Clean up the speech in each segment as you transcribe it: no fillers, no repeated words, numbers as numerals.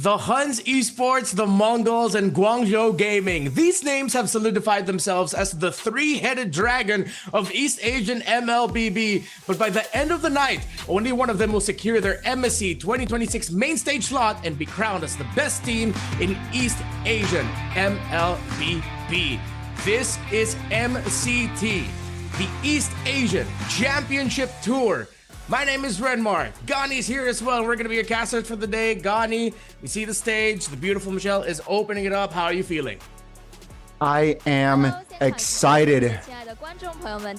The HUNS Esports, the Mongols, and Guangzhou Gaming. These names have solidified themselves as the three-headed dragon of East Asian MLBB. But by the end of the night, only one of them will secure their MSC 2026 main stage slot and be crowned as the best team in East Asian MLBB. This is MCT, the East Asian Championship Tour. My name is Renmar. Gani's here as well. We're going to be your casters for the day. Gani, you see the stage. The beautiful Michelle is opening it up. How are you feeling? I am excited.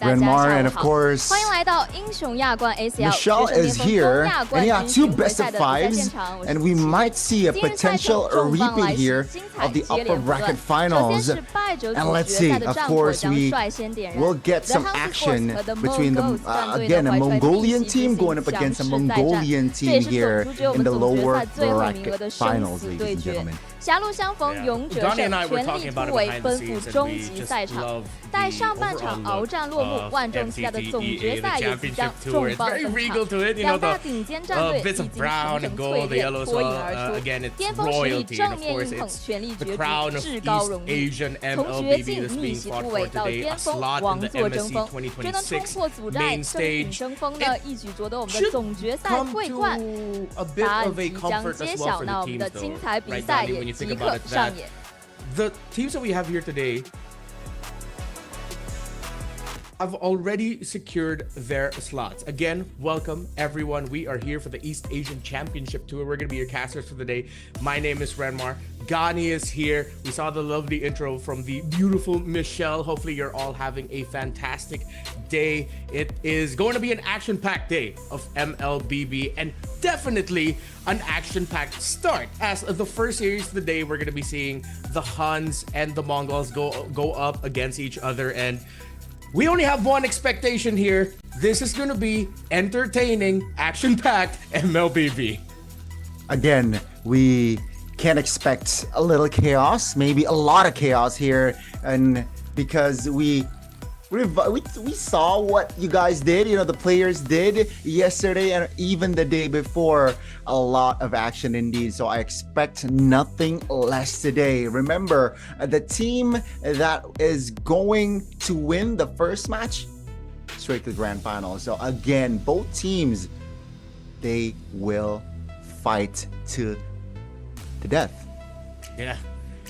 Renmar, and of course, Michelle is here. And yeah, two best of fives. And we might see a potential repeat here of the upper bracket finals. And let's see, of course, we will get some action between the, again, a Mongolian team going up against a Mongolian team here in the lower bracket finals, ladies and gentlemen. 狭路相逢，勇者胜，全力突围，奔赴终极赛场。待上半场鏖战落幕，万众期待的总决赛也即将重磅登场。两大顶尖战队已经形成淬炼，脱颖而出。巅峰实力正面硬碰，全力角逐，至高荣誉。从绝境逆袭突围到巅峰，王座争锋，谁能冲破阻碍，胜顶争锋呢？一举夺得我们的总决赛桂冠。答案即将揭晓，那我们的精彩比赛也即刻上演。 The teams that we have here today have already secured their slots. Again, welcome everyone. We are here for the East Asian Championship Tour. We're going to be your casters for the day. My name is Renmar. Gani is here. We saw the lovely intro from the beautiful Michelle. Hopefully you're all having a fantastic day. It is going to be an action-packed day of MLBB and definitely an action-packed start. As the first series of the day, we're going to be seeing the HUNS and the Mongols go up against each other, and we only have one expectation here. This is going to be entertaining, action-packed MLBB. Again, we can expect a little chaos, maybe a lot of chaos here, and because we saw what you guys did, you know, the players did yesterday and even the day before. A lot of action indeed, so I expect nothing less today. Remember, the team that is going to win the first match straight to the grand final. So again, both teams, they will fight to death. Yeah.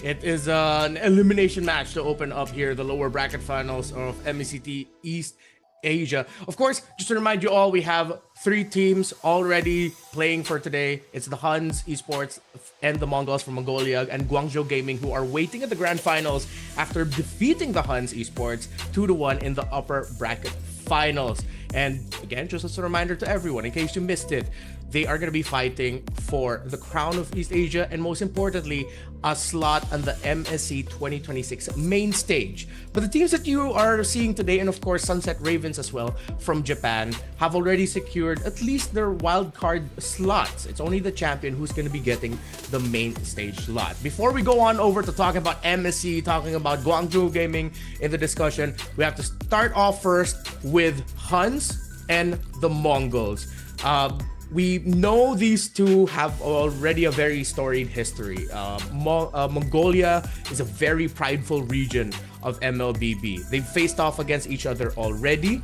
It is an elimination match to open up here, the lower bracket finals of MCT East Asia. Of course, just to remind you all, we have 3 teams already playing for today. It's the HUNS Esports and the Mongols from Mongolia and Guangzhou Gaming, who are waiting at the grand finals after defeating the HUNS Esports 2-1 in the upper bracket finals. And again, just as a reminder to everyone, in case you missed it, they are going to be fighting for the crown of East Asia and most importantly, a slot on the MSC 2026 main stage. But the teams that you are seeing today, and of course Sunset Ravens as well from Japan, have already secured at least their wildcard slots. It's only the champion who's going to be getting the main stage slot. Before we go on over to talking about MSC, talking about Guangzhou Gaming in the discussion, we have to start off first with HUNS and the Mongols. We know these two have already a very storied history. Mongolia is a very prideful region of MLBB. They've faced off against each other already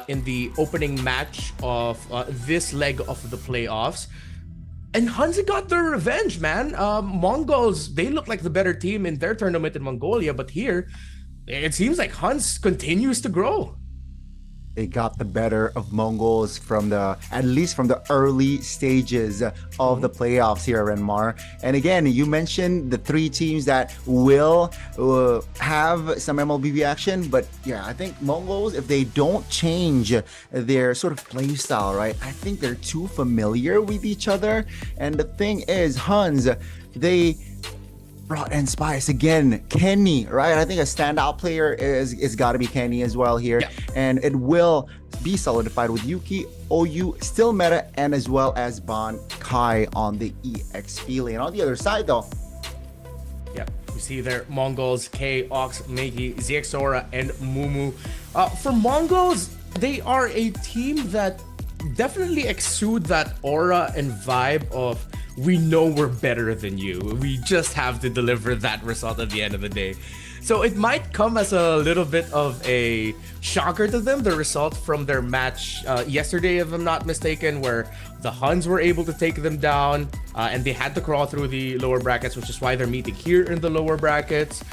in the opening match of this leg of the playoffs. And HUNS got their revenge, man. Mongols, they look like the better team in their tournament in Mongolia, but here, it seems like HUNS continues to grow. They got the better of Mongols from at least from the early stages of the playoffs here, Renmar. And again, you mentioned the 3 teams that will have some MLBB action, but yeah, I think Mongols, if they don't change their sort of play style, right, I think they're too familiar with each other. And the thing is, HUNS, they brought in spice again. Kenny, right? I think a standout player is got to be Kenny as well here. Yeah. And it will be solidified with Yuki, OU, still meta, and as well as Bon Kai on the EXP lane. On the other side though, yeah, you see there Mongols, K, Ox, Meiki, ZXora, and Mumu. For Mongols, they are a team that definitely exude that aura and vibe of we know we're better than you. We just have to deliver that result at the end of the day. So it might come as a little bit of a shocker to them, the result from their match yesterday, if I'm not mistaken, where the HUNS were able to take them down and they had to crawl through the lower brackets, which is why they're meeting here in the lower brackets.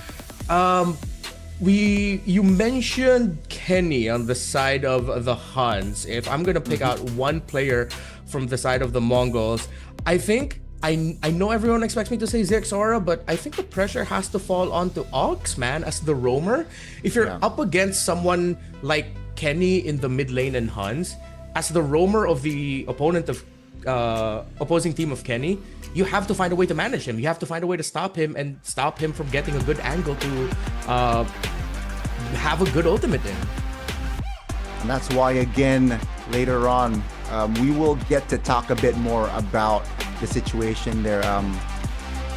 You mentioned Kenny on the side of the HUNS. If I'm gonna pick out one player from the side of the Mongols, I think I know everyone expects me to say Zexora, but I think the pressure has to fall onto Ox, man, as the roamer. If you're up against someone like Kenny in the mid lane and HUNS, as the roamer of the opposing team of Kenny, you have to find a way to manage him. You have to find a way to stop him and stop him from getting a good angle to have a good ultimate in. And that's why, again, later on, we will get to talk a bit more about the situation there.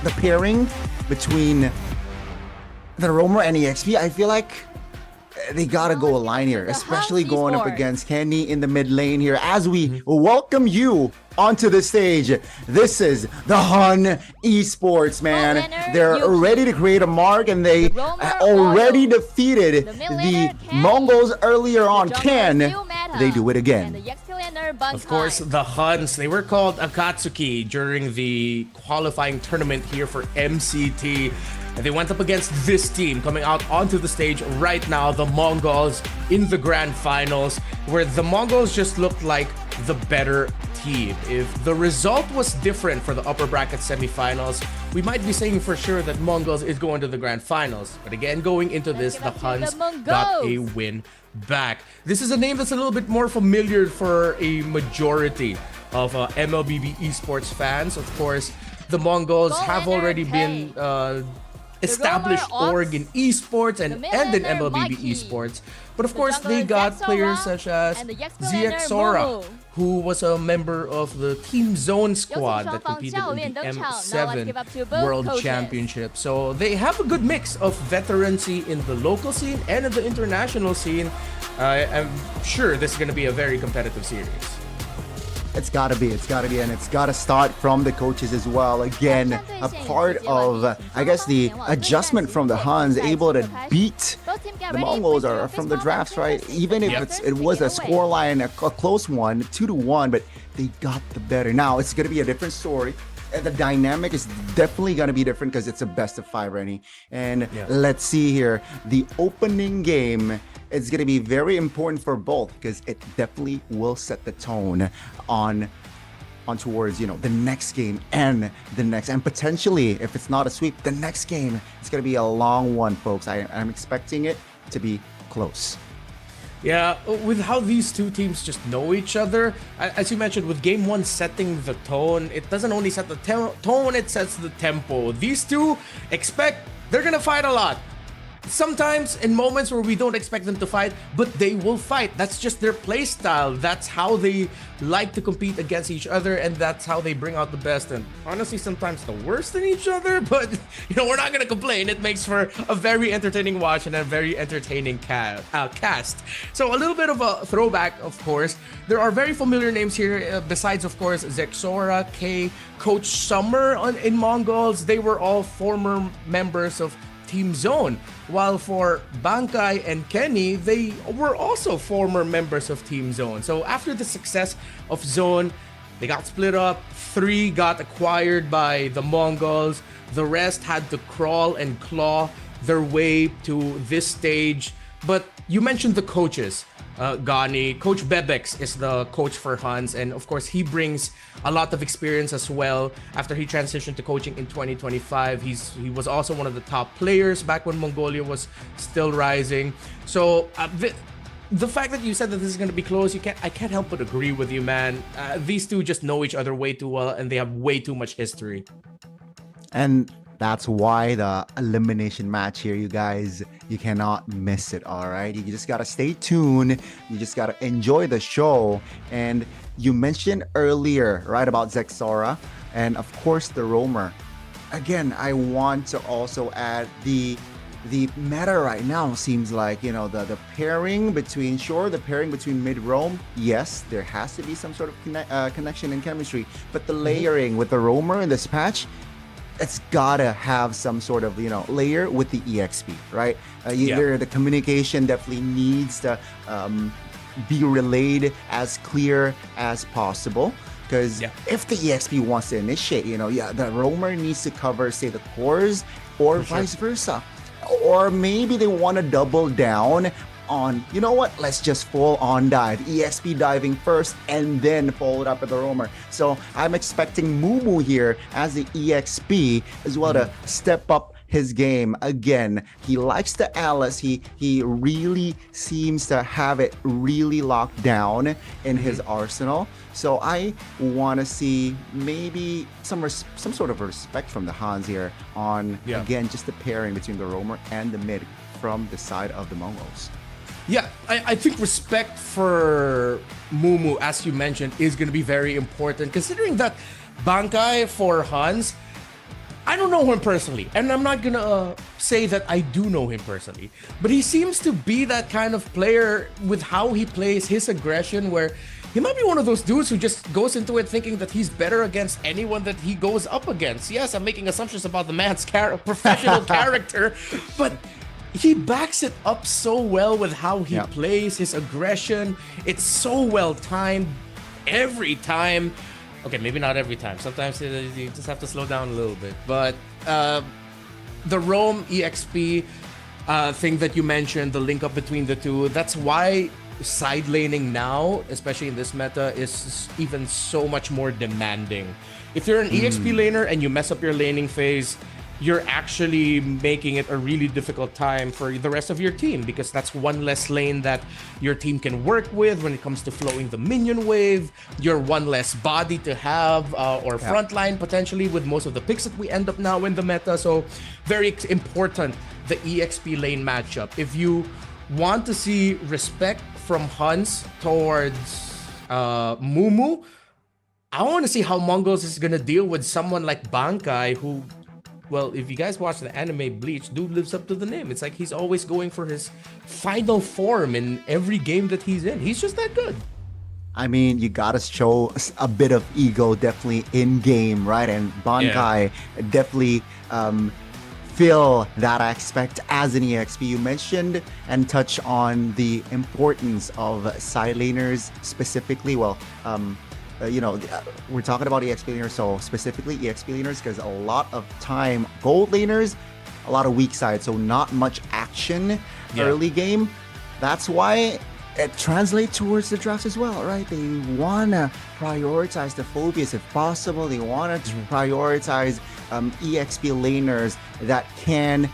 The pairing between the roamer and EXP, I feel like they gotta go a line here, especially going up against Kenny in the mid lane here. As we welcome you onto the stage, this is the HUN Esports, man. They're ready to create a mark, and they already defeated the Mongols earlier on. Can they do it again? Of course, the HUNS, they were called Akatsuki during the qualifying tournament here for MCT. And they went up against this team coming out onto the stage right now, the Mongols in the grand finals, where the Mongols just looked like the better team. If the result was different for the upper bracket semifinals, we might be saying for sure that Mongols is going to the grand finals. But again, going into this, the HUNS got a win back. This is a name that's a little bit more familiar for a majority of MLBB esports fans. Of course, the Mongols have already been established org in esports and in MLBB esports. But of course, they got players such as Zexora, who was a member of the Team Zone squad that competed in the M7 World Championship. So they have a good mix of veterancy in the local scene and in the international scene. I'm sure this is going to be a very competitive series. It's gotta be, and it's gotta start from the coaches as well. Again, a part of, I guess, the adjustment from the HUNS, able to beat the Mongols are from the drafts, right? Even if it was a scoreline, a close one, 2-1, but they got the better. Now it's gonna be a different story. And the dynamic is definitely gonna be different because it's a best of 5, Rennie. And let's see here, the opening game. It's going to be very important for both because it definitely will set the tone on towards, the next game and the next, and potentially, if it's not a sweep, the next game. It's going to be a long one, folks. I'm expecting it to be close. Yeah, with how these two teams just know each other, as you mentioned, with game one setting the tone, it doesn't only set the tone, it sets the tempo. These two they're going to fight a lot. Sometimes in moments where we don't expect them to fight, but they will fight. That's just their play style. That's how they like to compete against each other, and that's how they bring out the best and honestly sometimes the worst in each other. But we're not gonna complain. It makes for a very entertaining watch and a very entertaining cast. So a little bit of a throwback, of course. There are very familiar names here besides, of course, Zexora, K, Coach Summer in Mongols. They were all former members of Team Zone, while for Bankai and Kenny, they were also former members of Team Zone. So after the success of Zone, they got split up. 3 got acquired by the Mongols. The rest had to crawl and claw their way to this stage. But you mentioned the coaches. Gani. Coach Bebex is the coach for HUNS, and of course he brings a lot of experience as well. After he transitioned to coaching in 2025, he was also one of the top players back when Mongolia was still rising. So the fact that you said that this is going to be close, I can't help but agree with you, man. These two just know each other way too well, and they have way too much history. And that's why the elimination match here, you guys, you cannot miss it, all right? You just got to stay tuned. You just got to enjoy the show. And you mentioned earlier, right, about Zexora and, of course, the roamer. Again, I want to also add the the meta right now seems like, the pairing between, mid-roam, yes, there has to be some sort of connection and chemistry, but the layering with the roamer in this patch, it's gotta have some sort of, layer with the EXP, right? The communication definitely needs to be relayed as clear as possible. Because if the EXP wants to initiate, the roamer needs to cover, say, the cores, or vice versa. Or maybe they want to double down on, let's just full on dive. EXP diving first and then follow it up with the roamer. So I'm expecting Mumu here as the EXP as well to step up his game again. He likes the Alice. He really seems to have it really locked down in his arsenal. So I want to see maybe some sort of respect from the HUNS here on again just the pairing between the roamer and the mid from the side of the Mongols. Yeah, I think respect for Mumu, as you mentioned, is going to be very important, considering that Bankai for HUNS, I don't know him personally, and I'm not gonna say that I do know him personally, but he seems to be that kind of player with how he plays, his aggression, where he might be one of those dudes who just goes into it thinking that he's better against anyone that he goes up against. Yes, I'm making assumptions about the man's professional character, but he backs it up so well with how he plays, his aggression. It's so well timed every time. Okay, maybe not every time. Sometimes you just have to slow down a little bit. But the Roam EXP thing that you mentioned, the link up between the two, that's why side laning now, especially in this meta, is even so much more demanding. If you're an EXP laner and you mess up your laning phase, you're actually making it a really difficult time for the rest of your team, because that's one less lane that your team can work with when it comes to flowing the minion wave. You're one less body to have, or frontline potentially with most of the picks that we end up now in the meta. So very important, the EXP lane matchup. If you want to see respect from HUNS towards Mumu, I want to see how MongolZ is going to deal with someone like Bankai, who, well, if you guys watch the anime Bleach, dude lives up to the name. It's like he's always going for his final form in every game that he's in. He's just that good. I mean, you gotta show a bit of ego definitely in game, right? And Bankai definitely feel that aspect as an EXP. You mentioned and touch on the importance of side laners specifically. Well, we're talking about EXP laners, so specifically EXP laners, because a lot of time gold laners, a lot of weak side, so not much action early game. That's why it translates towards the drafts as well, right? They want to prioritize the phobias if possible. They want to prioritize EXP laners that can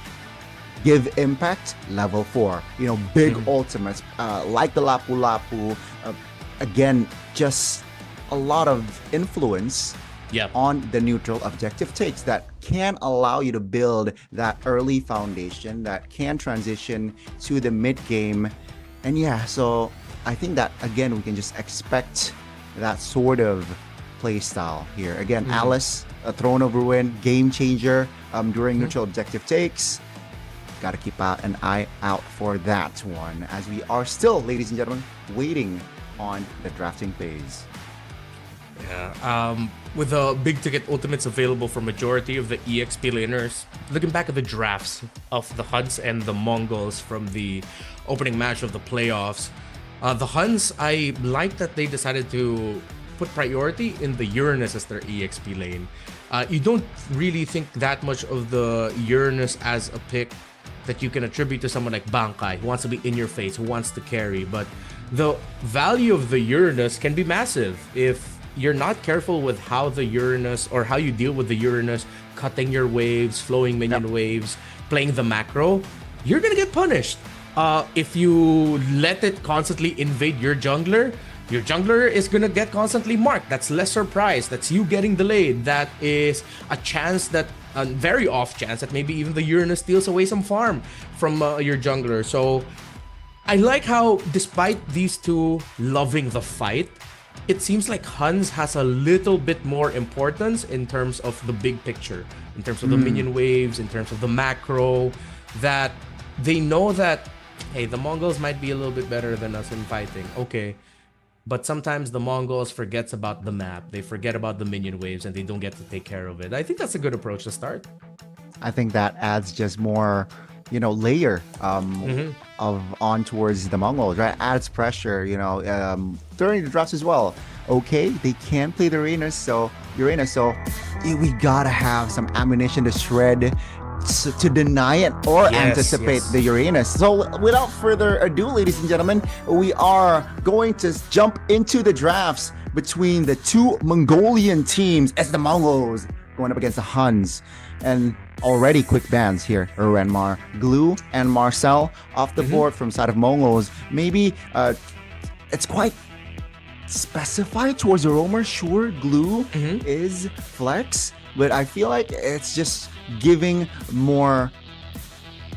give impact level 4. Big ultimates like the Lapu Lapu. Again, just a lot of influence on the neutral objective takes that can allow you to build that early foundation that can transition to the mid game. And so I think that again we can just expect that sort of play style here. Again, Alice, a Throne of Ruin, game changer during neutral objective takes. Gotta keep an eye out for that one, as we are still, ladies and gentlemen, waiting on the drafting phase. With the big ticket ultimates available for majority of the EXP laners, looking back at the drafts of the HUNS and the Mongols from the opening match of the playoffs, the HUNS, I like that they decided to put priority in the Uranus as their EXP lane. You don't really think that much of the Uranus as a pick that you can attribute to someone like Bankai, who wants to be in your face, who wants to carry, but the value of the Uranus can be massive if you're not careful with how the Uranus, or how you deal with the Uranus, cutting your waves, flowing minion waves, playing the macro. You're gonna get punished. If you let it constantly invade your jungler is gonna get constantly marked. That's less surprise. That's you getting delayed. That is a chance that, a very off chance, that maybe even the Uranus steals away some farm from your jungler. So I like how, despite these two loving the fight, it seems like HUNS has a little bit more importance in terms of the big picture, in terms of the minion waves, in terms of the macro. that they know that, hey, the Mongols might be a little bit better than us in fighting. Okay. But sometimes the Mongols forgets about the map. They forget about the minion waves and they don't get to take care of it. I think that's a good approach to start. I think that adds just more, layer of on towards the Mongols, right? Adds pressure, during the drafts as well. Okay, they can play the Uranus, so we gotta have some ammunition to shred, to deny it or anticipate the Uranus. So without further ado, ladies and gentlemen, we are going to jump into the drafts between the two Mongolian teams as the Mongols going up against the HUNS. And already quick bans here, Renmar. Glue and Marcel off the board from side of Mongols. Maybe it's quite specified towards the roamer. Sure, Glue is flex, but I feel like it's just giving more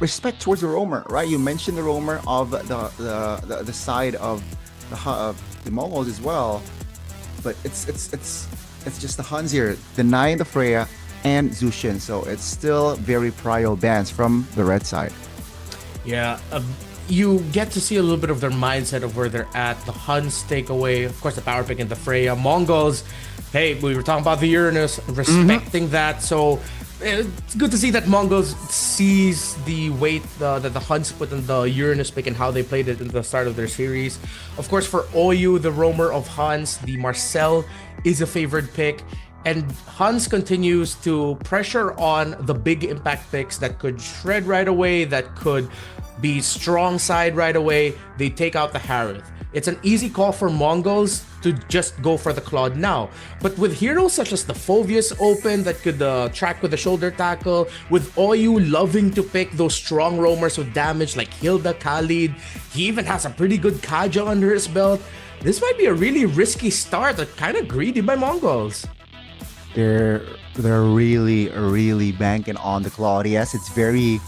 respect towards the roamer, right? You mentioned the roamer of the side of the Mongols as well, but it's just the HUNS here denying the Freya and Zushin, so it's still very prio bans from the red side. Yeah, you get to see a little bit of their mindset of where they're at. The HUNS take away, of course, the power pick and the Freya. Mongols, hey, we were talking about the Uranus, respecting that. So it's good to see that Mongols sees the weight that the HUNS put in the Uranus pick and how they played it in the start of their series. Of course, for Oyu, the roamer of HUNS, the Marcel is a favored pick. And HUNS continues to pressure on the big impact picks that could shred right away, that could be strong side right away. They take out the Harith. It's an easy call for Mongols to just go for the Claude now. But with heroes such as the Phoveus open that could track with the shoulder tackle, with Oyu loving to pick those strong roamers with damage like Hilda, Khalid, he even has a pretty good Kaja under his belt. This might be a really risky start, but kind of greedy by Mongols. They're really banking on the Claude. Yes, it's very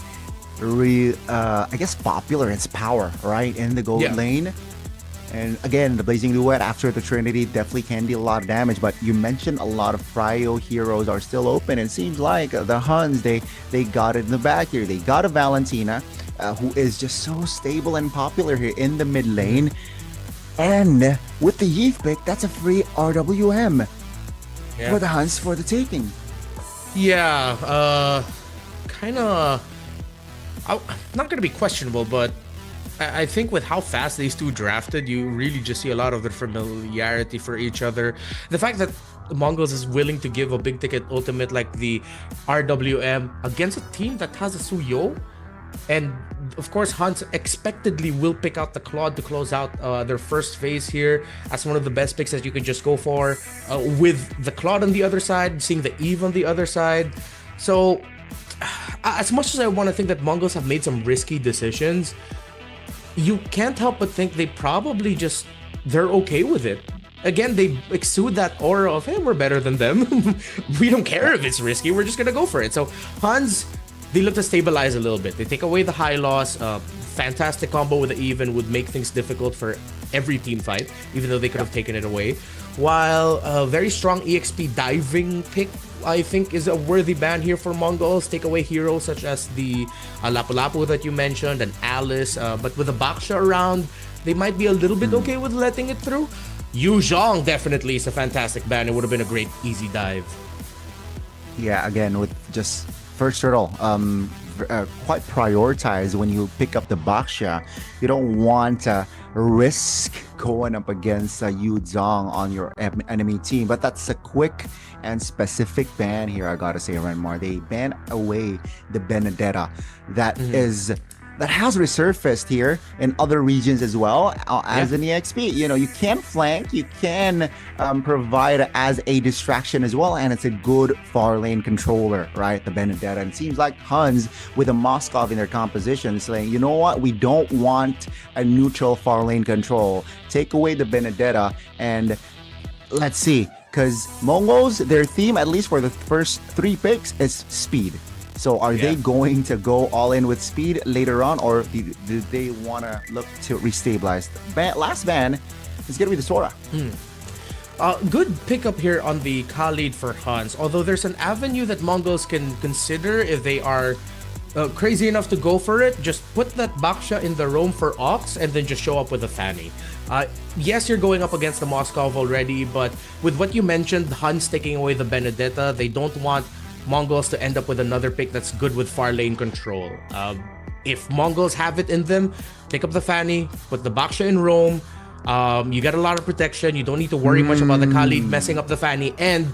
I guess popular. It's power, right, in the gold lane. And again, the Blazing Duet after the Trinity definitely can deal a lot of damage. But you mentioned a lot of prio heroes are still open. It seems like the HUNS, they got it in the back here. They got a Valentina, who is just so stable and popular here in the mid lane. And with the Yeeth pick, that's a free RWM. For the HUNS for the taking. Yeah, kind of not gonna be questionable, but I think with how fast these two drafted, you really just see a lot of their familiarity for each other. The fact that Mongols is willing to give a big ticket ultimate like the RWM against a team that has a Suyo, and of course HUNS expectedly will pick out the Claude to close out their first phase here as one of the best picks that you can just go for, with the Claude on the other side, seeing the Eve on the other side. So as much as I want to think that Mongols have made some risky decisions, you can't help but think they probably they're okay with it. Again, they exude that aura of, hey, we're better than them. We don't care if it's risky, we're just gonna go for it. So HUNS, they look to stabilize a little bit. They take away the high loss. Fantastic combo with the even would make things difficult for every team fight, even though they could have taken it away. While a very strong EXP diving pick, I think, is a worthy ban here for Mongols. Take away heroes such as the Lapu-Lapu that you mentioned and Alice. But with the Baksha around, they might be a little bit okay with letting it through. Yu Zhong definitely is a fantastic ban. It would have been a great easy dive. Yeah, again, with just first turtle, quite prioritized when you pick up the Baksha. You don't want to risk going up against Yu Zhong on your enemy team, but that's a quick and specific ban here, I gotta say, Renmar. They ban away the Benedetta that has resurfaced here in other regions as well as an EXP. You can flank, you can provide as a distraction as well, and it's a good far lane controller, right? The Benedetta. And it seems like HUNS with a Moskov in their composition saying, you know what, we don't want a neutral far lane control. Take away the Benedetta and let's see. Because Mongols, their theme, at least for the first 3 picks, is speed. So are they going to go all in with speed later on, or do they want to look to restabilize? Last ban is going to be the Sora. Good pickup here on the Khalid for HUNS, although there's an avenue that Mongols can consider if they are crazy enough to go for it, just put that Baksha in the roam for Ox and then just show up with a Fanny. Yes, you're going up against the Moskov already, but with what you mentioned, HUNS taking away the Benedetta, they don't want Mongols to end up with another pick that's good with far lane control. If Mongols have it in them, pick up the Fanny, put the Baksha in roam. You get a lot of protection. You don't need to worry much about the Khalid messing up the Fanny, and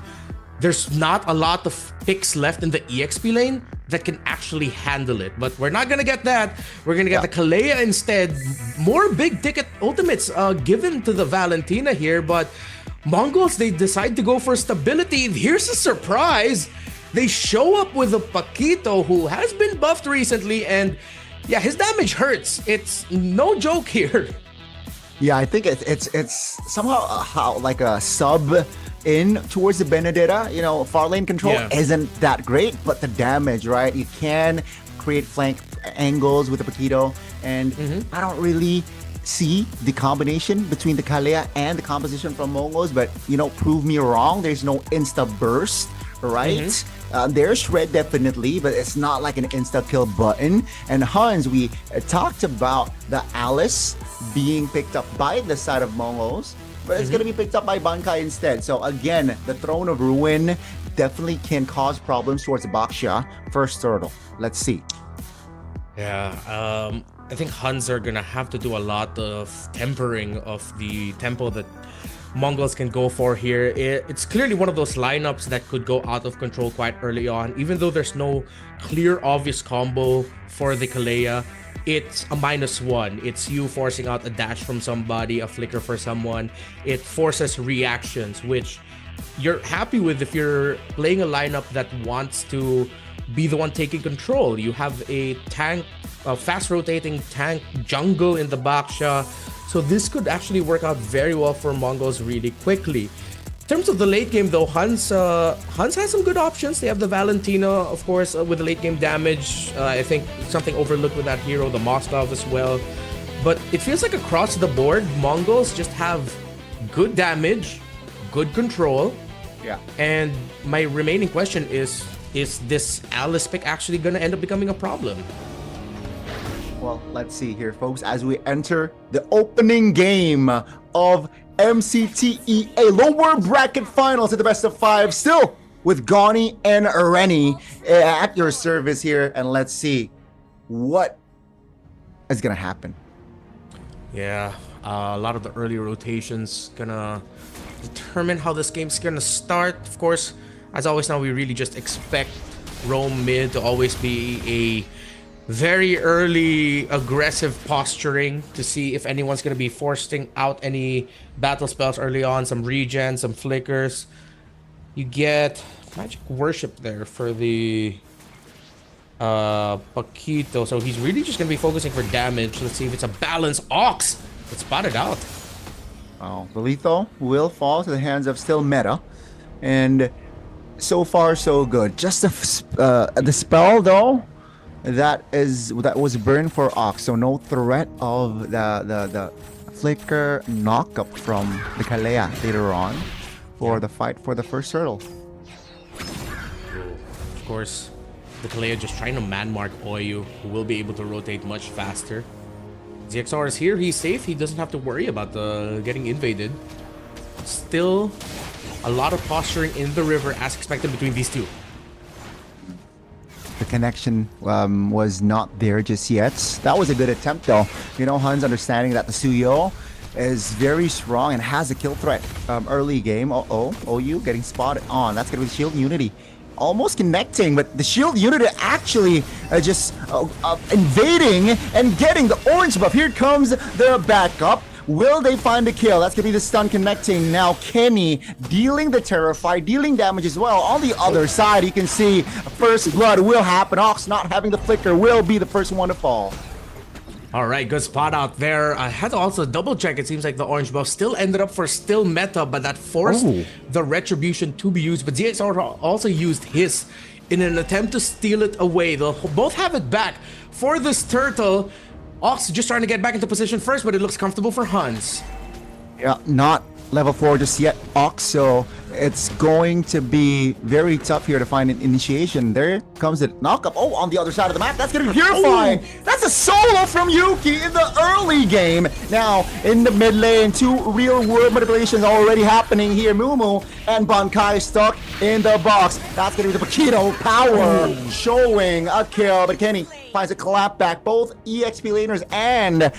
there's not a lot of picks left in the EXP lane that can actually handle it. But we're not gonna get that. We're gonna get the Kalea instead. More big ticket ultimates given to the Valentina here, but Mongols, they decide to go for stability. Here's a surprise. They show up with a Paquito who has been buffed recently, and yeah, his damage hurts. It's no joke here. Yeah, I think it's somehow like a sub in towards the Benedetta. You know, far lane control isn't that great, but the damage, right? You can create flank angles with the Paquito, and I don't really see the combination between the Kalea and the composition from Mongols, but you know, prove me wrong. There's no insta burst, right? There's shred definitely, but it's not like an insta kill button. And HUNS, we talked about the Alice being picked up by the side of Mongols, but it's going to be picked up by Bankai instead. So again, the Throne of Ruin definitely can cause problems towards the Baksha first turtle. Let's see. Yeah, I think HUNS are going to have to do a lot of tempering of the tempo that Mongols can go for here. It's clearly one of those lineups that could go out of control quite early on, even though there's no clear obvious combo for the Kalea. It's a -1. It's you forcing out a dash from somebody, a flicker for someone. It forces reactions, which you're happy with if you're playing a lineup that wants to be the one taking control. You have a tank, a fast rotating tank jungle in the Baksha. So this could actually work out very well for Mongols really quickly. In terms of the late game though, HUNS has some good options. They have the Valentina, of course, with the late game damage. I think something overlooked with that hero, the Moskov as well. But it feels like across the board, Mongols just have good damage, good control. Yeah. And my remaining question is this Alice pick actually going to end up becoming a problem? Well, let's see here, folks, as we enter the opening game of MCTEA lower bracket finals at the best of 5, still with Gani and Rennie at your service here, and let's see what is gonna happen. Yeah, a lot of the early rotations gonna determine how this game's gonna start. Of course, as always now, we really just expect roam mid to always be a very early aggressive posturing to see if anyone's going to be forcing out any battle spells early on, some regen, some flickers. You get magic worship there for the Paquito, so he's really just going to be focusing for damage. Let's see if it's a balance. Ox! It's spotted out. Oh, the lethal will fall to the hands of still meta, and so far so good. Just the spell though, that was burned for Ox, so no threat of the flicker knockup from the Kalea later on for the fight for the first turtle. Of course, the Kalea just trying to man mark Oyu, who will be able to rotate much faster. ZXR is here, he's safe, he doesn't have to worry about getting invaded. Still a lot of posturing in the river as expected between these two. The connection was not there just yet. That was a good attempt though. You know, HUNS understanding that the Suyo is very strong and has a kill threat early game. OU getting spotted on. That's going to be Shield Unity. Almost connecting, but the Shield Unity actually just invading and getting the orange buff. Here comes the backup. Will they find the kill? That's going to be the stun connecting. Now Kenny dealing the Terrify, dealing damage as well. On the other side, you can see first blood will happen. Ox not having the flicker will be the first one to fall. All right, good spot out there. I had to also double check. It seems like the orange buff still ended up for still meta, but that forced the retribution to be used. But ZXR also used his in an attempt to steal it away. They'll both have it back for this turtle. Ox just trying to get back into position first, but it looks comfortable for HUNS. Yeah, not level 4 just yet, Ox, so it's going to be very tough here to find an initiation. There comes the knockup. Oh, on the other side of the map, that's going to be Purify. That's a solo from Yuki in the early game. Now, in the mid lane, 2 real-world manipulations already happening here. Mumu and Bankai stuck in the box. That's going to be the Paquito power showing a kill, but Kenny finds a clap back. Both EXP laners and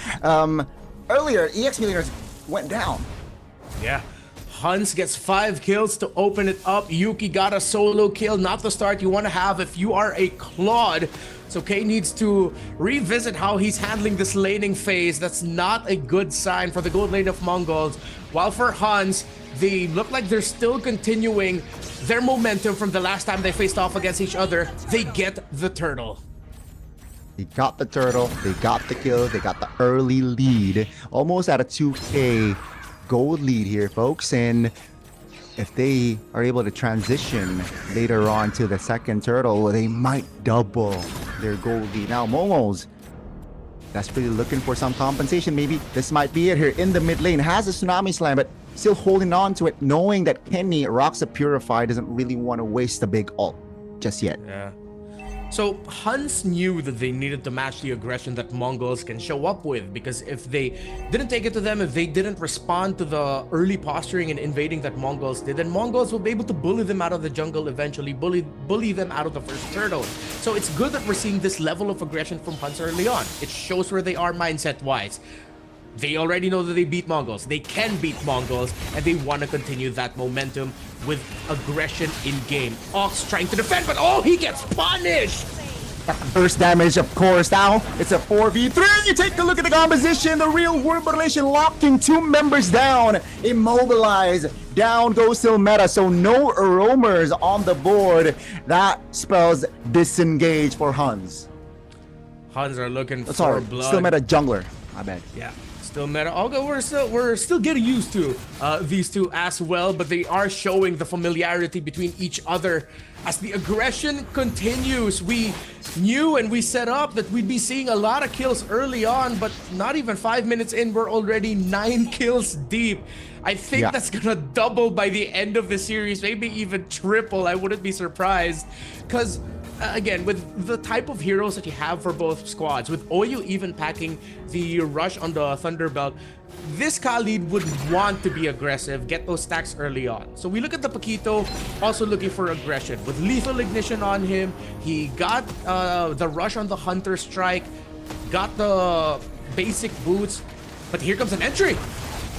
earlier EXP laners went down. Yeah. HUNS gets 5 kills to open it up. Yuki got a solo kill, not the start you want to have if you are a Claude. So K needs to revisit how he's handling this laning phase. That's not a good sign for the gold lane of Mongols. While for HUNS, they look like they're still continuing their momentum from the last time they faced off against each other. They get the turtle. They got the turtle, they got the kill, they got the early lead. Almost at a 2K gold lead here, folks. And if they are able to transition later on to the second turtle, they might double their gold lead. Now, Momo's desperately looking for some compensation. Maybe this might be it here in the mid lane. Has a Tsunami Slam, but still holding on to it, knowing that Kenny rocks a Purify, doesn't really want to waste a big ult just yet. Yeah. So HUNS knew that they needed to match the aggression that Mongols can show up with, because if they didn't take it to them, if they didn't respond to the early posturing and invading that Mongols did, then Mongols will be able to bully them out of the jungle eventually, bully them out of the first turtle. So it's good that we're seeing this level of aggression from HUNS early on. It shows where they are mindset-wise. They already know that they beat Mongols. They can beat Mongols, and they want to continue that momentum with aggression in-game. Ox trying to defend, but oh, he gets punished! First damage, of course. Now it's a 4v3. You take a look at the composition. The real world relation locking 2 members down. Immobilized. Down goes still meta. So no roamers on the board. That spells disengage for HUNS. HUNS are looking for blood. Still meta jungler. My bad. Yeah. Still meta. Although we're still getting used to these two as well, but they are showing the familiarity between each other as the aggression continues. We knew and we set up that we'd be seeing a lot of kills early on, but not even 5 minutes in, we're already 9 kills deep. I think that's gonna double by the end of the series, maybe even triple. I wouldn't be surprised, because again, with the type of heroes that you have for both squads, with Oyu even packing the rush on the Thunderbelt, this Khalid would want to be aggressive, get those stacks early on. So we look at the Paquito, also looking for aggression. With Lethal Ignition on him, he got the rush on the Hunter Strike, got the basic boots, but here comes an entry.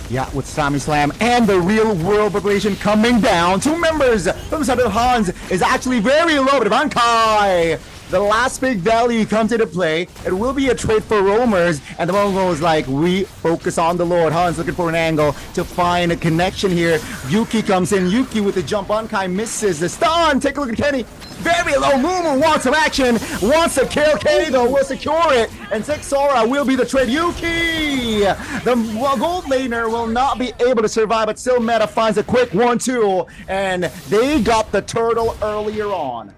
Yeah, with Tsunami Slam and the real world population coming down. 2 members from the side of HUNS is actually very low, but Bankai, the last big value comes into play. It will be a trade for roamers, and the Mongols is like, we focus on the Lord. HUNS looking for an angle to find a connection here. Yuki comes in. Yuki with the jump. Bankai misses the stun. Take a look at Kenny. Very low. Mumu wants some action. Wants to kill. Kenny though will secure it. And Sora will be the trade. Yuki! The gold laner will not be able to survive, but still meta finds a quick 1-2. And they got the turtle earlier on.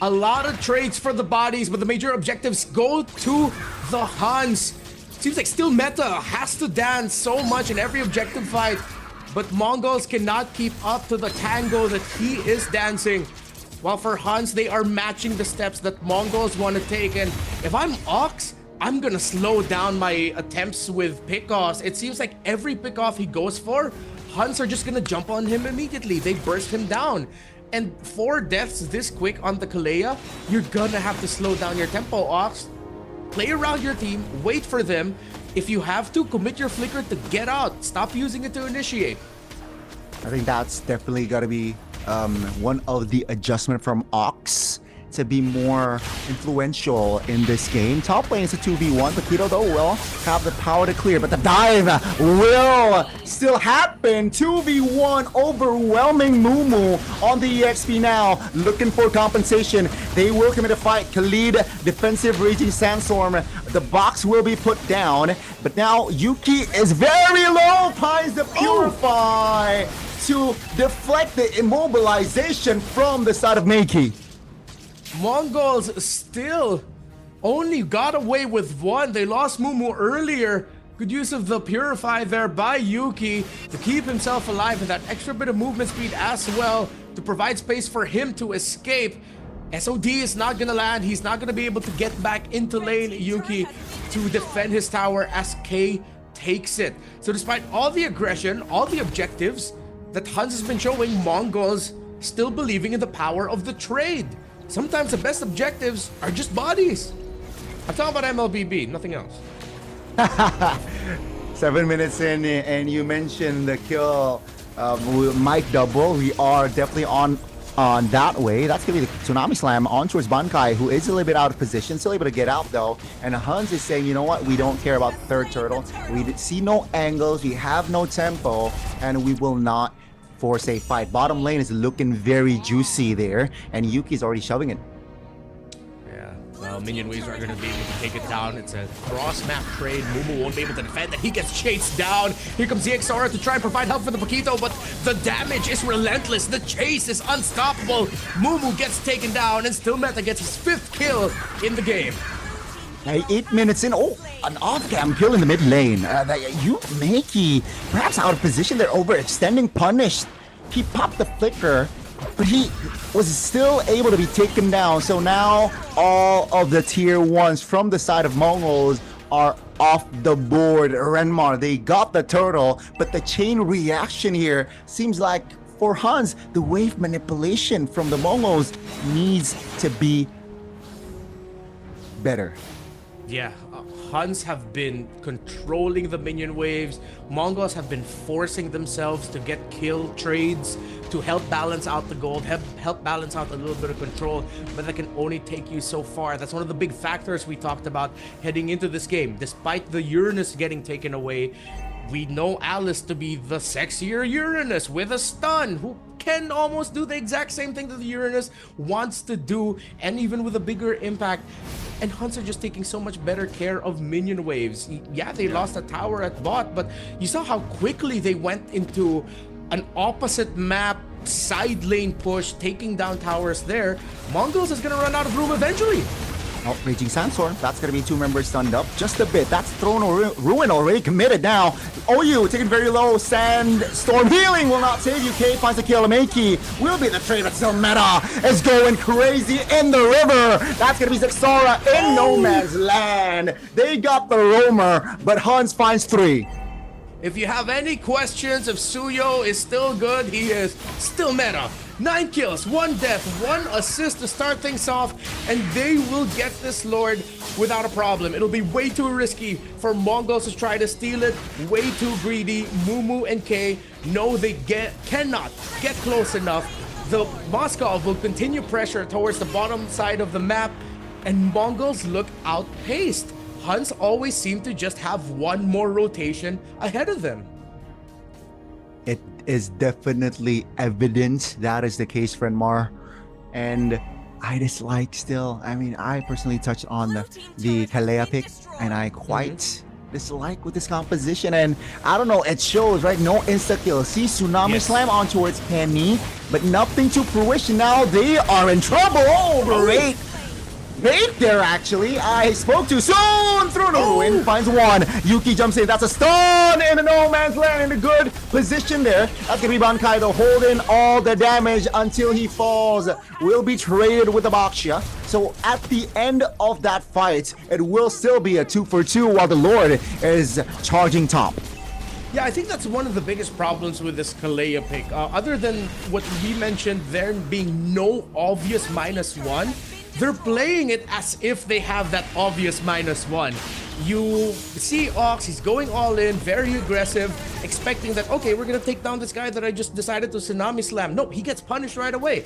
A lot of trades for the bodies, but the major objectives go to the HUNS. Seems like still meta has to dance so much in every objective fight, but Mongols cannot keep up to the tango that he is dancing. While for HUNS, they are matching the steps that Mongols want to take. And if I'm Ox, I'm gonna slow down my attempts with pickoffs. It seems like every pickoff he goes for, HUNS are just gonna jump on him immediately. They burst him down. And 4 deaths this quick on the Kalea, you're gonna have to slow down your tempo, Ox. Play around your team, wait for them. If you have to, commit your flicker to get out. Stop using it to initiate. I think that's definitely gotta be one of the adjustment from Ox to be more influential in this game. Top lane is a 2v1. Paquito though will have the power to clear, but the dive will still happen. 2v1 overwhelming Mumu on the EXP now, looking for compensation. They will commit a fight. Khalid, defensive raging sandstorm. The box will be put down, but now Yuki is very low. Finds the Purify to deflect the immobilization from the side of Meiki. Mongols still only got away with 1. They lost Mumu earlier. Good use of the Purify there by Yuki to keep himself alive, and that extra bit of movement speed as well to provide space for him to escape. SOD is not gonna land. He's not gonna be able to get back into lane, Yuki, to defend his tower as K takes it. So despite all the aggression, all the objectives that HUNS has been showing, Mongols still believing in the power of the trade. Sometimes the best objectives are just bodies. I'm talking about MLBB, nothing else. 7 minutes in, and you mentioned the kill Mike double. We are definitely on that way. That's gonna be the Tsunami Slam on towards Bankai, who is a little bit out of position, still able to get out though. And HUNS is saying, you know what, we don't care about the third turtle. We see no angles, we have no tempo, and we will not force a fight. Bottom lane is looking very juicy there, and Yuki's already shoving it. Well, minion waves are going to be able to take it down. It's a cross-map trade. Mumu won't be able to defend it. He gets chased down. Here comes the XR to try and provide help for the Paquito, but the damage is relentless. The chase is unstoppable. Mumu gets taken down, and still Meta gets his 5th kill in the game. 8 minutes in. Oh, an off-cam kill in the mid lane. Makey, perhaps out of position. They're overextending. Punished. He popped the flicker, but he was still able to be taken down. So now all of the tier 1s from the side of Mongols are off the board. Renmar, they got the turtle, but the chain reaction here seems like for HUNS, the wave manipulation from the Mongols needs to be better. Yeah, HUNS have been controlling the minion waves. Mongols have been forcing themselves to get kill trades to help balance out the gold, help balance out a little bit of control, but that can only take you so far. That's one of the big factors we talked about heading into this game. Despite the Uranus getting taken away, we know Alice to be the sexier Uranus with a stun, who can almost do the exact same thing that the Uranus wants to do, and even with a bigger impact. And HUNS are just taking so much better care of minion waves. Yeah, they lost a tower at bot, but you saw how quickly they went into an opposite map side lane push, taking down towers there. Mongols is gonna run out of room eventually. Oh, Raging Sandstorm. That's going to be 2 members stunned up. Just a bit. That's Throne Ruin already committed now. OU taking very low. Sandstorm healing will not save you. K finds a kill. Makey will be the trade, but still Meta is going crazy in the river. That's going to be Zexara in no man's land. They got the roamer, but HUNS finds 3. If you have any questions if Suyo is still good, he is still Meta. 9 kills, 1 death, 1 assist to start things off, and they will get this Lord without a problem. It'll be way too risky for Mongols to try to steal it, way too greedy. Mumu and K know they cannot get close enough. The Moskov will continue pressure towards the bottom side of the map, and Mongols look outpaced. HUNS always seem to just have 1 more rotation ahead of them. It is definitely evident that is the case, Renmar. And I dislike still. I mean, I personally touched on the Kalea pick, and I quite dislike with this composition. And I don't know, it shows, right? No insta-kill. See Tsunami Slam on towards Penny, but nothing to fruition. Now they are in trouble. Oh, great. Right there, actually. I spoke too soon. Through the ruin, finds 1. Yuki jumps in. That's a stun in the no man's land in a good position there. That's gonna be Bankai though, holding all the damage until he falls. Will be traded with the Baksha. So at the end of that fight, it will still be a 2 for 2 while the Lord is charging top. Yeah, I think that's one of the biggest problems with this Kalea pick. Other than what we mentioned, there being no obvious -1, they're playing it as if they have that obvious -1. You see Ox, he's going all in, very aggressive, expecting that, okay, we're gonna take down this guy that I just decided to Tsunami Slam. Nope, he gets punished right away.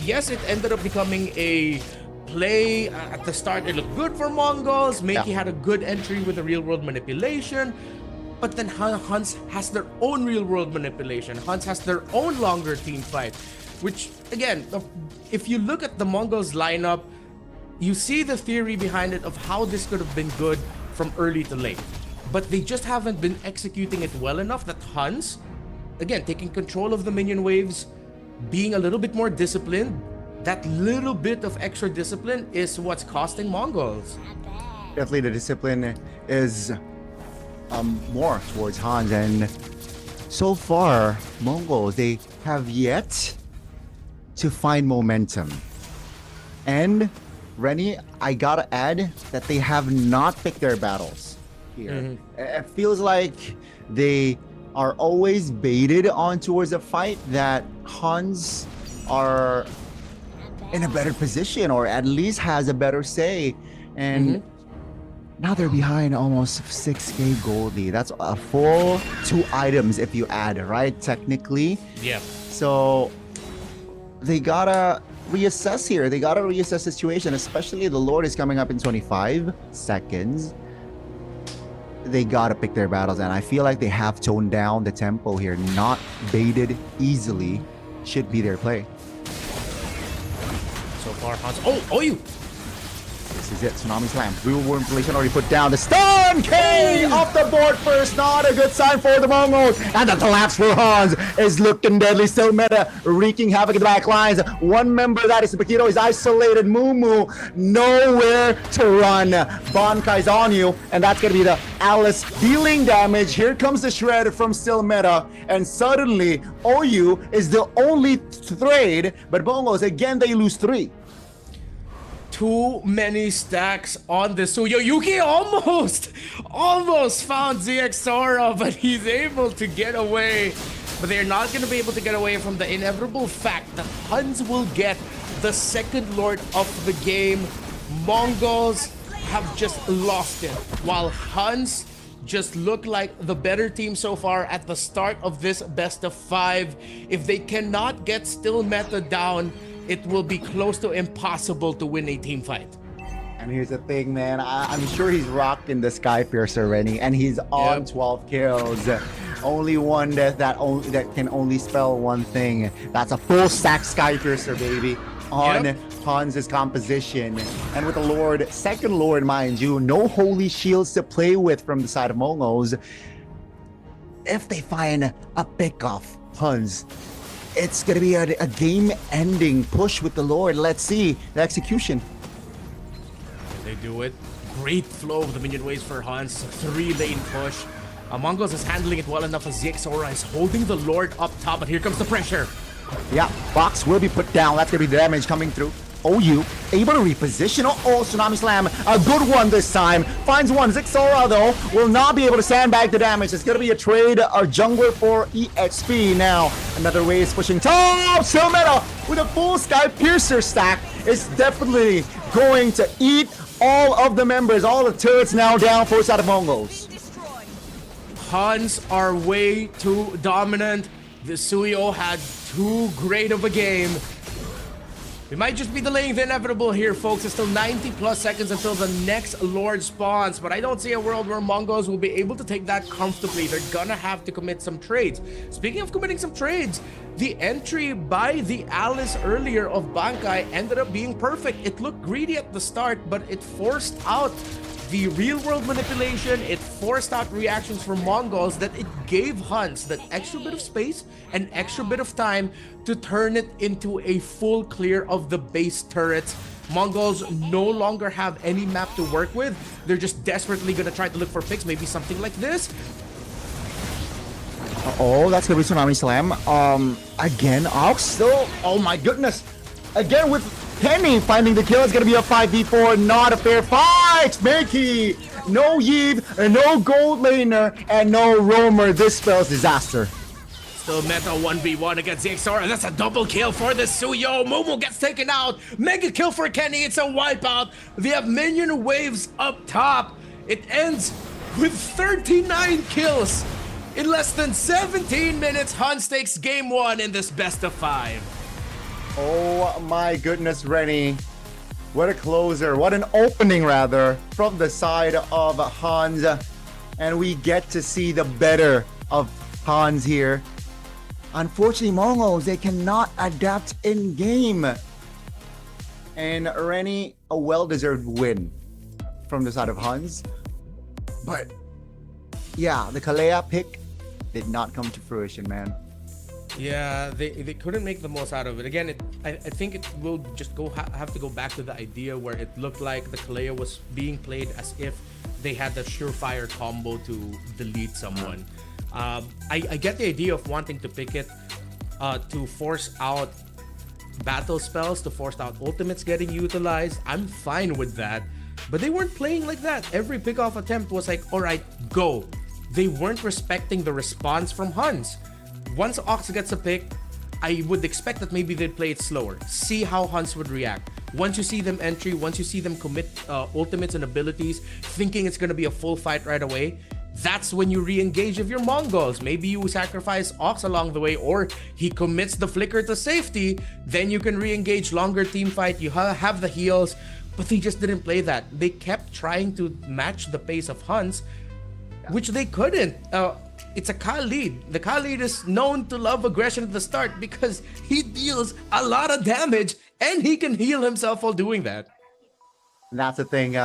Yes, it ended up becoming a play. At the start, it looked good for Mongols. Makey had a good entry with the real-world manipulation. But then HUNS has their own real-world manipulation. HUNS has their own longer team fight. Which, again, if you look at the Mongols lineup, you see the theory behind it of how this could have been good from early to late. But they just haven't been executing it well enough that HUNS, again, taking control of the minion waves, being a little bit more disciplined, that little bit of extra discipline is what's costing Mongols. Definitely the discipline is more towards HUNS. And so far, Mongols, they have yet to find momentum. And Rennie, I gotta add that they have not picked their battles here. It feels like they are always baited on towards a fight, that HUNS are in a better position, or at least has a better say. And now they're behind almost 6k gold lead. That's a full 2 items if you add, right? Technically. Yeah. So they gotta reassess here. They gotta reassess the situation, especially the Lord is coming up in 25 seconds. They gotta pick their battles, and I feel like they have toned down the tempo here. Not baited easily should be their play. So far, HUNS. Oh, you. This is it. Tsunami Slam. Real inflation already put down. The stun K off the board first. Not a good sign for the Mongols. And the collapse for HUNS is looking deadly. Still meta, wreaking havoc in the back lines. One member, that is Bakito, is isolated. Moo nowhere to run. Bankai's on you, and that's gonna be the Alice dealing damage. Here comes the shred from Still Meta, and suddenly OU is the only trade, but Mongols again, they lose 3. Too many stacks on the Suyo. Yuki almost found ZXora, but he's able to get away. But they're not going to be able to get away from the inevitable fact that HUNS will get the second Lord of the game. Mongols have just lost it, while HUNS just look like the better team so far at the start of this best of 5. If they cannot get Still Meta down, it will be close to impossible to win a team fight. And here's the thing, man. I'm sure he's rocking the Sky Piercer already, and he's on 12 kills. Only one that can only spell one thing. That's a full stack Sky Piercer, baby, on HUNS' composition. And with the Lord, second Lord, mind you, no holy shields to play with from the side of Mongols. If they find a pick off HUNS, it's gonna be a game-ending push with the Lord. Let's see the execution. They do it. Great flow of the minion waves for HUNS. 3-lane push. MongolZ is handling it well enough as ZXora is holding the Lord up top, but here comes the pressure. Yeah, box will be put down. That's gonna be the damage coming through. OU able to reposition. Oh, Tsunami Slam. A good one this time. Finds one. ZXora, though, will not be able to sandbag the damage. It's going to be a trade, a jungler for EXP. Now, another wave is pushing top. Still Meta with a full Sky Piercer stack is definitely going to eat all of the members. All the turrets now down for side of Mongols. HUNS are way too dominant. The Suyo had too great of a game. We might just be delaying the inevitable here, folks. It's still 90 plus seconds until the next Lord spawns, but I don't see a world where Mongols will be able to take that comfortably. They're gonna have to commit some trades. Speaking of committing some trades, the entry by the Alice earlier of Bankai ended up being perfect. It looked greedy at the start, but it forced out the real-world manipulation. It forced out reactions from Mongols that it gave HUNS that extra bit of space and extra bit of time to turn it into a full clear of the base turrets. Mongols no longer have any map to work with. They're just desperately gonna try to look for picks, maybe something like this. Oh, that's gonna be Tsunami Slam. Again, Ox still. Oh my goodness. Again with Penny finding the kill. It's gonna be a 5v4, not a fair fight. Mickey, no Yves, no gold laner, and no roamer. This spells disaster. Still Meta 1v1 against ZXora. That's a double kill for the Suyo. Momo gets taken out. Mega kill for Kenny. It's a wipeout. They have minion waves up top. It ends with 39 kills. In less than 17 minutes, HUNS takes game 1 in this best of 5. Oh my goodness, Rennie. What a closer. What an opening, rather, from the side of HUNS. And we get to see the better of HUNS here. Unfortunately, Mongols, they cannot adapt in-game. And Rennie, a well-deserved win from the side of HUNS. But, yeah, the Kalea pick did not come to fruition, man. Yeah, they couldn't make the most out of it. Again, I think it will just have to go back to the idea where it looked like the Kaleo was being played as if they had the surefire combo to delete someone. I get the idea of wanting to pick it to force out battle spells, to force out ultimates getting utilized. I'm fine with that. But they weren't playing like that. Every pick-off attempt was like, all right, go. They weren't respecting the response from HUNS. Once Ox gets a pick, I would expect that maybe they'd play it slower. See how HUNS would react. Once you see them entry, once you see them commit ultimates and abilities, thinking it's going to be a full fight right away, that's when you re-engage with your Mongols. Maybe you sacrifice Ox along the way, or he commits the flicker to safety, then you can re-engage, longer team fight, you have the heals, but they just didn't play that. They kept trying to match the pace of HUNS, which they couldn't. It's a Khalid. The Khalid is known to love aggression at the start because he deals a lot of damage and he can heal himself while doing that. And that's the thing.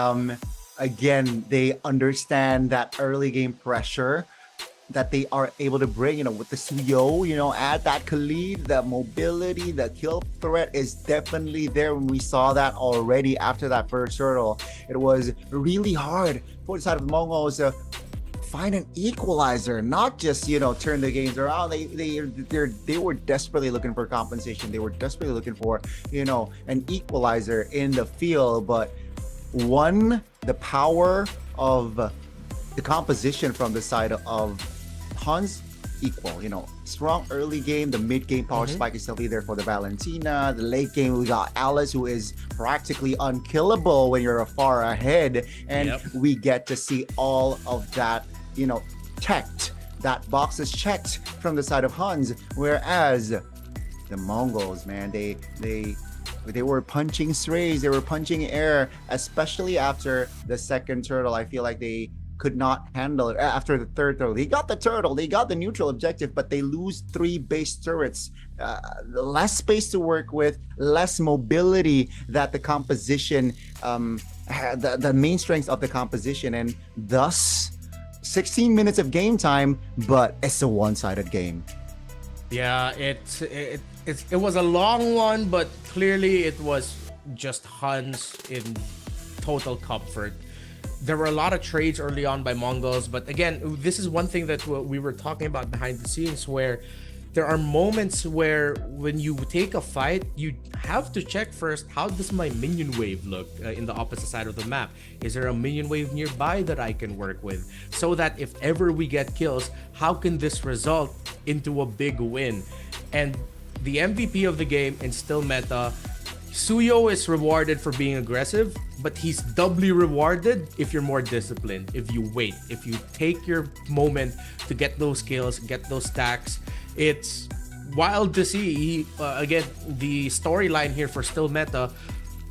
Again, they understand that early game pressure that they are able to bring, with the Suyo, add that Khalid, the mobility, the kill threat is definitely there. When we saw that already after that first hurdle, it was really hard for the side of the Mongols to find an equalizer, not just turn the games around. They were desperately looking for compensation. They were desperately looking for an equalizer in the field. But the power of the composition from the side of HUNS equal. Strong early game. The mid game power spike is still there for the Valentina. The late game we got Alice, who is practically unkillable when you're far ahead, and we get to see all of that checked. That box is checked from the side of HUNS, whereas the Mongols, man, they were punching strays, they were punching air, especially after the second turtle. I feel like they could not handle it after the third turtle. They got the turtle, they got the neutral objective, but they lose 3 base turrets. Less space to work with, less mobility that the composition, the main strengths of the composition, and thus 16 minutes of game time, but it's a one-sided game. Yeah, it was a long one, but clearly it was just HUNS in total comfort. There were a lot of trades early on by Mongols, but again, this is one thing that we were talking about behind the scenes, where there are moments where when you take a fight, you have to check first, how does my minion wave look in the opposite side of the map? Is there a minion wave nearby that I can work with? So that if ever we get kills, how can this result into a big win? And the MVP of the game in still meta, Suyo is rewarded for being aggressive, but he's doubly rewarded if you're more disciplined, if you wait, if you take your moment to get those kills, get those stacks. It's wild to see. Again, the storyline here for still meta,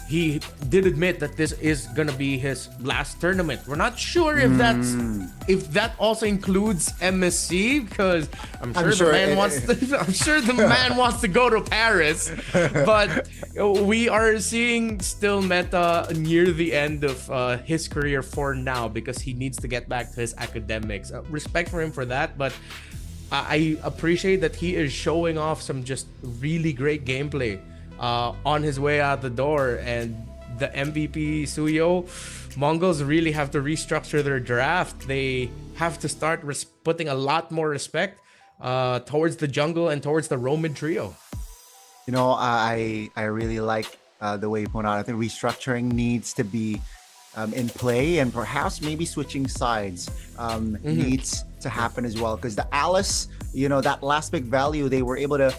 he did admit that this is gonna be his last tournament. We're not sure if that also includes MSC, because I'm sure the man wants to go to Paris. But we are seeing still meta near the end of his career for now, because he needs to get back to his academics. Respect for him for that, but I appreciate that he is showing off some just really great gameplay on his way out the door. And the MVP Suyo, Mongols really have to restructure their draft. They have to start putting a lot more respect towards the jungle and towards the Roman trio. I really like the way you point out. I think restructuring needs to be in play, and perhaps maybe switching sides needs to happen as well, because the Alice, that last big value, they were able to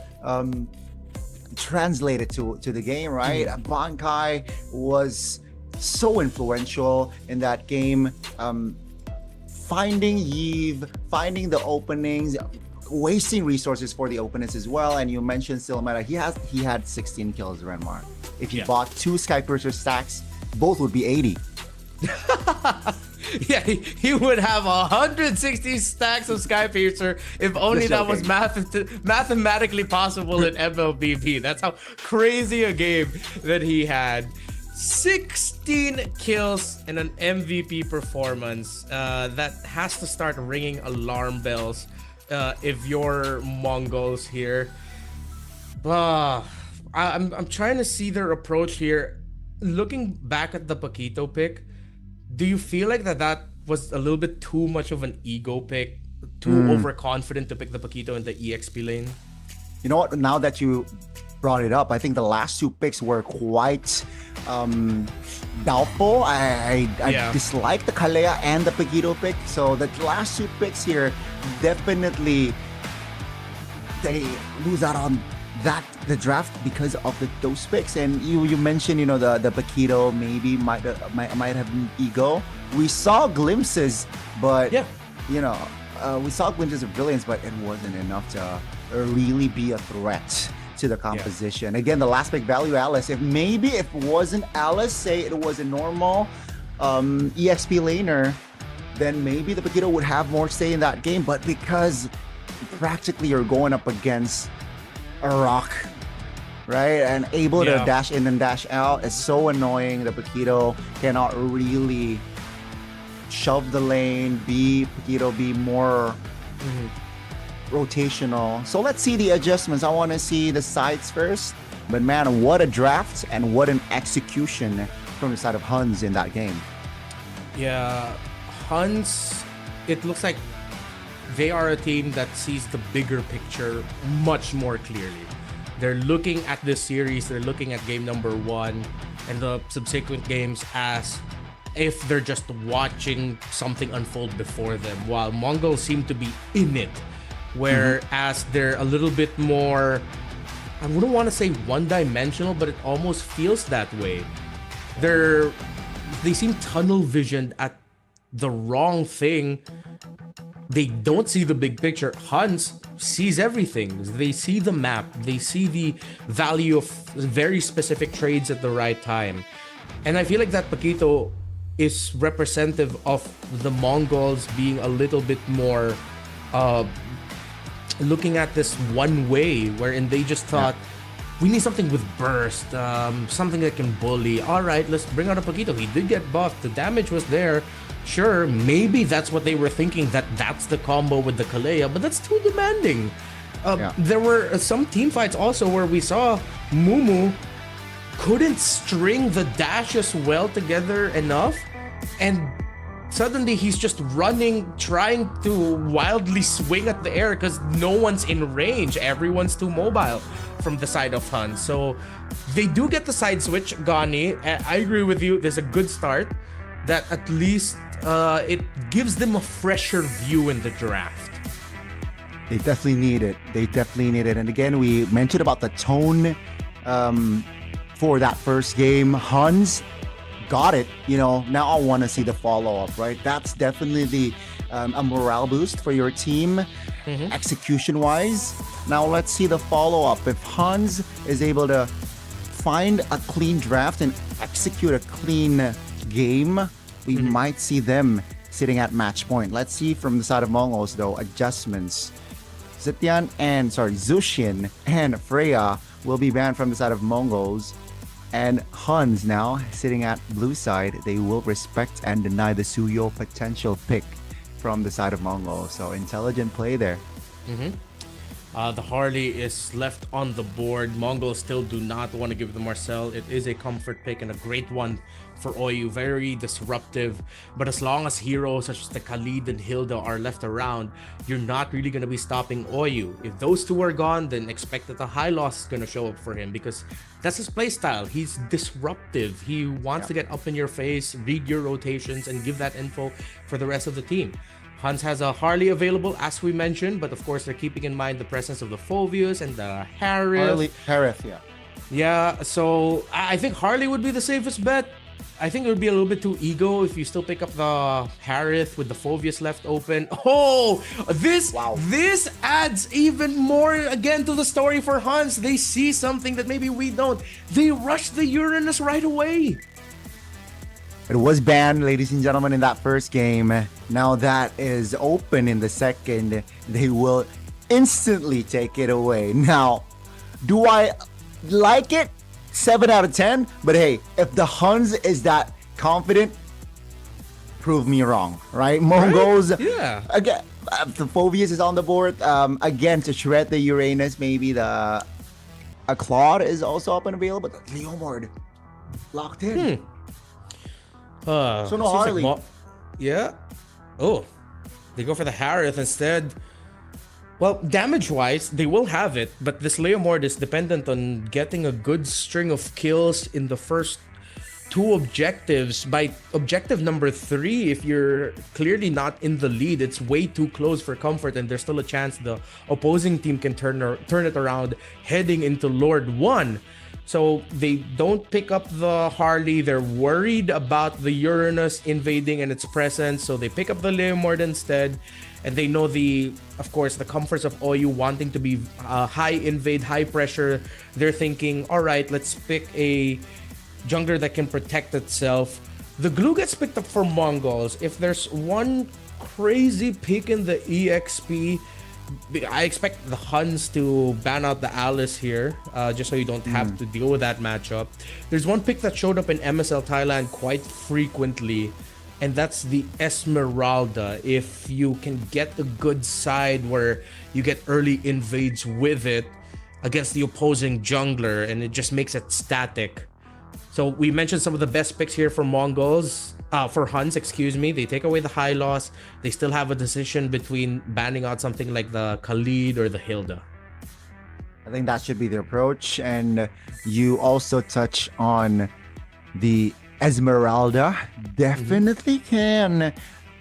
translate it to the game, right? Bankai was so influential in that game, finding Yves, finding the openings, wasting resources for the opponents as well. And you mentioned Silmeta, he had 16 kills, Renmar. If he bought 2 Skypiercer stacks, both would be 80. Yeah, he would have 160 stacks of Skypiercer if only that was mathematically possible in MLBB. That's how crazy a game that he had. 16 kills in an MVP performance. That has to start ringing alarm bells if you're Mongols here. I'm trying to see their approach here. Looking back at the Paquito pick, do you feel like that was a little bit too much of an ego pick? Too overconfident to pick the Paquito in the EXP lane? You know what? Now that you brought it up, I think the last two picks were quite doubtful. I dislike the Kalea and the Paquito pick. So the last two picks here, definitely they lose out on the draft because of those picks. And you mentioned, the Paquito maybe might have been ego. We saw glimpses, but we saw glimpses of brilliance, but it wasn't enough to really be a threat to the composition. Again, the last pick, value Alice. If it wasn't Alice, say it was a normal EXP laner, then maybe the Paquito would have more say in that game. But because practically you're going up against a rock, right, and able to dash in and dash out, is so annoying. The Paquito cannot really shove the lane, Paquito be more rotational. So let's see the adjustments. I want to see the sides first. But man, what a draft and what an execution from the side of HUNS in that game. Yeah, HUNS, it looks like they are a team that sees the bigger picture much more clearly. They're looking at this series, they're looking at game number 1 and the subsequent games as if they're just watching something unfold before them, while Mongols seem to be in it. Whereas they're a little bit more, I wouldn't want to say one-dimensional, but it almost feels that way. They seem tunnel visioned at the wrong thing. They don't see the big picture. HUNS sees everything. They see the map. They see the value of very specific trades at the right time. And I feel like that Paquito is representative of the Mongols being a little bit more looking at this one way, wherein they just thought, we need something with burst, something that can bully. All right, let's bring out a Paquito. He did get buffed. The damage was there. Sure, maybe that's what they were thinking, that's the combo with the Kalea, but that's too demanding. There were some team fights also where we saw Mumu couldn't string the dashes well together enough, and suddenly he's just running, trying to wildly swing at the air because no one's in range. Everyone's too mobile from the side of HUN. So they do get the side switch, Gani. I agree with you. There's a good start that at least it gives them a fresher view in the draft. They definitely need it. And again, we mentioned about the tone for that first game. HUNS got it. Now I want to see the follow-up, right? That's definitely a morale boost for your team, execution-wise. Now let's see the follow-up. If HUNS is able to find a clean draft and execute a clean game, we might see them sitting at match point. Let's see from the side of Mongols, though, adjustments. Zushin and Freya will be banned from the side of Mongols. And HUNS now sitting at blue side. They will respect and deny the Suyo potential pick from the side of Mongols. So intelligent play there. The Harley is left on the board. Mongols still do not want to give the Marcel. It is a comfort pick and a great one for Oyu. Very disruptive. But as long as heroes such as the Khalid and Hilda are left around, you're not really going to be stopping Oyu. If those two are gone, then expect that a high loss is going to show up for him, because that's his playstyle. He's disruptive. He wants to get up in your face, read your rotations, and give that info for the rest of the team. HUNS has a Harley available, as we mentioned, but of course they're keeping in mind the presence of the Phoveus and the Harith. Yeah, so I think Harley would be the safest bet. I think it would be a little bit too ego if you still pick up the Harith with the Phoveus left open. Oh, this adds even more again to the story for HUNS. They see something that maybe we don't. They rush the Uranus right away. It was banned, ladies and gentlemen, in that first game. Now that is open in the second. They will instantly take it away. Now, do I like it? 7 out of 10. But hey, if the HUNS is that confident, prove me wrong, right? Mongols, right? Yeah. the Phobius is on the board. Again, to shred the Uranus, maybe a Claude is also up and available. But Leomord locked in. So no Harley. Yeah. Oh, they go for the Harith instead. Well, damage-wise, they will have it, but this Leomord is dependent on getting a good string of kills in the first 2 objectives. By objective number 3, if you're clearly not in the lead, it's way too close for comfort, and there's still a chance the opposing team can turn it around heading into Lord 1. So they don't pick up the Harley. They're worried about the Uranus invading and its presence, so they pick up the Leomord instead. And they know of course, the comforts of OU wanting to be high invade, high pressure. They're thinking, all right, let's pick a jungler that can protect itself. The glue gets picked up for Mongols. If there's one crazy pick in the EXP, I expect the HUNS to ban out the Alice here, just so you don't have to deal with that matchup. There's one pick that showed up in MSL Thailand quite frequently, and that's the Esmeralda. If you can get a good side where you get early invades with it against the opposing jungler, and it just makes it static. So we mentioned some of the best picks here for for HUNS, excuse me. They take away the high loss. They still have a decision between banning out something like the Khalid or the Hilda. I think that should be the approach. And you also touch on the Esmeralda. Definitely can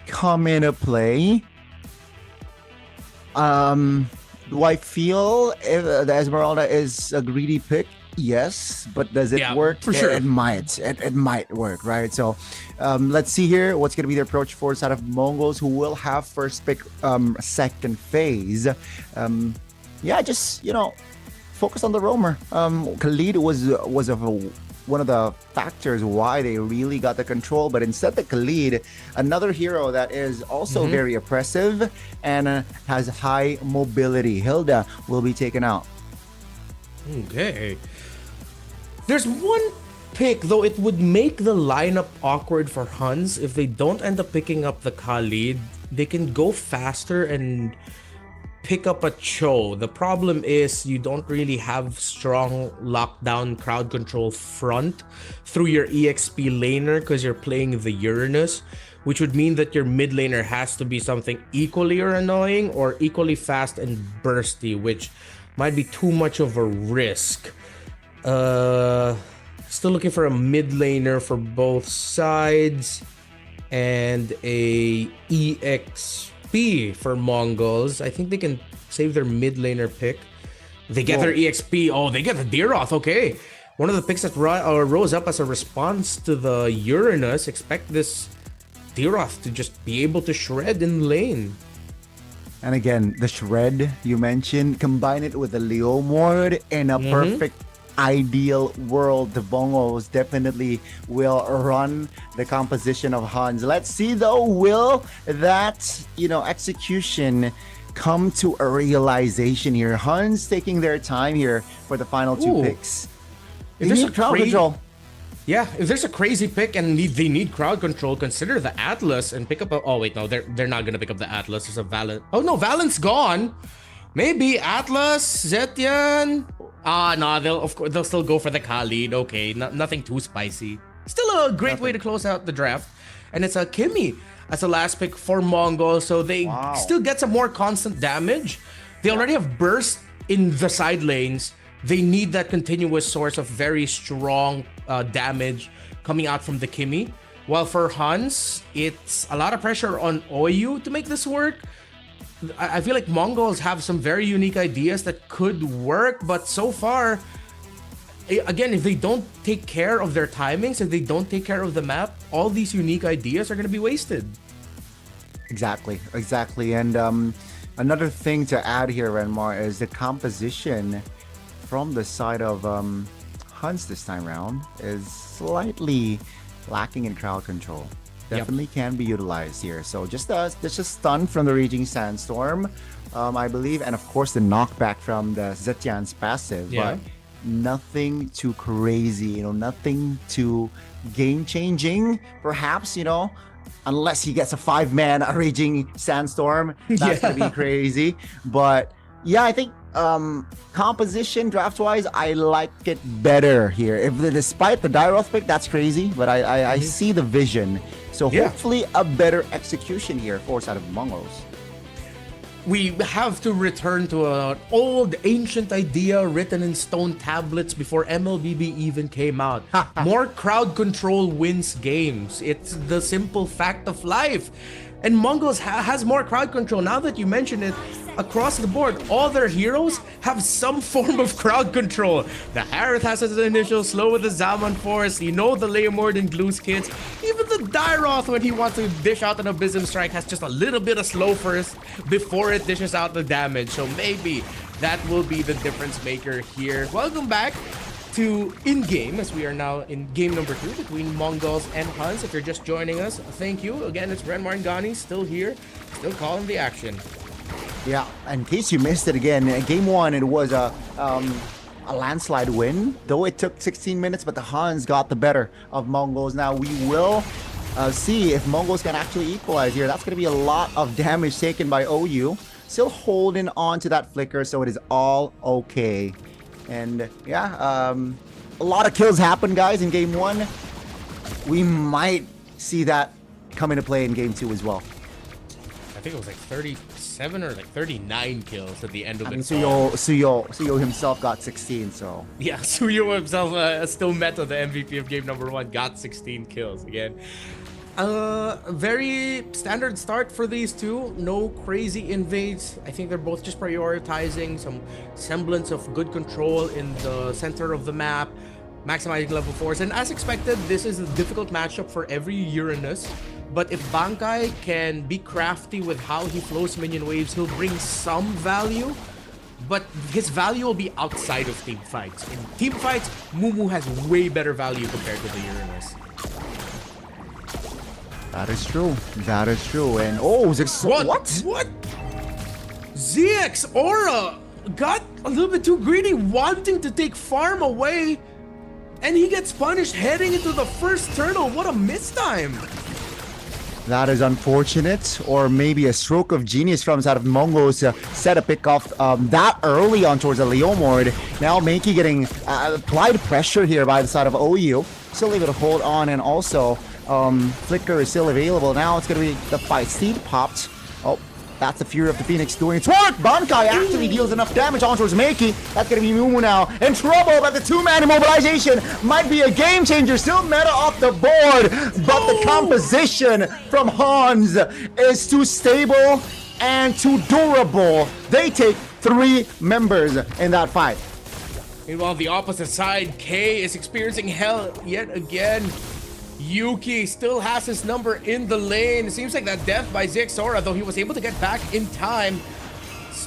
come into play. Do I feel if the Esmeralda is a greedy pick? Yes, but does it work? For sure. It might work, right? So let's see here what's going to be the approach for the side of Mongols, who will have first pick second phase. Just focus on the roamer. Khalid was one of the factors why they really got the control, but instead the Khalid, another hero that is also very oppressive and has high mobility. Hilda will be taken out. Okay. There's one pick, though it would make the lineup awkward for HUNS if they don't end up picking up the Khalid. They can go faster and pick up a Cho. The problem is you don't really have strong lockdown crowd control front through your EXP laner because you're playing the Uranus, which would mean that your mid laner has to be something equally annoying or equally fast and bursty, which might be too much of a risk. Still looking for a mid laner for both sides and a EXP for Mongols. I think they can save their mid laner pick. They get their EXP. Oh, they get the Deeroth. Okay. One of the picks that rose up as a response to the Uranus. Expect this Deeroth to just be able to shred in lane. And again, the shred you mentioned, combine it with the Leomord in a perfect ideal world. The Bongos definitely will run the composition of HUNS. Let's see though, will that execution come to a realization here? HUNS taking their time here for the final 2 picks. If there's a crowd control. Yeah, if there's a crazy pick and they need crowd control, consider the Atlas and pick up oh wait, no, they're not gonna pick up the Atlas. There's a Valent. Oh no, Valent's gone. Maybe Atlas, Zetian. No, they'll still go for the Khalid. Okay, nothing too spicy. Still a great way to close out the draft. And it's a Kimmy as a last pick for Mongol, so they still get some more constant damage. They already have burst in the side lanes. They need that continuous source of very strong damage coming out from the Kimmy. While for HUNS, it's a lot of pressure on OU to make this work. I feel like Mongols have some very unique ideas that could work, but so far, again, if they don't take care of their timings, if they don't take care of the map, all these unique ideas are going to be wasted. Exactly. And another thing to add here, Renmar, is the composition from the side of HUNS this time around is slightly lacking in crowd control. Definitely can be utilized here. So just a stun from the Raging Sandstorm, I believe, and of course the knockback from the Zetian's passive. But nothing too crazy, nothing too game changing. Perhaps unless he gets a 5-man raging sandstorm. That's gonna be crazy. But yeah, I think composition draft-wise, I like it better here. Despite the Dairoth pick, that's crazy, but I see the vision. So hopefully a better execution here for side of Mongols. We have to return to an old ancient idea written in stone tablets before MLBB even came out. More crowd control wins games. It's the simple fact of life. And Mongols has more crowd control. Now that you mention it, across the board, all their heroes have some form of crowd control. The Harith has his initial slow with the Zaman Force. You know the Leomord and Gloos kits. Even the Dairoth, when he wants to dish out an Abysm Strike, has just a little bit of slow first before it dishes out the damage. So maybe that will be the difference maker here. Welcome back to in-game, as we are now in game number 2 between MongolZ and HUNS. If you're just joining us, thank you. Again, it's Renmar and Ghani still here, still calling the action. Yeah, in case you missed it again, game 1, it was a landslide win, though it took 16 minutes, but the HUNS got the better of Mongols. Now we will see if Mongols can actually equalize here. That's going to be a lot of damage taken by OU. Still holding on to that flicker, so it is all okay. And yeah, a lot of kills happened, guys, in game 1. We might see that come into play in game 2 as well. I think it was like 37 or like 39 kills at the end of it. Suyo himself got 16, so... Yeah, Suyo himself still meta the MVP of game number 1, got 16 kills again. Very standard start for these two. No crazy invades. I think they're both just prioritizing some semblance of good control in the center of the map, maximizing level 4s. And as expected, this is a difficult matchup for every Uranus. But if Bankai can be crafty with how he flows minion waves, he'll bring some value. But his value will be outside of team fights. In team fights, Mumu has way better value compared to the Uranus. That is true. That is true. And oh, what? ZX Aura got a little bit too greedy, wanting to take farm away, and he gets punished heading into the first turtle. What a mistime. That is unfortunate, or maybe a stroke of genius from side of Mongols to set a pick off that early on towards the Leomord. Now Mankey getting applied pressure here by the side of OU. Still able to hold on, and also Flicker is still available. Now it's going to be the fight. Steed popped. Oh, that's the Fury of the Phoenix doing its work. Bankai actually deals enough damage on towards Meiki. That's going to be Mumu now in trouble, but the 2-man immobilization might be a game changer. Still meta off the board, but the composition from HUNS is too stable and too durable. They take 3 members in that fight. Meanwhile, the opposite side, K is experiencing hell yet again. Yuki still has his number in the lane. It seems like that death by Zixora, though he was able to get back in time,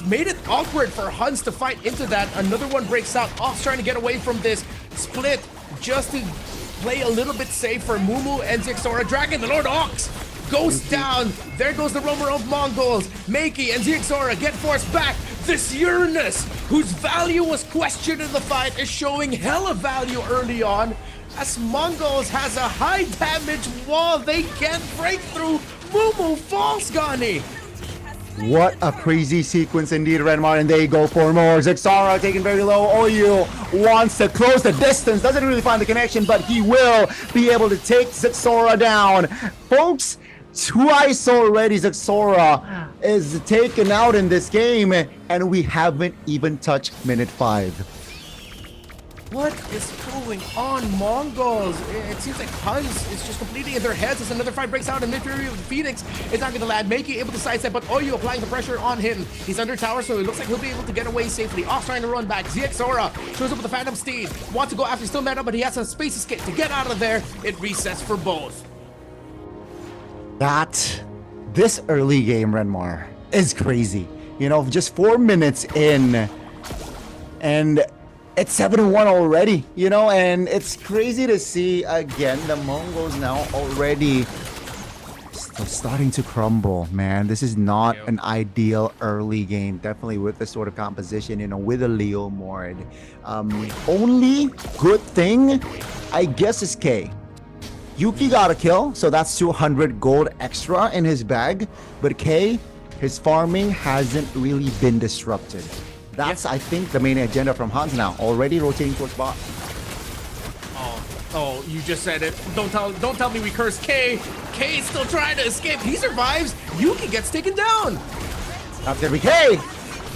made it awkward for HUNS to fight into that. Another one breaks out. Ox trying to get away from this split just to play a little bit safe for Mumu and Zixora. Dragon, the Lord Ox goes down. There goes the roamer of Mongols. Meiki and Zixora get forced back. This Uranus, whose value was questioned in the fight, is showing hella value early on, as Mongols has a high damage wall they can't break through. Mumu falls, Ghani. What a crazy sequence indeed, Renmar, and they go for more. Zixara taken very low. OU wants to close the distance, doesn't really find the connection, but he will be able to take Zixara down. Folks, twice already Zixara is taken out in this game, and we haven't even touched minute 5. What is going on, Mongols? It seems like HUNS is just completely in their heads as another fight breaks out, and Mid-Fury of Phoenix is not going to land. Meiki able to sidestep, but OU applying the pressure on him. He's under tower, so it looks like he'll be able to get away safely. Ox trying to run back. ZXora shows up with the Phantom Steed. Wants to go after, still mad up, but he has a space escape to get out of there. It resets for both. This early game, Renmar, is crazy. You know, just 4 minutes in, and it's 7-1 already, you know, and it's crazy to see again the Mongols now already starting to crumble, man. This is not an ideal early game, definitely with this sort of composition, you know, with a Leomord. Only good thing, I guess, is K. Yuki got a kill, so that's 200 gold extra in his bag. But K, his farming hasn't really been disrupted. That's, I think, the main agenda from HUNS now. Already rotating towards bot. Oh, you just said it. Don't tell me we curse K. K is still trying to escape. He survives. Yuki gets taken down. That's gonna be K.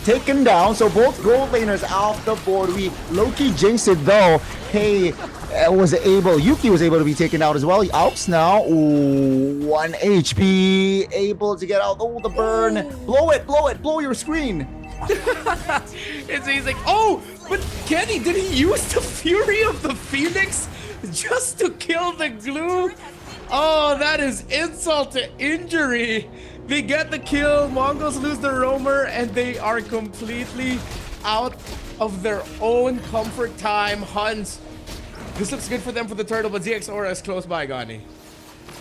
Taken down, so both gold laners off the board. We low-key jinxed it though. K Yuki was able to be taken out as well. He outs now. Ooh, 1 HP. Able to get out. Oh, the burn. Blow your screen. He's like, oh, but Kenny, did he use the Fury of the Phoenix just to kill the glue? Oh, that is insult to injury. They get the kill, Mongols lose the roamer, and they are completely out of their own comfort time. HUNS, this looks good for them for the turtle, but ZX Aura is close by, Gani.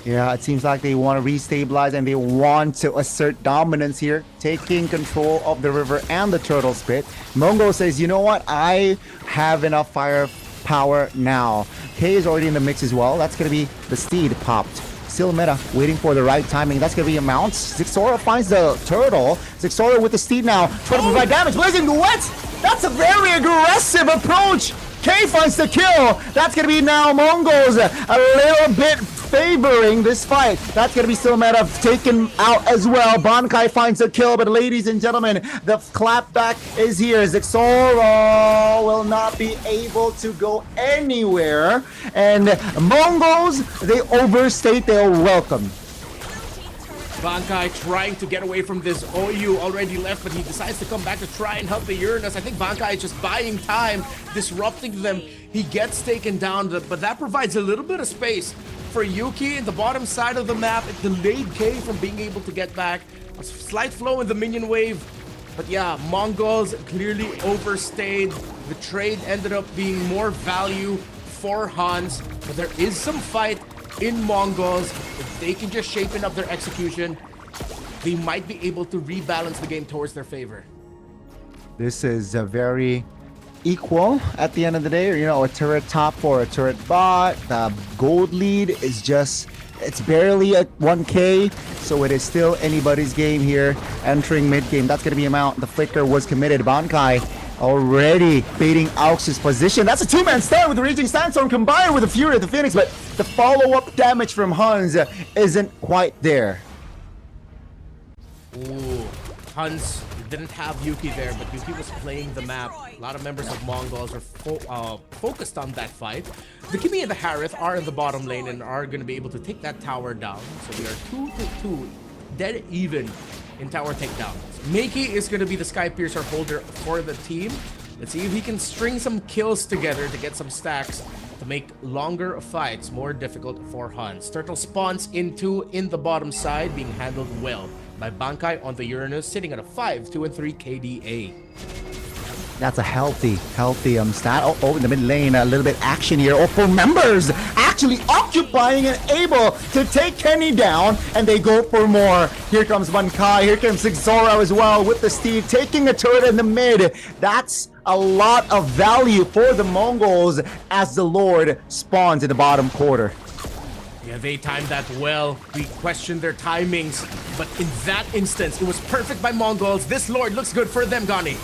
Yeah, it seems like they want to restabilize and they want to assert dominance here, taking control of the river and the turtle spit. Mongo says, you know what? I have enough firepower now. K is already in the mix as well. That's going to be the steed popped. Still meta, waiting for the right timing. That's going to be a mount. Zixora finds the turtle. Zixora with the steed now, trying to provide damage. Blazing Duet! That's a very aggressive approach! K finds the kill. That's going to be now MongolZ a little bit favoring this fight. That's going to be still meta taken out as well. Bankai finds a kill, but ladies and gentlemen, the clapback is here. Zixora will not be able to go anywhere. And MongolZ, they overstate their welcome. Bankai trying to get away from this. OU already left, but he decides to come back to try and help the Uranus. I think Bankai is just buying time, disrupting them. He gets taken down, but that provides a little bit of space for Yuki in the bottom side of the map. It delayed K from being able to get back. A slight flow in the minion wave. But yeah, Mongols clearly overstayed. The trade ended up being more value for HUNS, but there is some fight in Mongols. If they can just shapen up their execution, they might be able to rebalance the game towards their favor. This is a very equal at the end of the day. You know, a turret top or a turret bot. The gold lead is just, it's barely at 1k, so it is still anybody's game here. Entering mid game, that's going to be a mount. The flicker was committed. Bankai already baiting Aux's position. That's a two-man stun with the Raging Sandstorm combined with the Fury of the Phoenix, but the follow-up damage from HUNS isn't quite there. Ooh, HUNS didn't have Yuki there, but Yuki was playing the map. A lot of members of Mongols are focused on that fight. The Kimi and the Harith are in the bottom lane and are going to be able to take that tower down. So we are 2-2, dead even in tower takedowns. Meiki is going to be the Sky Piercer holder for the team. Let's see if he can string some kills together to get some stacks to make longer fights more difficult for HUNS. Turtle spawns into in the bottom side, being handled well by Bankai on the Uranus, sitting at a 5, 2, and 3 KDA. That's a healthy stat. Oh, in the mid lane, a little bit action here. Oh, for members actually occupying and able to take Kenny down, and they go for more. Here comes Bankai, here comes Zixora as well with the steed, taking a turret in the mid. That's a lot of value for the Mongols as the Lord spawns in the bottom quarter. Yeah, they timed that well. We questioned their timings, but in that instance, it was perfect by Mongols. This Lord looks good for them, Gani.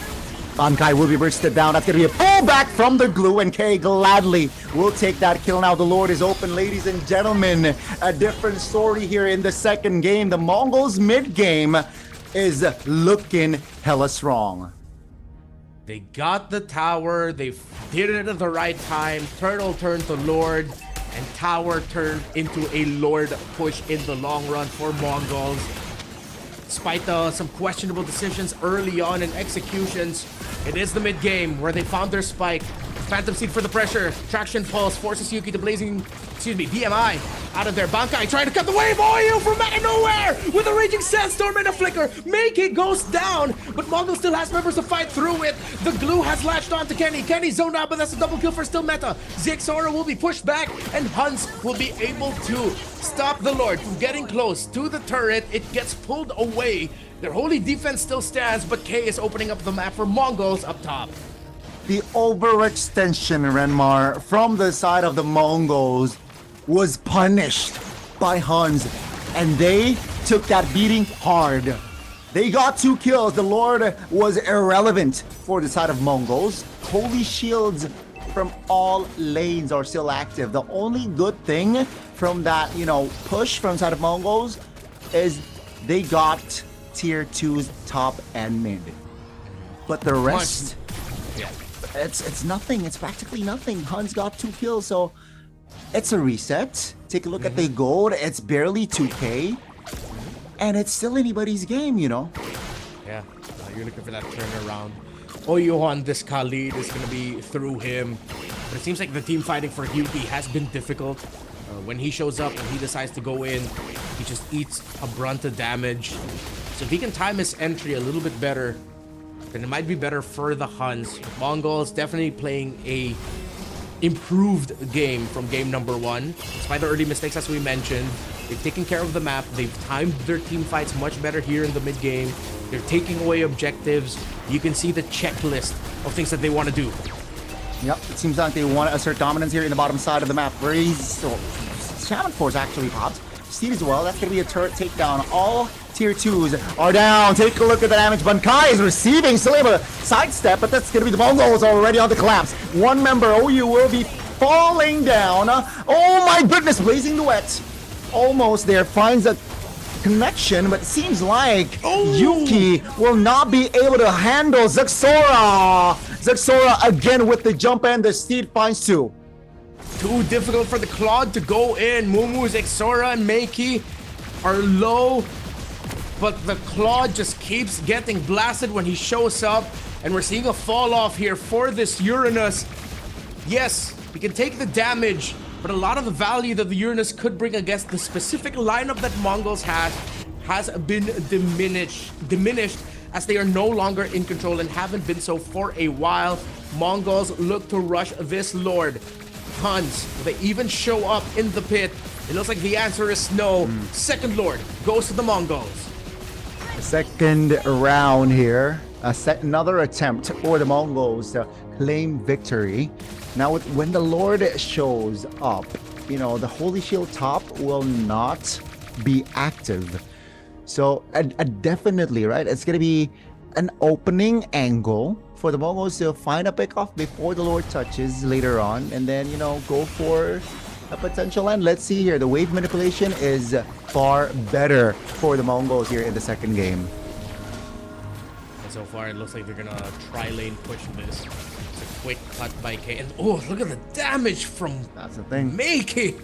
Bankai will be bursted down. That's going to be a pullback from the glue, and K gladly will take that kill. Now the Lord is open, ladies and gentlemen. A different story here in the second game. The Mongols mid game is looking hella strong. They got the tower. They did it at the right time. Turtle turned to Lord, and tower turned into a Lord push in the long run for Mongols. Despite some questionable decisions early on in executions, it is the mid game where they found their spike. Phantom Seed for the pressure. Traction Pulse forces Yuki to BMI out of there. Bankai trying to cut the wave. OU from out of nowhere with a Raging Sandstorm and a flicker. Meiki goes down, but Mongol still has members to fight through it. The glue has latched on to Kenny. Kenny zoned out, but that's a double kill for still meta. Zixora will be pushed back, and HUNS will be able to stop the Lord from getting close to the turret. It gets pulled away. Their holy defense still stands, but K is opening up the map for Mongols up top. The overextension, Renmar, from the side of the Mongols was punished by HUNS, and they took that beating hard. They got 2 kills. The Lord was irrelevant for the side of Mongols. Holy shields from all lanes are still active. The only good thing from that, push from side of Mongols is they got tier 2's top and mid. But the rest, it's nothing. It's practically nothing. HUNS got 2 kills, so it's a reset. Take a look at the gold. It's barely 2K. And it's still anybody's game, Yeah, you're looking for that turnaround. Johan, this Khalid is going to be through him. But it seems like the team fighting for Yuki has been difficult. When he shows up and he decides to go in, he just eats a brunt of damage. So if he can time his entry a little bit better, then it might be better for the HUNS. Mongols definitely playing a improved game from game number 1. Despite the early mistakes, as we mentioned, they've taken care of the map. They've timed their team fights much better here in the mid game. They're taking away objectives. You can see the checklist of things that they want to do. Yep, it seems like they want to assert dominance here in the bottom side of the map. Shaman Force actually popped. Steed as well. That's going to be a turret takedown. All tier 2s are down. Take a look at the damage. Bankai is receiving. Still able to sidestep, but that's going to be the Mongols already on the collapse. One member, OU, will be falling down. Oh my goodness, blazing duet. Almost there. Finds a connection, but it seems like Yuki will not be able to handle Zexora. Zexora again with the jump, and the Steed finds 2. Too difficult for the Claude to go in. Mumu, Zexora, and Meiki are low, but the Claude just keeps getting blasted when he shows up, and we're seeing a fall off here for this Uranus. Yes, he can take the damage, but a lot of the value that the Uranus could bring against the specific lineup that Mongols has been diminished as they are no longer in control and haven't been so for a while. Mongols look to rush this Lord. HUNS, they even show up in the pit. It looks like the answer is no. Second Lord goes to the Mongols. Second round here. Another attempt for the Mongols to claim victory. Now, when the Lord shows up, the Holy Shield top will not be active. So, definitely, right? It's going to be an opening angle for the Mongols to find a pickoff before the Lord touches later on, and then, go for a potential end. Let's see here. The wave manipulation is far better for the Mongols here in the second game. And so far, it looks like they're going to tri-lane push this. It's a quick cut by K. And look at the damage from That's the thing. Meiki.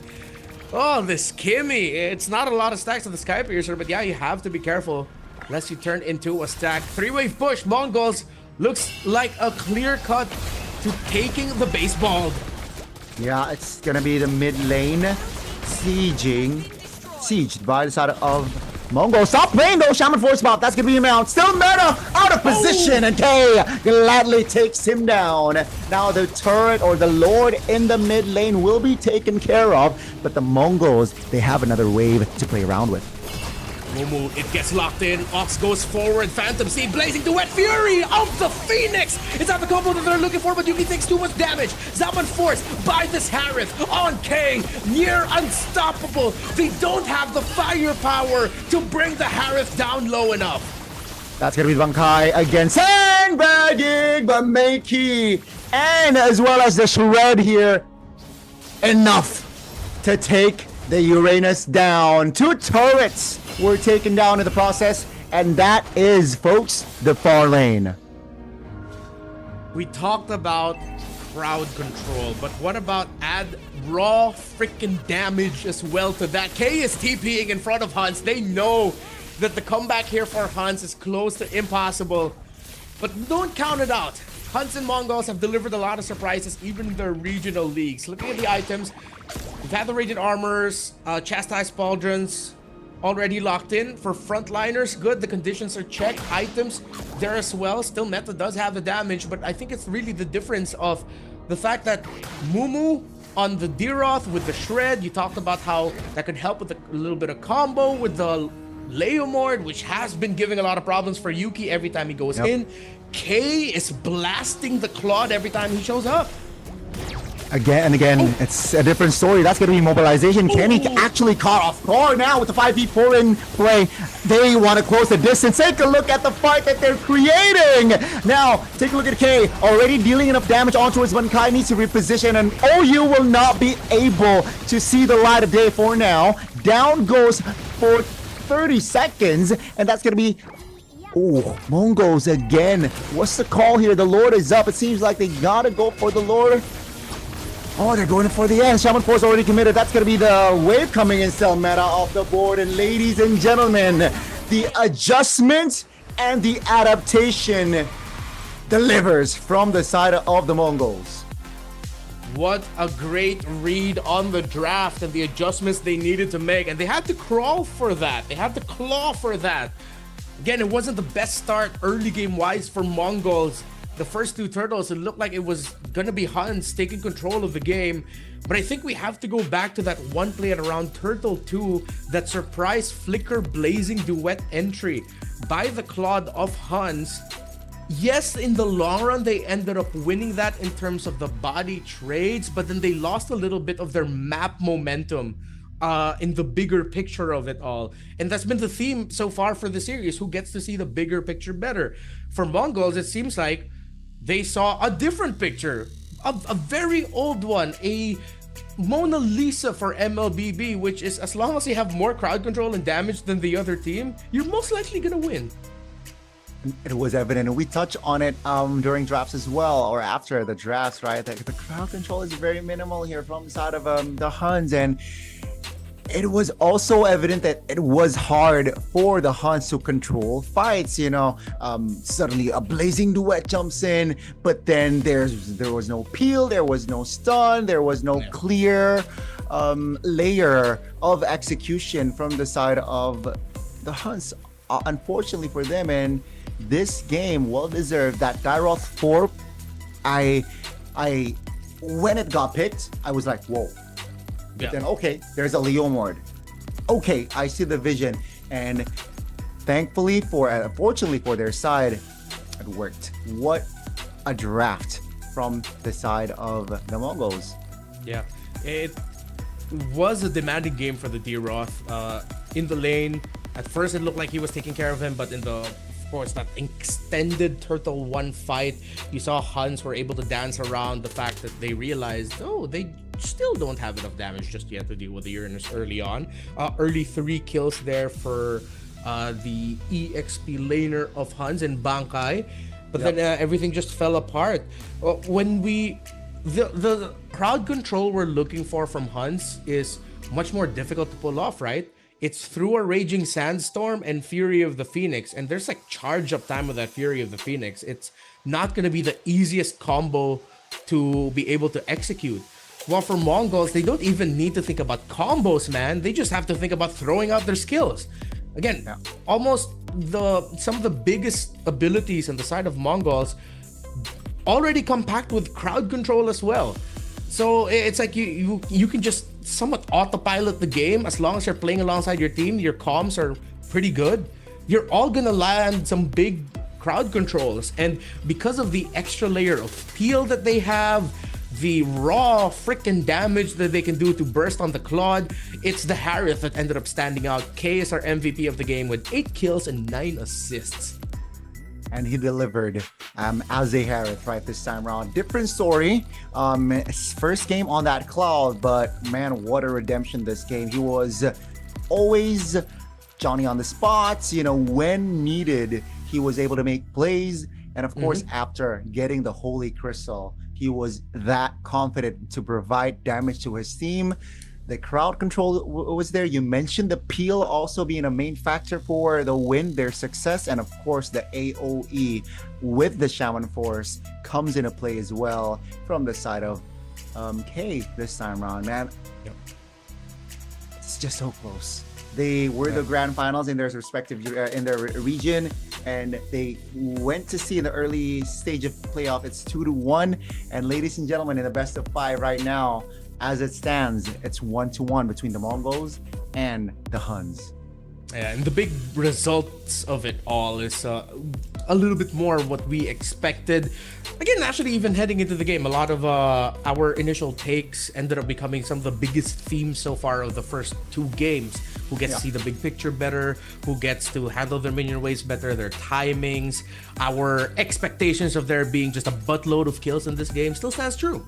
Oh, this Kimmy. It's not a lot of stacks of the Sky Piercer, but yeah, you have to be careful lest you turn into a stack. 3-wave push. Mongols looks like a clear cut to taking the baseball. Yeah, it's gonna be the mid lane sieged by the side of Mongols. Top lane though, Shaman Force Pop. That's gonna be him out. Still meta out of position, and K gladly takes him down. Now the turret or the Lord in the mid lane will be taken care of, but the Mongols, they have another wave to play around with. Mumu, it gets locked in. Ox goes forward. Phantom Seed blazing to Wet Fury of the Phoenix. It's not the combo that they're looking for, but Yuki takes too much damage. Zaman Force by this Harith on K. Near unstoppable. They don't have the firepower to bring the Harith down low enough. That's gonna be Bankai again. Sandbagging, but Meiki, and as well as the Shred here. Enough to take the Uranus down. 2 turrets were taken down in the process, and that is, folks, the far lane. We talked about crowd control, but what about add raw freaking damage as well to that? K is TPing in front of HUNS. They know that the comeback here for HUNS is close to impossible, but don't count it out. HUNS and Mongols have delivered a lot of surprises, even in their regional leagues. Looking at the items, we've had the Radiant Armors, Chastised Pauldrons already locked in. For frontliners, good. The conditions are checked. Items there as well. Still, Meta does have the damage, but I think it's really the difference of the fact that Mumu on the Diroth with the Shred, you talked about how that could help with a little bit of combo with the Leomord, which has been giving a lot of problems for Yuki every time he goes in. K is blasting the Claude every time he shows up. Again and again, it's a different story. That's going to be mobilization. Kenny actually caught off guard now with the 5v4 in play. They want to close the distance. Take a look at the fight that they're creating. Now, take a look at K. Already dealing enough damage onto his one. Kai needs to reposition, and OU will not be able to see the light of day for now. Down goes for 30 seconds, and that's going to be... Oh, MongolZ again. What's the call here? The Lord is up. It seems like they got to go for the Lord. Oh, they're going for the end. Shaman Force already committed. That's going to be the wave coming in. Cell meta off the board. And ladies and gentlemen, the adjustment and the adaptation delivers from the side of the Mongols. What a great read on the draft and the adjustments they needed to make. And they had to crawl for that. They had to claw for that. Again, it wasn't the best start early game-wise for Mongols. The first two turtles, it looked like it was going to be HUNS taking control of the game. But I think we have to go back to that one play at around Turtle 2, that surprise flicker blazing duet entry by the Claude of HUNS. Yes, in the long run, they ended up winning that in terms of the body trades, but then they lost a little bit of their map momentum in the bigger picture of it all. And that's been the theme so far for the series. Who gets to see the bigger picture better? For Mongols, it seems like they saw a different picture, a very old one, a Mona Lisa for MLBB, which is as long as you have more crowd control and damage than the other team, you're most likely gonna win. It was evident, and we touched on it during drafts as well, or after the drafts, right? The crowd control is very minimal here from the side of the HUNS, and it was also evident that it was hard for the HUNS to control fights. You know, suddenly a blazing duet jumps in, but then there was no peel, there was no stun, there was no clear layer of execution from the side of the HUNS. Unfortunately for them, and this game, well deserved. That Gyroth 4, I when it got picked, I was like, whoa. But then, okay, there's a Leomord. Okay, I see the vision. And thankfully unfortunately for their side, it worked. What a draft from the side of the Mongols. Yeah, it was a demanding game for the D-Roth. In the lane, at first it looked like he was taking care of him, but in the, of course, that extended Turtle 1 fight, you saw HUNS were able to dance around the fact that they realized, oh, they still don't have enough damage just yet to deal with the Uranus early on. Early 3 kills there for the EXP laner of HUNS and Bankai, but then everything just fell apart. When the crowd control we're looking for from HUNS is much more difficult to pull off, right? It's through a Raging Sandstorm and Fury of the Phoenix, and there's like charge up time with that Fury of the Phoenix. It's not going to be the easiest combo to be able to execute. While for Mongols, they don't even need to think about combos, man. They just have to think about throwing out their skills. Again, almost some of the biggest abilities on the side of Mongols already compact with crowd control as well. So it's like you can just somewhat autopilot the game as long as you're playing alongside your team. Your comms are pretty good. You're all gonna land some big crowd controls, and because of the extra layer of peel that they have, the raw freaking damage that they can do to burst on the Claude, it's the Harith that ended up standing out. K is our MVP of the game with 8 kills and 9 assists. And he delivered as a Harith right this time around. Different story. First game on that Cloud, but man, what a redemption this game. He was always Johnny on the spots. You know, when needed, he was able to make plays. And of course, after getting the Holy Crystal, he was that confident to provide damage to his team. The crowd control was there. You mentioned the peel also being a main factor for the win, their success, and of course the AOE with the Shaman Force comes into play as well from the side of K this time around, man. It's just so close. They were the grand finals in their respective in their region, and they went to see in the early stage of playoff. It's 2-1, and ladies and gentlemen, in the best of 5 right now, as it stands, it's 1-1 between the Mongols and the HUNS. Yeah, and the big results of it all is a a little bit more what we expected. Again, actually, even heading into the game, a lot of our initial takes ended up becoming some of the biggest themes so far of the first two games. Who gets to see the big picture better, who gets to handle their minion waves better, their timings. Our expectations of there being just a buttload of kills in this game still stands true.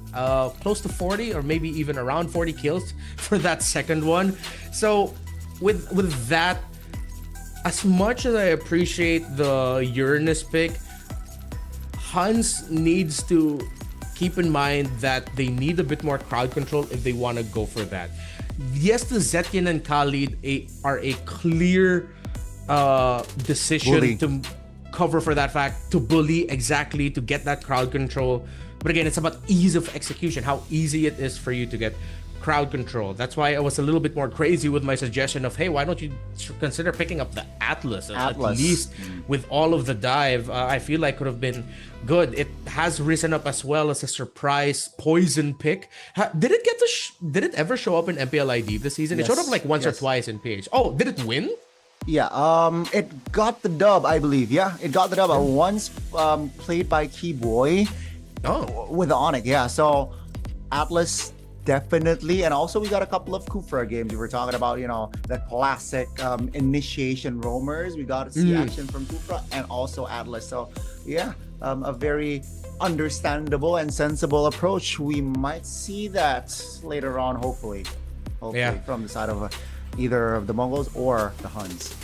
Close to 40 or maybe even around 40 kills for that second one. So with that, as much as I appreciate the Uranus pick, HUNS needs to keep in mind that they need a bit more crowd control if they want to go for that. Yes, the Zetkin and Khalid are a clear decision to cover for that fact, to bully exactly, to get that crowd control. But again, it's about ease of execution, how easy it is for you to get crowd control. That's why I was a little bit more crazy with my suggestion of, hey, why don't you consider picking up the Atlas? At least with all of the dive, I feel like could have been good. It has risen up as well as a surprise poison pick. Did it ever show up in MPLID this season? It showed up like once or twice in PH. Oh, did it win? Yeah, it got the dub, I believe. Yeah, it got the dub once, played by Keyboy. With the Onyx. Yeah, so Atlas definitely, and also we got a couple of Kufra games. We were talking about, the classic initiation roamers. We got to see action from Kufra and also Atlas. So yeah, a very understandable and sensible approach. We might see that later on, hopefully from the side of either of the Mongols or the HUNS.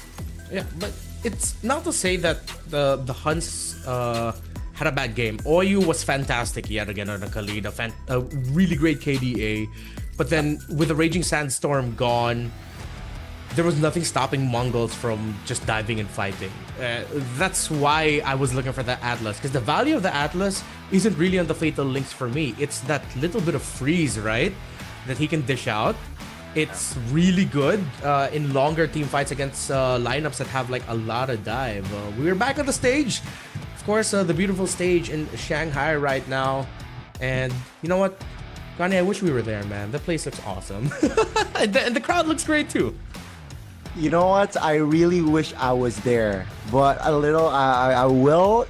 Yeah, but it's not to say that the HUNS had a bad game. Oyu was fantastic yet again on a Khalid, a really great KDA. But then with the Raging Sandstorm gone, there was nothing stopping Mongols from just diving and fighting. That's why I was looking for the Atlas, because the value of the Atlas isn't really on the Fatal Links for me. It's that little bit of freeze, right, that he can dish out. It's really good in longer team fights against lineups that have like a lot of dive. We're back on the stage. Of course, the beautiful stage in Shanghai right now. And you know what? Gani, I wish we were there, man. The place looks awesome. and the crowd looks great too. You know what? I really wish I was there. But I will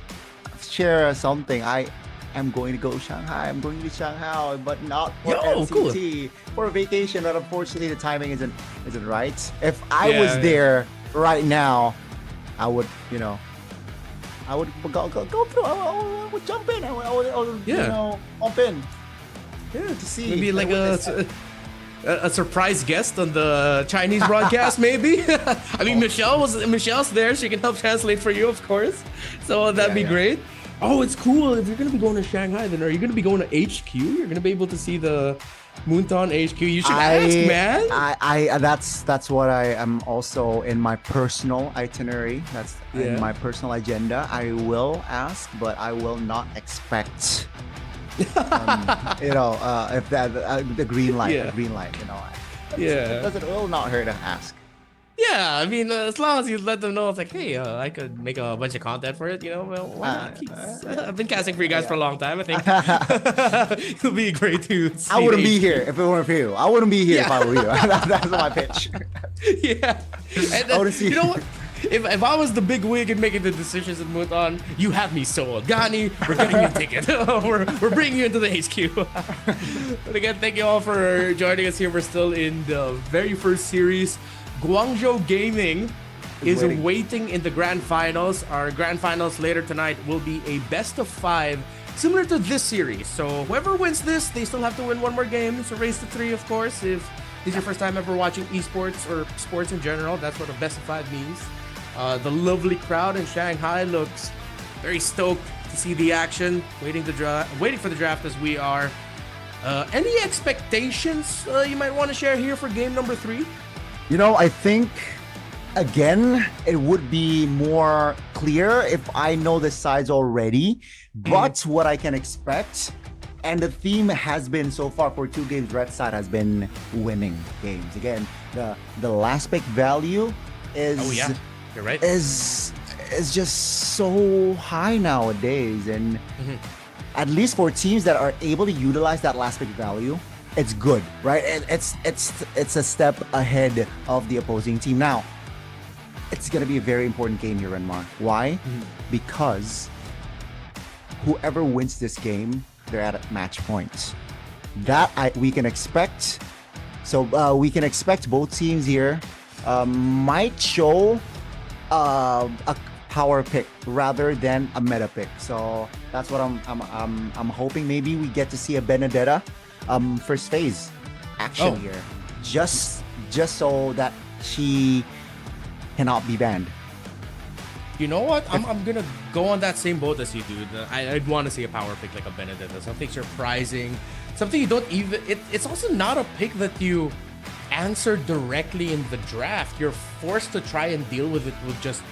share something. I am going to go Shanghai. I'm going to Shanghai, but not for MCT. Cool. For a vacation, but unfortunately the timing isn't right. If I was there right now, I would, I would go through. I would jump in. I would jump in. Yeah, to see. Maybe like a surprise guest on the Chinese broadcast, maybe. I mean, Michelle's there. She can help translate for you, of course. So that'd be great. Oh, it's cool. If you're gonna be going to Shanghai, then are you gonna be going to HQ? You're gonna be able to see the Moonton HQ. You should ask, man. That's what I am also in my personal itinerary. That's in my personal agenda. I will ask, but I will not expect. If that the green light, it will not hurt to ask. Yeah, I mean, as long as you let them know, it's like, hey, I could make a bunch of content for it, well, why not? I've been casting for you guys for a long time. I think it'll be great to see. I wouldn't be here if it weren't for you. I wouldn't be here if I were you. That's my pitch. Yeah. And, I want to see. You know what? If I was the big wig and making the decisions in Muton, you have me sold. Gani, we're getting you a ticket. we're bringing you into the HQ. But again, thank you all for joining us here. We're still in the very first series. Guangzhou Gaming is waiting in the grand finals. Our grand finals later tonight will be a best of 5, similar to this series. So whoever wins this, they still have to win one more game. It's a race to 3, of course. If this is your first time ever watching esports or sports in general, that's what a best of 5 means. The lovely crowd in Shanghai looks very stoked to see the action. Waiting for the draft as we are. Any expectations you might want to share here for game number 3? I think, again, it would be more clear if I know the sides already. But what I can expect, and the theme has been so far for 2 games, Red side has been winning games. Again, the last pick value is you're right. is just so high nowadays, and at least for teams that are able to utilize that last pick value, it's good, right? And it's a step ahead of the opposing team. Now, it's going to be a very important game here, Renmar. Why? Because whoever wins this game, they're at match points. We can expect. So we can expect both teams here might show a power pick rather than a meta pick. So that's what I'm hoping. Maybe we get to see a Benedetta first phase action here, just so that she cannot be banned. You know what? I'm gonna go on that same boat as you, dude. I'd want to see a power pick like a Benedetta, something surprising, something you don't even. It's also not a pick that you answer directly in the draft. You're forced to try and deal with it with just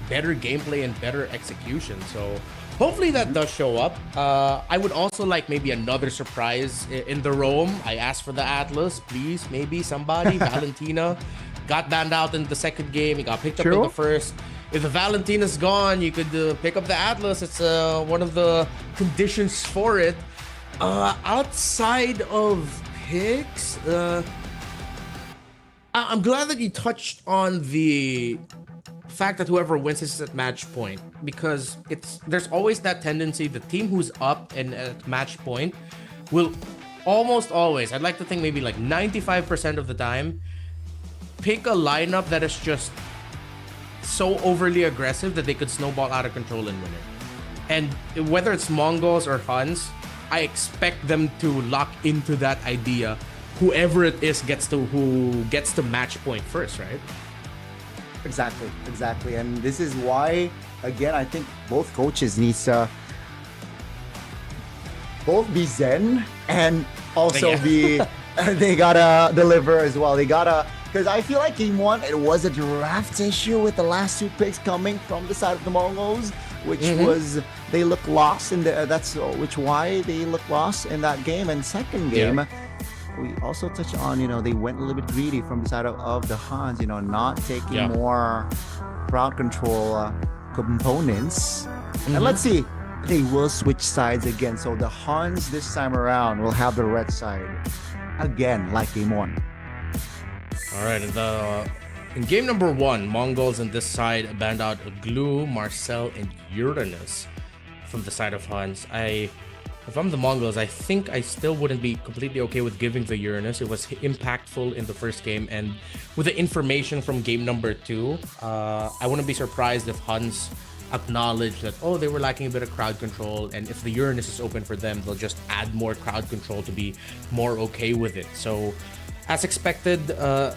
better gameplay and better execution. So hopefully that does show up. I would also like maybe another surprise in the Rome. I asked for the Atlas, please, maybe somebody. Valentina got banned out in the second game. He got picked up in the first. If the Valentina's gone, you could pick up the Atlas. It's one of the conditions for it. Outside of picks, I'm glad that you touched on the fact that whoever wins is at match point, because there's always that tendency the team who's up and at match point will almost always, I'd like to think maybe like 95% of the time, pick a lineup that is just so overly aggressive that they could snowball out of control and win it. And whether it's Mongols or HUNS, I expect them to lock into that idea. Whoever it is who gets to match point first, right? Exactly. And this is why, again, I think both coaches need to both be zen and also be they gotta deliver as well. They gotta, because I feel like game one, it was a draft issue with the last two picks coming from the side of the Mongols, which was they look lost in why they look lost in that game. And second game, we also touched on, they went a little bit greedy from the side of the HUNS, not taking more crowd control components. And let's see, they will switch sides again. So the HUNS this time around will have the red side again, like game one. All right, in game number one, Mongols on this side banned out Glue, Marcel, and Uranus from the side of HUNS. If I'm the Mongols, I think I still wouldn't be completely okay with giving the Uranus. It was impactful in the first game, and with the information from game number two, I wouldn't be surprised if HUNS acknowledge that, they were lacking a bit of crowd control, and if the Uranus is open for them, they'll just add more crowd control to be more okay with it. So as expected,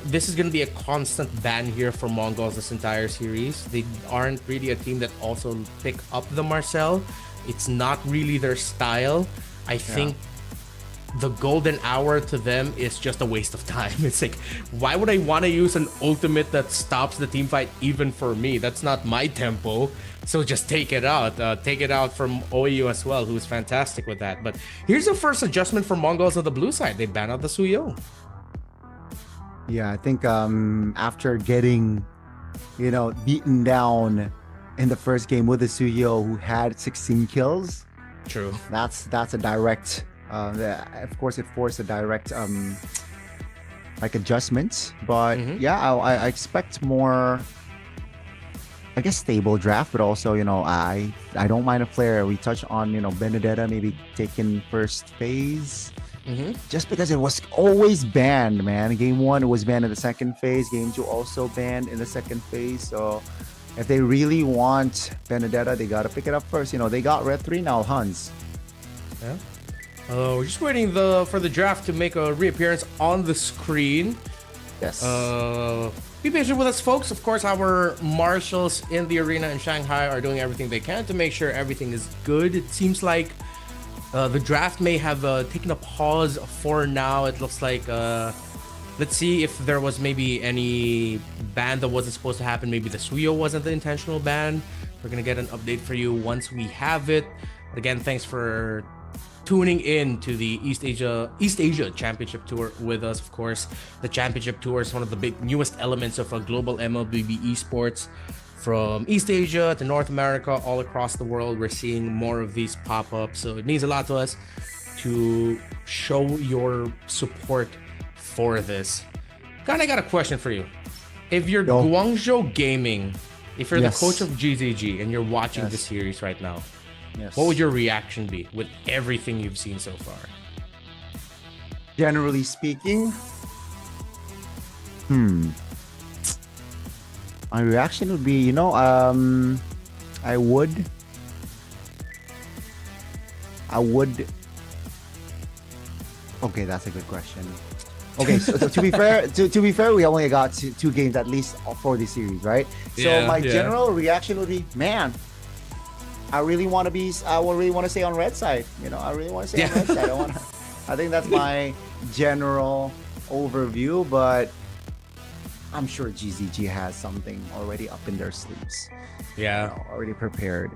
this is going to be a constant ban here for Mongols this entire series. They aren't really a team that also pick up the Marcel. It's not really their style. I think the golden hour to them is just a waste of time. It's like, why would I want to use an ultimate that stops the team fight even for me? That's not my tempo. So just take it out. Take it out from OU as well, who's fantastic with that. But here's the first adjustment for Mongols on the blue side. They ban out the Suyo. Yeah, I think after getting, beaten down in the first game with the Suyo, who had 16 kills. True. That's a direct. Of course, it forced a direct adjustment. But I expect more, I guess, stable draft. But also, I don't mind a flare. We touched on Benedetta maybe taking first phase. Just because it was always banned, man. Game one, it was banned in the second phase. Game two, also banned in the second phase. So if they really want Benedetta, they gotta pick it up first. They got red 3 now, HUNS. Yeah. We're just waiting for the draft to make a reappearance on the screen. Yes. Be patient with us, folks. Of course, our marshals in the arena in Shanghai are doing everything they can to make sure everything is good. It seems like the draft may have taken a pause for now. It looks like let's see if there was maybe any ban that wasn't supposed to happen. Maybe the Suyo wasn't the intentional ban. We're gonna get an update for you once we have it. But again, thanks for tuning in to the East Asia Championship Tour with us. Of course, the Championship Tour is one of the big newest elements of a global MLBB esports. From East Asia to North America, all across the world, we're seeing more of these pop up. So it means a lot to us to show your support for this. Kind of got a question for you. if you're Guangzhou Gaming, if you're the coach of GZG and you're watching the series right now, what would your reaction be with everything you've seen so far? Generally speaking, my reaction would be, I would. Okay, that's a good question. Okay, so to be fair, we only got two games at least for this series, right? So my general reaction would be, man, I really want to stay on red side. I really want to stay on red side. I think that's my general overview, but I'm sure GZG has something already up in their sleeves. Yeah, already prepared.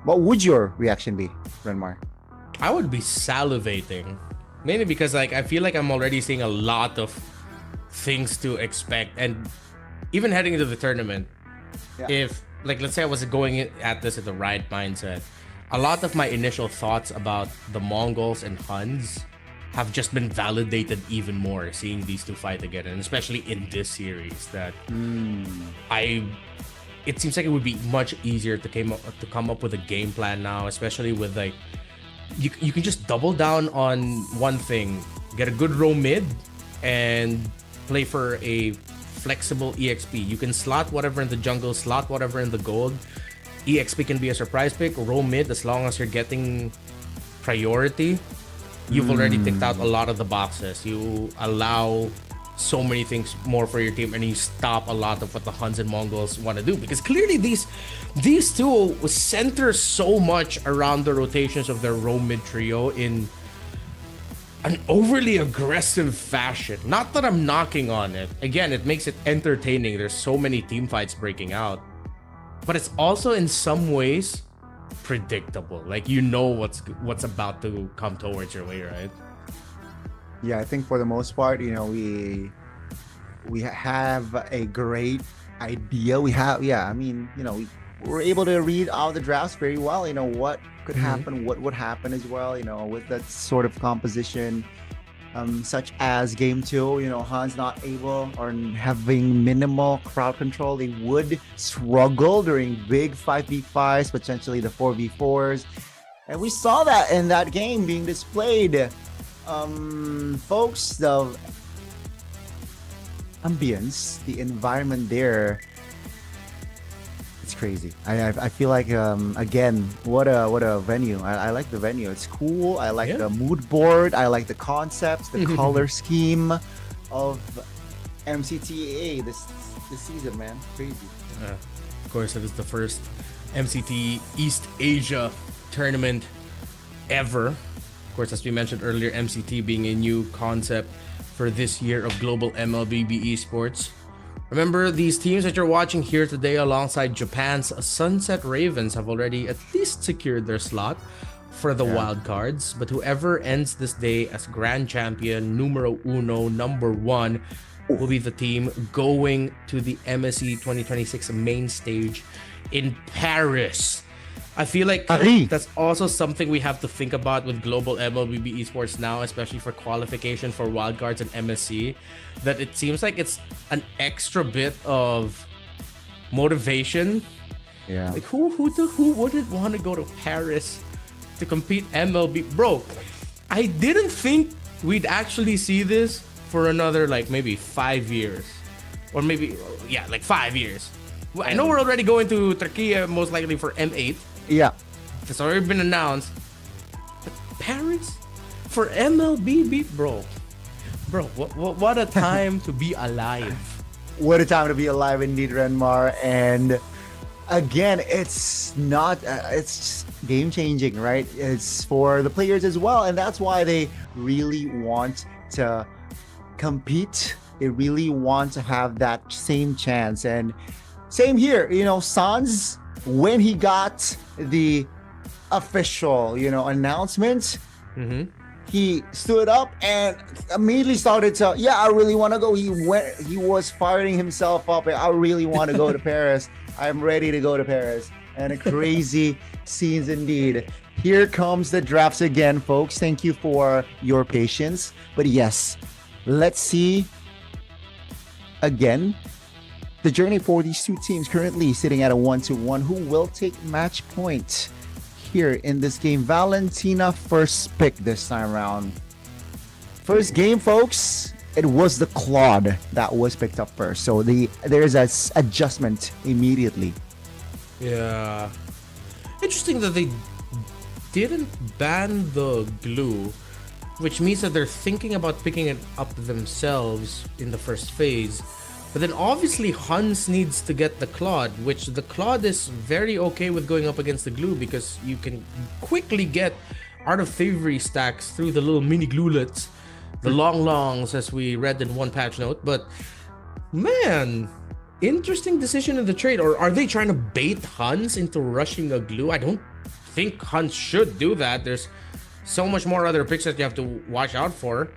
What would your reaction be, Renmar? I would be salivating. Mainly because I feel like I'm already seeing a lot of things to expect, and even heading into the tournament, if let's say I was going at this at the right mindset, a lot of my initial thoughts about the Mongols and HUNS have just been validated even more seeing these two fight again, and especially in this series that it seems like it would be much easier to come up with a game plan now, especially with you can just double down on one thing, get a good row mid, and play for a flexible EXP. You can slot whatever in the jungle, slot whatever in the gold. EXP can be a surprise pick, row mid, as long as you're getting priority. You've already ticked out a lot of the boxes. You allow so many things more for your team, and you stop a lot of what the HUNS and Mongols want to do, because clearly these two center so much around the rotations of their row mid trio in an overly aggressive fashion. Not that I'm knocking on it. Again, it makes it entertaining. There's so many team fights breaking out, but it's also in some ways predictable. Like, what's about to come towards your way, right? Yeah, I think for the most part, we have a great idea. We were able to read all the drafts very well. What could happen, what would happen as well, with that sort of composition, such as game 2, HUNS not able or having minimal crowd control. They would struggle during big 5v5s, potentially the 4v4s. And we saw that in that game being displayed. Folks, the ambience, the environment there, it's crazy. I feel like again, what a venue. I like the venue. It's cool. I like the mood board. I like the concepts, the color scheme of MCTA this season, man. Crazy. Of course, it is the first MCT East Asia tournament ever. Of course, as we mentioned earlier, MCT being a new concept for this year of global MLBB esports. Remember, these teams that you're watching here today alongside Japan's Sunset Ravens have already at least secured their slot for the wild cards, but whoever ends this day as grand champion numero uno, number 1, will be the team going to the MSC 2026 main stage in Paris. I feel like that's also something we have to think about with global MLBB esports now, especially for qualification for wildcards and MSC, that it seems like it's an extra bit of motivation. Yeah. Like who wouldn't want to go to Paris to compete MLB? Bro, I didn't think we'd actually see this for another maybe 5 years. Or maybe 5 years. I know we're already going to Turkey most likely for M8. Yeah, it's already been announced. But Paris for MLBB, bro, what a time to be alive. What a time to be alive indeed, Renmar. And again, it's not it's game changing, right? It's for the players as well, and that's why they really want to compete. They really want to have that same chance. And same here, Sans, when he got the official, announcement, he stood up and immediately started to, I really want to go. He was firing himself up. I really want to go to Paris. I'm ready to go to Paris. And crazy scenes indeed. Here comes the drafts again, folks. Thank you for your patience. But yes, let's see again the journey for these two teams currently sitting at a 1-1. Who will take match point here in this game? Valentina first pick this time around. First game, folks, it was the Claude that was picked up first. So there's an adjustment immediately. Yeah. Interesting that they didn't ban the glue, which means that they're thinking about picking it up themselves in the first phase. But then obviously HUNS needs to get the Claude, which the Claude is very okay with going up against the glue because you can quickly get Art of Thievery stacks through the little mini glulets, the longs, as we read in one patch note. But man, interesting decision in the trade. Or are they trying to bait HUNS into rushing a glue? I don't think HUNS should do that. There's so much more other picks that you have to watch out for.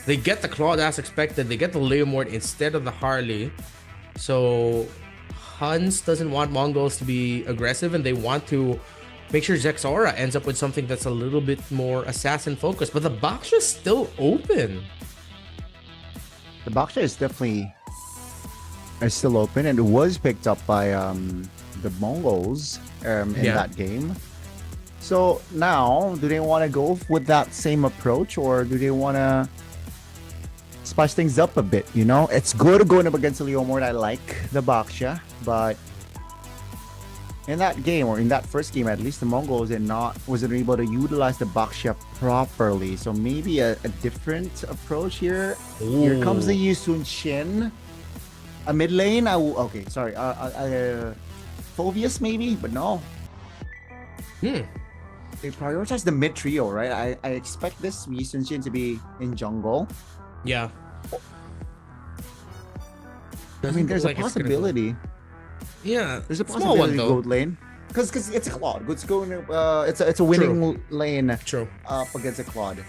They get the Claude as expected. They get the Leomord instead of the Harley. So HUNS doesn't want Mongols to be aggressive, and they want to make sure Zexora ends up with something that's a little bit more assassin focused. But the Baksha is still open. The Baksha is definitely still open, and it was picked up by the Mongols in that game. So now, do they want to go with that same approach, or do they want to spice things up a bit? You know, it's good going up against the Leomord. I like the Baksha, but in that game, or in that first game, at least the Mongols wasn't able to utilize the Baksha properly. So maybe a different approach here. Ooh. Here comes the Yusun Shin. A mid lane. Okay, sorry. Phobius maybe, but no. They prioritize the mid trio, right? I expect this Yusun Shin to be in jungle. Yeah. I mean, there's a possibility. Yeah, there's a possibility to gold lane, because it's a Claude. It's going. It's a winning lane. True. Up against a Claude.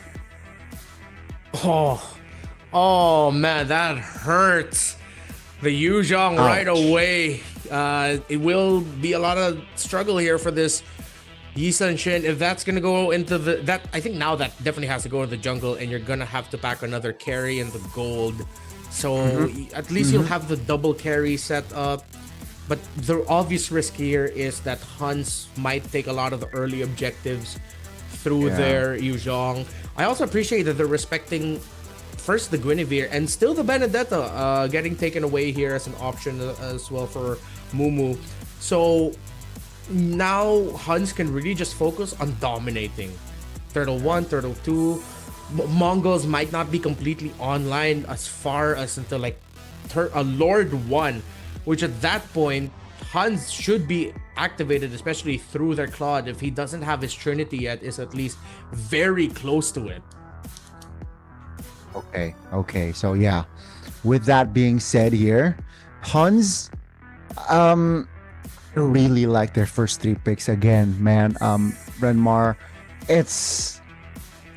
Oh man, that hurts. The Yuzhong right away. It will be a lot of struggle here for this Yisun Shin. If that's gonna go into I think now that definitely has to go into the jungle, and you're gonna have to pack another carry in the gold. So at least you'll have the double carry set up. But the obvious risk here is that HUNS might take a lot of the early objectives through their Yuzhong. I also appreciate that they're respecting first the Guinevere and still the Benedetta getting taken away here as an option as well for Mumu. So now HUNS can really just focus on dominating. Turtle 1, Turtle 2. Mongols might not be completely online as far as until like Lord 1. Which at that point, HUNS should be activated, especially through their Claude. If he doesn't have his Trinity yet, is at least very close to it. Okay. So yeah, with that being said here, HUNS, really like their first 3 picks again, man. Renmar, it's,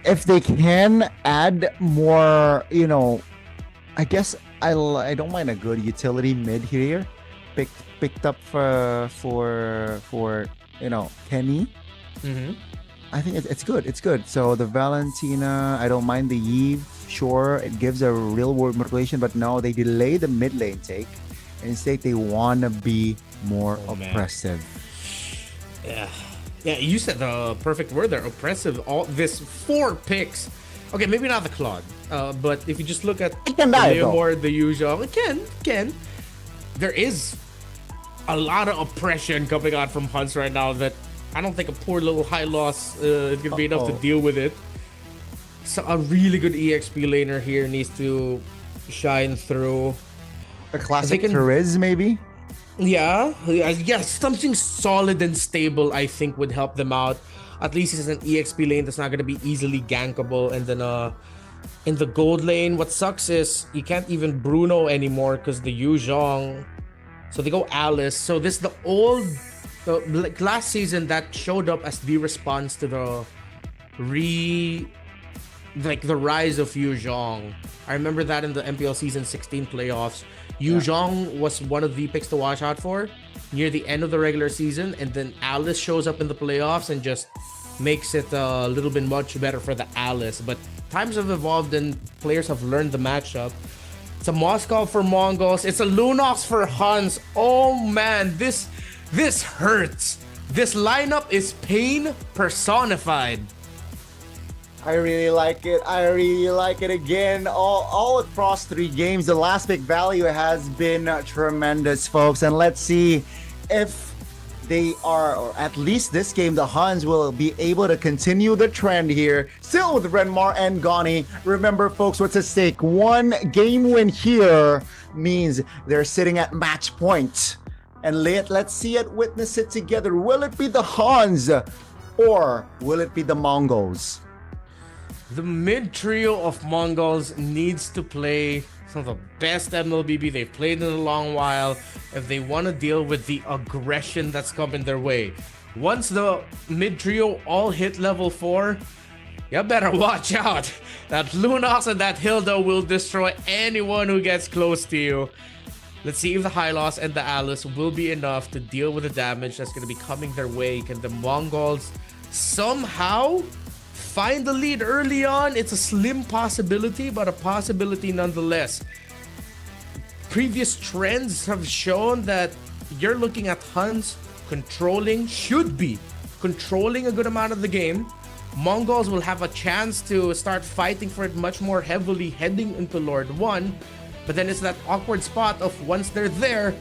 if they can add more, I guess I don't mind a good utility mid here, picked up for Kenny. I think it's good. It's good. So the Valentina, I don't mind the Eve. Sure, it gives a real world motivation, but no, they delay the mid lane take, and instead they want to be more oppressive. Man. Yeah. You said the perfect word there. Oppressive. All this 4 picks. Okay, maybe not the Claude, but if you just look at the Leomord, the usual, it can. There is a lot of oppression coming out from HUNS right now that I don't think a poor little high loss is going to be enough to deal with it. So a really good EXP laner here needs to shine through. A classic Therese, maybe? Yeah, something solid and stable I think would help them out. At least it's an EXP lane that's not going to be easily gankable. And then in the gold lane, what sucks is you can't even Bruno anymore because the Yuzhong. So they go Alice. So this is the last season that showed up as the response to the rise of Yuzhong. I remember that in the MPL season 16 playoffs. Yuzhong was one of the picks to watch out for near the end of the regular season, and then Alice shows up in the playoffs and just makes it a little bit much better for the Alice. But times have evolved and players have learned the matchup. It's a Moscow for Mongols. It's a Lunox for HUNS. Oh man, this hurts. This lineup is pain personified. I really like it. I really like it again. All across 3 games, the last pick value has been tremendous, folks. And let's see if they are, or at least this game, the HUNS will be able to continue the trend here. Still with Renmar and Gani. Remember, folks, what's at stake? 1 game win here means they're sitting at match point. And let's see it, witness it together. Will it be the HUNS or will it be the Mongols? The mid trio of Mongols needs to play some of the best MLBB they've played in a long while if they want to deal with the aggression that's coming their way. Once the mid trio all hit level 4, you better watch out. That Lunox and that Hilda will destroy anyone who gets close to you. Let's see if the Hylos and the Alice will be enough to deal with the damage that's going to be coming their way. Can the Mongols somehow find the lead early on? It's a slim possibility, but a possibility nonetheless. Previous trends have shown that you're looking at HUNS should be controlling a good amount of the game. Mongols will have a chance to start fighting for it much more heavily heading into Lord 1. But then it's that awkward spot of once they're there,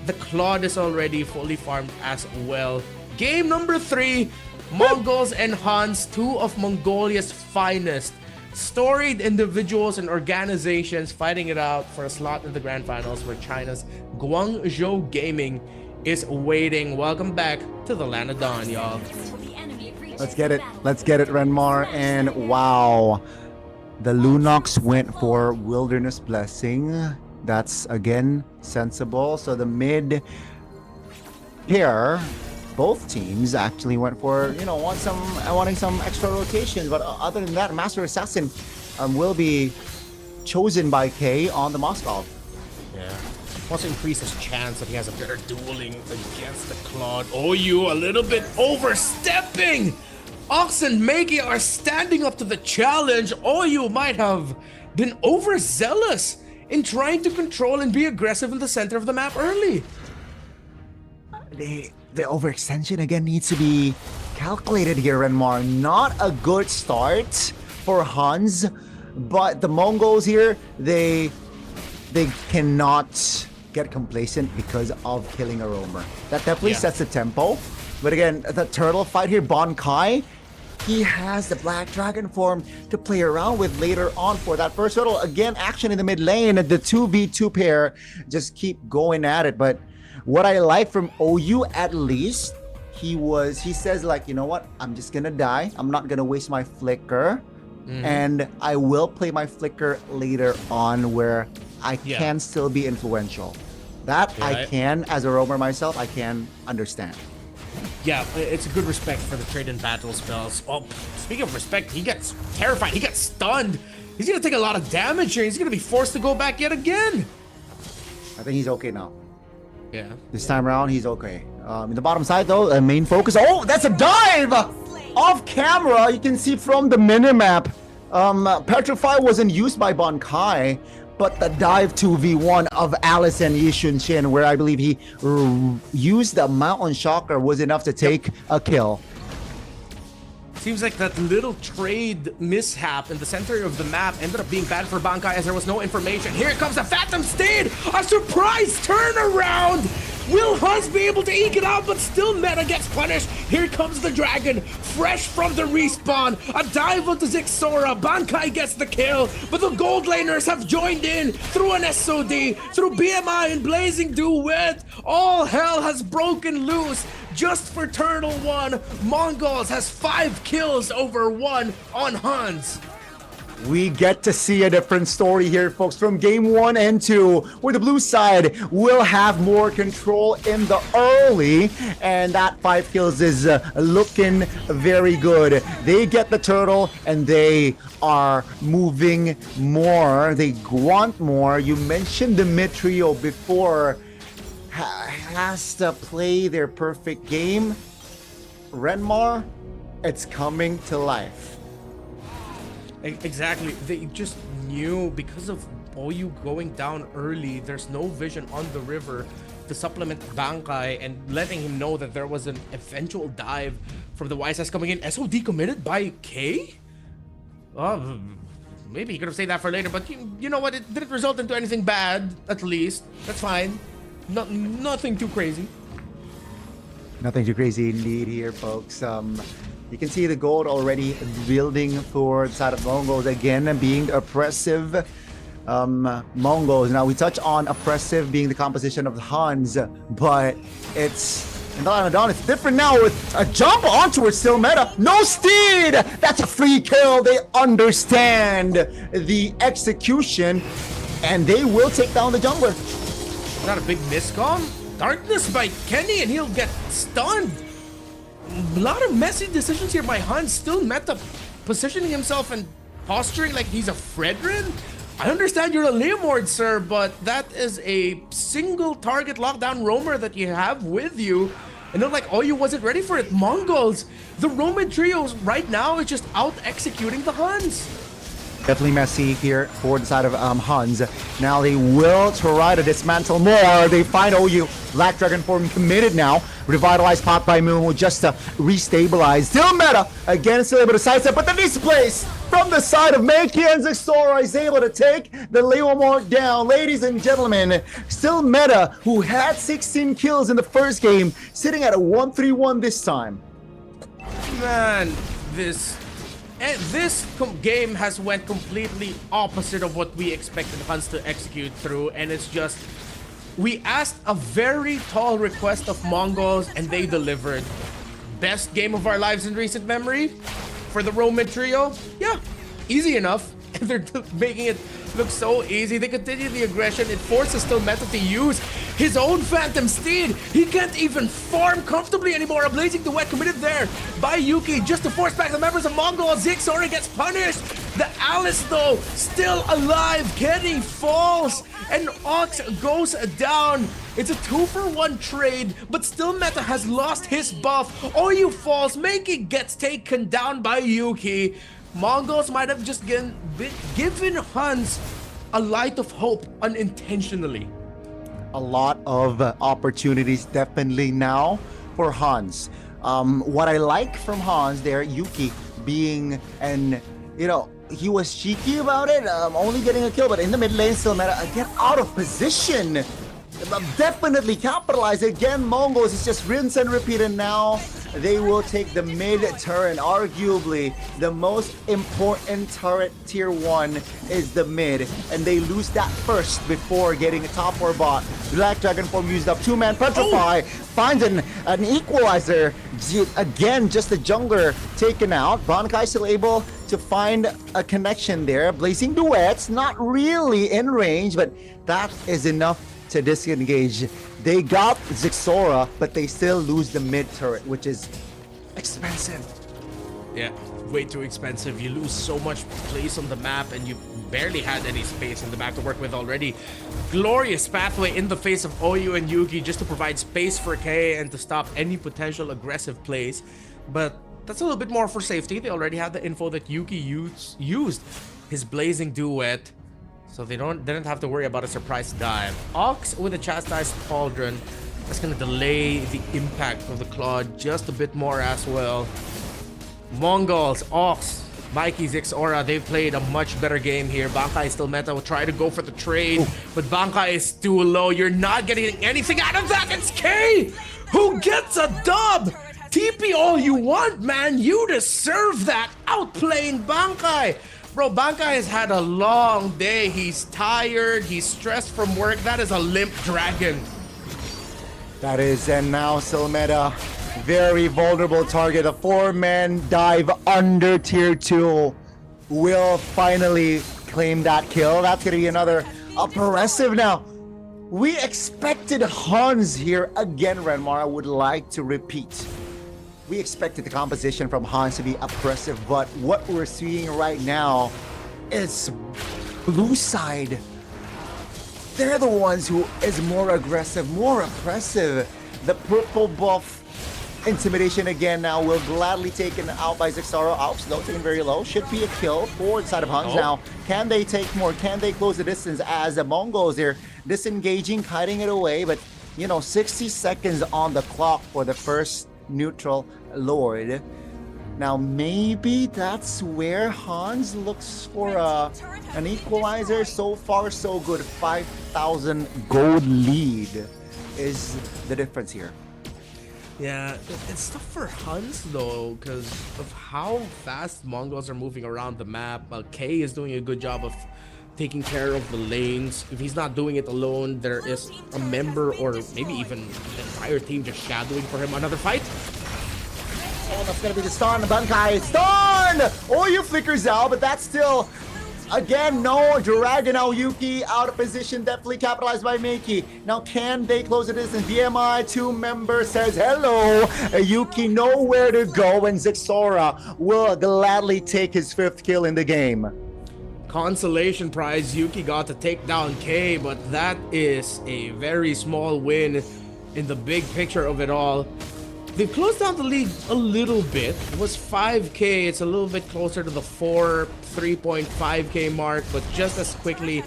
the Claude is already fully farmed as well. Game number 3. Mongols and HUNS, 2 of Mongolia's finest. Storied individuals and organizations fighting it out for a slot in the grand finals where China's Guangzhou Gaming is waiting. Welcome back to the Land of Dawn, y'all. Let's get it. Let's get it, Renmar. And wow, the Lunox went for Wilderness Blessing. That's, again, sensible. So the mid pair, both teams actually went for, wanting some extra rotation. But other than that, Master Assassin will be chosen by K on the Moscow. Yeah. Wants to increase his chance that he has a better dueling against the Claude. Oh, you a little bit overstepping! Ox and Meiki are standing up to the challenge. Oh, you might have been overzealous in trying to control and be aggressive in the center of the map early. The overextension again needs to be calculated here, Renmar. Not a good start for HUNS, but the Mongols here, they cannot get complacent because of killing a roamer. That definitely sets the tempo. But again, the turtle fight here, Bon Kai, he has the Black Dragon form to play around with later on for that first turtle. Again, action in the mid lane. The 2v2 pair just keep going at it. But what I like from OU, at least, he says, like, you know what? I'm just gonna die. I'm not gonna waste my flicker. And I will play my flicker later on where I can still be influential. That I can, as a roamer myself, I can understand. Yeah, it's a good respect for the trade and battle spells. Oh, speaking of respect, he gets terrified. He gets stunned. He's going to take a lot of damage here. He's going to be forced to go back yet again. I think he's okay now. Yeah. This time around, he's okay. In the bottom side, though, main focus. Oh, that's a dive! Off camera, you can see from the minimap. Petrify wasn't used by Bon Kai, but the dive 2v1 of Alice and Yishun Shin, where I believe he used the Mountain Shocker, was enough to take a kill. Seems like that little trade mishap in the center of the map ended up being bad for Bankai as there was no information. Here comes the Phantom Steed! A surprise turnaround! Will HUNS be able to eke it out, but still Meta gets punished? Here comes the Dragon, fresh from the respawn. A dive onto Zixora. Bankai gets the kill, but the gold laners have joined in through an SOD, through BMI and Blazing Duet. All hell has broken loose. Just for Turtle 1, Mongols has 5 kills over 1 on HUNS. We get to see a different story here, folks, from game 1 and 2, where the blue side will have more control in the early, and that 5 kills is looking very good. They get the turtle, and they are moving more. They want more. You mentioned the mid trio before. Has to play their perfect game. Renmar, it's coming to life. Exactly. They just knew because of OU going down early. There's no vision on the river to supplement Bankai and letting him know that there was an eventual dive from the YSS coming in. SOD committed by K? Maybe he could have saved that for later, but you know what? It didn't result into anything bad, at least. That's fine. Nothing too crazy. Nothing too crazy indeed here, folks. You can see the gold already building for the side of Mongols again, being oppressive. Mongols. Now we touch on oppressive being the composition of the HUNS, but it's it's different now with a jump onto it. Still meta. No steed. That's a free kill. They understand the execution, and they will take down the jungler. Not a big miscom. Darkness by Kenny, and he'll get stunned. A lot of messy decisions here by HUNS. Still meta positioning himself and posturing like he's a Fredrin. I understand you're a Leomord, sir, but that is a single target lockdown roamer that you have with you. And look like OU wasn't ready for it. Mongols, the Roman trios right now is just out executing the HUNS. Definitely messy here for the side of HUNS. Now they will try to dismantle more. They find OU. Black Dragon form committed now. Revitalized pop by Moon will just restabilize. Still meta. Again, still able to sidestep, but the displace from the side of Makey and Zixora is able to take the Leomort down. Ladies and gentlemen, still meta, who had 16 kills in the first game, sitting at a 1-3-1 this time. Man, this game has went completely opposite of what we expected HUNS to execute through, and it's just, we asked a very tall request of Mongols and they delivered. Best game of our lives in recent memory for the Roman trio? Yeah, easy enough. They're making it look so easy. They continue the aggression. It forces still meta to use his own Phantom Steed. He can't even farm comfortably anymore. A Blazing Duet committed there by Yuki just to force back the members of MongolZ. Zixora gets punished. The Alice, though, still alive. Kenny falls and Ox goes down. It's a 2-for-1 trade, but still meta has lost his buff. OU falls. Makey gets taken down by Yuki. Mongols might have just given HUNS a light of hope unintentionally. A lot of opportunities definitely now for HUNS. What I like from HUNS there, Yuki being he was cheeky about it, only getting a kill, but in the mid lane still meta, get out of position. Definitely capitalize again. Mongols is just rinse and repeat, and now they will take the mid turret. Arguably the most important turret tier 1 is the mid, and they lose that first before getting a top or bot. Black Dragon form used up. 2-man petrify finds an equalizer. Again, just the jungler taken out. Bankai still able to find a connection there. Blazing Duets not really in range, but that is enough to disengage. They got Zixora, but they still lose the mid turret, which is expensive. Yeah, way too expensive. You lose so much place on the map, and you barely had any space in the back to work with already. Glorious pathway in the face of OU and Yuki just to provide space for K and to stop any potential aggressive plays. But that's a little bit more for safety. They already had the info that Yuki used his Blazing Duet, so they didn't have to worry about a surprise dive. Ox with a Chastised Pauldron. That's going to delay the impact of the Claw just a bit more as well. Mongols, Ox, Mikey, Zixora, they've played a much better game here. Bankai still meta, will try to go for the trade, but Bankai is too low. You're not getting anything out of that. It's K who gets a dub. TP all you want, man. You deserve that. Outplaying Bankai. Bro, Bankai has had a long day. He's tired. He's stressed from work. That is a limp dragon. That is, and now Silmeta, very vulnerable target. A 4-man dive under tier 2 will finally claim that kill. That's going to be another oppressive now. We expected HUNS here again, Renmar. I would like to repeat. We expected the composition from HUNS to be oppressive, but what we're seeing right now is blue side. They're the ones who is more aggressive, more oppressive. The purple buff Intimidation again now will gladly taken out by Zixara. Ops low, taken very low. Should be a kill for the side of HUNS. Now, can they take more? Can they close the distance as the Mongols are disengaging, hiding it away? But, 60 seconds on the clock for the first neutral Lord. Now, maybe that's where HUNS looks for an equalizer. So far, so good. 5,000 gold lead is the difference here. Yeah, it's tough for HUNS though, because of how fast Mongols are moving around the map. K is doing a good job of taking care of the lanes. If he's not doing it alone, there is a member or maybe even the entire team just shadowing for him. Another fight. Oh, that's gonna be the stun. Bankai stun! Oh, you flickers out, but that's still. Again, no, Dragon now Yuki out of position, definitely capitalized by Meiki. Now, can they close the distance? VMI 2 member says hello. Yuki nowhere to go, and Zixara will gladly take his 5th kill in the game. Consolation prize, Yuki got to take down K, but that is a very small win in the big picture of it all. They've closed down the lead a little bit. It was 5K. It's a little bit closer to the 3.5K mark, but just as quickly,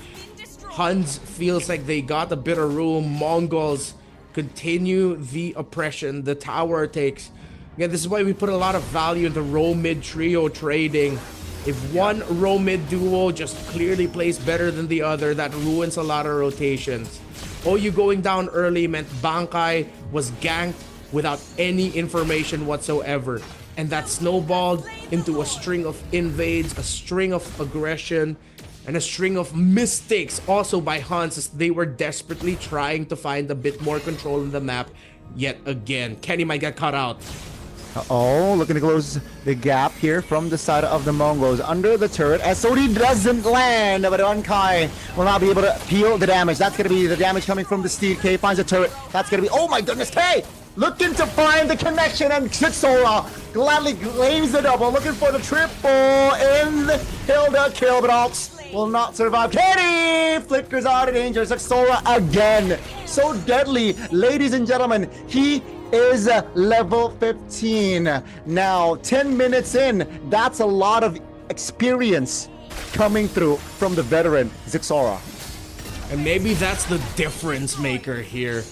HUNS feels like they got a bit of room. Mongols continue the oppression. The tower takes. Again, this is why we put a lot of value into row mid trio trading. If one row mid duo just clearly plays better than the other, that ruins a lot of rotations. OU going down early meant Bankai was ganked without any information whatsoever, and that snowballed into a string of invades, a string of aggression, and a string of mistakes also by HUNS as they were desperately trying to find a bit more control in the map yet again. Kenny might get caught out. Looking to close the gap here from the side of the Mongols. Under the turret, SOD doesn't land, but Unkai will not be able to peel the damage. That's going to be the damage coming from the Steed. K finds a turret. That's going to be, oh my goodness, K! Looking to find the connection, and Zixara gladly claims the double. Looking for the triple in the Hilda kill, but Ox will not survive. Kenny flickers out of danger. Zixara again. So deadly. Ladies and gentlemen, he is level 15. Now, 10 minutes in, that's a lot of experience coming through from the veteran Zixara. And maybe that's the difference maker here.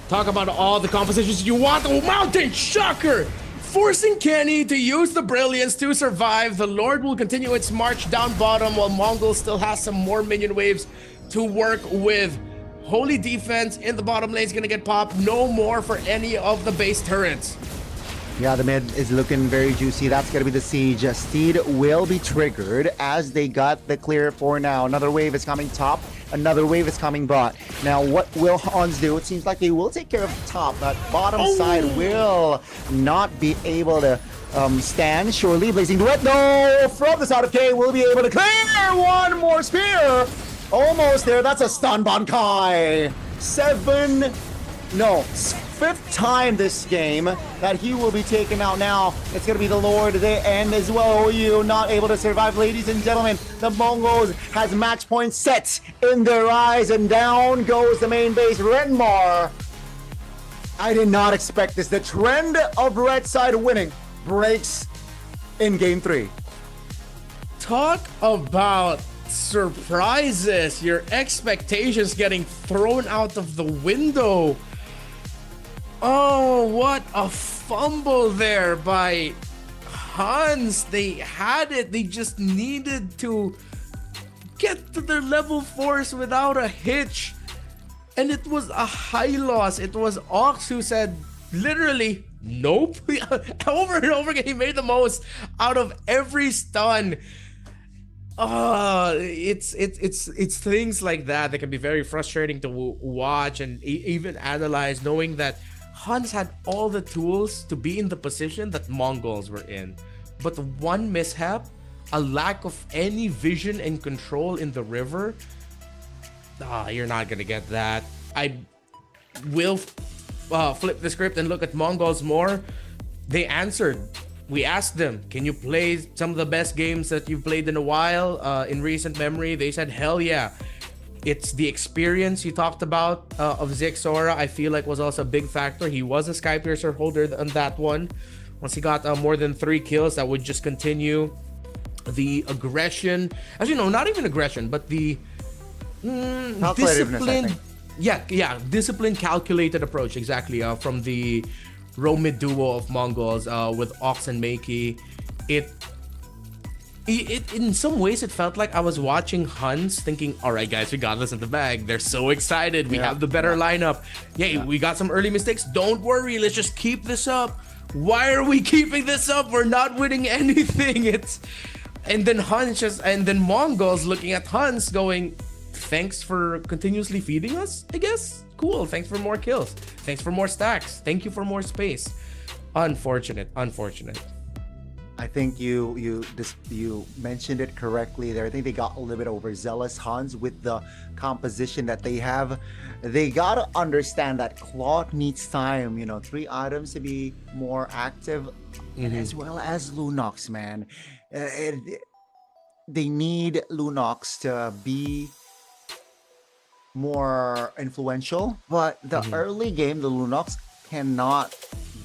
Talk about all the compositions you want. Oh, Mountain Shocker! Forcing Kenny to use the brilliance to survive. The Lord will continue its march down bottom while Mongol still has some more minion waves to work with. Holy defense in the bottom lane is gonna get popped. No more for any of the base turrets. Yeah, the mid is looking very juicy. That's going to be the siege. Steed will be triggered as they got the clear for now. Another wave is coming top. Another wave is coming bot. Now, what will HUNS do? It seems like they will take care of the top. That bottom side will not be able to stand. Surely, Blazing Duet, no! From the side of K, will be able to clear one more spear. Almost there. That's a stun, Bankai. 5th time this game that he will be taken out. Now it's going to be the Lord. They end as well. OU not able to survive. Ladies and gentlemen, the Mongols has match points set in their eyes, and down goes the main base. Renmar, I did not expect this. The trend of red side winning breaks in game 3. Talk about surprises. Your expectations getting thrown out of the window. Oh, what a fumble there by HUNS. They had it. They just needed to get to their level 4s without a hitch. And it was a high loss. It was Ox who said literally, nope. Over and over again, he made the most out of every stun. It's things like that can be very frustrating to watch and even analyze, knowing that HUNS had all the tools to be in the position that Mongols were in, but one mishap, a lack of any vision and control in the river, you're not gonna get that. I will flip the script and look at Mongols more. They answered. We asked them, can you play some of the best games that you've played in a while in recent memory? They said, hell yeah. It's the experience you talked about of Zixora. I feel like was also a big factor. He was a Skypiercer holder on that one. Once he got more than 3 kills, that would just continue. The aggression, actually no, not even aggression, but the disciplined, disciplined, calculated approach, exactly, from the Romid duo of Mongols with Ox and Makey. It in some ways it felt like I was watching HUNS thinking, all right guys, we got this in the bag. They're so excited, we have the better lineup. We got some early mistakes, don't worry, let's just keep this up. Why are we keeping this up? We're not winning anything. And then Mongols looking at HUNS going, thanks for continuously feeding us, I guess. Cool, thanks for more kills. Thanks for more stacks. Thank you for more space. Unfortunate. I think you mentioned it correctly there. I think they got a little bit overzealous, HUNS, with the composition that they have. They gotta understand that Claude needs time, 3 items to be more active, as well as Lunox, man. They need Lunox to be more influential, but the early game, the Lunox cannot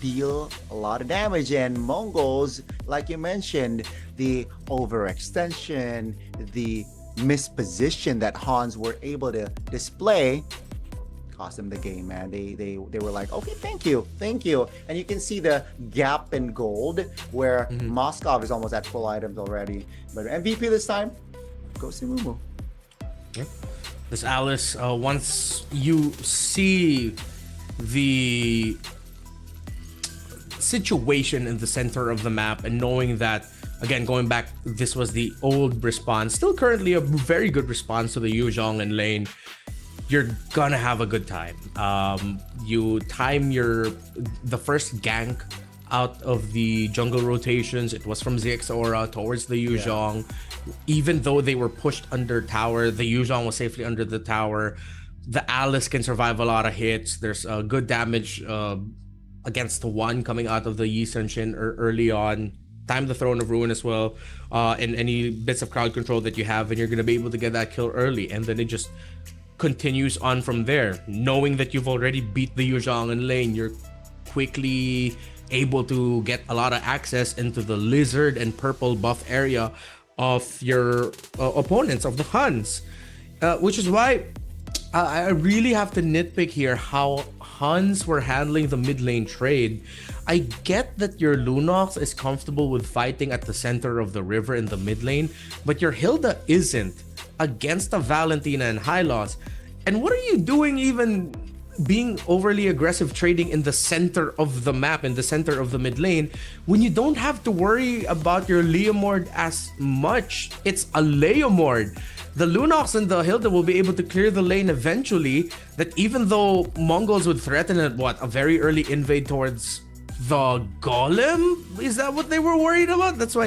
deal a lot of damage, and Mongols, like you mentioned, the overextension, the misposition that HUNS were able to display cost them the game, man. They were like, okay, thank you, and you can see the gap in gold where Moskov is almost at full items already, but MVP this time goes to Mumu. This Alice, once you see the situation in the center of the map and knowing that, again, going back, this was the old response, still currently a very good response to the Yuzhong and lane, you're gonna have a good time. You time the first gank out of the jungle rotations. It was from Zixora towards the Yuzhong. Even though they were pushed under tower, the Yuzhong was safely under the tower. The Alice can survive a lot of hits. There's good damage against the one coming out of the Yi Sun-shin early on. Time the Throne of Ruin as well, and any bits of crowd control that you have, and you're gonna be able to get that kill early, and then it just continues on from there. Knowing that you've already beat the Yuzhong in lane, you're quickly able to get a lot of access into the lizard and purple buff area of your opponents, of the HUNS, which is why I really have to nitpick here how HUNS were handling the mid lane trade. I get that your Lunox is comfortable with fighting at the center of the river in the mid lane, but your Hilda isn't against a Valentina and Hylos. And what are you doing even being overly aggressive trading in the center of the map, in the center of the mid lane, when you don't have to worry about your Leomord as much? It's a Leomord. The Lunox and the Hilda will be able to clear the lane eventually, that even though Mongols would threaten a very early invade towards the Golem? Is that what they were worried about? This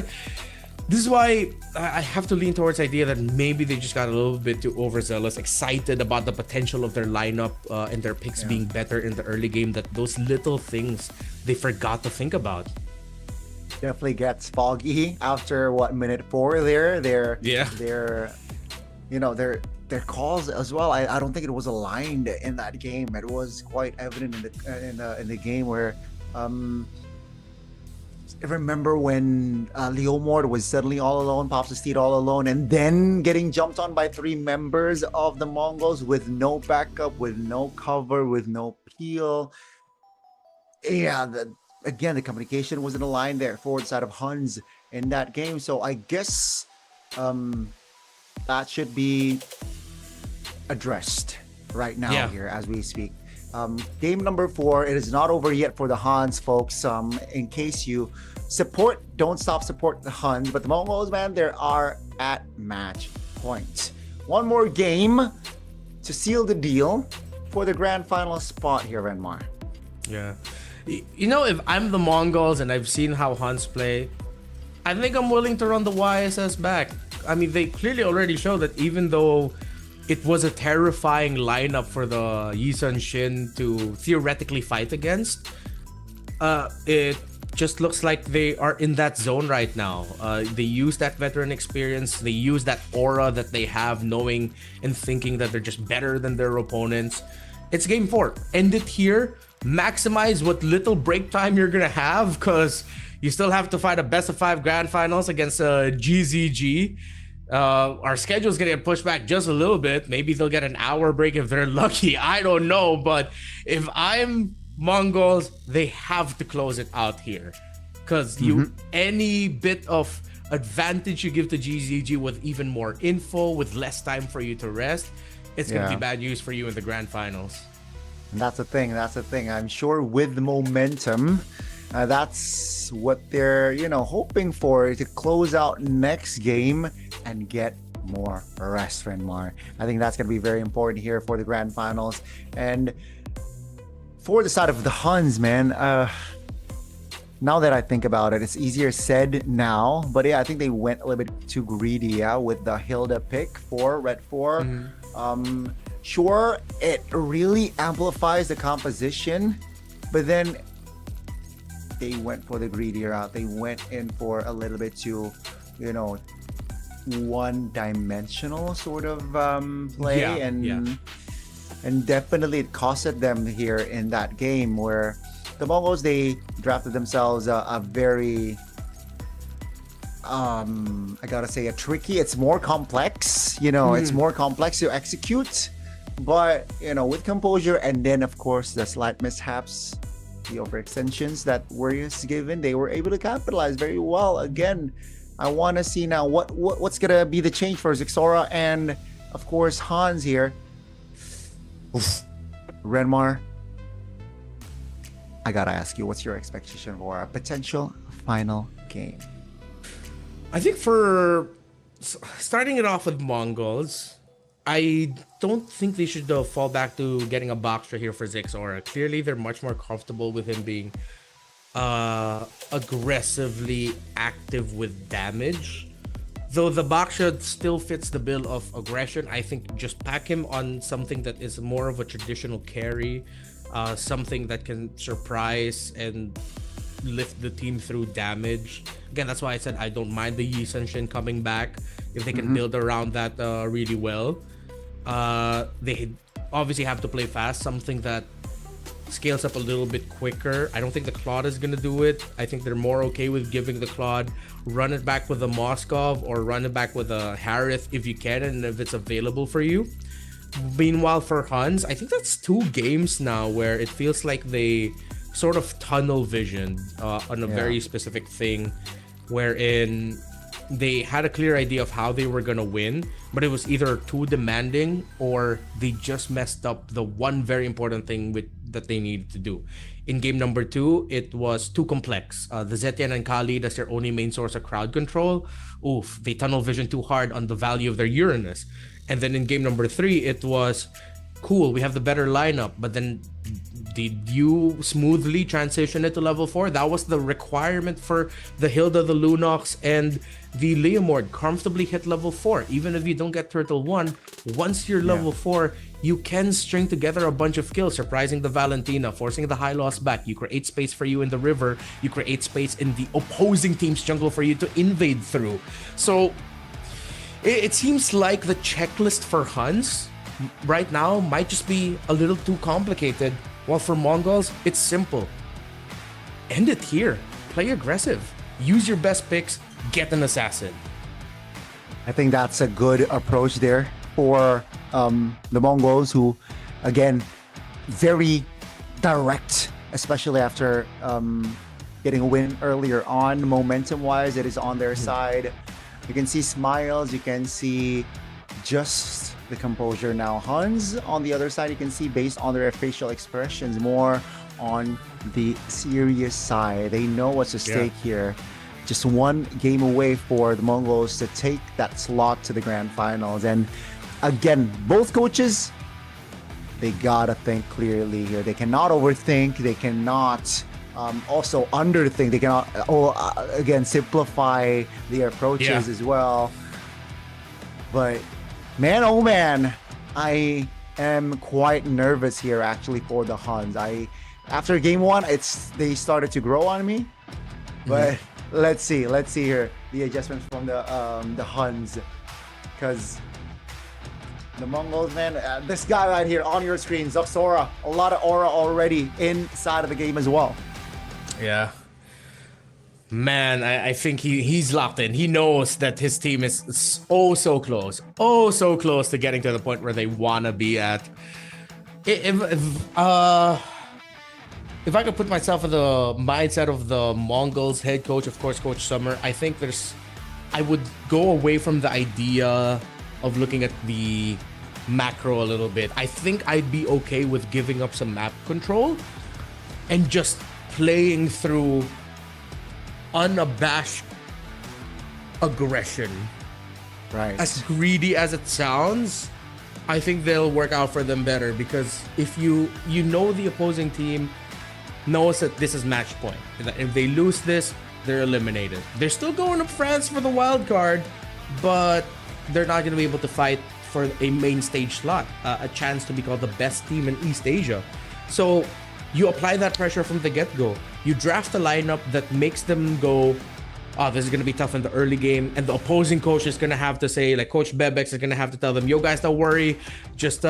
is why I have to lean towards the idea that maybe they just got a little bit too overzealous, excited about the potential of their lineup and their picks being better in the early game, that those little things they forgot to think about. Definitely gets foggy after minute 4 there. Their calls as well. I don't think it was aligned in that game. It was quite evident in the game where I remember when Leomord was suddenly all alone, pops the steed all alone, and then getting jumped on by 3 members of the Mongols with no backup, with no cover, with no peel. Yeah, again, the communication wasn't aligned there forward side of HUNS in that game. So I guess that should be addressed right now here as we speak. Game number 4, it is not over yet for the HUNS, folks. In case you don't stop support the HUNS, but the Mongols, man, they are at match point. One more game to seal the deal for the grand final spot here, Renmar. Yeah. If I'm the Mongols and I've seen how HUNS play, I think I'm willing to run the YSS back. I mean, they clearly already showed that even though it was a terrifying lineup for the Yi Sun-shin to theoretically fight against, just looks like they are in that zone right now. They use that veteran experience. They use that aura that they have, knowing and thinking that they're just better than their opponents. It's game 4. End it here. Maximize what little break time you're gonna have, because you still have to fight a best of 5 grand finals against GZG. Our schedule's gonna get pushed back just a little bit. Maybe they'll get an hour break if they're lucky. I don't know, but if I'm Mongols, they have to close it out here, because any bit of advantage you give to GZG with even more info, with less time for you to rest, it's gonna be bad news for you in the grand finals. And that's the thing. I'm sure with the momentum, that's what they're hoping for, to close out next game and get more rest, Renmar. I think that's gonna be very important here for the grand finals. And for the side of the HUNS, man, now that I think about it, it's easier said now. But yeah, I think they went a little bit too greedy, with the Hilda pick for Red 4. Sure, it really amplifies the composition, but then they went for the greedier route. They went in for a little bit too, one-dimensional sort of play, and definitely it costed them here in that game, where the Mongols, they drafted themselves a very I gotta say, it's more complex, it's more complex to execute, but with composure, and then of course the slight mishaps, the overextensions that Warriors given, they were able to capitalize very well. Again, I want to see now what's gonna be the change for Zixora and of course HUNS here. Renmar, I gotta ask you, what's your expectation for a potential final game? I think for starting it off with Mongols, I don't think they should fall back to getting a boxer here for Zixora. Clearly, they're much more comfortable with him being aggressively active with damage. Though the boxer still fits the bill of aggression, I think just pack him on something that is more of a traditional carry, something that can surprise and lift the team through damage. Again, that's why I said I don't mind the Yi Senshin coming back if they can build around that really well. They obviously have to play fast, something that scales up a little bit quicker. I don't think the Claude is gonna do it. I think they're more okay with giving the Claude, run it back with a Moskov or run it back with a Harith if you can and if it's available for you. Meanwhile, for HUNS, I think that's 2 games now where it feels like they sort of tunnel vision on a very specific thing, wherein they had a clear idea of how they were gonna win, but it was either too demanding or they just messed up the one very important thing that they needed to do. In game number 2, it was too complex. The Zetian and Khalid as their only main source of crowd control. Oof, they tunnel vision too hard on the value of their Uranus. And then in game number 3, it was cool, we have the better lineup, but then did you smoothly transition it to level 4? That was the requirement for the Hilda, the Lunox, and the Leomord. Comfortably hit level 4. Even if you don't get Turtle 1, once you're level 4, you can string together a bunch of kills, surprising the Valentina, forcing the high loss back. You create space for you in the river. You create space in the opposing team's jungle for you to invade through. So it seems like the checklist for HUNS right now might just be a little too complicated, while for Mongols, it's simple. End it here. Play aggressive. Use your best picks. Get an assassin. I think that's a good approach there for the Mongols, who, again, very direct, especially after getting a win earlier on. Momentum-wise, it is on their side. You can see smiles. You can see just the composure. Now HUNS on the other side, you can see based on their facial expressions, more on the serious side. They know what's at stake here. Just one game away for the Mongols to take that slot to the grand finals. And again, both coaches, they gotta think clearly here. They cannot overthink. They cannot also underthink. They cannot again simplify their approaches as well. But man, oh man, I am quite nervous here actually for the HUNS. After game 1, they started to grow on me, But let's see here the adjustments from the Huns, because the Mongols, man, this guy right here on your screen, Zuxora, a lot of aura already inside of the game as well. Yeah. Man, I think he's locked in. He knows that his team is so close to getting to the point where they want to be at. If I could put myself in the mindset of the Mongols head coach, of course, Coach Summer, I think I would go away from the idea of looking at the macro a little bit. I think I'd be okay with giving up some map control and just playing through unabashed aggression. Right. As greedy as it sounds, I think they'll work out for them better, because if you know the opposing team knows that this is match point. That if they lose this, they're eliminated. They're still going to France for the wild card, but they're not going to be able to fight for a main stage slot, a chance to be called the best team in East Asia. So you apply that pressure from the get-go. You draft a lineup that makes them go, oh, this is going to be tough in the early game. And the opposing coach is going to have to say, like Coach Bebex is going to have to tell them, yo guys, don't worry. Just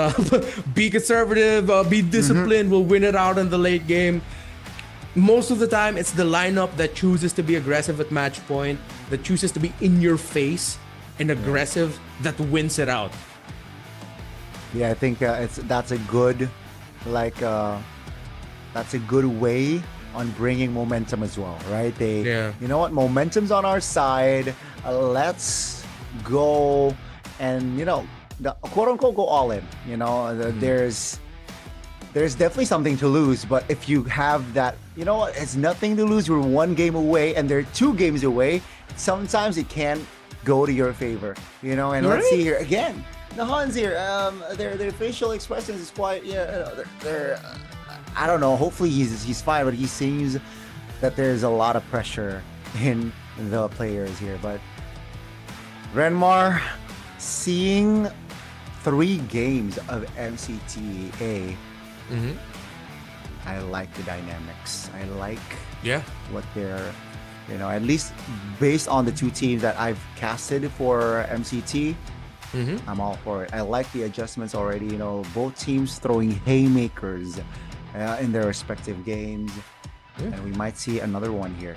be conservative, be disciplined. We'll win it out in the late game. Most of the time, it's the lineup that chooses to be aggressive at match point, that chooses to be in your face and aggressive, that wins it out. Yeah, I think that's a good way on bringing momentum as well, right? You know what, momentum's on our side. Let's go and the quote unquote go all in. There's definitely something to lose, but if you have that, it's nothing to lose. We're 1 game away, and they're 2 games away. Sometimes it can go to your favor, And let's see here again. The Huns here, their facial expressions is quite, they're I don't know. Hopefully he's fine, but he seems that there's a lot of pressure in the players here. But Renmar, seeing 3 games of MCTA, I like the dynamics. I like what they're, at least based on the 2 teams that I've casted for MCT. I'm all for it. I like the adjustments already. Both teams throwing haymakers in their respective games, and we might see another one here.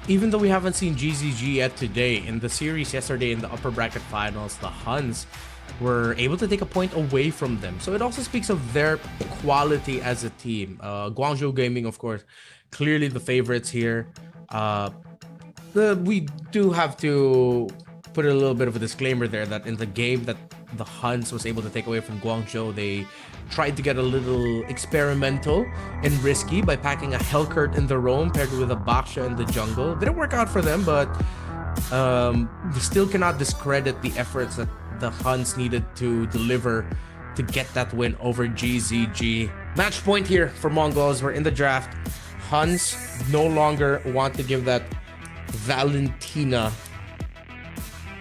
Even though we haven't seen GZG yet today, in the series yesterday in the upper bracket finals, the Huns were able to take a point away from them. So it also speaks of their quality as a team. Guangzhou Gaming, of course, clearly the favorites here. We do have to put a little bit of a disclaimer there that in the game that the Huns was able to take away from Guangzhou, they tried to get a little experimental and risky by packing a Hellcurt in the roam paired with a Baksha in the jungle. Didn't work out for them, but they still cannot discredit the efforts that the Huns needed to deliver to get that win over GZG. Match point here for Mongols. We're in the draft. Huns no longer want to give that Valentina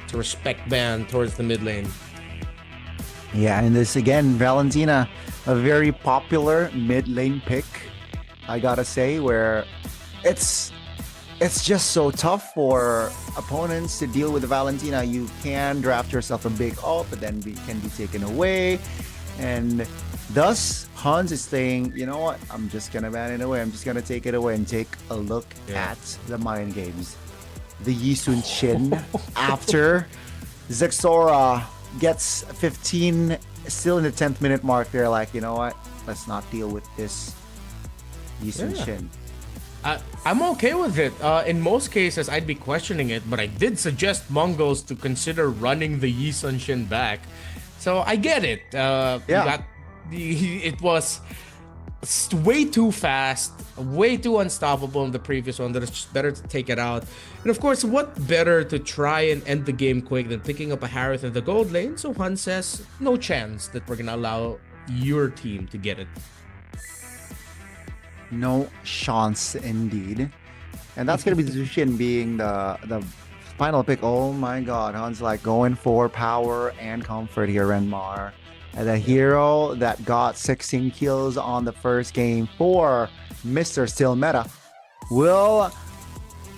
to respect ban towards the mid lane. Yeah, and this again, Valentina, a very popular mid lane pick, I gotta say, where it's just so tough for opponents to deal with the Valentina. You can draft yourself a big ult, but then can be taken away, and thus Hans is saying, you know what, I'm just gonna ban it away. I'm just gonna take it away and take a look at the mind games. The Yisun Shin after Zexora gets 15, still in the 10th minute mark. They're like, you know what, let's not deal with this Yisun Shin. I'm okay with it. In most cases, I'd be questioning it, but I did suggest Mongols to consider running the Yisun Shin back. So I get it. It was way too fast, way too unstoppable in the previous one, that it's just better to take it out. And of course, what better to try and end the game quick than picking up a Harith in the gold lane? So Han says, no chance that we're gonna allow your team to get it. No chance indeed. And that's gonna be Zushin being the final pick. Oh my god, Han's like going for power and comfort here, Renmar. And the hero that got 16 kills on the first game for Mr. Still Meta. will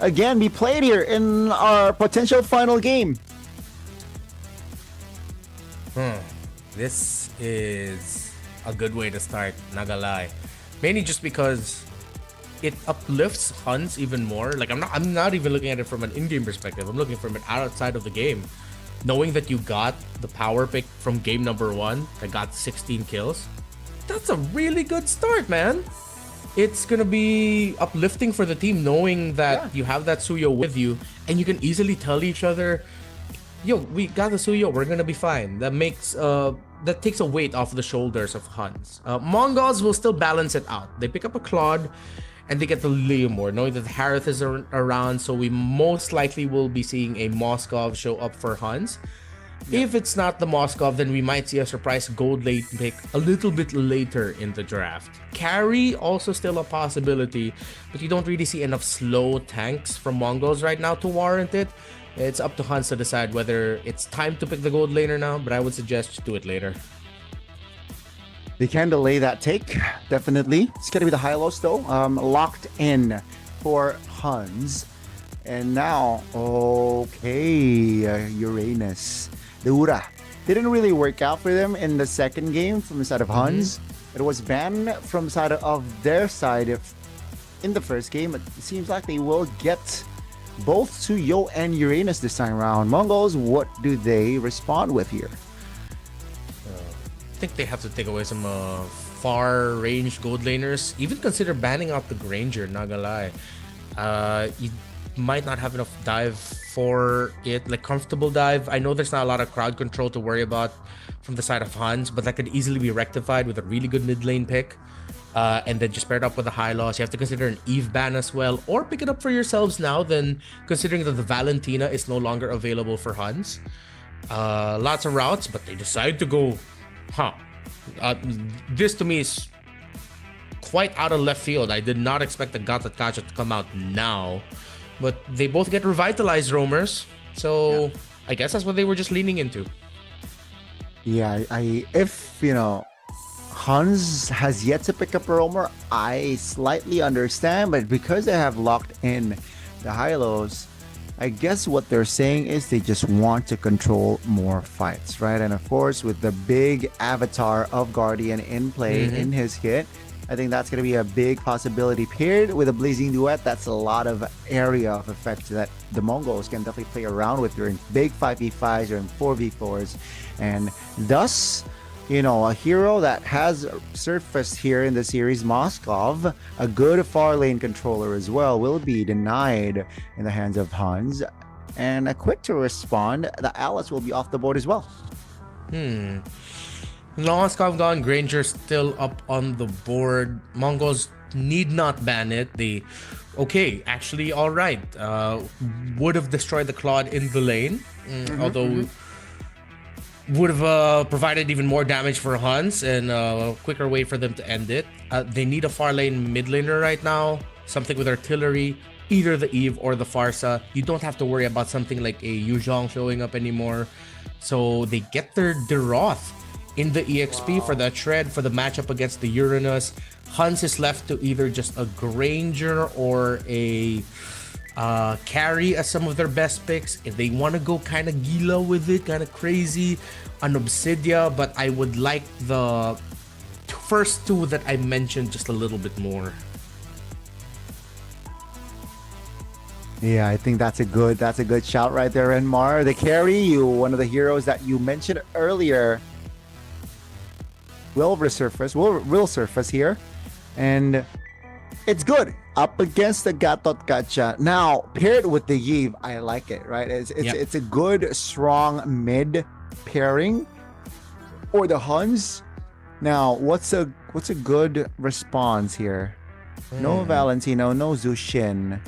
again be played here in our potential final game. This is a good way to start, not gonna lie. Mainly just because it uplifts HUNS even more. Like I'm not even looking at it from an in-game perspective. I'm looking from it outside of the game. Knowing that you got the power pick from game number 1 that got 16 kills, that's a really good start, man. It's gonna be uplifting for the team knowing that you have that Suyo with you and you can easily tell each other, yo, we got the Suyo, we're gonna be fine. That makes that takes a weight off the shoulders of HUNS. MongolZ will still balance it out. They pick up a Claude and they get the Leomore, knowing that Harith is around, so we most likely will be seeing a Moskov show up for HUNS. If it's not the Moskov, then we might see a surprise gold late pick a little bit later in the draft. Carry also still a possibility, but you don't really see enough slow tanks from MongolZ right now to warrant it. It's up to HUNS to decide whether it's time to pick the gold laner now, but I would suggest just do it later. They can delay that take, definitely. It's gonna be the Hylos though, locked in for HUNS. And now, okay, Uranus. The Ura didn't really work out for them in the second game from the side of HUNS. It was banned from the side of their side in the first game. It seems like they will get both Suyo and Uranus this time around. MongolZ, what do they respond with here? I think they have to take away some far range gold laners. Even consider banning out the Granger, not gonna lie. You might not have enough dive for it, like comfortable dive. I know there's not a lot of crowd control to worry about from the side of HUNS, but that could easily be rectified with a really good mid lane pick. And then just pair it up with a high loss. You have to consider an Eve ban as well, or pick it up for yourselves now, then considering that the Valentina is no longer available for HUNS. Lots of routes, but they decide to go, this to me is quite out of left field. I did not expect the Gata Kacha to come out now, but they both get revitalized roamers, so I guess that's what they were just leaning into. Yeah, if you know HUNS has yet to pick up a roamer, I slightly understand, but because they have locked in the Hylos, I guess what they're saying is they just want to control more fights, right? And of course, with the big avatar of Guardian in play in his kit, I think that's going to be a big possibility. Paired with a Blazing Duet, that's a lot of area of effect that the Mongols can definitely play around with during big 5v5s or in 4v4s. And thus, you know, a hero that has surfaced here in the series, Moskov, a good far lane controller as well, will be denied in the hands of HUNS. And a quick to respond, the Alice will be off the board as well. Moskov gone, Granger still up on the board. Mongols need not ban it. They, okay, actually, all right. Would have destroyed the Claude in the lane, although would have provided even more damage for HUNS and a quicker way for them to end it. They need a far lane mid laner right now, something with artillery, either the Eve or the Farsa. You don't have to worry about something like a Yu Zhong showing up anymore. So they get their Deroth in the EXP for that shred for the matchup against the Uranus. HUNS is left to either just a Granger or a carry as some of their best picks. If they want to go kind of Gila with it, kind of crazy, an Obsidia, but I would like the first two that I mentioned just a little bit more. Yeah, I think that's a good shout right there, Enmar. The carry, one of the heroes that you mentioned earlier, will surface here, and it's good up against the Gatot Kacha. Now paired with the Yiv, I like it, right? It's a good strong mid pairing for the HUNS. Now what's a good response here? No Valentino, no Zushin,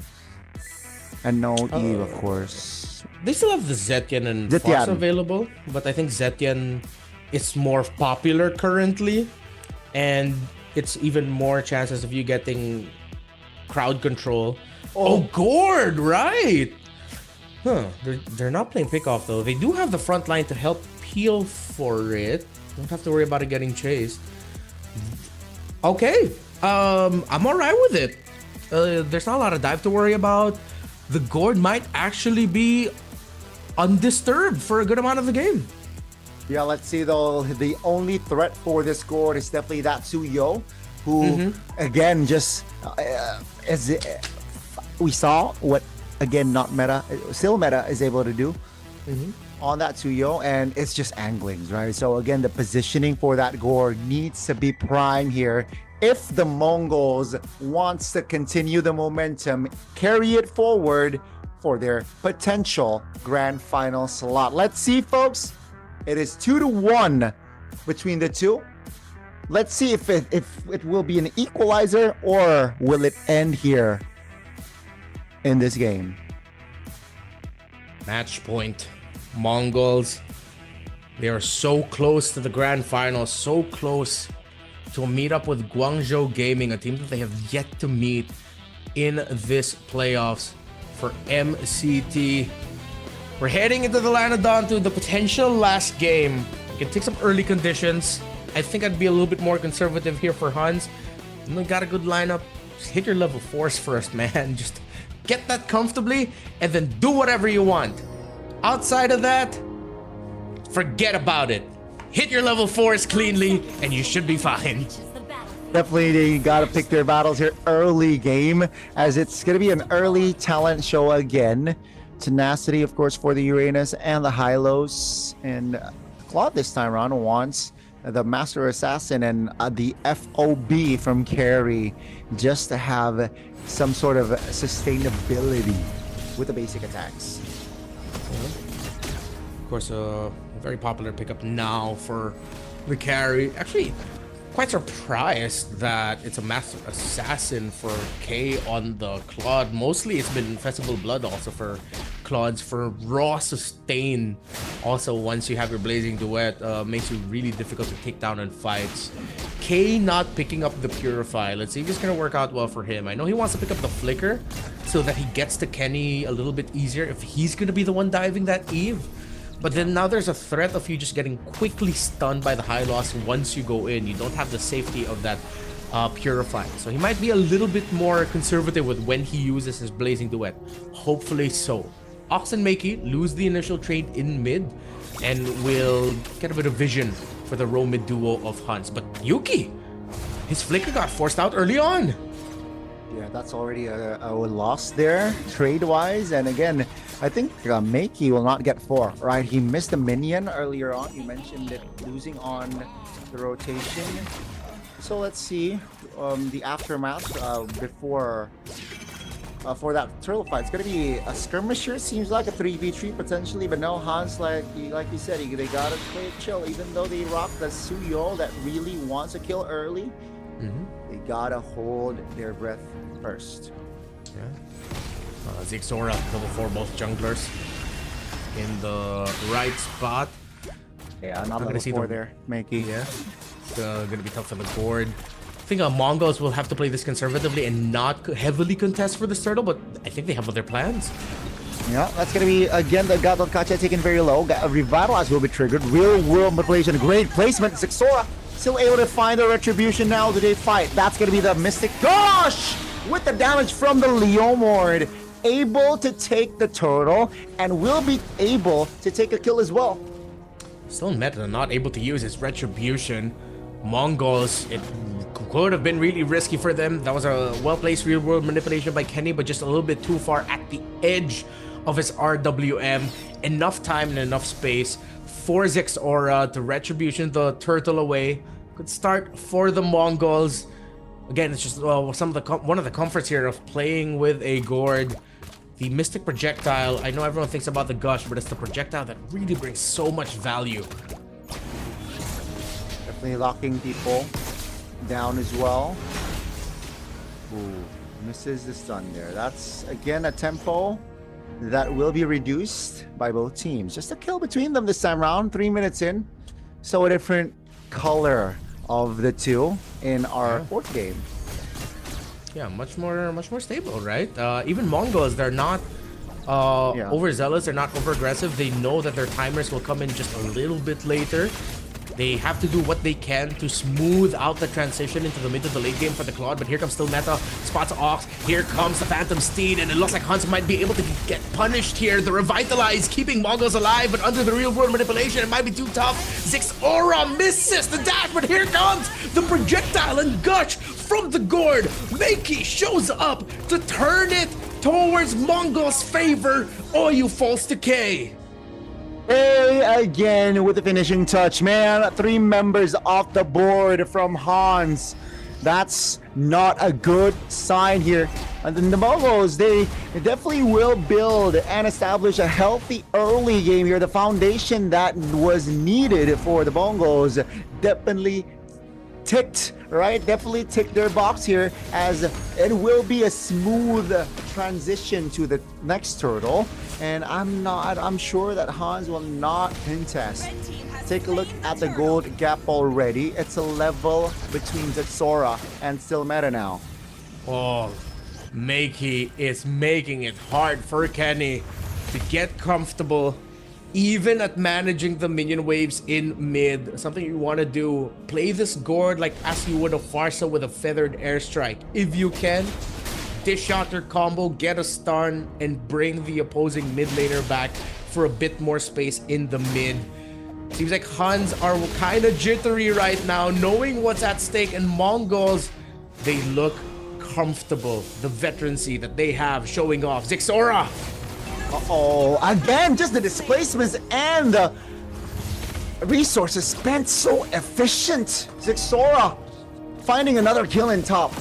and no Eve, of course. They still have the Zetian and Fox available, but I think Zetian is more popular currently, and it's even more chances of you getting crowd control. Oh, Gord, right? They're not playing pickoff though. They do have the front line to help peel for it. Don't have to worry about it getting chased. Okay, I'm alright with it. There's not a lot of dive to worry about. The gourd might actually be undisturbed for a good amount of the game. Yeah, let's see though. The only threat for this gourd is definitely that Tsuyo, who again just as we saw what again not meta, still meta is able to do on that Tsuyo, and it's just anglings, right? So again, the positioning for that gourd needs to be prime here. If the Mongols wants to continue the momentum, carry it forward for their potential grand final slot. Let's see, folks. It is 2-1 between the two. Let's see if it will be an equalizer or will it end here in this game. Match point. Mongols. They are so close to the grand final, so close to a meetup with Guangzhou Gaming, a team that they have yet to meet in this playoffs for MCT. We're heading into the Lanadon to the potential last game. You can take some early conditions. I think I'd be a little bit more conservative here for HUNS. You got a good lineup. Just hit your level 4s first, man. Just get that comfortably and then do whatever you want. Outside of that, forget about it. Hit your level 4s cleanly and you should be fine. Definitely, they got to pick their battles here early game, as it's going to be an early talent show again. Tenacity, of course, for the Uranus and the Hylos. And Claude this time around wants the Master Assassin and the FOB from Carry just to have some sort of sustainability with the basic attacks. Of course, a very popular pickup now for the Carry. Actually, quite surprised that it's a Master Assassin for K on the Claude. Mostly it's been Festival Blood also for Claudes. For raw sustain also, once you have your Blazing Duet, makes you really difficult to take down in fights. K not picking up the Purify. Let's see if it's gonna work out well for him. I know he wants to pick up the Flicker so that he gets to Kenny a little bit easier if he's gonna be the one diving that Eve. But then now there's a threat of you just getting quickly stunned by the high loss once you go in. You don't have the safety of that Purify. So he might be a little bit more conservative with when he uses his Blazing Duet. Hopefully so. Ox and Makey lose the initial trade in mid and will get a bit of vision for the row mid duo of HUNS. But Yuki, his Flicker got forced out early on. Yeah, that's already a loss there, trade-wise. And again, I think Makey will not get 4, right? He missed a minion earlier on. You mentioned it losing on the rotation. So let's see the aftermath before for that turtle fight. It's going to be a skirmisher. Seems like a 3v3 potentially, but no, HUNS, like you said, they got to play it chill. Even though they rock the Tsuyo that really wants a kill early, they got to hold their breath first. Yeah. Zigzora, level 4, both junglers in the right spot. Yeah, not level 4 there, Makey. Yeah, it's gonna be tough for the board. I think Mongols will have to play this conservatively and not heavily contest for this turtle, but I think they have other plans. Yeah, that's gonna be again the Gatot Kacha taken very low. Revitalize will be triggered. Real world manipulation, great placement. Zigzora still able to find the retribution now. Do they fight? That's gonna be the Mystic. Gosh! With the damage from the Leomord, able to take the turtle and will be able to take a kill as well. Still meta, not able to use his retribution. Mongols, it could have been really risky for them. That was a well-placed real-world manipulation by Kenny, but just a little bit too far at the edge of his RWM. Enough time and enough space for Zigzora to retribution the turtle away. Good start for the Mongols. Again, it's just one of the comforts here of playing with a gourd. The Mystic Projectile, I know everyone thinks about the Gush, but it's the projectile that really brings so much value. Definitely locking people down as well. Ooh, misses the stun there. That's, again, a tempo that will be reduced by both teams. Just a kill between them this time around, 3 minutes in. So a different color of the two in our fourth game. Yeah, much more stable, right? Even Mongols, they're not overzealous, they're not over aggressive. They know that their timers will come in just a little bit later. They have to do what they can to smooth out the transition into the mid to the late game for the Claude, but here comes still Meta, spots Ox, here comes the Phantom Steed, and it looks like HUNS might be able to get punished here. The Revitalize keeping Mongols alive, but under the real world manipulation, it might be too tough. Zixora misses the dash, but here comes the projectile and Gush from the gourd. Makey shows up to turn it towards Mongol's favor. Oyu falls to K. Hey, again with the finishing touch, man. 3 members off the board from HUNS. That's not a good sign here. And then the Mongols, they definitely will build and establish a healthy early game here. The foundation that was needed for the Mongols definitely ticked, right? Definitely ticked their box here, as it will be a smooth transition to the next turtle. And I'm sure that HUNS will not contest. Take a look at the gold gap already. It's a level between Zixora and still meta now. Oh, Makey is making it hard for Kenny to get comfortable, even at managing the minion waves in mid. Something you want to do, play this gourd like as you would a Farsa with a feathered airstrike. If you can, dish out your combo, get a stun, and bring the opposing mid laner back for a bit more space in the mid. Seems like HUNS are kind of jittery right now, knowing what's at stake, and Mongols, they look comfortable. The veterancy that they have showing off. Zixora! Uh-oh, again, just the displacements and the resources spent so efficient. Zixora finding another kill in top.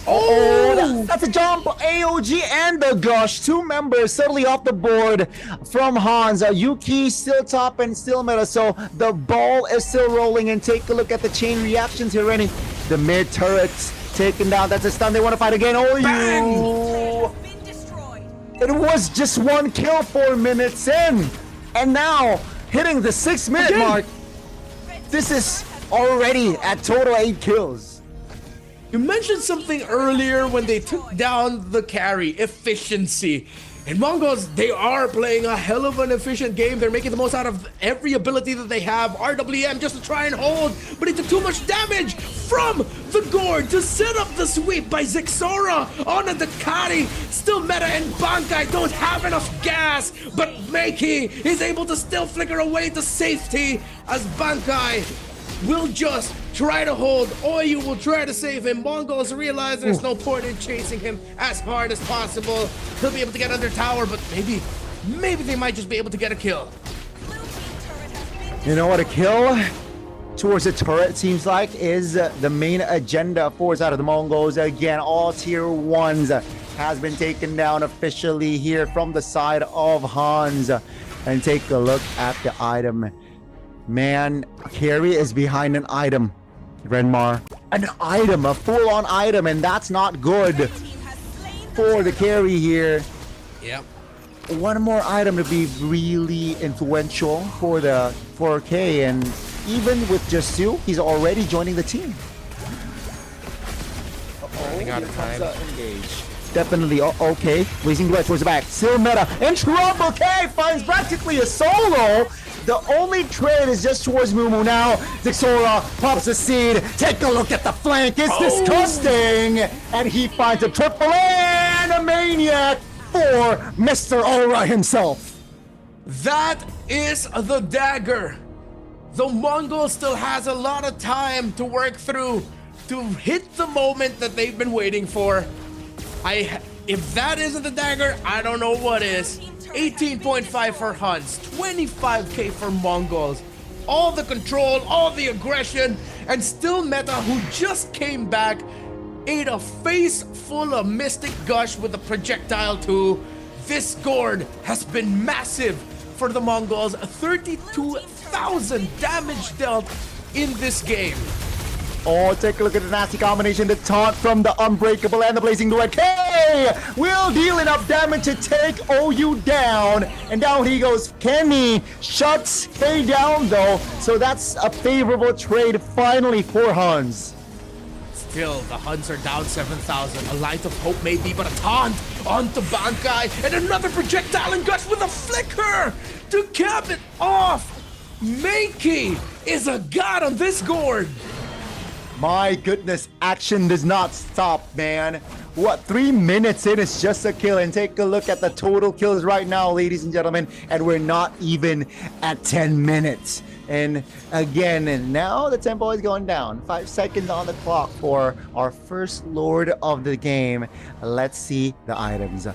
Oh, that's a jump. AOG and the Gush, 2 members suddenly off the board from HUNS. Yuki still top and still meta, so the ball is still rolling. And take a look at the chain reactions here, Rennie. The mid turrets taken down. That's a stun. They want to fight again. Oh, you! It was just 1 kill 4 minutes in, and now hitting the 6-minute mark. This is already at total 8 kills. You mentioned something earlier when they took down the carry, efficiency. And Mongols, they are playing a hell of an efficient game. They're making the most out of every ability that they have. RWM just to try and hold, but he took too much damage from the gourd to set up the sweep by Zixora on a Dakari. Still Meta and Bankai don't have enough gas, but Makey is able to still flicker away to safety as Bankai will just try to hold. Oyu will try to save him. Mongols realize there's no point in chasing him as hard as possible. He'll be able to get under tower, but maybe they might just be able to get a kill. You know what? A kill towards the turret seems like is the main agenda for side of the Mongols. Again, all tier 1s has been taken down officially here from the side of HUNS. And take a look at the item. Man, carry is behind an item, Renmar. An item, a full-on item, and that's not good for the carry here. Yep. One more item to be really influential for the 4K, and even with just 2, he's already joining the team. Running out of time. Engage. Definitely okay. Blazing Blade towards the back. Still meta. And Trouble K finds practically a solo. The only trade is just towards Mumu now. Zixora pops the seed. Take a look at the flank. It's disgusting. And he finds a triple and a maniac for Mr. Aura himself. That is the dagger. The Mongol still has a lot of time to work through to hit the moment that they've been waiting for. If that isn't the dagger, I don't know what is. 18.5 for HUNS, 25k for Mongols. All the control, all the aggression, and still Meta, who just came back, ate a face full of Mystic Gush with a projectile too. This gourd has been massive for the Mongols. 32,000 damage dealt in this game. Oh, take a look at the nasty combination. The taunt from the Unbreakable and the Blazing Duet. K will deal enough damage to take OU down. And down he goes. Kenny shuts K down though. So that's a favorable trade finally for HUNS. Still, the HUNS are down 7,000. A light of hope maybe, but a taunt onto Bankai. And another projectile and Gush with a flicker to cap it off. Makey is a god on this gourd. My goodness, action does not stop, man. What, 3 minutes in, it's just a kill. And take a look at the total kills right now, ladies and gentlemen. And we're not even at 10 minutes. And again, now the tempo is going down. 5 seconds on the clock for our first lord of the game. Let's see the items.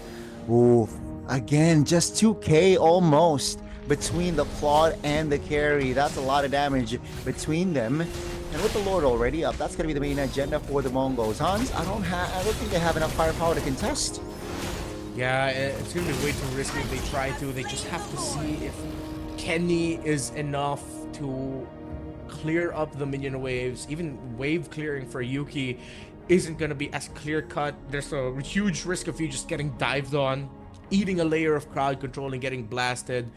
Ooh, again, just 2k almost between the plot and the carry. That's a lot of damage between them. And with the Lord already up, that's going to be the main agenda for the Mongols. HUNS, I don't think they have enough firepower to contest. Yeah, it's going to be way too risky if they try to. They just have to see if Kenny is enough to clear up the minion waves. Even wave clearing for Yuki isn't going to be as clear-cut. There's a huge risk of you just getting dived on, eating a layer of crowd control and getting blasted.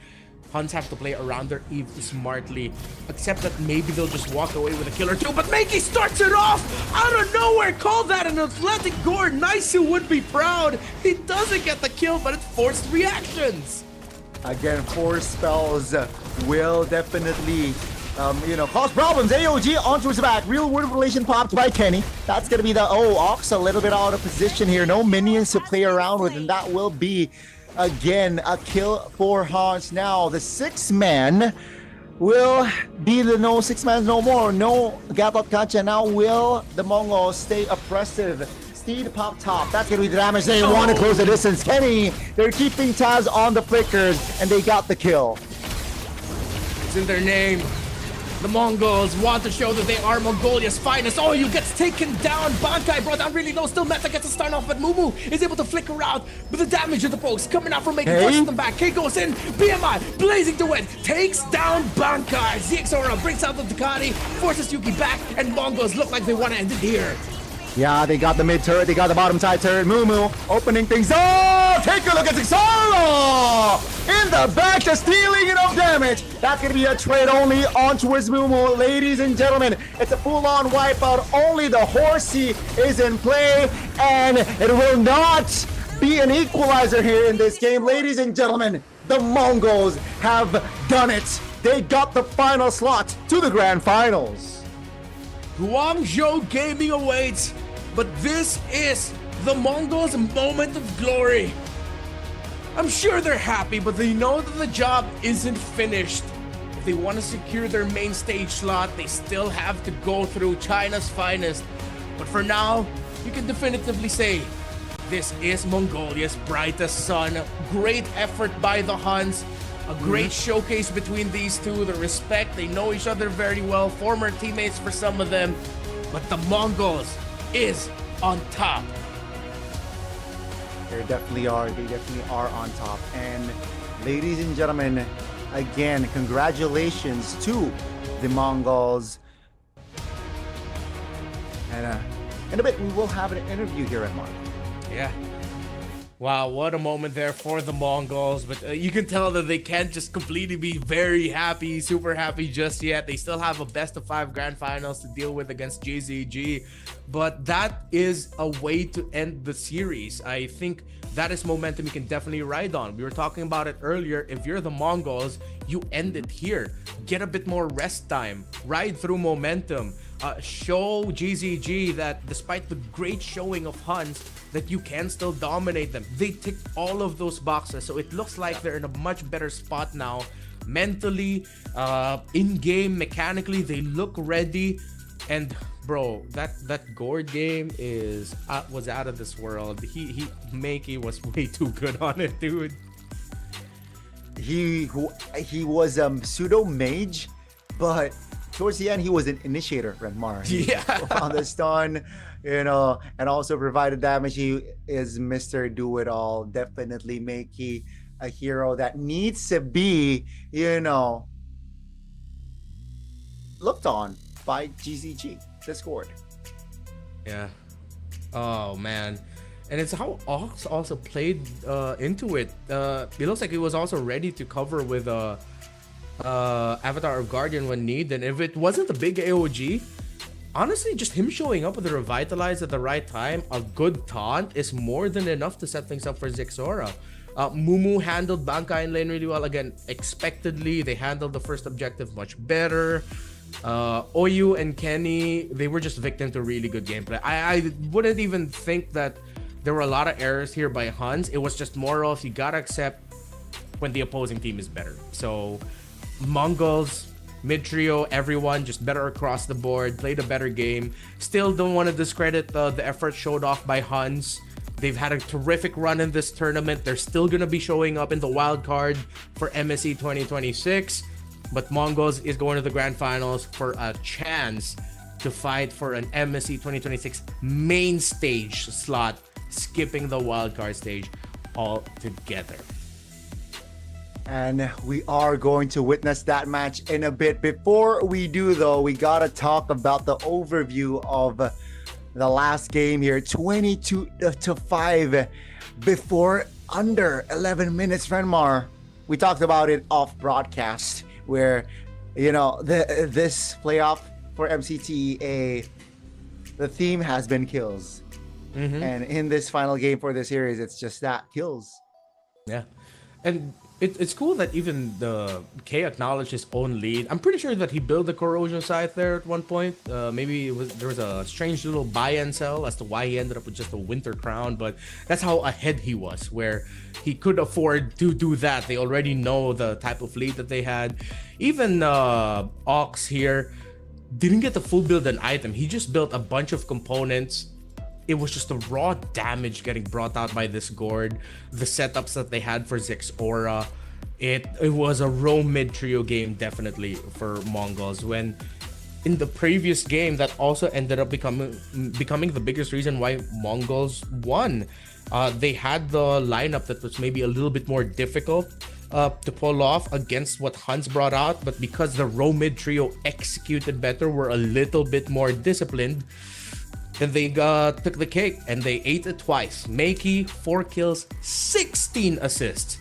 HUNS have to play around their Eve smartly, except that maybe they'll just walk away with a kill or two. But Makey starts it off out of nowhere. Call that an athletic gore. Naisu would be proud. He doesn't get the kill, but it's forced reactions. Again, force spells will definitely, cause problems. AOG onto his back. Real world relation popped by Kenny. That's going to be the, Ox a little bit out of position here. No minions to play around with, and that will be, again, a kill for HUNS. Now, the 6-man will be the no 6-man no more. No Gatot Kacha. Now will the Mongols stay oppressive. Steed pop top. That's going to be the damage. They want to close the distance. Kenny, they're keeping tabs on the flickers, and they got the kill. It's in their name. The Mongols want to show that they are Mongolia's finest. Oh, you gets taken down. Bankai brought down really low. Still Meta gets a start off, but Mumu is able to flicker out. But the damage of the pokes coming out from Makey pushes them back. K goes in. BMI blazing to win. Takes down Bankai. ZXORA brings out the Ducati. Forces Yuki back. And Mongols look like they want to end it here. Yeah, they got the mid turret, they got the bottom side turret. Mumu opening things up. Take a look at ZXORA in the back, just stealing enough damage. That's gonna be a trade only onto his Mumu, ladies and gentlemen. It's a full-on wipeout. Only the horsey is in play, and it will not be an equalizer here in this game, ladies and gentlemen. The Mongols have done it. They got the final slot to the grand finals. Guangzhou Gaming awaits, but this is the Mongols' moment of glory. I'm sure they're happy, but they know that the job isn't finished. If they want to secure their main stage slot, they still have to go through China's finest. But for now, you can definitively say, this is Mongolia's brightest sun. Great effort by the HUNS. A great showcase between these two. The respect, they know each other very well. Former teammates for some of them. But the Mongols is on top. They definitely are. They definitely are on top. And ladies and gentlemen, again, congratulations to the Mongols. And in a bit, we will have an interview here at Mark. Yeah. Wow, what a moment there for the Mongols. But you can tell that they can't just completely be very happy, super happy just yet. They still have a best of 5 grand finals to deal with against GZG. But that is a way to end the series. I think that is momentum you can definitely ride on. We were talking about it earlier. If you're the Mongols, you end it here. Get a bit more rest time. Ride through momentum. Show GZG that despite the great showing of HUNS, that you can still dominate them. They ticked all of those boxes, so it looks like they're in a much better spot now. Mentally, in-game, mechanically, they look ready. And bro, that Gord game was out of this world. Makey was way too good on it, dude. He was pseudo mage, but towards the end he was an initiator, Renmar. Yeah. On the stun, and also provided damage. He is Mr. Do It All. Definitely Makey a hero that needs to be, looked on by GZG, Discord. Yeah. Oh man. And it's how Ox also played into it. It looks like he was also ready to cover with Avatar of Guardian when needed. If it wasn't a big AOG, honestly, just him showing up with the Revitalize at the right time, a good taunt, is more than enough to set things up for Zixora. Mumu handled Bankai in lane really well. Again, expectedly, they handled the first objective much better. Oyu and Kenny, they were just victim to really good gameplay. I wouldn't even think that there were a lot of errors here by HUNS. It was just more of, you gotta accept when the opposing team is better. So Mongols, mid trio, everyone just better across the board, played a better game. Still don't want to discredit the effort showed off by HUNS. They've had a terrific run in this tournament. They're still gonna be showing up in the wild card for MSC 2026. But Mongols is going to the grand finals for a chance to fight for an MSC 2026 main stage slot, skipping the wildcard stage altogether. And we are going to witness that match in a bit. Before we do, though, we gotta talk about the overview of the last game here, 22-5 before under 11 minutes. Renmar, we talked about it off broadcast, where this playoff for MCT, the theme has been kills. And in this final game for the series, it's just that, kills. Yeah. And it's cool that even the K acknowledged his own lead. I'm pretty sure that he built the corrosion scythe there at one point. Maybe there was a strange little buy-in sell as to why he ended up with just a winter crown, but that's how ahead he was, where he could afford to do that. They already know the type of lead that they had. Even Ox here didn't get the full build and item. He just built a bunch of components. It was just the raw damage getting brought out by this Gord. The setups that they had for Zixora. It was a row mid trio game, definitely, for Mongols. When in the previous game, that also ended up becoming the biggest reason why Mongols won. They had the lineup that was maybe a little bit more difficult to pull off against what HUNS brought out, but because the row mid trio executed better, were a little bit more disciplined, then they took the cake and they ate it twice. Makey, 4 kills, 16 assists.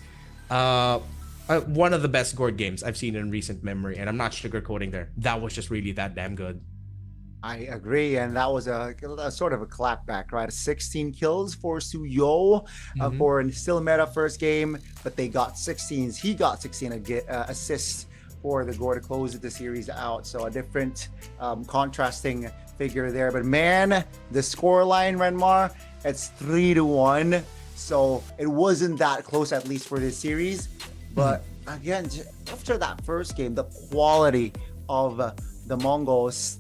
One of the best Gord games I've seen in recent memory, and I'm not sugarcoating there. That was just really that damn good. I agree, and that was a sort of a clapback, right? 16 kills for Suyo for a still meta first game, but they got 16s. He got 16 assists for the Gord to close the series out. So a different contrasting figure there. But man, the scoreline, Renmar, it's 3-1. So it wasn't that close, at least for this series. But again, after that first game, the quality of the Mongols,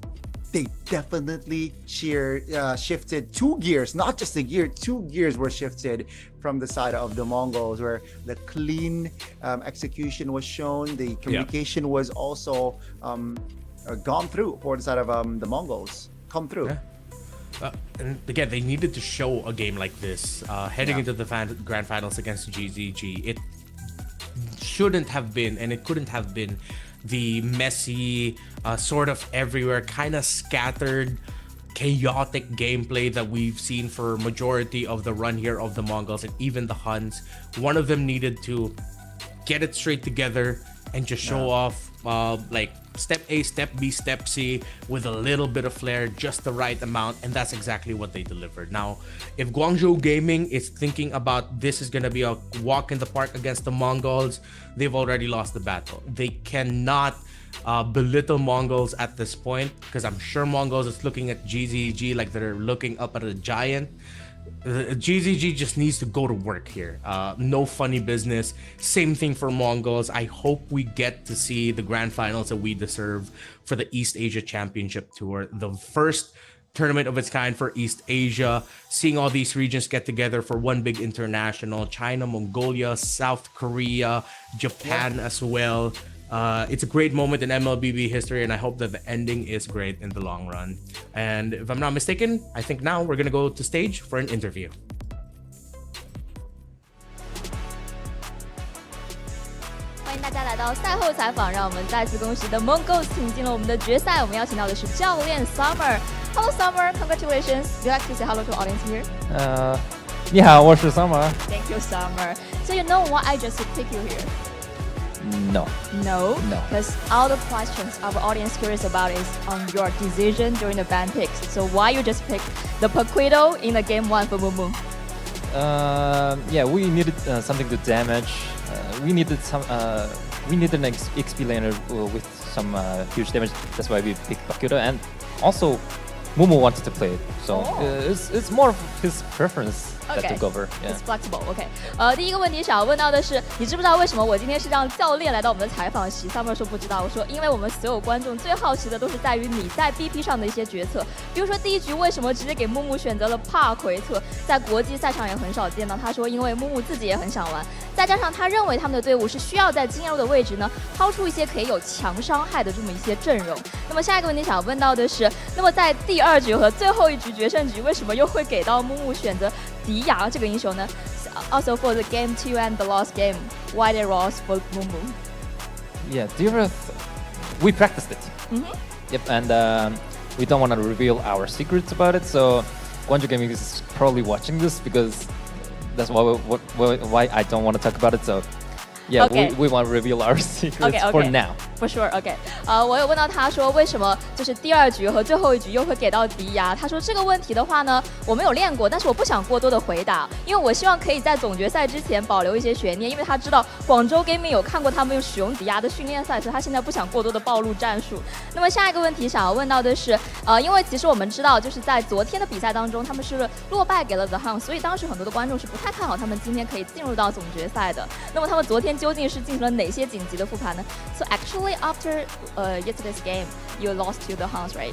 they definitely shifted 2 gears, not just a gear, 2 gears were shifted from the side of the Mongols, where the clean execution was shown. The communication was also gone through for the side of the Mongols. Come through. Yeah. And again, they needed to show a game like this heading into the grand finals against GZG. It shouldn't have been, and it couldn't have been, the messy, sort of everywhere, kind of scattered, chaotic gameplay that we've seen for majority of the run here of the Mongols and even the HUNS. One of them needed to get it straight together and just show off like step A, step B, step C with a little bit of flair, just the right amount, and that's exactly what they delivered. Now, if Guangzhou Gaming is thinking about this is going to be a walk in the park against the Mongols, they've already lost the battle. They cannot belittle Mongols at this point, because I'm sure Mongols is looking at GZG like they're looking up at a giant. GZG just needs to go to work here. No funny business. Same thing for Mongols. I hope we get to see the grand finals that we deserve for the East Asia Championship Tour, the first tournament of its kind for East Asia. Seeing all these regions get together for one big international: China, Mongolia, South Korea, Japan as well. It's a great moment in MLBB history, and I hope that the ending is great in the long run. And if I'm not mistaken, I think now we're gonna go to stage for an interview. 欢迎大家来到赛后采访，让我们再次恭喜的 Mongols 挺进了我们的决赛。我们邀请到的是教练 Summer。Hello Summer, congratulations. Would you like to say hello to the audience here? 你好，我是 Summer。 Thank you, Summer. So you know why I just picked you here? No. No? Because all the questions our audience curious about is on your decision during the band picks. So why you just pick the Paquito in the game 1 for Mumu? Yeah, we needed something to damage. We needed an XP laner with some huge damage. That's why we picked Paquito. And also, Mumu wanted to play it, so it's more of his preference that took over. Yeah. It's flexible. OK， 第一个问题想要问到的是，你知不知道为什么我今天是让教练来到我们的采访席 ？Summer 说不知道，我说因为我们所有观众最好奇的都是在于你在 BP 上的一些决策，比如说第一局为什么直接给木木选择了帕奎特，在国际赛场也很少见到。他说因为木木自己也很想玩，再加上他认为他们的队伍是需要在金肉的位置呢抛出一些可以有强伤害的这么一些阵容。那么下一个问题想要问到的是，那么在第2局和最后一局决胜局，为什么又会给到木木选择迪亚这个英雄呢 ？Also for the game 2 and the last game, why they lost for Mumu? Yeah, we practiced it. Yep, and we don't want to reveal our secrets about it. So Guangzhou Gaming is probably watching this because that's why I don't want to talk about it. So yeah, we want to reveal our secrets for now. For sure, OK。我有问到他说为什么就是第2局和最后一局又会给到迪亚？他说这个问题的话呢，我没有练过，但是我不想过多的回答，因为我希望可以在总决赛之前保留一些悬念，因为他知道广州 Gaming 有看过他们用使用迪亚的训练赛，所以他现在不想过多的暴露战术。那么下一个问题想要问到的是，因为其实我们知道就是在昨天的比赛当中，他们是落败给了 The HUNS， 所以当时很多的观众是不太看好他们今天可以进入到总决赛的。那么他们昨天究竟是进行了哪些紧急的复盘呢 ？So actually after yesterday's game, you lost to the HUNS, right?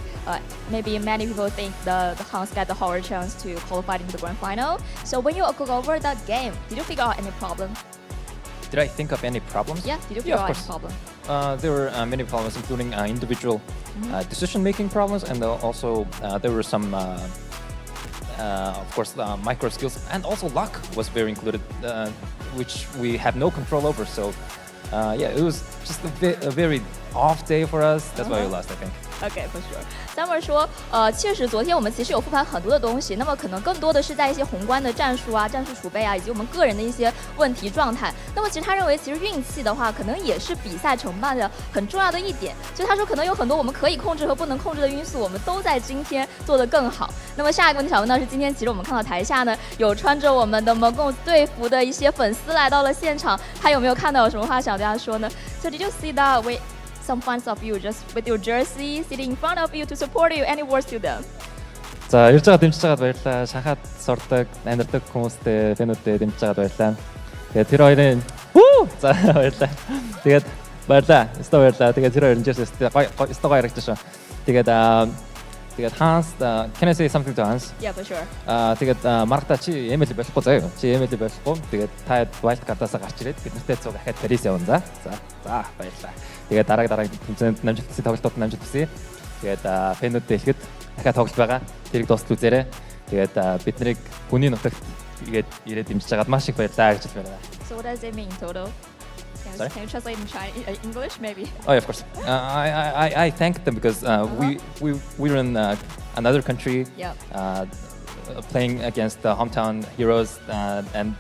Maybe many people think the HUNS got the harder chance to qualify into the grand final. So when you go over that game, did you figure out any problem? Did I think of any problems? Yeah, did you figure out any problem? There were many problems, including individual decision-making problems, and also there were some, of course, micro skills, and also luck was very included, which we have no control over. So, yeah, it was just a very off day for us. That's why we lost, I think. Okay, for sure. Summer 说，确实昨天我们其实有复盘很多的东西，那么可能更多的是在一些宏观的战术啊、战术储备啊，以及我们个人的一些问题状态。那么其实他认为，其实运气的话，可能也是比赛承办的很重要的一点。所以他说，可能有很多我们可以控制和不能控制的因素，我们都在今天做得更好。那么下一个问题想问到是，今天其实我们看到台下呢，有穿着我们的 MongolZ 队服的一些粉丝来到了现场，他有没有看到有什么话想对他说呢 ？So did you see that? Some fans of you just with your jersey sitting in front of you to support you. Any words to them? За ирж байгаа дэмжиж байгаад баярлалаа. Шахаад сурдаг, амьдардаг хүмүүстэй, фэнүүдтэй дэмжиж байгаад баярлалаа. Тэгээд тэр хоёрын за баярлалаа. Тэгээд баярлалаа. Өстө баярлалаа. Тэгээд тэр хоёрын jersey өстө гоё харагдаж шүү. Тэгээд HUNS, can I say something to HUNS? Yeah, for sure. Тэгээд маргата чи ML болохгүй заяа. Чи ML болохгүй. Тэгээд та wild card-аас гарч ирээд биднэртэй цуг ахаад Paris явна. За баярлалаа. Тэгээд дараа тэмцээнд намжуулт хийсэн тоглолтууд намжуулт хийсэн. Тэгээд фэнүүдтэй хэлэхэд дахиад тоглолт байгаа. Тэрийг дуустал үзээрэй. Тэгээд бид нарыг хүний нутагт тэгээд ирээд дэмжиж байгаад маш их баярлалаа гэж хэлмээр байна. So what does it mean total? Can you translate in Chinese, English maybe? Oh, yeah, of course. I thank them because we're in another country, playing against the hometown heroes, and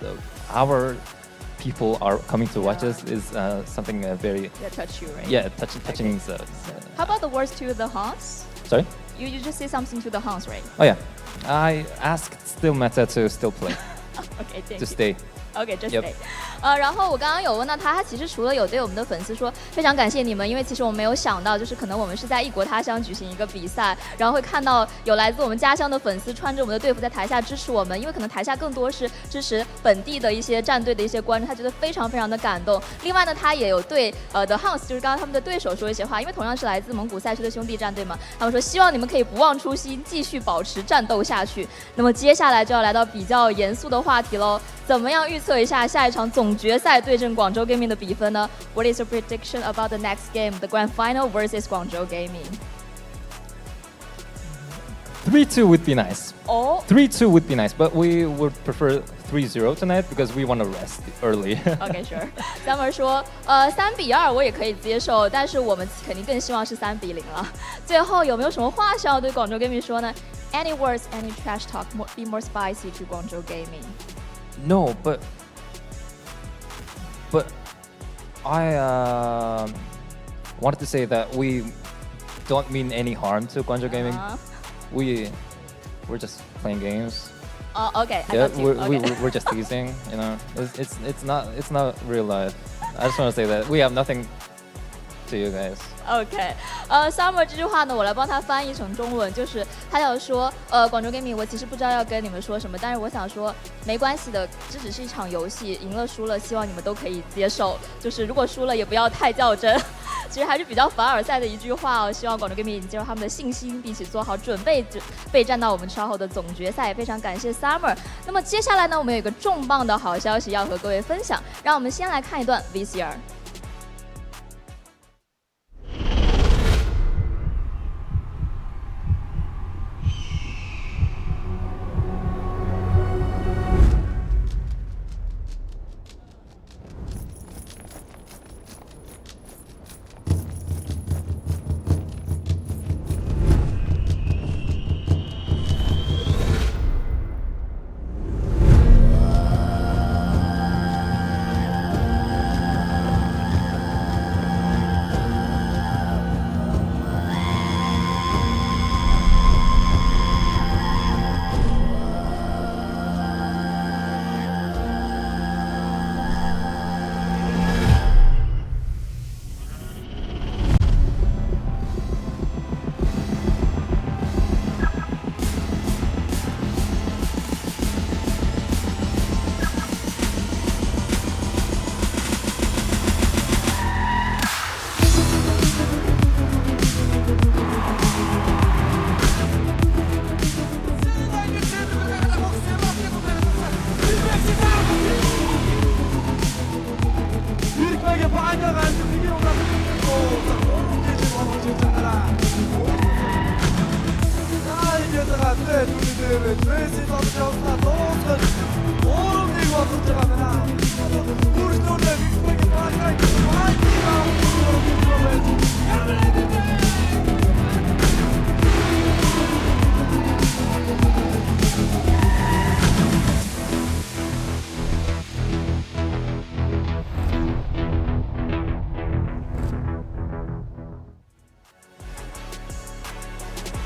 our people are coming to watch us is something very touch you, right? Yeah, touching. How about the words to the HUNS? Sorry? You just say something to the HUNS, right? Oh yeah, I asked Still Meta to still play. Okay, thank to you. stay. Okay, just stay. 然后我刚刚有问到他其实除了有对我们的粉丝说非常感谢你们，因为其实我没有想到，就是可能我们是在异国他乡举行一个比赛，然后会看到有来自我们家乡的粉丝穿着我们的队服在台下支持我们，因为可能台下更多是支持本地的一些战队的一些观众，他觉得非常非常的感动。另外呢，他也有对The HUNS， 就是刚刚他们的对手说一些话，因为同样是来自蒙古赛区的兄弟战队嘛，他们说希望你们可以不忘初心，继续保持战斗下去。那么接下来就要来到比较严肃的话题喽。怎么样预测一下下一场总决赛对阵广州 Gaming 的比分呢 ？What is your prediction about the next game, the grand final versus Guangzhou Gaming? 3-2 would be nice. Oh. 3-2 would be nice, but we would prefer 3-0 tonight because we want to rest early. Okay, sure. Summer 说，3-2我也可以接受，但是我们肯定更希望是3-0了。最后有没有什么话想要对广州 Gaming 说呢 ？Any words, any trash talk, be more spicy to Guangzhou Gaming. No, but I wanted to say that we don't mean any harm to Guangzhou Gaming. We're just playing games. Okay. I Yeah, got you. we're just teasing. You know, it's not real life. I just want to say that we have nothing to you guys. OK， Summer 这句话呢，我来帮他翻译成中文，就是他要说，广州 Gaming， 我其实不知道要跟你们说什么，但是我想说，没关系的，这只是一场游戏，赢了输了，希望你们都可以接受，就是如果输了也不要太较真。其实还是比较凡尔赛的一句话哦，希望广州 Gaming 接受他们的信心，并且做好准备，备战到我们稍后的总决赛。非常感谢 Summer。那么接下来呢，我们有一个重磅的好消息要和各位分享，让我们先来看一段 VCR。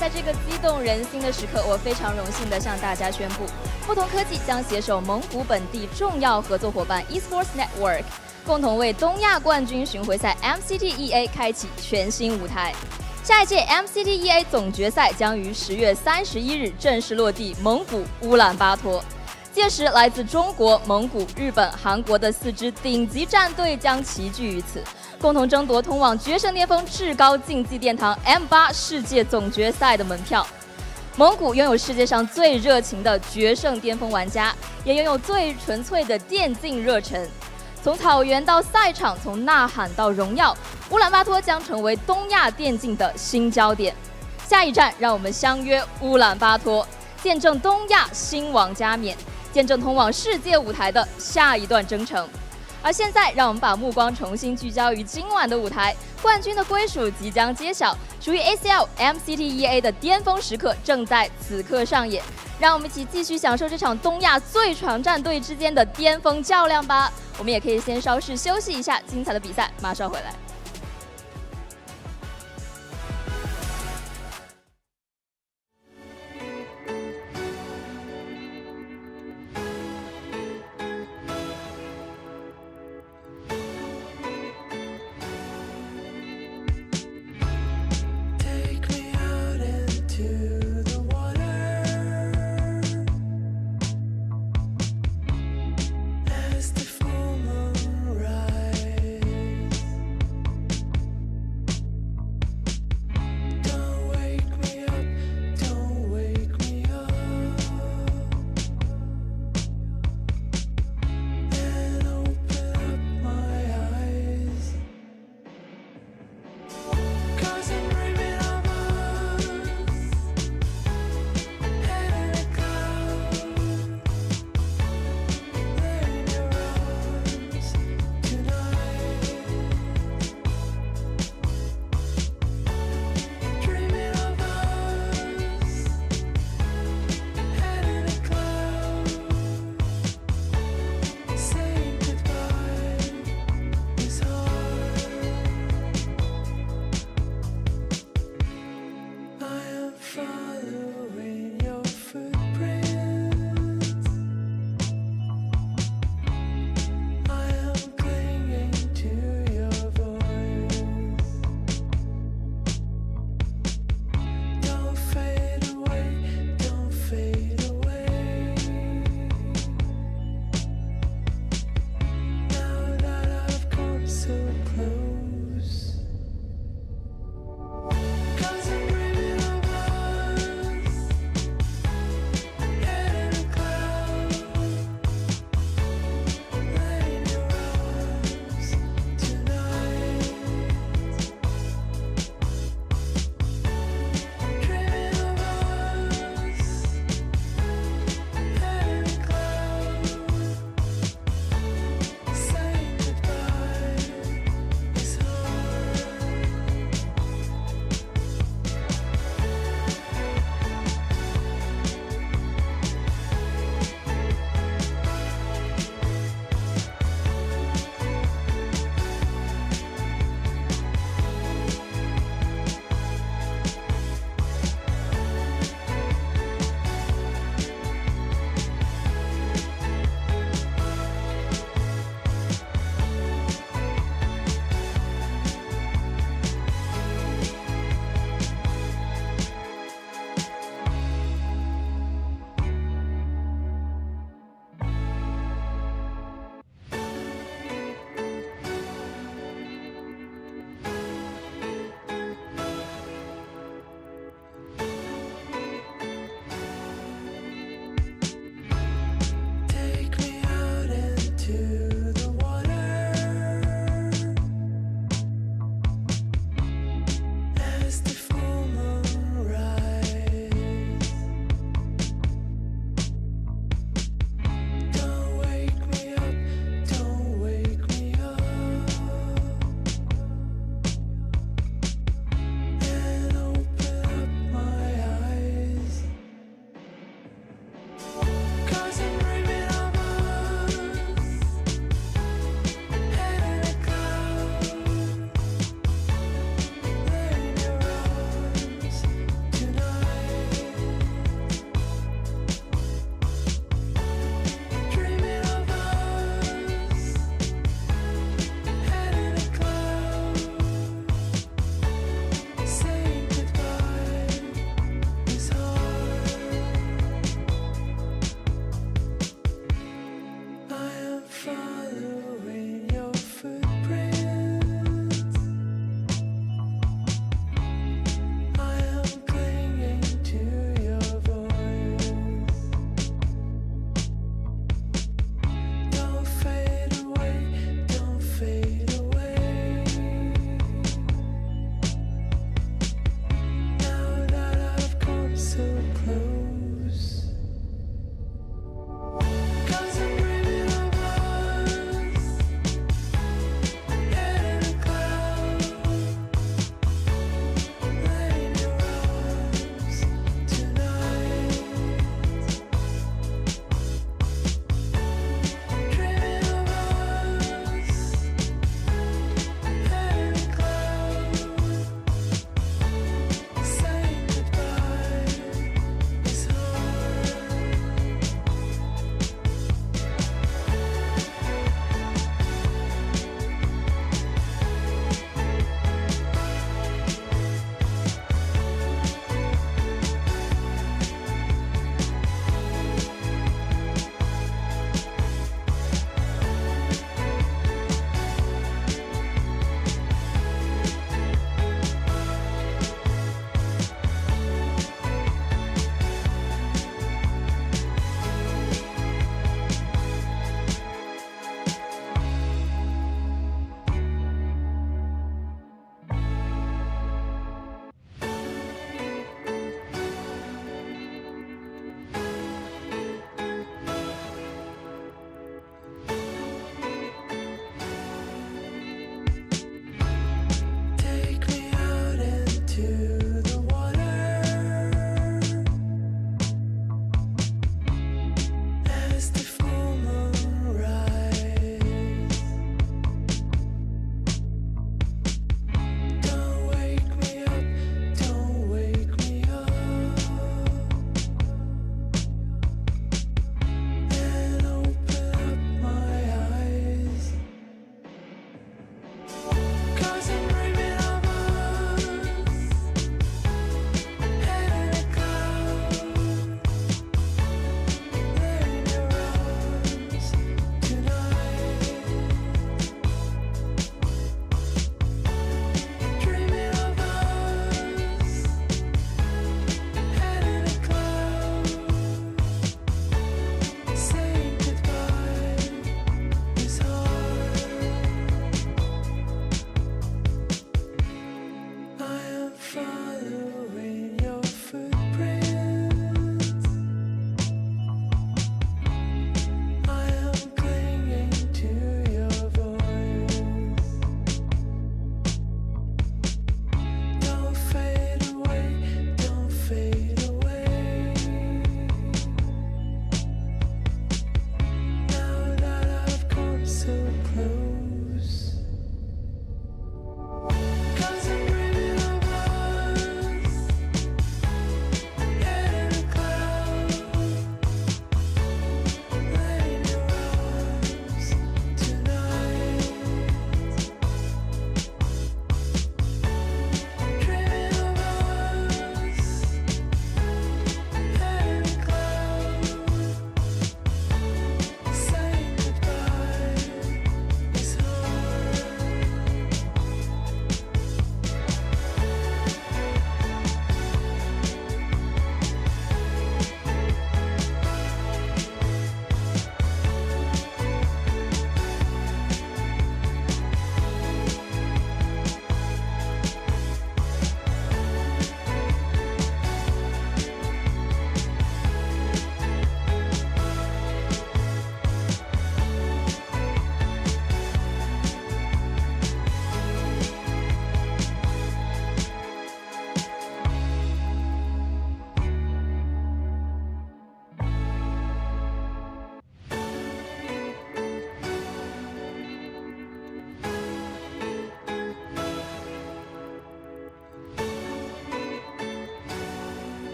在这个激动人心的时刻，我非常荣幸地向大家宣布，不同科技将携手蒙古本地重要合作伙伴 eSports Network， 共同为东亚冠军巡回赛 MCT开启全新舞台。下一届 MCT 总决赛将于10月31日正式落地蒙古乌兰巴托。届时，来自中国、蒙古、日本、韩国的4支顶级战队将齐聚于此，共同争夺通往决胜巅峰至高竞技殿堂 M8 世界总决赛的门票。蒙古拥有世界上最热情的决胜巅峰玩家，也拥有最纯粹的电竞热忱。从草原到赛场，从呐喊到荣耀，乌兰巴托将成为东亚电竞的新焦点。下一站，让我们相约乌兰巴托，见证东亚新王加冕，见证通往世界舞台的下一段征程。而现在，让我们把目光重新聚焦于今晚的舞台，冠军的归属即将揭晓，属于 ACL MCT 的巅峰时刻正在此刻上演。让我们一起继续享受这场东亚最强战队之间的巅峰较量吧。我们也可以先稍事休息一下，精彩的比赛马上回来。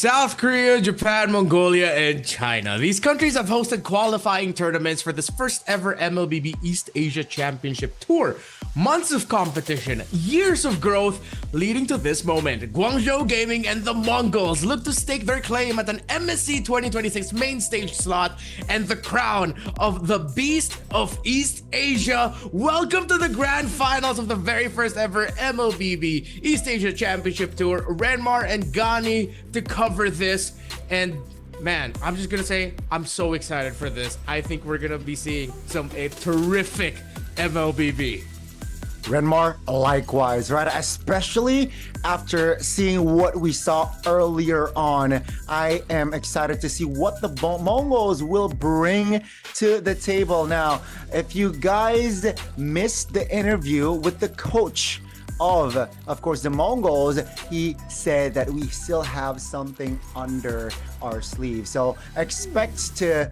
South Korea, Japan, Mongolia, and China. These countries have hosted qualifying tournaments for this first ever MLBB East Asia Championship Tour. Months of competition, years of growth leading to this moment. Guangzhou Gaming and the Mongols look to stake their claim at an MSC 2026 main stage slot and the crown of the Beast of East Asia. Welcome to the grand finals of the very first ever MLBB East Asia Championship Tour. Renmar and Gani to cover this, and man, I'm just gonna say I'm so excited for this. I think we're gonna be seeing a terrific MLBB. Renmar, likewise, right? Especially after seeing what we saw earlier on. I am excited to see what the Mongols will bring to the table. Now, if you guys missed the interview with the coach of course, the Mongols, he said that we still have something under our sleeve. So expect to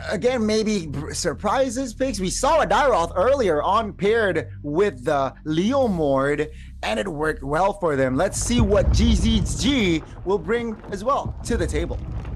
again, maybe surprises picks. We saw a Dairoth earlier on paired with the Leomord, and it worked well for them. Let's see what GZG will bring as well to the table.2026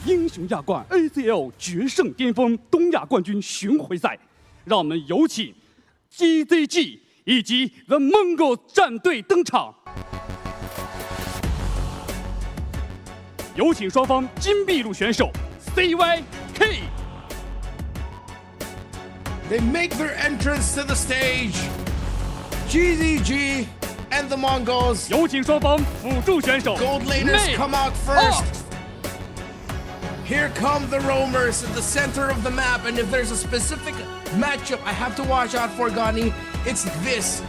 英雄亚冠 ACL 决胜巅峰东亚冠军巡回赛，让我们有请 GZG 以及 The Mongol 战队登场。有请双方金币路选手 CYK。 They make their entrance to the stage. GZG and the Mongols. 有请双方辅助选手 Gold laners come out first. Here come the roamers in the center of the map, and if there's a specific matchup I have to watch out for, Gani, it's this.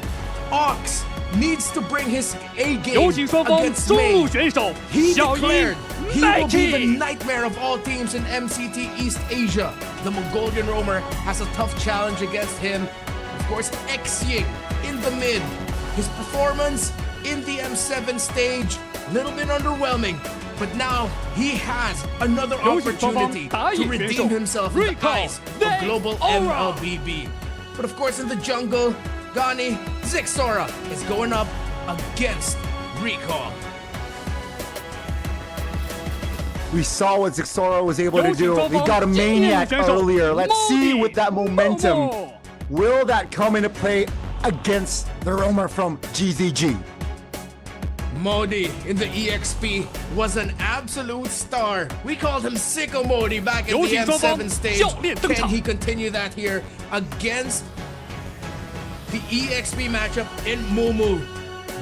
Ox needs to bring his A game 有请双方 against 中路 May. 选手 He 小鹰 declared he will be the Nike。 nightmare of all teams in MCT East Asia. The Mongolian roamer has a tough challenge against him. Of course, Xying in the mid. His performance in the M7 stage, a little bit underwhelming. But now he has another opportunity to redeem himself in the eyes of global MLBB. But of course, in the jungle, Gani Zixora is going up against Recall. We saw what Zixora was able to do. He got a maniac earlier. Let's see with that momentum. Will that come into play against the roamer from GZG? Modi in the EXP was an absolute star. We called him Sicko Modi back in the M7 stage. Can he continue that here against the EXP matchup in Mumu?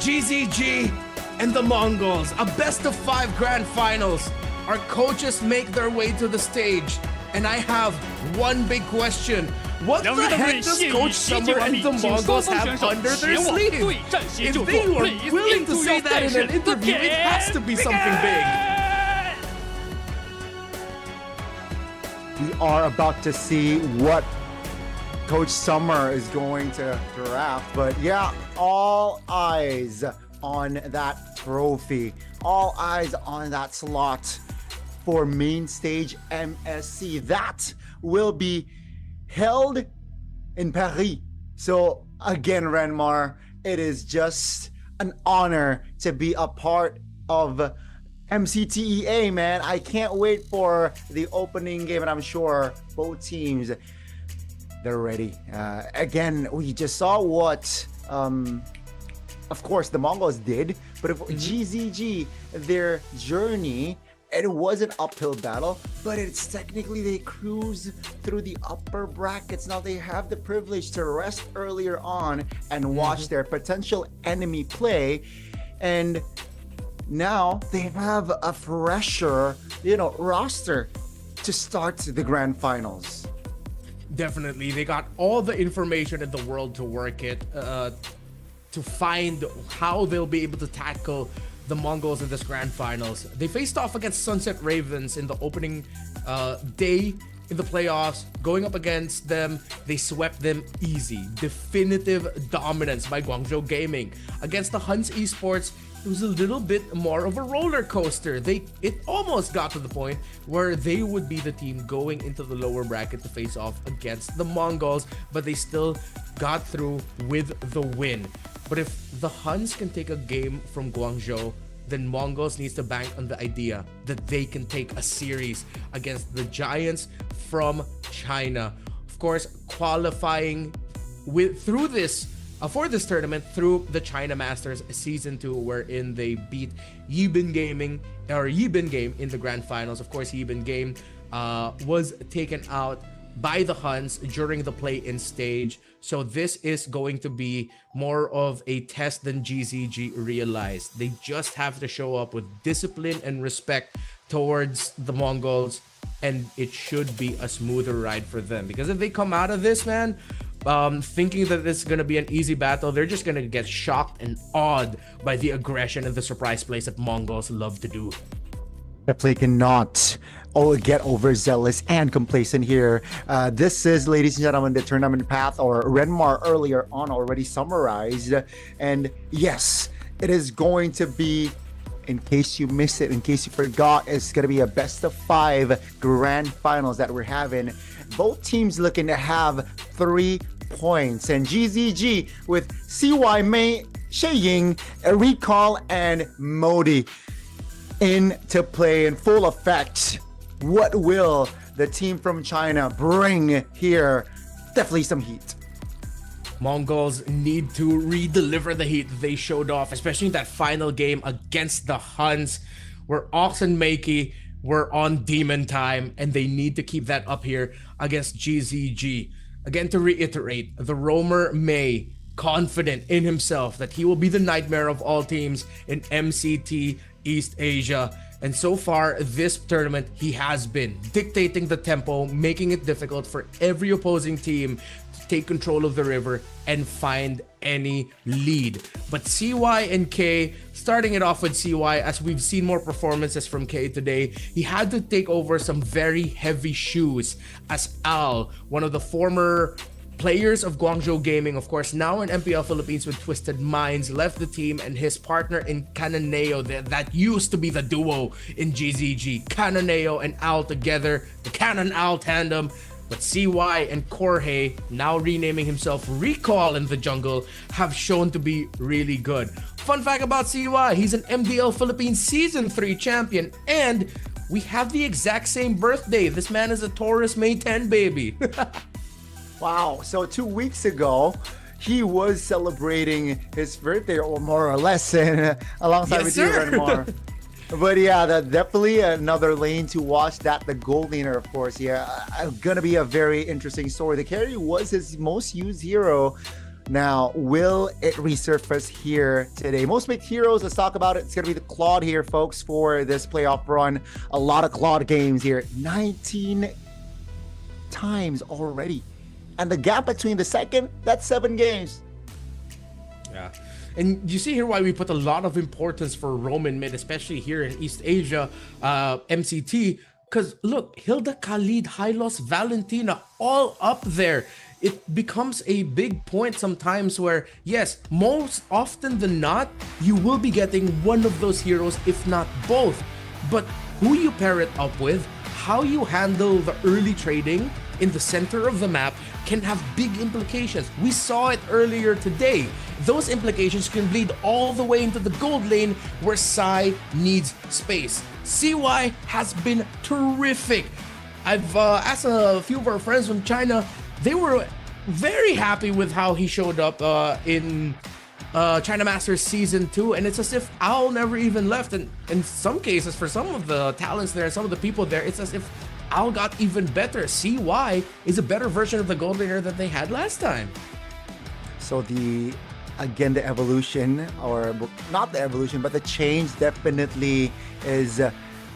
GZG and the Mongols, a best of 5 grand finals. Our coaches make their way to the stage, and I have one big question. What the heck does Coach Summer and the Mongols have under their sleeve? If they were willing to say that in an interview, it has to be something big. We are about to see what Coach Summer is going to draft. But yeah, all eyes on that trophy. All eyes on that slot for main stage MSC. That will be held in Paris. So again, Renmar, it is just an honor to be a part of MCTEA, man. I can't wait for the opening game, and I'm sure both teams, they're ready. Again, we just saw what of course the Mongols did, but if GZG, their journey, it was an uphill battle, but it's technically they cruise through the upper brackets. Now they have the privilege to rest earlier on and watch their potential enemy play, and now they have a fresher, roster to start the grand finals. Definitely, they got all the information in the world to work it, to find how they'll be able to tackle the Mongols in this grand finals. They faced off against Sunset Ravens in the opening day in the playoffs, going up against them, they swept them easy. Definitive dominance by Guangzhou Gaming. Against the HUNS Esports, it was a little bit more of a roller coaster. It almost got to the point where they would be the team going into the lower bracket to face off against the Mongols, but they still got through with the win. But if the HUNS can take a game from Guangzhou, then Mongols needs to bank on the idea that they can take a series against the giants from China. Of course, qualifying through this for this tournament through the China Masters Season 2, wherein they beat Yibin Game in the grand finals. Of course, Yibin Game was taken out by the HUNS during the play-in stage. So this is going to be more of a test than GZG realized. They just have to show up with discipline and respect towards the Mongols, and it should be a smoother ride for them. Because if they come out of this, man, thinking that this is going to be an easy battle, they're just going to get shocked and awed by the aggression and the surprise plays that Mongols love to do. Definitely cannot get overzealous and complacent here. This is, ladies and gentlemen, the tournament path, or Renmar earlier on already summarized. And yes, it is going to be, in case you missed it, in case you forgot, it's going to be a best of 5 grand finals that we're having. Both teams looking to have 3 points. And GZG with CY Mei, Sheying, Recall, and Modi into play in full effect. What will the team from China bring here? Definitely some heat. Mongols need to re-deliver the heat they showed off, especially in that final game against the HUNS, where Ox and Makey were on demon time, and they need to keep that up here against GZG. Again, to reiterate, the roamer May, confident in himself that he will be the nightmare of all teams in MCT East Asia. And so far, this tournament, he has been dictating the tempo, making it difficult for every opposing team to take control of the river and find any lead. But CY and K, starting it off with CY, as we've seen more performances from K today, he had to take over some very heavy shoes as Al, one of the former players of Guangzhou Gaming, of course, now in MPL Philippines with Twisted Minds, left the team, and his partner in Cananeo, that used to be the duo in GZG, Cananeo and Al together, the Canon Al tandem. But CY and Jorge, now renaming himself Recall in the jungle, have shown to be really good. Fun fact about CY, he's an MDL Philippines Season 3 champion, and we have the exact same birthday. This man is a Taurus May 10 baby. Wow, so 2 weeks ago, he was celebrating his birthday, or more or less, and alongside with you, Renmar. But yeah, definitely another lane to watch. That the gold laner, of course. Yeah, gonna be a very interesting story. The carry was his most used hero. Now, will it resurface here today? Most picked heroes, let's talk about it. It's gonna be the Claude here, folks, for this playoff run. A lot of Claude games here. 19 times already. And the gap between the second, that's 7 games. Yeah. And you see here why we put a lot of importance for Roman mid, especially here in East Asia, MCT. Because look, Hilda, Khalid, Hylos, Valentina, all up there. It becomes a big point sometimes where, yes, most often than not, you will be getting one of those heroes, if not both. But who you pair it up with, how you handle the early trading in the center of the map can have big implications. We saw it earlier today. Those implications can bleed all the way into the gold lane where Sai needs space. CY has been terrific. I've asked a few of our friends from China. They were very happy with how he showed up in China Masters Season 2, and it's as if Owl never even left. And in some cases, for some of the talents there, some of the people there, it's as if Owl got even better. CY is a better version of the gold laner that they had last time. So the evolution, or not the evolution, but the change definitely is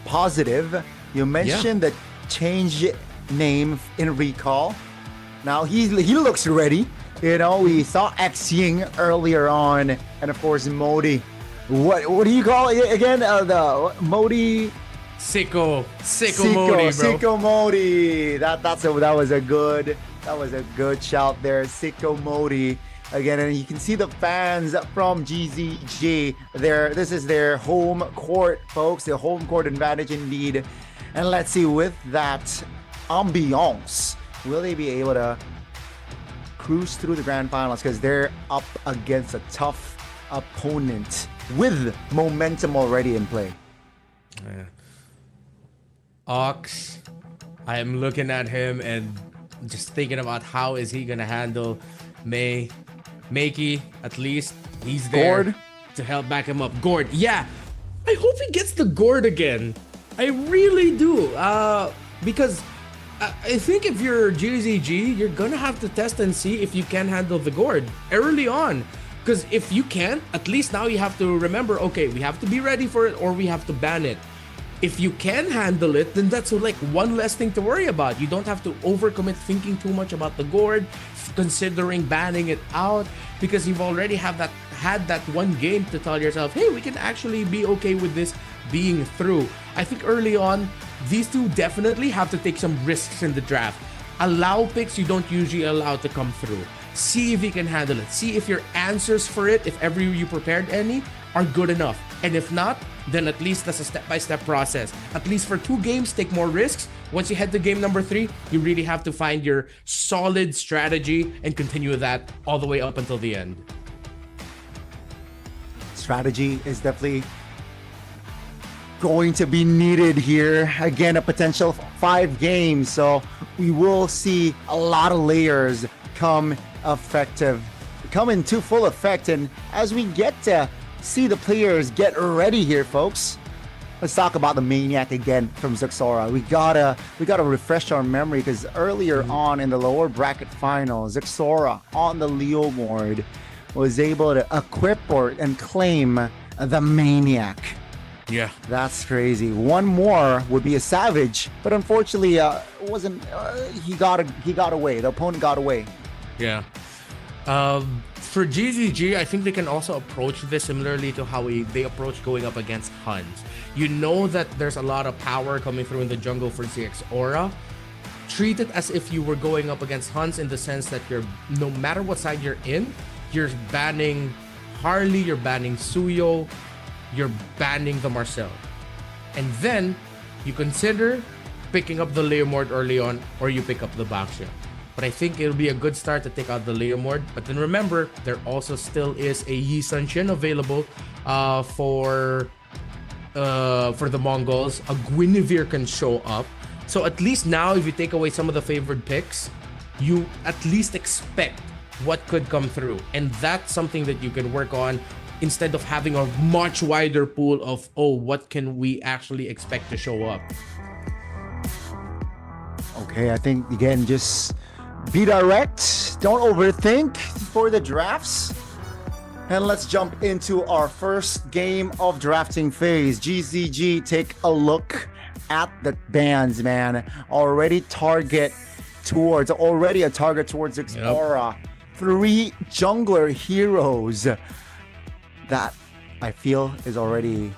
positive. You mentioned the change name in Recall. Now he looks ready. You know, we saw X Ying earlier on, and of course Modi. What do you call it again? The Modi Sicko Modi, bro. Sicko Modi. That was a good shout there. Sicko Modi. Again, and you can see the fans from GZG there. This is their home court, folks. Their home court advantage indeed. And let's see, with that ambiance, will they be able to cruise through the grand finals? Because they're up against a tough opponent with momentum already in play. Yeah. Ox, I am looking at him and just thinking about how is he gonna handle Makey. At least he's there Gord to help back him up. Gord, yeah, I hope he gets the Gord again. I really do, because I think if you're GZG, you're gonna have to test and see if you can handle the Gord early on. Because if you can't, at least now you have to remember, okay, we have to be ready for it or we have to ban it. If you can handle it, then that's like one less thing to worry about. You don't have to overcommit thinking too much about the Gord, considering banning it out, because you've already had that one game to tell yourself, hey, we can actually be okay with this being through. I think early on, these two definitely have to take some risks in the draft. Allow picks you don't usually allow to come through. See if you can handle it. See if your answers for it, if ever you prepared any, are good enough. And if not, then at least that's a step-by-step process. At least for 2 games, take more risks. Once you head to game number 3, you really have to find your solid strategy and continue that all the way up until the end. Strategy is definitely going to be needed here. Again, a potential 5 games, so we will see a lot of layers come into full effect. And as we get to see the players get ready here, folks, let's talk about the Maniac again from Zexora. We gotta refresh our memory, because earlier on in the lower bracket final, Zexora on the Leomord was able to equip and claim the Maniac. Yeah, that's crazy. One more would be a Savage, but unfortunately, wasn't. He got away. The opponent got away. Yeah. For GZG, I think they can also approach this similarly to how they approach going up against HUNS. You know that there's a lot of power coming through in the jungle for Zexora. Treat it as if you were going up against HUNS, in the sense that no matter what side you're in, you're banning Harley, you're banning Suyo, you're banning the Marcel. And then you consider picking up the Leomord early on, or you pick up the Baxia. But I think it'll be a good start to take out the Leomord. But then remember, there also still is a Yi Sun-Shin available for the Mongols. A Guinevere can show up. So at least now, if you take away some of the favored picks, you at least expect what could come through. And that's something that you can work on, instead of having a much wider pool of, oh, what can we actually expect to show up? Okay, I think, again, just be direct. Don't overthink for the drafts. And let's jump into our first game of drafting phase. GZG, take a look at the bans, man. Already a target towards Zexora. 3 jungler heroes. That I feel is already,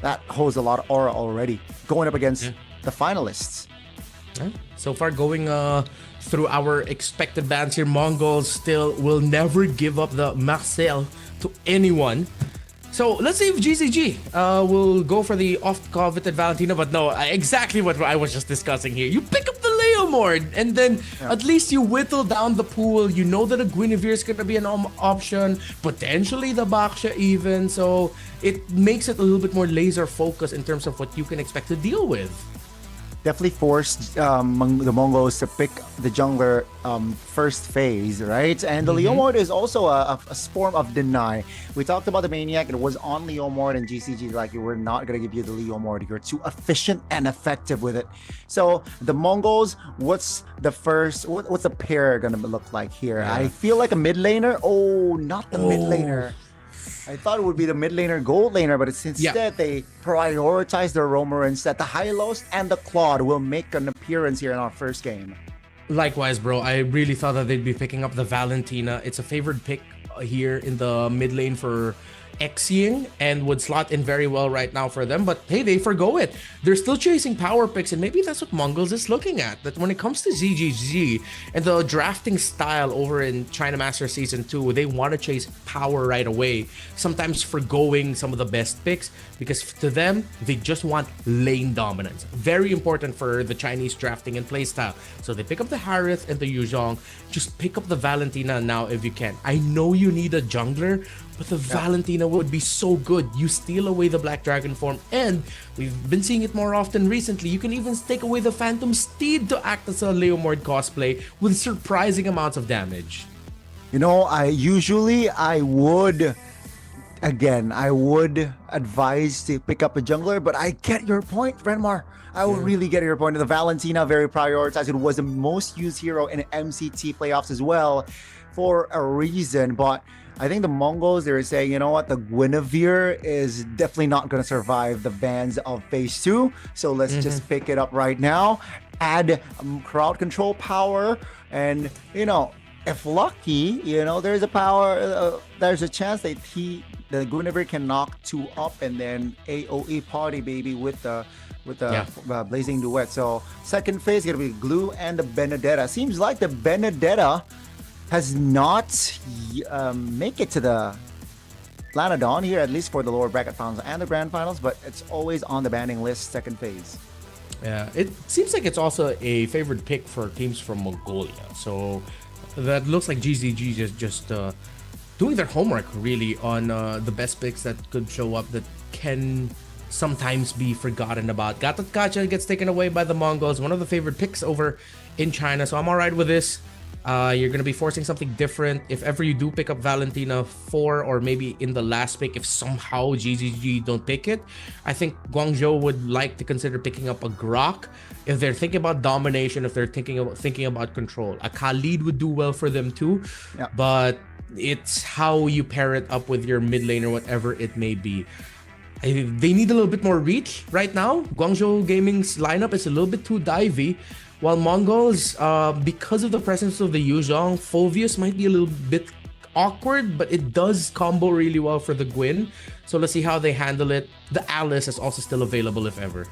that holds a lot of aura already, going up against the finalists. So far, going through our expected bans here, Mongols still will never give up the Marcel to anyone. So let's see if GZG will go for the oft-coveted Valentina, but no, exactly what I was just discussing here. You pick up the Leomord, and then at least you whittle down the pool. You know that a Guinevere is going to be an option, potentially the Baxia even. So it makes it a little bit more laser focused in terms of what you can expect to deal with. Definitely forced the Mongols to pick the jungler first phase, right? And the Leomord is also a form of deny. We talked about the Maniac, and it was on Leomord, and GCG like, we're not going to give you the Leomord. You're too efficient and effective with it. So the Mongols, what's the pair going to look like here? Yeah. I feel like a mid laner. Oh, not the mid laner. I thought it would be the mid laner, gold laner, but it's instead they prioritize the roamer instead. The Hylos and the Claude will make an appearance here in our first game. Likewise, bro. I really thought that they'd be picking up the Valentina. It's a favored pick here in the mid lane for Xing and would slot in very well right now for them. But hey, they forgo it. They're still chasing power picks, and maybe that's what MongolZ is looking at. That when it comes to ZGG and the drafting style over in China Master Season 2, they want to chase power right away, sometimes forgoing some of the best picks, because to them, they just want lane dominance. Very important for the Chinese drafting and playstyle. So they pick up the Harith and the Yuzhong. Just pick up the Valentina now if you can. I know you need a jungler, but the Valentina would be so good. You steal away the Black Dragon form, and we've been seeing it more often recently. You can even take away the Phantom Steed to act as a Leomord cosplay with surprising amounts of damage. You know, I would advise to pick up a jungler, but I get your point, Renmar. I would really get your point. The Valentina, very prioritized. It was the most used hero in MCT playoffs as well for a reason, but I think the Mongols, they're saying, you know what, the Guinevere is definitely not going to survive the bans of Phase 2. So let's just pick it up right now, add crowd control power, and, you know, if lucky, you know, there's a chance that the Guinevere can knock 2 up and then AoE party, baby, with the Blazing Duet. So second phase going to be Glue and the Benedetta. Seems like the Benedetta has not make it to the Lanadon here, at least for the lower bracket finals and the grand finals, but it's always on the banning list second phase. Yeah, it seems like it's also a favorite pick for teams from Mongolia. So that looks like GZG is just doing their homework really on the best picks that could show up that can sometimes be forgotten about. Gatatkacha gets taken away by the Mongols, one of the favorite picks over in China. So I'm all right with this. You're going to be forcing something different. If ever you do pick up Valentina 4, or maybe in the last pick, if somehow GZG don't pick it, I think Guangzhou would like to consider picking up a Grok. If they're thinking about domination, if they're thinking about control, a Khalid would do well for them too. Yeah. But it's how you pair it up with your mid lane or whatever it may be. They need a little bit more reach right now. Guangzhou Gaming's lineup is a little bit too divey. While Mongols, because of the presence of the Yuzhong, Phoveus might be a little bit awkward, but it does combo really well for the Gwyn. So let's see how they handle it. The Alice is also still available if ever.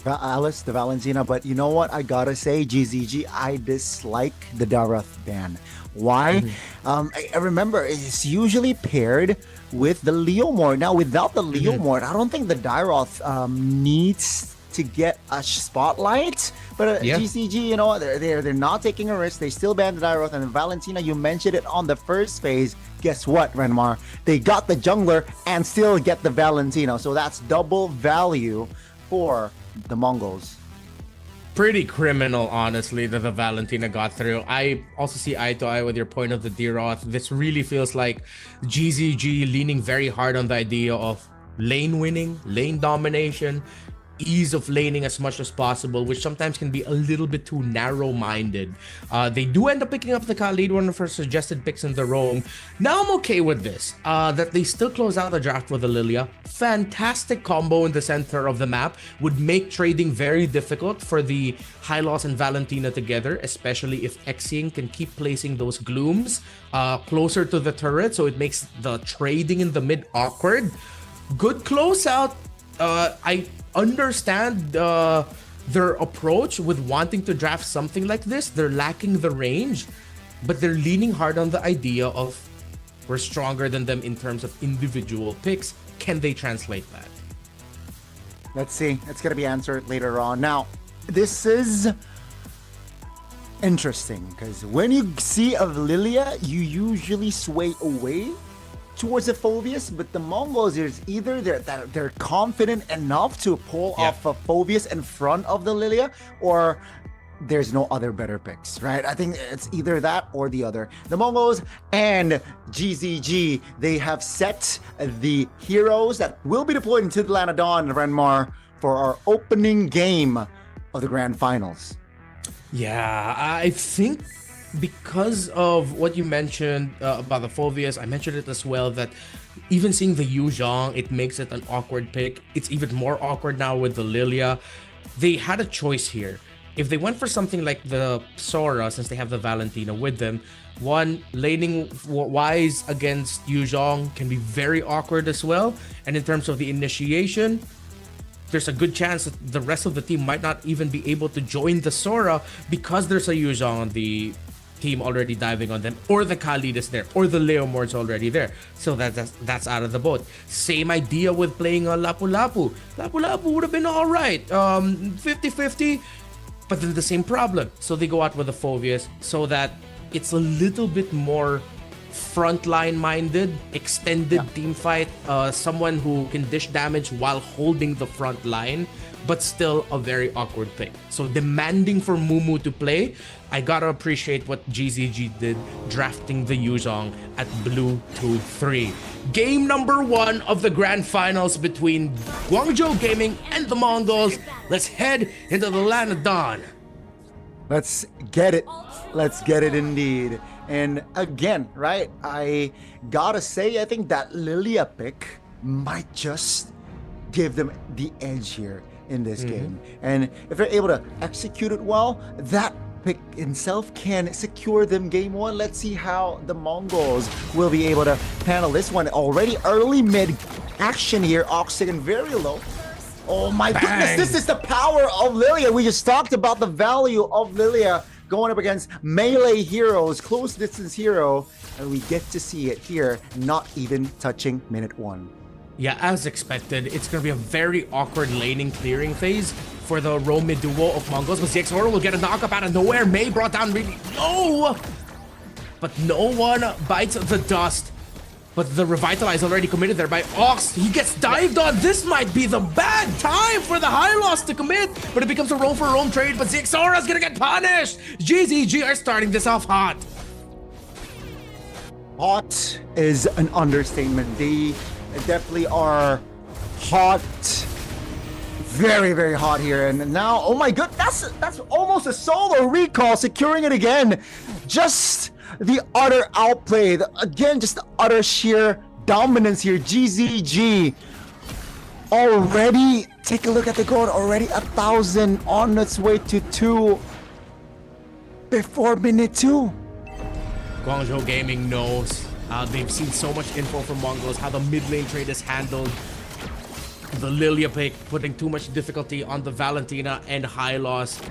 Alice, the Valentina, but you know what? I gotta say, GZG, I dislike the Darath ban. Why? I remember it's usually paired with the Leomord. Now, without the Leomord, I don't think the Darath needs to get a spotlight, but GCG, you know, they're not taking a risk. They still banned the Dairoth, and Valentina, you mentioned it on the first phase. Guess what, Renmar? They got the jungler and still get the Valentina, so that's double value for the Mongols. Pretty criminal, honestly, that the Valentina got through. I also see eye to eye with your point of the Dairoth. This really feels like GZG leaning very hard on the idea of lane winning, lane domination, ease of laning as much as possible, which sometimes can be a little bit too narrow-minded. They do end up picking up the Khalid, one of our suggested picks in the roam. Now I'm okay with this, that they still close out the draft with the Lilia. Fantastic combo in the center of the map, would make trading very difficult for the Hylos and Valentina together, especially if Xing can keep placing those glooms closer to the turret, so it makes the trading in the mid awkward. Good closeout. I understand their approach with wanting to draft something like this. They're lacking the range, but they're leaning hard on the idea of we're stronger than them in terms of individual picks. Can they translate that? Let's see. It's going to be answered later on. Now, this is interesting because when you see a Lilia, you usually sway away towards the Phoveus, but the Mongols is either they're confident enough to pull off a Phoveus in front of the Lilia, or there's no other better picks, right? I think it's either that or the other. The Mongols and GZG, they have set the heroes that will be deployed into the Lanadon, Renmar, for our opening game of the grand finals. Yeah, I think because of what you mentioned about the Phoveus, I mentioned it as well, that even seeing the Yuzhong, it makes it an awkward pick. It's even more awkward now with the Lilia. They had a choice here. if they went for something like the Sora, since they have the Valentina with them, one, laning wise against Yuzhong can be very awkward as well. And in terms of the initiation, there's a good chance that the rest of the team might not even be able to join the Sora because there's a Yuzhong on the team already diving on them, or the Khalid is there, or the Leomord's already there. So that's out of the boat. Same idea with playing a Lapu Lapu. Lapu Lapu would have been all right, 50-50, but then the same problem. So they go out with the Phoveus so that it's a little bit more frontline minded, extended team fight, someone who can dish damage while holding the front line, but still a very awkward thing. So demanding for Mumu to play, I gotta appreciate what GZG did drafting the Yuzhong at Blue 2-3. Game number 1 of the grand finals between Guangzhou Gaming and the Mongols. Let's head into the land of dawn. Let's get it. Let's get it indeed. And again, right, I gotta say, I think that Lilia pick might just give them the edge here in this game. And if they're able to execute it well, that pick itself can secure them game 1. Let's see how the Mongols will be able to handle this one. Already early mid action here. Oxygen very low. Oh my goodness, this is the power of Lilia. We just talked about the value of Lilia going up against melee heroes, close distance hero, and we get to see it here, not even touching minute 1. Yeah, as expected, it's going to be a very awkward laning clearing phase for the roam mid duo of Mongols, but ZXORA will get a knock up out of nowhere. Mei brought down really low, but no one bites the dust. But the Revitalize already committed there by Ox. He gets dived on. This might be the bad time for the high loss to commit, but it becomes a roam for roam trade, but ZXORA's gonna get punished. GZG are starting this off hot. Hot is an understatement. They definitely are hot. Very, very hot here. And now, oh my god, that's almost a solo recall, securing it again. Just the utter outplay. Again, just the utter sheer dominance here. GZG already, take a look at the gold, already 1,000 on its way to 2 before minute 2. Guangzhou Gaming knows. They've seen so much info from Mongols, how the mid lane trade is handled. The Lilia pick putting too much difficulty on the Valentina and high loss,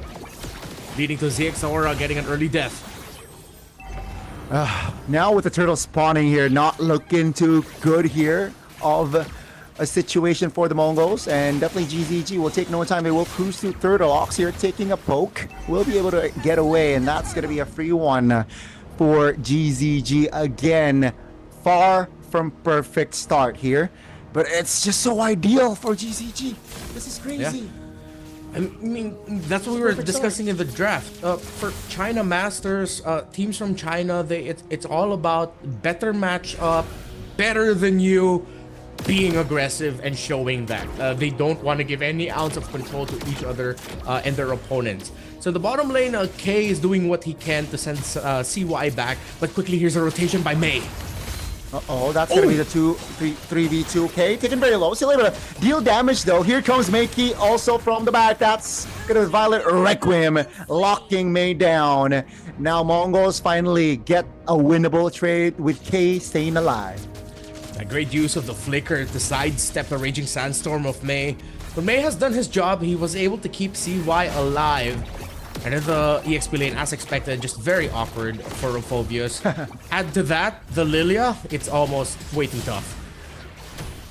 leading to ZXORA getting an early death. Now with the turtle spawning here, not looking too good here of a situation for the Mongols, and definitely GZG will take no time. They will cruise through turtle. Ox here taking a poke, will be able to get away, and that's going to be a free one for GZG. Again, far from perfect start here, but it's just so ideal for GZG. This is crazy. Yeah. I mean, that's what we were discussing in the draft. For China Masters, teams from China, it's all about better matchup, better than you, being aggressive and showing that. They don't want to give any ounce of control to each other and their opponents. So the bottom lane, K is doing what he can to send CY back, but quickly here's a rotation by Mei. Uh-oh, that's going to be the 3v2. Okay, taken very low. Still able to deal damage, though. Here comes Meiki also from the back. That's going to Violet Requiem, locking Mei down. Now Mongols finally get a winnable trade with K staying alive. A great use of the flicker to sidestep the Raging Sandstorm of Mei. When Mei has done his job, he was able to keep CY alive. And then the EXP lane, as expected, just very awkward for Phoveus. Add to that, the Lilia, it's almost way too tough.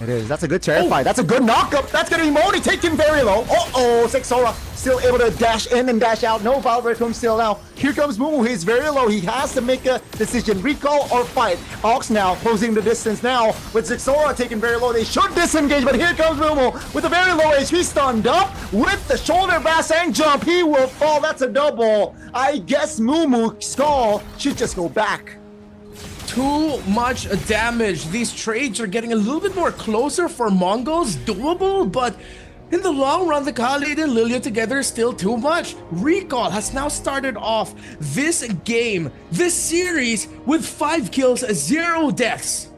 It is. That's a good terrify. That's a good knockup. That's going to be Moni taken very low. Uh-oh, ZXORA still able to dash in and dash out. No Violet Requiem still now. Here comes Mumu. He's very low. He has to make a decision. Recall or fight. Ox now closing the distance now with ZXORA taken very low. They should disengage, but here comes Mumu with a very low HP, stunned up with the shoulder bass and jump. He will fall. That's a double. I guess Mumu Skull should just go back. Too much damage. These trades are getting a little bit more closer for Mongols. Doable, but in the long run, the Khalid and Lilia together is still too much. Recall has now started off this game, this series, with 5 kills, 0 deaths.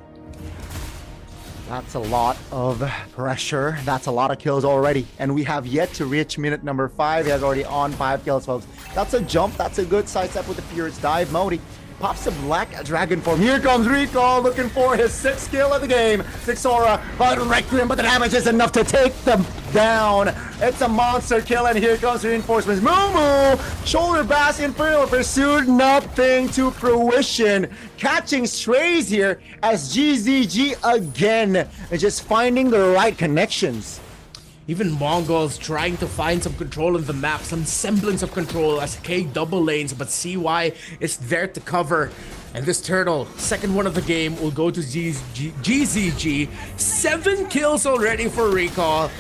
That's a lot of pressure. That's a lot of kills already. And we have yet to reach minute number 5. He has already on 5 kills, folks. That's a jump. That's a good sidestep with the Furious Dive. Modi pops the Black Dragon form. Here comes Recall looking for his 6th kill of the game. 6 aura, but Requiem, but the damage is enough to take them down. It's a monster kill, and here comes reinforcements. Moo shoulder bash Infernal Pursuit, nothing to fruition. Catching strays here as GZG again is just finding the right connections. Even Mongols trying to find some control of the map, some semblance of control as K double lanes, but CY is there to cover. And this turtle, second one of the game, will go to GZG. 7 kills already for Recall.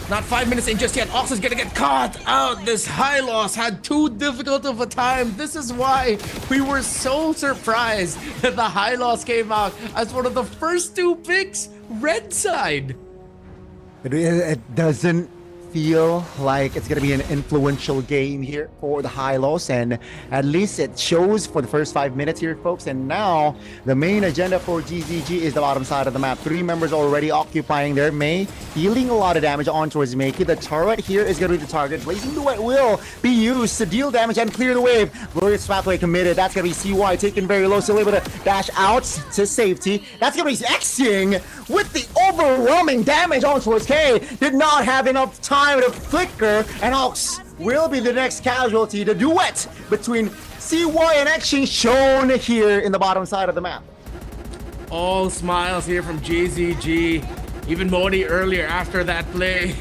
Not 5 minutes in just yet. Ox is gonna get caught out. This Hylos had too difficult of a time. This is why we were so surprised that the Hylos came out as one of the first 2 picks, red side. It doesn't feel like it's going to be an influential game here for the Hylos, and at least it shows for the first 5 minutes here, folks. And now the main agenda for GZG is the bottom side of the map. 3 members already occupying there. Mei dealing a lot of damage on towards Meiki. The turret here is going to be the target. Blazing Duet will be used to deal damage and clear the wave. Glorious Pathway committed. That's going to be CY taken very low, still able to dash out to safety. That's going to be Xing with the overwhelming damage on towards K. Did not have enough time to flicker, and Ox will be the next casualty. The duet between CY and Xing shown here in the bottom side of the map. All smiles here from GZG. Even Modi earlier after that play,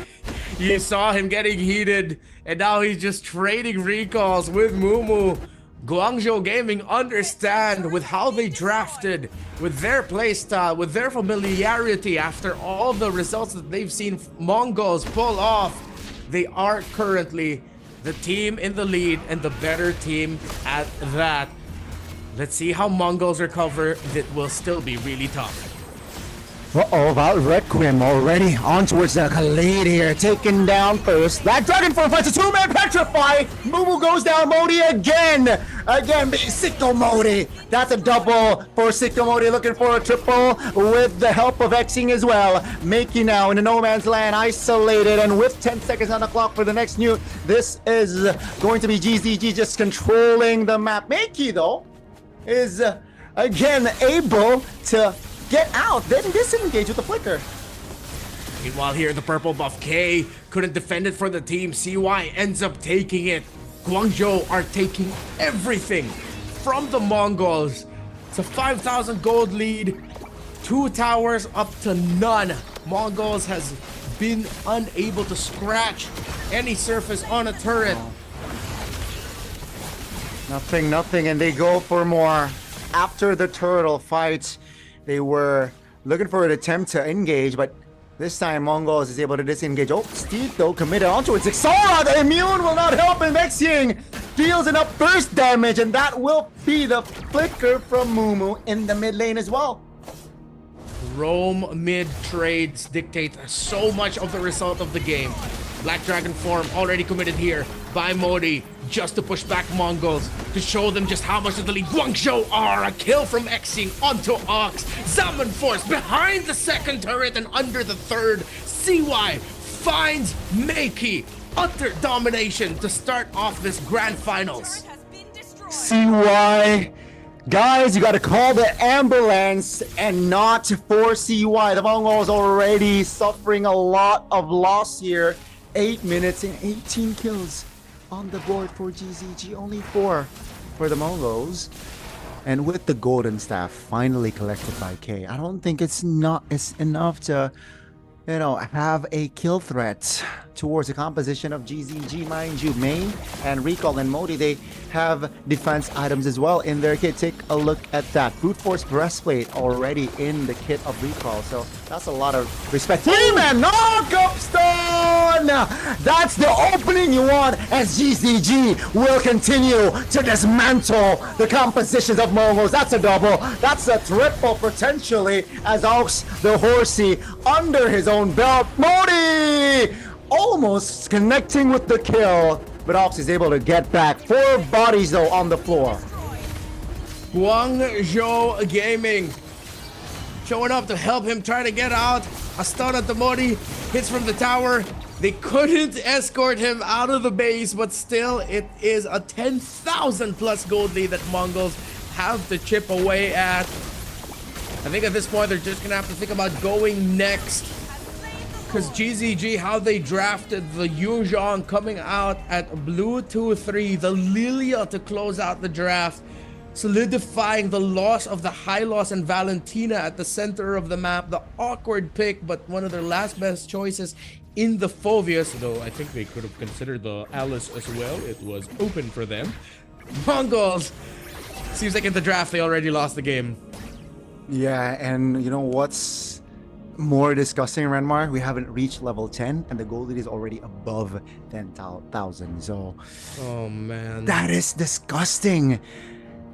you saw him getting heated, and now he's just trading recalls with Mumu. Guangzhou Gaming understand with how they drafted, with their playstyle, with their familiarity after all the results that they've seen Mongols pull off. They are currently the team in the lead and the better team at that. Let's see how Mongols recover. It will still be really tough. Uh-oh, about Requiem already on towards the Khalid here, taken down first. Black Dragon form fights a 2-man Petrify. Mumu goes down, Modi again. Again, Sicko Modi. That's a double for Sicko Modi, looking for a triple with the help of Xing as well. Meiki now in the no man's land, isolated, and with 10 seconds on the clock for the next nuke. This is going to be GZG just controlling the map. Meiki, though, is again able to get out, then disengage with the flicker. Meanwhile here, the purple buff K couldn't defend it for the team. CY ends up taking it. Guangzhou are taking everything from the Mongols. It's a 5,000 gold lead. 2 towers up to none. Mongols has been unable to scratch any surface on a turret. Nothing, and they go for more. After the turtle fight, they were looking for an attempt to engage, but this time Mongols is able to disengage. Oh, Steve though committed onto it. Xora, the immune will not help him. Xing deals enough burst damage, and that will be the flicker from Mumu in the mid lane as well. Roam mid trades dictate so much of the result of the game. Black Dragon form already committed here by Modi, just to push back Mongols, to show them just how much of the lead Guangzhou are. A kill from Xing onto Ox. Zaman Force behind the second turret and under the third. CY finds Meiki. Utter domination to start off this grand finals. CY, guys, you gotta call the ambulance and not for CY. The Mongols already suffering a lot of loss here. 8 minutes and 18 kills on the board for GZG, only 4 for the Mongols. And with the golden staff finally collected by K, I don't think it's enough to, have a kill threat towards the composition of GZG. Mind you, Mei and Recall and Modi, they have defense items as well in their kit. Take a look at that. Brute Force Breastplate already in the kit of Recall, so that's a lot of respect. 3-man knock-up stone! That's the opening you want as GZG will continue to dismantle the compositions of Mongols. That's a double. That's a triple potentially as Ox the Horsey under his own belt. Modi almost connecting with the kill, but Ox is able to get back. 4 bodies though on the floor. Guangzhou Gaming showing up to help him try to get out. A stun at the Mori, hits from the tower. They couldn't escort him out of the base, but still, it is a 10,000 plus gold lead that Mongols have to chip away at. I think at this point, they're just gonna have to think about going next. Because GZG, how they drafted the Yuzhong coming out at blue 2-3, the Lilia to close out the draft, solidifying the loss of the Hylos and Valentina at the center of the map. The awkward pick, but one of their last best choices in the Phoveus, though I think they could have considered the Alice as well. It was open for them. Mongols, seems like in the draft they already lost the game. Yeah, and you know what's more disgusting, Renmar? We haven't reached level 10 and the gold lead is already above 10,000. So, oh man, that is disgusting.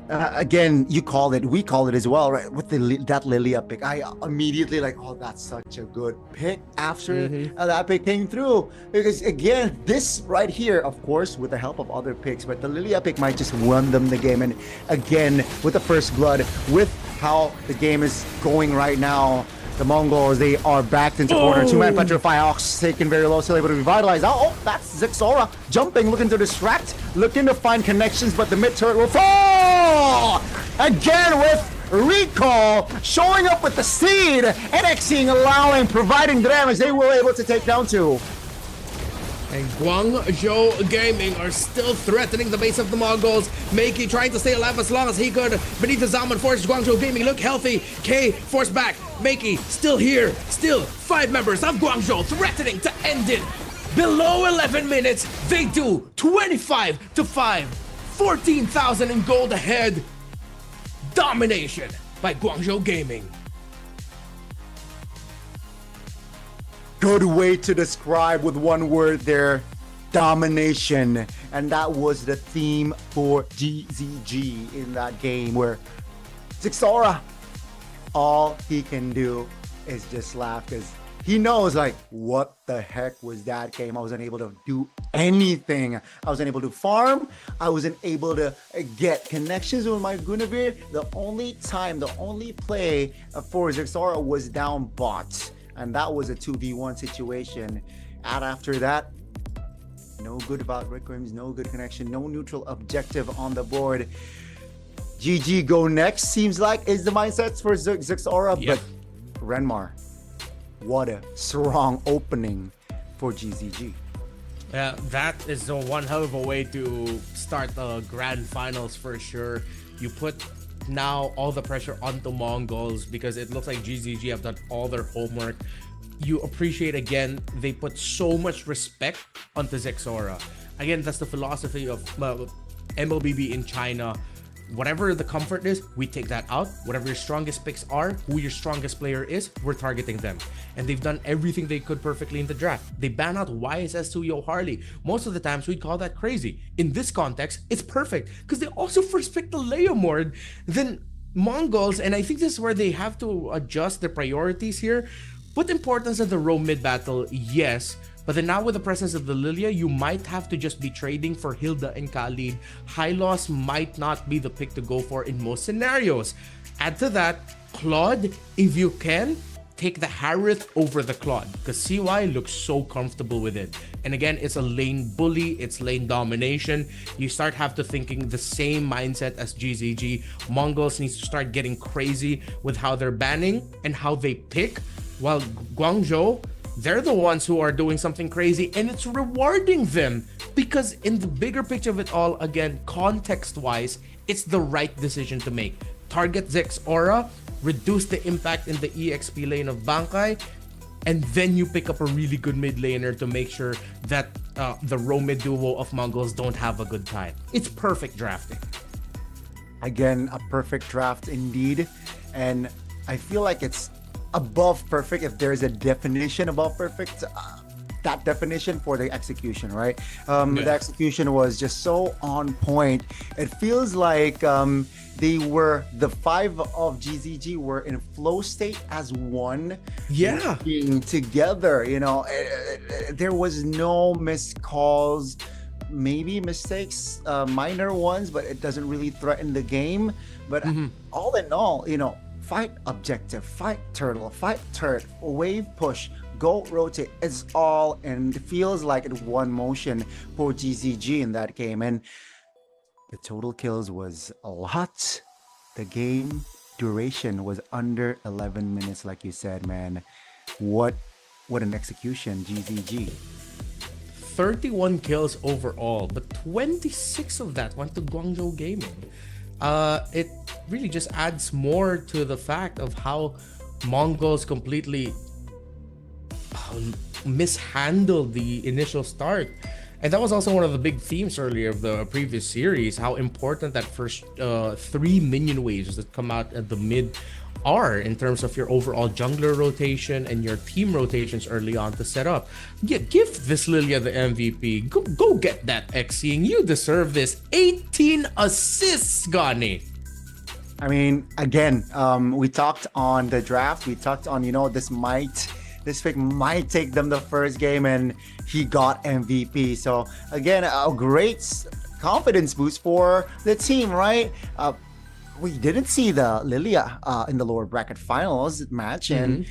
Again, you called it, we called it as well, right? With that Lilia pick, I immediately like, oh, that's such a good pick after that pick came through. Because again, this right here, of course, with the help of other picks, but the Lilia pick might just won them the game. And again, with the first blood, with how the game is going right now, the Mongols, they are backed into corner. Two-man Petrify Ox taken very low, still able to revitalize. Oh, that's Zixora jumping, looking to distract, looking to find connections, but the mid turret will fall! Again with Recall, showing up with the seed, NXing, allowing, providing the damage they were able to take down two. And Guangzhou Gaming are still threatening the base of the Mongols. Meiki trying to stay alive as long as he could. Beneath the Zaman force, Guangzhou Gaming look healthy. K forced back. Meiki still here. Still 5 members of Guangzhou threatening to end it. Below 11 minutes, they do 25-5. 14,000 in gold ahead. Domination by Guangzhou Gaming. Good way to describe with one word there, domination. And that was the theme for GZG in that game, where Zixora, all he can do is just laugh, because he knows, like, what the heck was that game? I wasn't able to do anything. I wasn't able to farm. I wasn't able to get connections with my Guinevere. The only play for Zixora was down bot. And that was a 2v1 situation. And after that, no good about Rick Rims, no good connection, no neutral objective on the board. GG go next, seems like, is the mindset for Zixora. Yeah. But Renmar, what a strong opening for GZG. Yeah, that is one hell of a way to start the grand finals for sure. You put now all the pressure onto Mongols because it looks like GZG have done all their homework. You appreciate, again, they put so much respect onto Zixora. Again, that's the philosophy of MLBB in China. Whatever the comfort is, we take that out. Whatever your strongest picks are, who your strongest player is, we're targeting them. And they've done everything they could perfectly in the draft. They ban out YSS to Yo Harley. Most of the times, we'd call that crazy. In this context, it's perfect because they also first picked the Leomord, then Mongols, and I think this is where they have to adjust their priorities here. Put importance of the row mid battle, yes. But then now with the presence of the Lilia, you might have to just be trading for Hilda and Khalid. Hylos might not be the pick to go for in most scenarios. Add to that, Claude, if you can, take the Harith over the Claude, because CY looks so comfortable with it. And again, it's a lane bully, it's lane domination. You start have to thinking the same mindset as GZG. Mongols needs to start getting crazy with how they're banning and how they pick, while Guangzhou, they're the ones who are doing something crazy, and it's rewarding them because in the bigger picture of it all, again, context-wise, it's the right decision to make. Target Zixora, reduce the impact in the EXP lane of Bankai, and then you pick up a really good mid laner to make sure that the row mid duo of Mongols don't have a good time. It's perfect drafting. Again, a perfect draft indeed. And I feel like it's above perfect if there's a definition above perfect. That definition for the execution, right? The execution was just so on point. It feels like the 5 of GZG were in flow state as one. Yeah. Being together, you know, there was no missed calls, maybe mistakes, minor ones, but it doesn't really threaten the game. But all in all, you know, fight objective, fight turtle, fight turret, wave push, go rotate. It's all, and it feels like it one motion for GZG in that game. And the total kills was a lot. The game duration was under 11 minutes, like you said, man. What an execution, GZG. 31 kills overall, but 26 of that went to Guangzhou Gaming. It really just adds more to the fact of how Mongols completely mishandled the initial start. And that was also one of the big themes earlier of the previous series, how important that first 3 minion waves that come out at the mid are in terms of your overall jungler rotation and your team rotations early on to set up. Yeah, give this Lilia the MVP. Go get that XCing. You deserve this. 18 assists, Gani. I mean, again, we talked on the draft. We talked on, this pick might take them the first game, and he got MVP. So again, a great confidence boost for the team, right? We didn't see the Lilia in the lower bracket finals match, and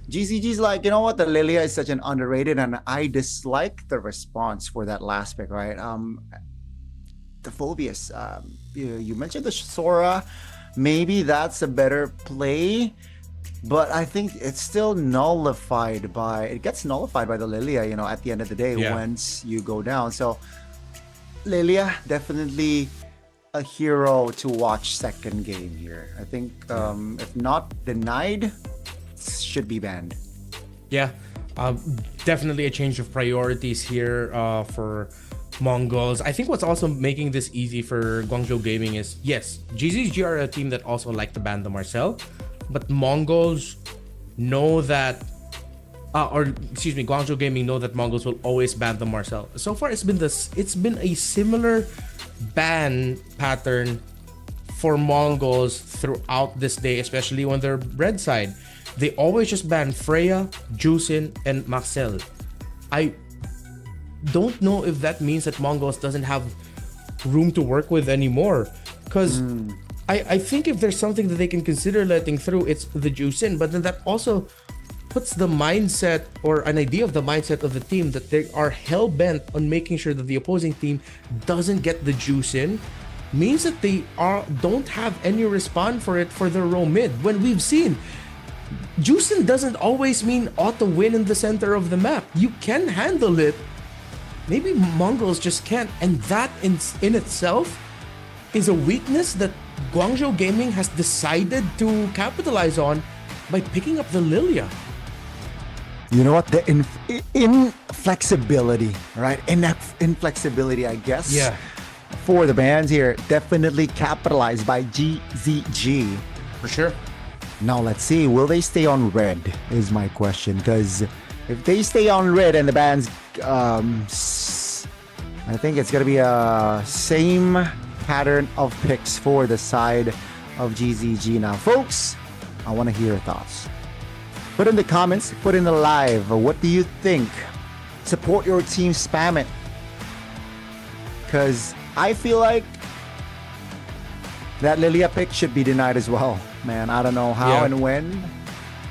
GCG's like, you know what, the Lilia is such an underrated, and I dislike the response for that last pick, right? The Phobius, you mentioned the Sora, maybe that's a better play, but I think it's still nullified by the Lilia, at the end of the day, once you go down. So Lilia definitely a hero to watch second game here. I think if not denied, should be banned. Yeah, definitely a change of priorities here for Mongols. I think what's also making this easy for Guangzhou Gaming is, yes, GZG are a team that also like to ban the Marcel, but Mongols know that Guangzhou Gaming know that Mongols will always ban the Marcel. So far, it's been a similar ban pattern for Mongols throughout this day, especially when they're red side. They always just ban Freya, Jusin, and Marcel. I don't know if that means that Mongols doesn't have room to work with anymore, because I think if there's something that they can consider letting through, it's the Jusin, but then that also puts the mindset or an idea of the mindset of the team that they are hell-bent on making sure that the opposing team doesn't get the juice in, means that they don't have any respawn for it for their row mid. When we've seen, juicing doesn't always mean auto win in the center of the map. You can handle it. Maybe Mongols just can't, and that in itself is a weakness that Guangzhou Gaming has decided to capitalize on by picking up the Lilia. You know what? The inflexibility, right? Inflexibility, I guess. Yeah. For the bans here, definitely capitalized by GZG. For sure. Now let's see, will they stay on red is my question. Because if they stay on red and the bans, I think it's going to be a same pattern of picks for the side of GZG. Now, folks, I want to hear your thoughts. Put in the comments, put in the live. What do you think? Support your team, spam it. Because I feel like that Lilia pick should be denied as well. Man, I don't know how and when.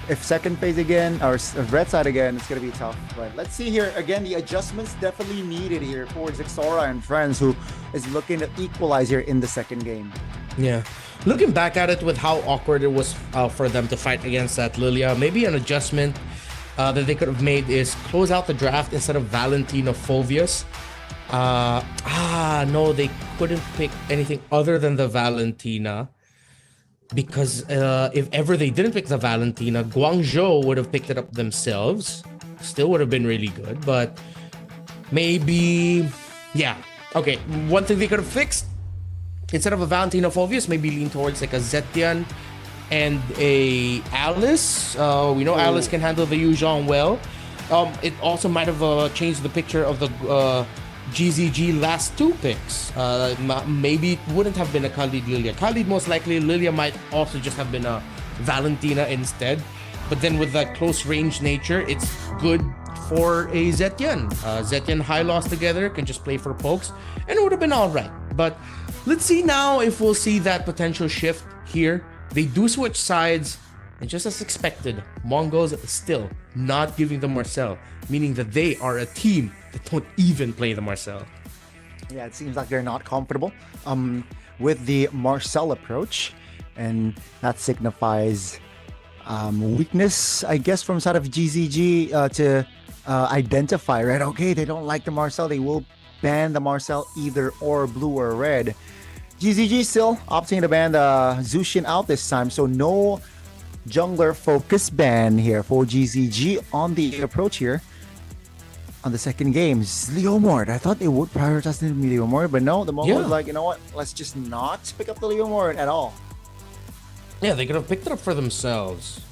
If second phase again, or red side again, it's going to be tough. But let's see here. Again, the adjustments definitely needed here for Zixora and friends, who is looking to equalize here in the second game. Yeah. Looking back at it with how awkward it was for them to fight against that Lilia, maybe an adjustment that they could have made is close out the draft instead of Valentina Phovius. No, they couldn't pick anything other than the Valentina, because if ever they didn't pick the Valentina, Guangzhou would have picked it up themselves. Still would have been really good, but maybe, okay, one thing they could have fixed, instead of a Valentina Phovius, maybe lean towards like a Zetian and a Alice. We know Alice can handle the Yuzhong well. It also might have changed the picture of the GZG last two picks. Maybe it wouldn't have been a Khalid Lilia. Khalid most likely, Lilia might also just have been a Valentina instead. But then with that close range nature, it's good for a Zetian. Zetian high loss together, can just play for pokes, and it would have been alright. But let's see now if we'll see that potential shift here They do switch sides, and just as expected, MongolZ still not giving the Marcel, meaning that they are a team that don't even play the Marcel. Yeah, it seems like they're not comfortable with the Marcel approach, and that signifies weakness, I guess, from side of GZG to identify, right? Okay, they don't like the Marcel. They will ban the Marcel either or blue or red. GZG still opting to ban the Zushin out this time, so no jungler focus ban here for GZG on the approach here. On the second game, Leomord. I thought they would prioritize the Leomord, but no, the Mongol was like, you know what? Let's just not pick up the Leomord at all. Yeah, they could have picked it up for themselves.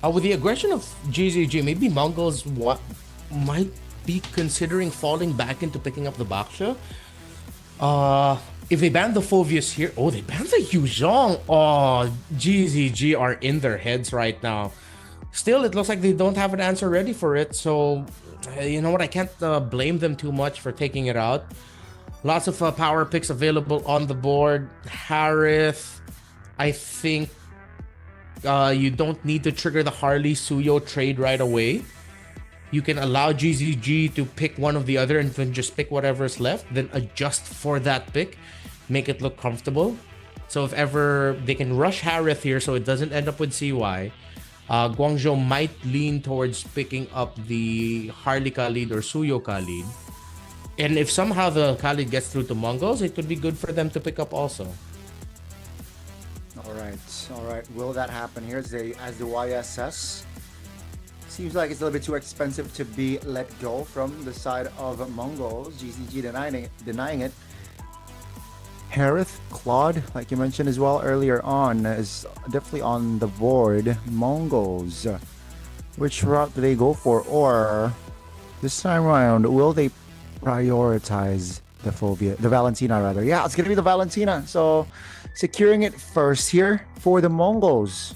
With the aggression of GZG, maybe Mongols might be considering falling back into picking up the Baksha. If they ban the Phoveus here, they banned the Yuzhong. GZG are in their heads right now. Still, it looks like they don't have an answer ready for it, so you know what? I can't blame them too much for taking it out. Lots of power picks available on the board. Harith, I think you don't need to trigger the Harley Suyo trade right away. You can allow GZG to pick one of the other and then just pick whatever's left, then adjust for that pick, make it look comfortable. So if ever they can rush Harith here so it doesn't end up with CY, Guangzhou might lean towards picking up the Harley Khalid or Suyo Khalid. And if somehow the Khalid gets through to Mongols, it could be good for them to pick up also. All right. Will that happen here as the YSS? Seems like it's a little bit too expensive to be let go from the side of Mongols. GZG denying it. Harith, Claude, like you mentioned as well earlier on, is definitely on the board. Mongols. Which route do they go for? Or this time around, will they prioritize the Valentina rather? Yeah, it's gonna be the Valentina. So securing it first here for the Mongols.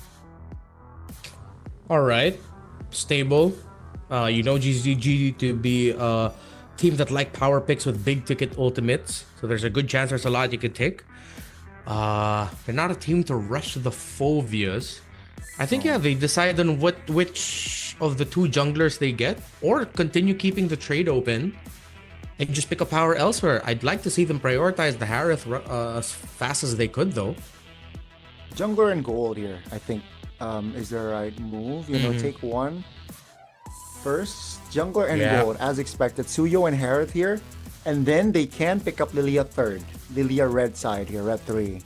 All right, stable. GZG to be a team that like power picks with big ticket ultimates. So there's a good chance there's a lot you could take. They're not a team to rush the Phoveus. I think they decide on which of the two junglers they get, or continue keeping the trade open and just pick up power elsewhere. I'd like to see them prioritize the Harith as fast as they could, though. Jungler and gold here, I think, is the right move. Take one first. Jungler and gold, as expected. Suyo and Harith here. And then they can pick up Lilia third. Lilia red side here, red 3.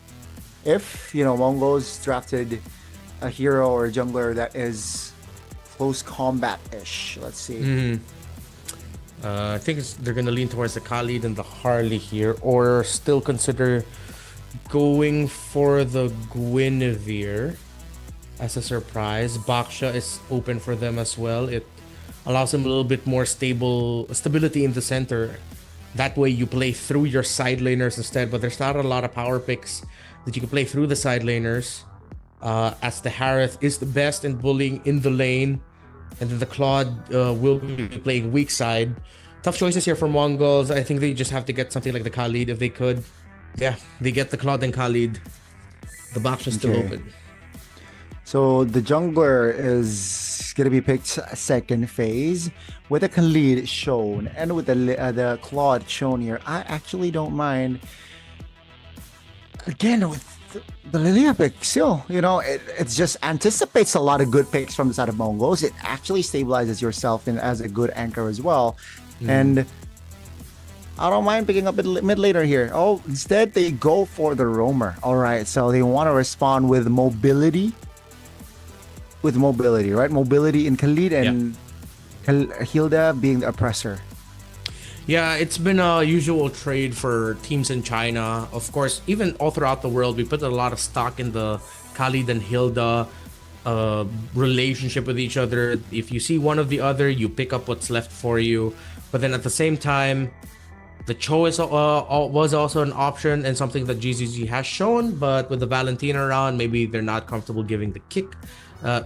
If, Mongols drafted a hero or a jungler that is close combat-ish. Let's see. I think they're going to lean towards the Khalid and the Harley here, or still consider going for the Guinevere as a surprise. Baksha is open for them as well. It allows them a little bit more stability in the center. That way you play through your side laners instead, but there's not a lot of power picks that you can play through the side laners, as the Harith is the best in bullying in the lane, and then the Claude will be playing weak side. Tough choices here for Mongols. I think they just have to get something like the Khalid if they could. Yeah, they get the Claude and Khalid. The box is still open. So the jungler is going to be picked second phase with the Khalid shown and with the Claude shown here. I actually don't mind. Again, with the Lilia pick, still, it just anticipates a lot of good picks from the side of Mongols. It actually stabilizes yourself as a good anchor as well. And I don't mind picking up mid later here. Instead they go for the roamer. All right, so they want to respond with mobility. Right? Mobility in Khalid and Hilda being the oppressor. Yeah, it's been a usual trade for teams in China. Of course, even all throughout the world, we put a lot of stock in the Khalid and Hilda relationship with each other. If you see one of the other, you pick up what's left for you. But then at the same time, the Cho was also an option and something that GZG has shown. But with the Valentina around, maybe they're not comfortable giving the kick.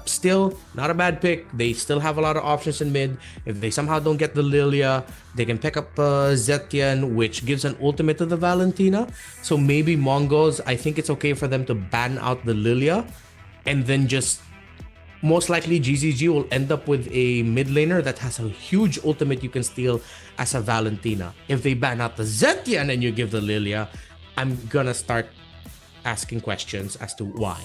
Still, not a bad pick. They still have a lot of options in mid. If they somehow don't get the Lilia, they can pick up Zetian, which gives an ultimate to the Valentina. So maybe Mongols, I think it's okay for them to ban out the Lilia and then just most likely GZG will end up with a mid laner that has a huge ultimate you can steal as a Valentina. If they ban out the Zetian and you give the Lilia, I'm gonna start asking questions as to why.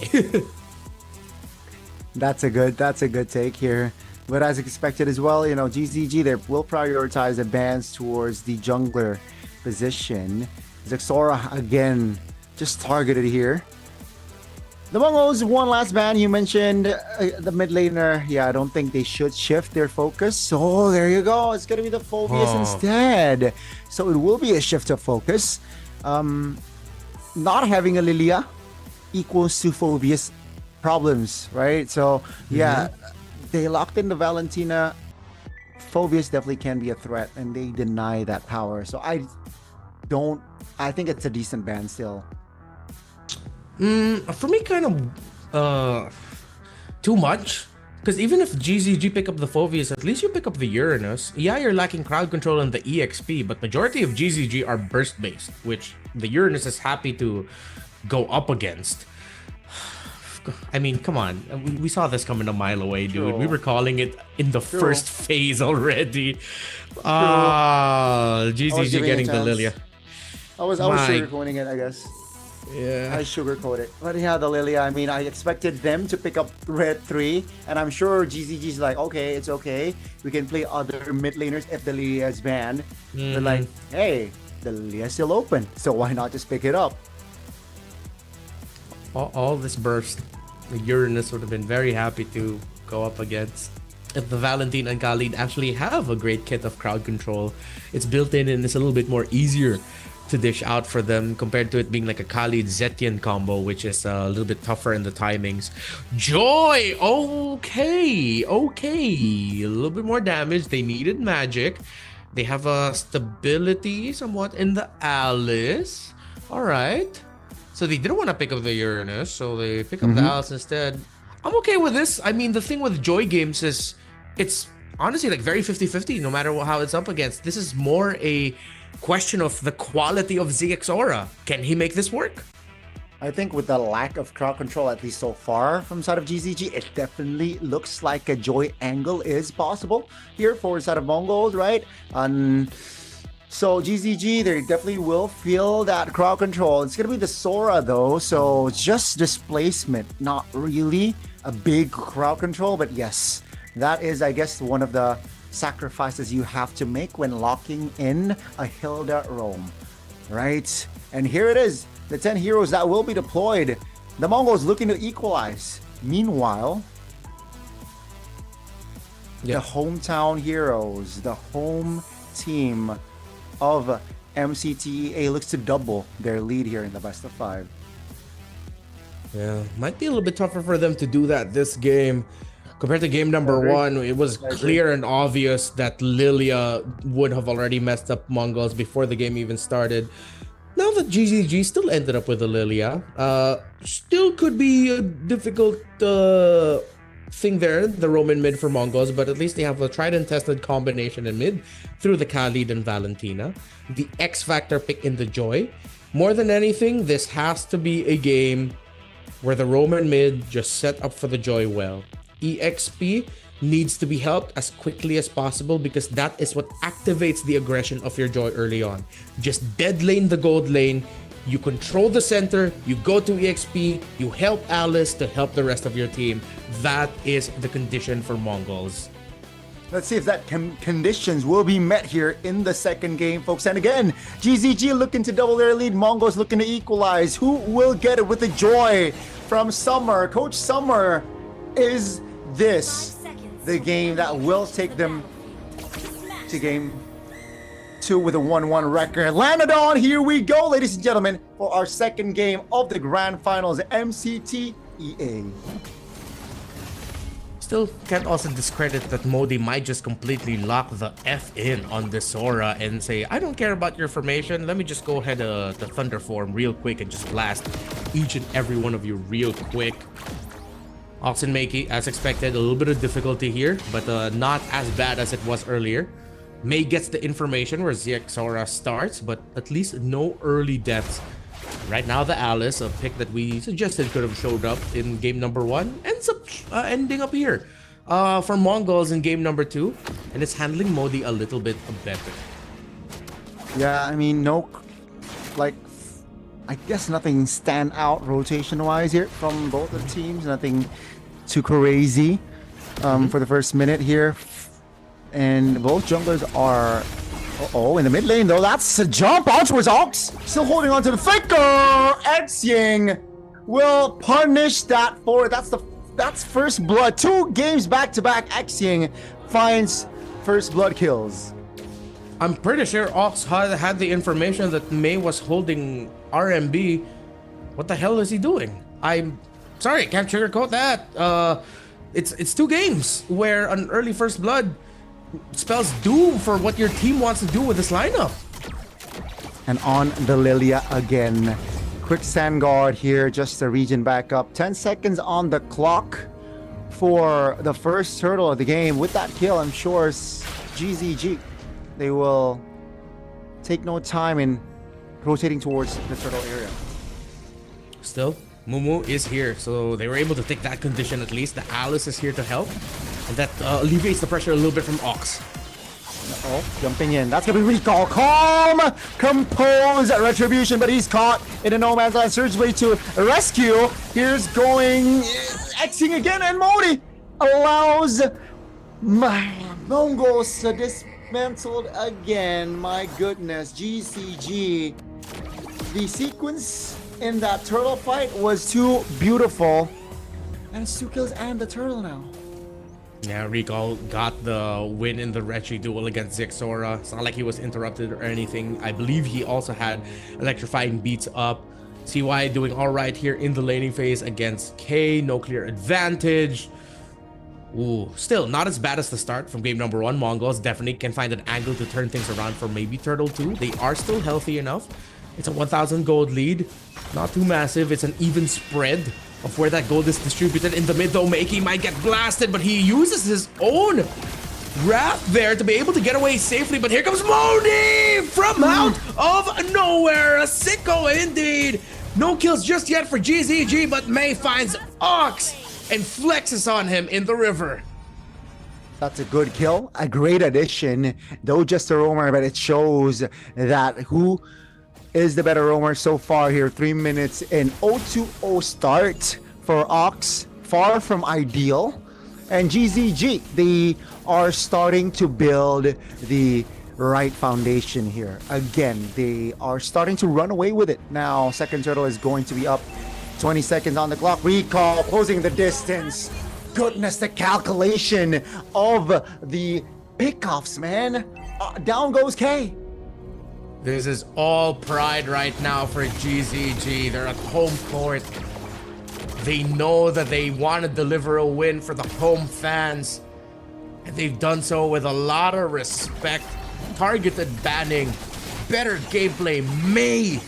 That's a good take here. But as expected as well, GZG, they will prioritize the bans towards the jungler position. Zexora again just targeted here. The Mongols, one last ban. You mentioned the mid laner. Yeah, I don't think they should shift their focus. So there you go. It's going to be the Phobius instead. So it will be a shift of focus. Not having a Lilia equals to Phobius problems, right? So yeah, they locked in the Valentina. Phobius definitely can be a threat, and they deny that power. So I think it's a decent ban still. For me, kind of too much. Because even if GZG pick up the Phobius, at least you pick up the Uranus. Yeah, you're lacking crowd control and the EXP, but majority of GZG are burst based, which the Uranus is happy to go up against. I mean, come on. We saw this coming a mile away, dude. We were calling it in the first phase already. GZG getting the Lilia. I was sugarcoating it, I guess. Yeah. I sugarcoat it. But yeah, the Lilia, I mean, I expected them to pick up Red 3, and I'm sure GZG's like, okay, it's okay. We can play other mid laners if the Lilia is banned. They're like, hey, the Lilia is still open, so why not just pick it up? All this burst, the Uranus would have been very happy to go up against. If the Valentine and Khalid actually have a great kit of crowd control, it's built in and it's a little bit more easier to dish out for them compared to it being like a Khalid Zetian combo, which is a little bit tougher in the timings. Joy! Okay. A little bit more damage. They needed magic. They have a stability somewhat in the Alice. Alright. So they didn't want to pick up the Uranus, so they pick up the Alice instead. I'm okay with this. I mean, the thing with Joy games is it's honestly like very 50-50 no matter how it's up against. This is more a question of the quality of Zexora. Can he make this work? I think with the lack of crowd control, at least so far from side of GZG, it definitely looks like a Joy angle is possible here for side of Mongols, right? So GZG, they definitely will feel that crowd control. It's gonna be the Sora though, so just displacement, not really a big crowd control, but yes, that is, I guess, one of the sacrifices you have to make when locking in a Hilda roam, right? And here it is, the 10 heroes that will be deployed. The Mongols looking to equalize. Meanwhile, the hometown heroes, the home team of MCT looks to double their lead here in the best of 5. Yeah, might be a little bit tougher for them to do that this game. Compared to game number 1, it was clear and obvious that Lilia would have already messed up Mongols before the game even started. Now that GZG still ended up with a Lilia, still could be a difficult thing there, the Roman mid for Mongols, but at least they have a tried and tested combination in mid through the Khalid and Valentina. The X Factor pick in the Joy. More than anything, this has to be a game where the Roman mid just set up for the Joy well. EXP needs to be helped as quickly as possible because that is what activates the aggression of your Joy early on. Just dead lane the gold lane, you control the center, you go to EXP, you help Alice to help the rest of your team. That is the condition for Mongols. Let's see if that conditions will be met here in the second game, folks. And again, GZG looking to double their lead. Mongols looking to equalize. Who will get it with the Joy from Summer? Coach Summer, is this the game that will take them to game 2 with a 1-1 record? Lanadon, here we go, ladies and gentlemen, for our second game of the Grand Finals, MCT EA. Still can't also discredit that Modi might just completely lock the F in on this Sora and say, I don't care about your formation, let me just go ahead to Thunder Form real quick and just blast each and every one of you real quick. Oxen Makey, as expected, a little bit of difficulty here, but not as bad as it was earlier. May gets the information where Zexora starts, but at least no early deaths Right now, the Alice, a pick that we suggested could have showed up in game number 1, ends up ending up here for Mongols in game number 2, and it's handling Modi a little bit better. Yeah, I mean, no, like, I guess nothing stand out rotation-wise here from both the teams. Nothing too crazy for the first minute here. And both junglers are... in the mid lane though, that's a jump on towards Ox. Still holding on to the flicker. Xing will punish that for that's first blood. 2 games back to back. Xing finds first blood kills. I'm pretty sure Ox had the information that Mei was holding RMB. What the hell is he doing? I'm sorry, can't sugarcoat that. It's 2 games where an early first blood spells doom for what your team wants to do with this lineup. And on the Lilia again. Quick sand guard here, just to regen back up. 10 seconds on the clock for the first turtle of the game. With that kill, I'm sure GZG, they will take no time in rotating towards the turtle area. Still, Mumu is here, so they were able to take that condition at least. The Alice is here to help, and that alleviates the pressure a little bit from Ox. Oh, jumping in. That's gonna be recall. Calm, compose, retribution, but he's caught in a no man's land. Surge way to rescue. Here's going Xing again, and Modi allows MongolZ dismantled again. My goodness, GCG. The sequence in that turtle fight was too beautiful, and it's 2 kills and the turtle now. Yeah, Recall got the win in the Retri duel against Zixora. It's not like he was interrupted or anything. I believe he also had electrifying beats up. CY doing all right here in the laning phase against K. No clear advantage. Ooh, still not as bad as the start from game number 1. Mongols definitely can find an angle to turn things around for maybe Turtle 2. They are still healthy enough. It's a 1,000 gold lead. Not too massive. It's an even spread of where that gold is distributed. In the mid though, Makey might get blasted, but he uses his own wrath there to be able to get away safely. But here comes Modi from out of nowhere. A sicko indeed. No kills just yet for GZG, but Mei finds Ox and flexes on him in the river. That's a good kill, a great addition, though just a roamer, but it shows that who is the better roamer so far here. 3 minutes in. 0-2-0 start for Ox, far from ideal. And GZG, they are starting to build the right foundation here. Again, they are starting to run away with it. Now, second turtle is going to be up. 20 seconds on the clock. Recall, closing the distance. Goodness, the calculation of the pickoffs, man. Down goes K. This is all pride right now for GZG. They're at home court. They know that they want to deliver a win for the home fans. And they've done so with a lot of respect. Targeted banning, better gameplay. Mei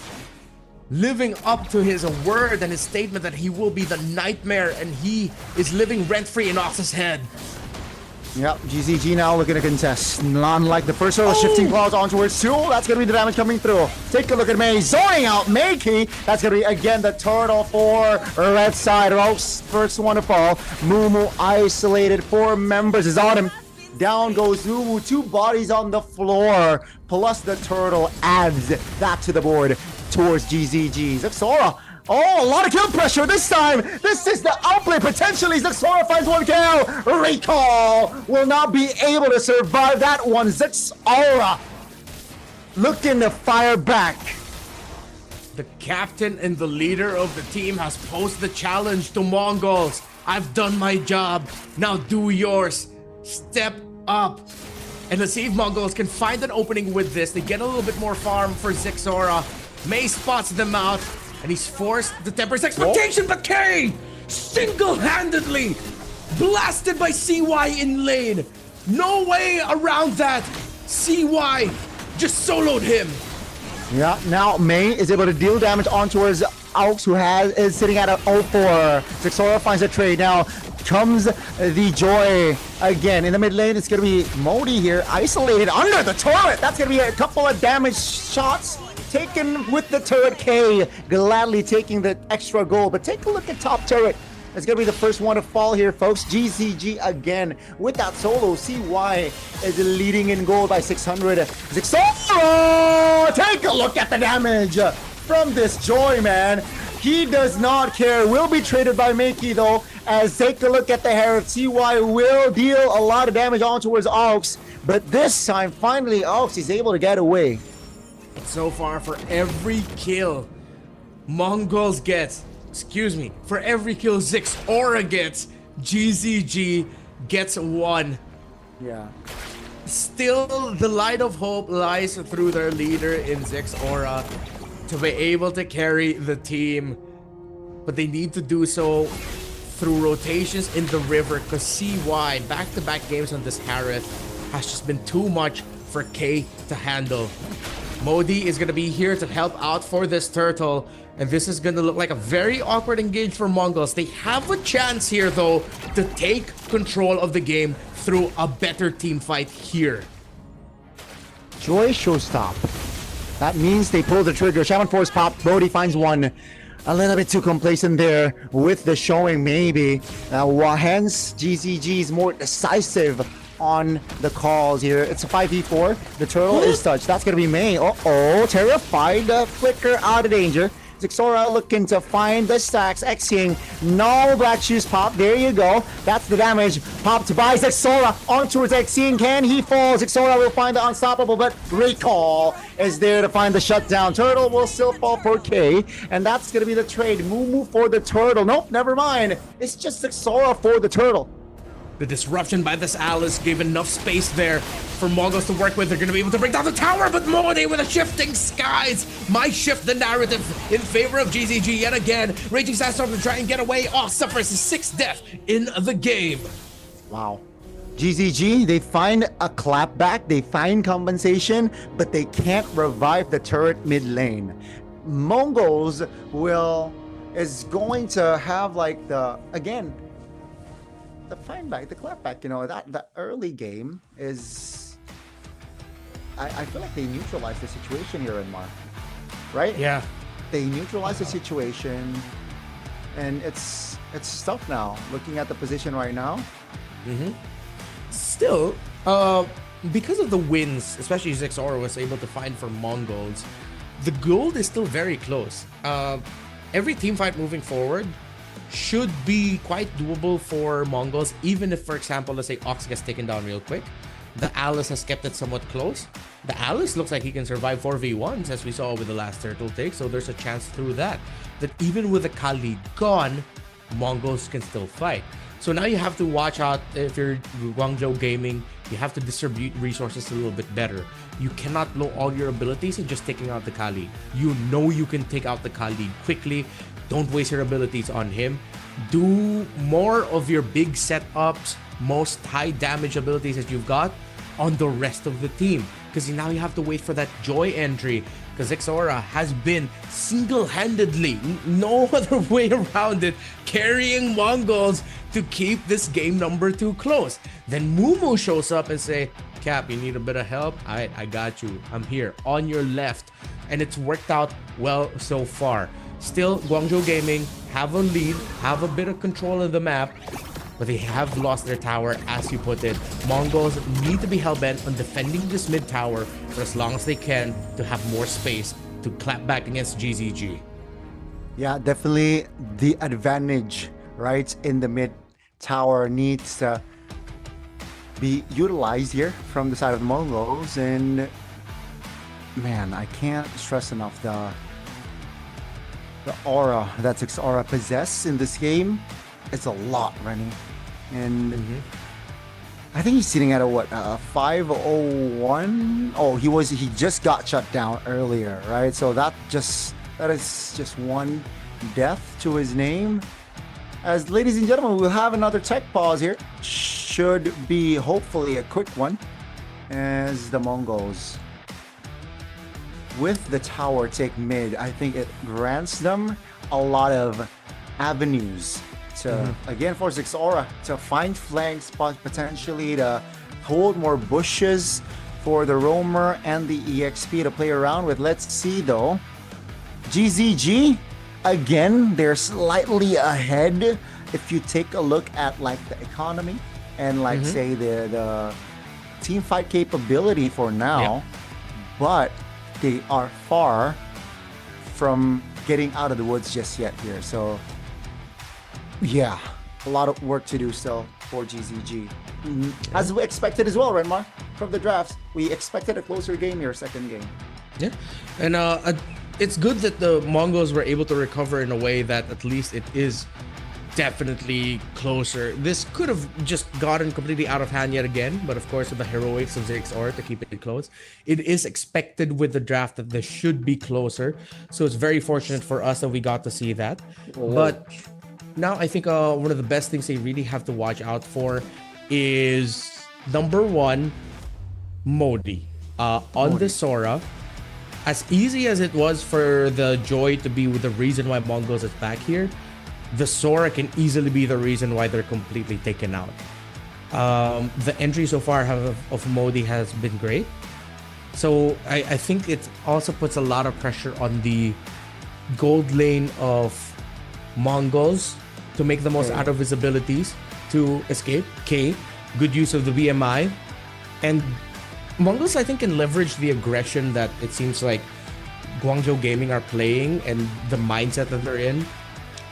living up to his word and his statement that he will be the nightmare, and he is living rent-free in Ox's head. Yep, GZG now looking to contest. Unlike the first row, shifting claws on towards 2. That's going to be the damage coming through. Take a look at Mei, zoning out Makey. That's going to be, again, the turtle for red side. Rose, first one to fall. Mumu isolated. 4 members is on him. Down goes Mumu. 2 bodies on the floor. Plus the turtle adds that to the board towards GZG. Zixora. Oh, a lot of kill pressure this time. This is the outplay potentially. Zixora finds 1 kill. Recall will not be able to survive that one. Zixora looking to fire back. The captain and the leader of the team has posed the challenge to Mongols. I've done my job. Now do yours. Step up. And let's see if Mongols can find an opening with this. They get a little bit more farm for Zixora. Mei spots them out, and he's forced to temper his expectation, but K single-handedly blasted by CY in lane. No way around that. CY just soloed him. Yeah, now Mei is able to deal damage on towards Aux, who is sitting at an 0-4. Zixora finds a trade. Now comes the joy again. In the mid lane, it's going to be Modi here, isolated under the turret. That's going to be a couple of damage shots taken with the turret. K gladly taking the extra goal, but take a look at top turret. It's going to be the first one to fall here, folks. GZG again with that solo. CY is leading in goal by 600. Zixora! Take a look at the damage from this Joy, man. He does not care. Will be traded by Makey, though, as take a look at the hair. CY will deal a lot of damage on towards Aux, but this time, finally, Aux is able to get away. So far, for every kill Mongols gets, for every kill Zixora gets, GZG gets 1. Yeah. Still, the light of hope lies through their leader in Zixora to be able to carry the team. But they need to do so through rotations in the river, because CY, back-to-back games on this Harith, has just been too much for K to handle. Modi is going to be here to help out for this turtle, and this is going to look like a very awkward engage for Mongols. They have a chance here, though, to take control of the game through a better team fight here. Joy showstop. That means they pull the trigger. Shaman Force pop. Brody finds one. A little bit too complacent there with the showing, maybe. Hence, GZG is more decisive on the calls here. It's a 5v4. The turtle is touched. That's going to be May. Uh-oh. Terrified. Flicker out of danger. Zixora looking to find the stacks. X-King. No black shoes pop. There you go. That's the damage. Popped by Zixora on towards X-King. Can he fall? Zixora will find the unstoppable, but Recall is there to find the shutdown. Turtle will still fall for K, and that's going to be the trade. Moo for the turtle. Nope, never mind. It's just Zixora for the turtle. The disruption by this Alice gave enough space there for Mongols to work with. They're going to be able to bring down the tower, but Modi with a shifting skies might shift the narrative in favor of GZG yet again. Raging Sandstorm to try and get away. Suffers his 6th death in the game. Wow. GZG, they find a clapback, they find compensation, but they can't revive the turret mid lane. Mongols is going to have like the find back, the clapback, that early game is, I feel like they neutralized the situation here in Mar, right? Yeah. They neutralized the situation, and it's tough now, looking at the position right now. Still, because of the wins, especially Zixora was able to find for Mongols, the gold is still very close. Every team fight moving forward should be quite doable for Mongols, even if, for example, let's say Ox gets taken down real quick. The Alice has kept it somewhat close. The Alice looks like he can survive 4v1s, as we saw with the last turtle take, so there's a chance through that even with the Kali gone, Mongols can still fight. So now you have to watch out. If you're Guangzhou Gaming, you have to distribute resources a little bit better. You cannot blow all your abilities in just taking out the Kali. You know you can take out the Kali quickly. Don't waste your abilities on him. Do more of your big setups, most high damage abilities that you've got on the rest of the team. Because now you have to wait for that Joy entry. Because Zixora has been single-handedly, no other way around it, carrying Mongols to keep this game number 2 close. Then Mumu shows up and say, Cap, you need a bit of help? I got you. I'm here on your left. And it's worked out well so far. Still, Guangzhou Gaming have a lead, have a bit of control of the map, but they have lost their tower, as you put it. Mongols need to be hellbent on defending this mid tower for as long as they can to have more space to clap back against GZG. Yeah, definitely the advantage, right, in the mid tower needs to be utilized here from the side of the Mongols. And man, I can't stress enough the aura that Zixora possesses in this game. It's a lot, Rennie. And I think he's sitting at a 501. Oh, he just got shut down earlier, right? So that is just one death to his name. As ladies and gentlemen, we'll have another tech pause here. Should be hopefully a quick one, as the Mongols with the tower take mid. I think it grants them a lot of avenues to, again, for Zixora to find flank spots, potentially to hold more bushes, for the Roamer and the EXP to play around with. Let's see though. GZG, again, they're slightly ahead. If you take a look at like the economy and like say the team fight capability for now, but they are far from getting out of the woods just yet here. So yeah, a lot of work to do still for GZG. As we expected as well, Renmar, from the drafts. We expected a closer game here, second game. Yeah, and it's good that the Mongols were able to recover in a way that at least it is definitely closer. This could have just gotten completely out of hand yet again, but of course with the heroics of Zixor to keep it close, it is expected with the draft that this should be closer. So it's very fortunate for us that we got to see that. But now I think one of the best things they really have to watch out for is number one, Modi. On the Sora, as easy as it was for the Joy to be the reason why MongolZ is back here, the Sora can easily be the reason why they're completely taken out. The entry so far of Modi has been great. So I think it also puts a lot of pressure on the gold lane of Mongols to make the most out of his abilities to escape. K, good use of the BMI. And Mongols, I think, can leverage the aggression that it seems like Guangzhou Gaming are playing and the mindset that they're in.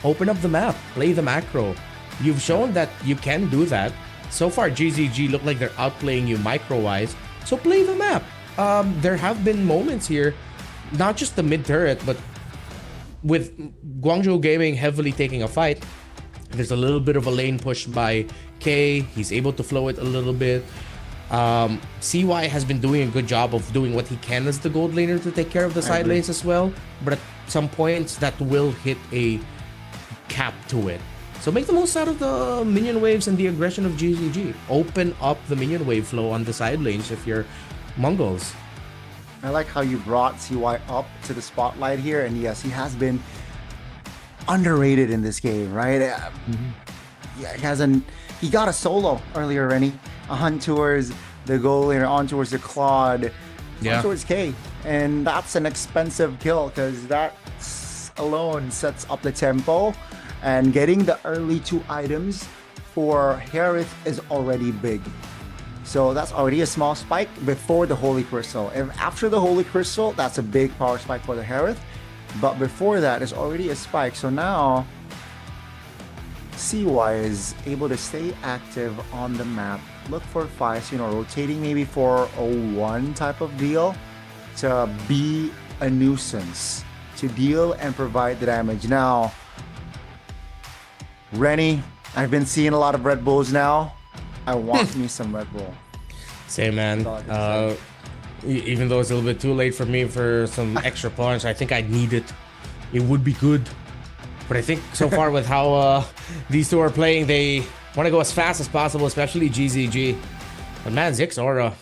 Open up the map, play the macro. You've shown that you can do that. So far, GZG look like they're outplaying you micro-wise. So play the map. There have been moments here, not just the mid-turret, but with Guangzhou Gaming heavily taking a fight, there's a little bit of a lane push by K. He's able to flow it a little bit. CY has been doing a good job of doing what he can as the gold laner to take care of the side lanes as well. But at some points, that will hit a cap to it. So make the most out of the minion waves and the aggression of GZG. Open up the minion wave flow on the side lanes if you're Mongols. I like how you brought CY up to the spotlight here, and yes, he has been underrated in this game, right? Yeah, he got a solo earlier, Rennie, on towards the goal laner, on towards the Claude, on towards K, and that's an expensive kill because that alone sets up the tempo, and getting the early 2 items for Harith is already big. So that's already a small spike before the Holy Crystal. If after the Holy Crystal, that's a big power spike for the Harith. But before that, it's already a spike. So now, CY is able to stay active on the map. Look for fights, rotating maybe for a 1 type of deal to be a nuisance, to deal and provide the damage. Now, Rennie, I've been seeing a lot of Red Bulls now. I want me some Red Bull. Same, man. Even though it's a little bit too late for me for some extra punch, I think I need it. It would be good. But I think so far with how these two are playing, they want to go as fast as possible, especially GZG. But man, Zixor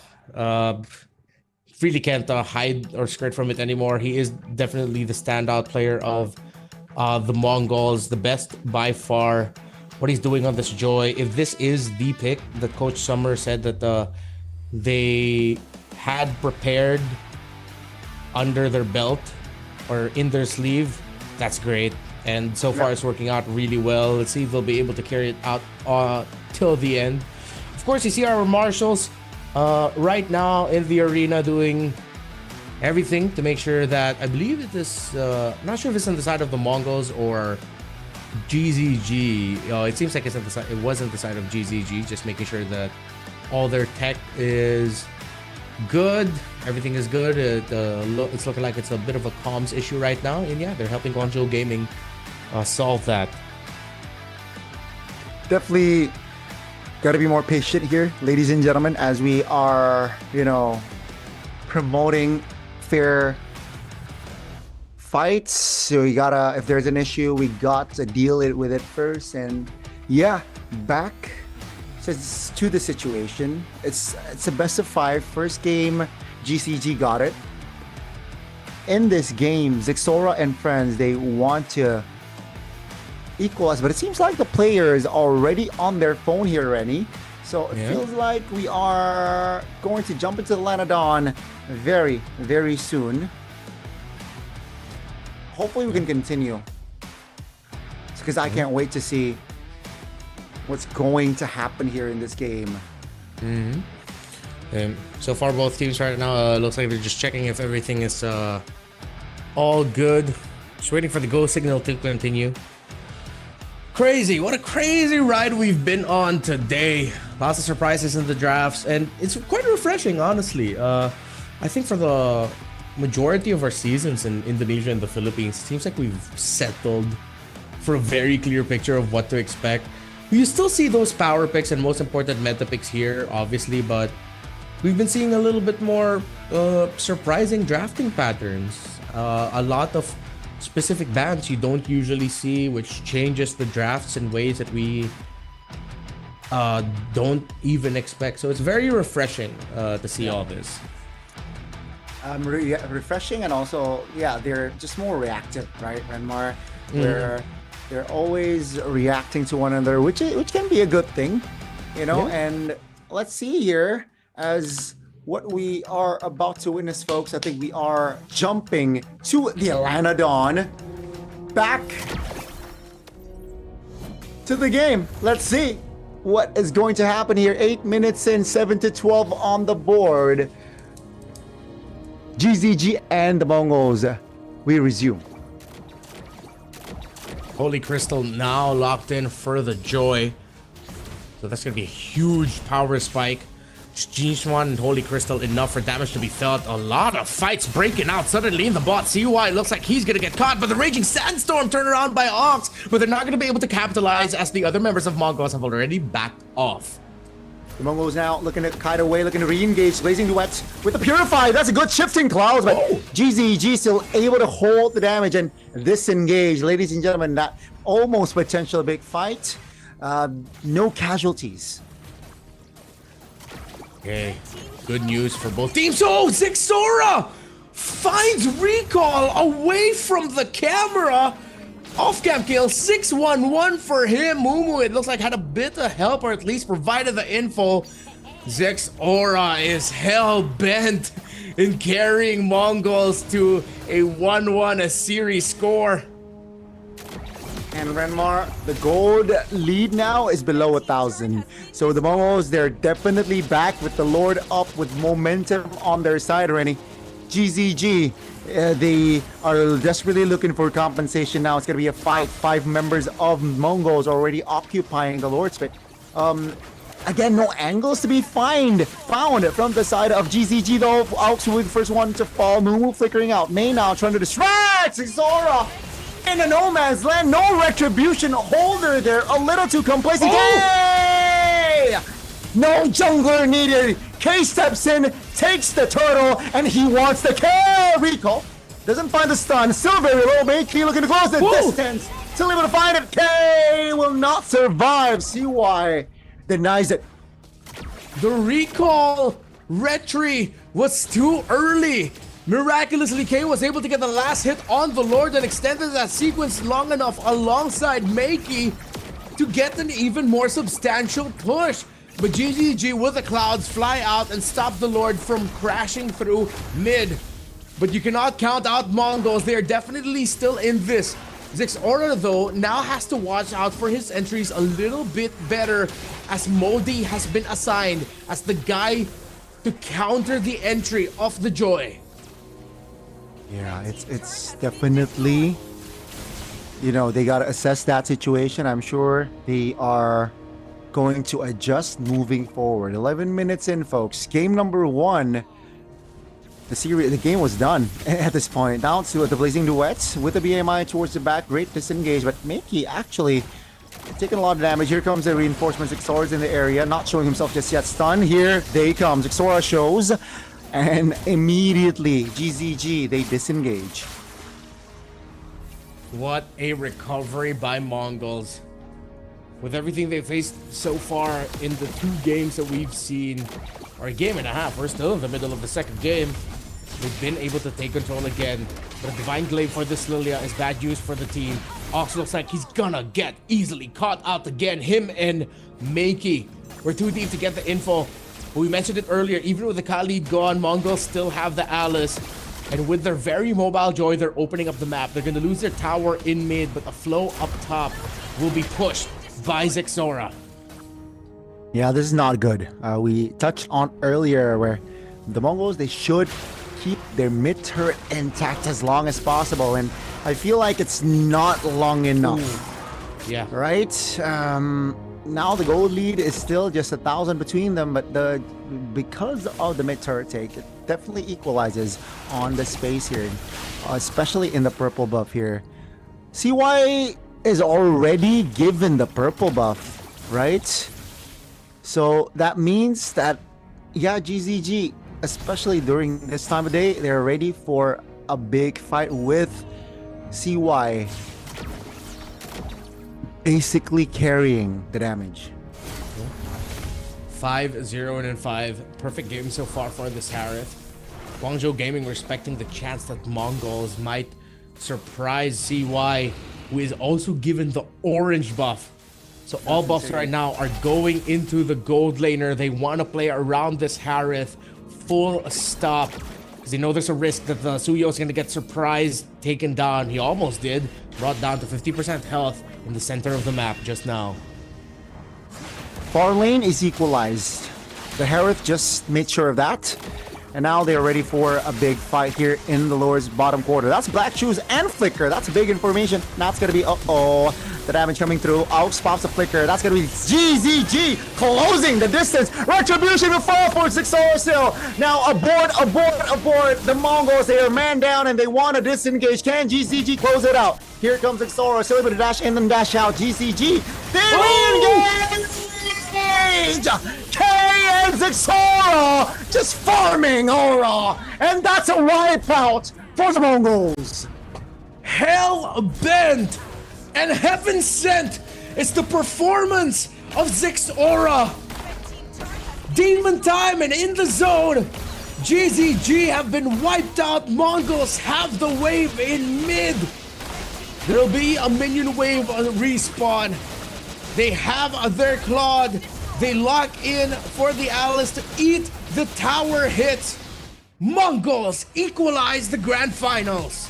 really can't hide or skirt from it anymore. He is definitely the standout player of the Mongols, the best by far. What he's doing on this Joy, if this is the pick that Coach Summer said that they had prepared under their belt or in their sleeve, that's great. And so far it's working out really well. Let's see if they'll be able to carry it out till the end. Of course, you see our marshals right now in the arena doing everything to make sure that, I believe it is, not sure if it's on the side of the Mongols or GZG. It seems like it's on the side. It wasn't the side of GZG. Just making sure that all their tech is good. Everything is good. It's looking like it's a bit of a comms issue right now, and yeah, they're helping Guangzhou Gaming solve that. Definitely got to be more patient here, ladies and gentlemen, as we are, promoting fair fights. So we gotta, if there's an issue, we got to deal with it first. And yeah, back to the situation. It's a best of 5 first game. GCG got it. In this game, Zixora and friends, they want to equalize, but it seems like the player is already on their phone here, Rennie. So it feels like we are going to jump into the Lanadon very, very soon. Hopefully we can continue. Because I can't wait to see what's going to happen here in this game. So far, both teams right now looks like they're just checking if everything is all good. Just waiting for the go signal to continue. Crazy. What a crazy ride we've been on today. Lots of surprises in the drafts, and it's quite refreshing, honestly. I think for the majority of our seasons in Indonesia and the Philippines, it seems like we've settled for a very clear picture of what to expect. You still see those power picks and most important meta picks here, obviously, but we've been seeing a little bit more surprising drafting patterns. A lot of specific bans you don't usually see, which changes the drafts in ways that we don't even expect. So it's very refreshing to see all this. Refreshing, and also, they're just more reactive, right, Renmar? Where they're always reacting to one another, which can be a good thing, you know. And let's see here as what we are about to witness, folks. I think we are jumping to the Lanadon. Back to the game. Let's see what is going to happen here. 8 minutes in, 7-12 on the board. GZG and the MongolZ. We resume. Holy Crystal now locked in for the Joy. So that's going to be a huge power spike. G1 and Holy Crystal enough for damage to be felt. A lot of fights breaking out suddenly in the bot. CY looks like he's gonna get caught, but the Raging Sandstorm turned around by Ox, but they're not gonna be able to capitalize as the other members of MongolZ have already backed off. The Mongols now looking to kite away, looking to re-engage. Blazing Duet with the Purify. That's a good shifting clouds, but GZG still able to hold the damage and disengage. Ladies and gentlemen, that almost potential big fight. No casualties. Okay, good news for both teams. Oh, Zixora finds recall away from the camera. Off-cam kill, 6-1-1 for him. Mumu, it looks like, had a bit of help, or at least provided the info. Zixora is hell-bent in carrying Mongols to a 1-1, a series score. And Renmar, the gold lead now is below 1,000. So the Mongols, they're definitely back with the Lord up with momentum on their side already. GZG, they are desperately looking for compensation now. It's going to be a fight. 5 members of Mongols already occupying the Lord's pit. Again, no angles to be found from the side of GZG though. Aux will be the first one to fall. Mumu flickering out. May now trying to distract Zora. In a no man's land, no retribution holder there, a little too complacent. Hey! No jungler needed. K steps in, takes the turtle, and he wants the kill. Recall doesn't find the stun, still very low. Makey looking to close the distance, still able to find it. K will not survive. CY denies it. The recall retry was too early. Miraculously, K was able to get the last hit on the Lord and extended that sequence long enough alongside Makey to get an even more substantial push. But GGG with the clouds fly out and stop the Lord from crashing through mid. But you cannot count out Mongols. They are definitely still in this. Zixora, though, now has to watch out for his entries a little bit better, as Modi has been assigned as the guy to counter the entry of the Joy. Yeah, it's definitely, you know, they got to assess that situation. I'm sure they are going to adjust moving forward. 11 minutes in, folks. Game number 1. The game was done at this point. Down to the Blazing Duets with the BMI towards the back. Great disengage, but Makey actually taking a lot of damage. Here comes the reinforcements. Xora's in the area, not showing himself just yet. Stun. Here they come. Xora shows. And immediately, GZG, they disengage. What a recovery by Mongols. With everything they faced so far in the 2 games that we've seen, or a game and a half, we're still in the middle of the second game. They've been able to take control again. But a Divine Glaive for this Lilia is bad news for the team. Ox looks like he's gonna get easily caught out again. Him and Makey We're too deep to get the info. But we mentioned it earlier, even with the Khalid gone, Mongols still have the Alice. And with their very mobile Joy, they're opening up the map. They're going to lose their tower in mid, but the flow up top will be pushed by Zixora. Yeah, this is not good. We touched on earlier where the Mongols, they should keep their mid turret intact as long as possible. And I feel like it's not long enough. Ooh. Yeah. Right? Now the gold lead is still just 1,000 between them, but because of the mid turret take, it definitely equalizes on the space here, especially in the purple buff here. CY is already given the purple buff, right? So that means that, yeah, GZG, especially during this time of day, they're ready for a big fight with CY basically carrying the damage. 5-0-5. Perfect game so far for this Harith. Guangzhou Gaming respecting the chance that Mongols might surprise CY, who is also given the orange buff. So all buffs right now are going into the gold laner. They want to play around this Harith full stop, because they know there's a risk that the Suyo is going to get surprised, taken down. He almost did. Brought down to 50% health in the center of the map just now. Far lane is equalized. The Harith just made sure of that. And now they're ready for a big fight here in the lower's bottom quarter. That's Black Shoes and Flicker. That's big information. Now it's going to be, the damage coming through. Aux pops a Flicker. That's going to be GZG closing the distance. Retribution will fall for Zixora still. Now abort. The Mongols, they are man down and they want to disengage. Can GZG close it out? Here comes Zixora. Still able to dash in and dash out. GZG. They re-engage! K and Zixora just farming Aura, and that's a wipeout for the Mongols. Hell bent and heaven sent. It's the performance of Zixora. Demon time and in the zone. GZG have been wiped out. Mongols have the wave in mid. There'll be a minion wave on respawn. They have their Claude. They lock in for the Alice to eat the tower hits. Mongols equalize the grand finals.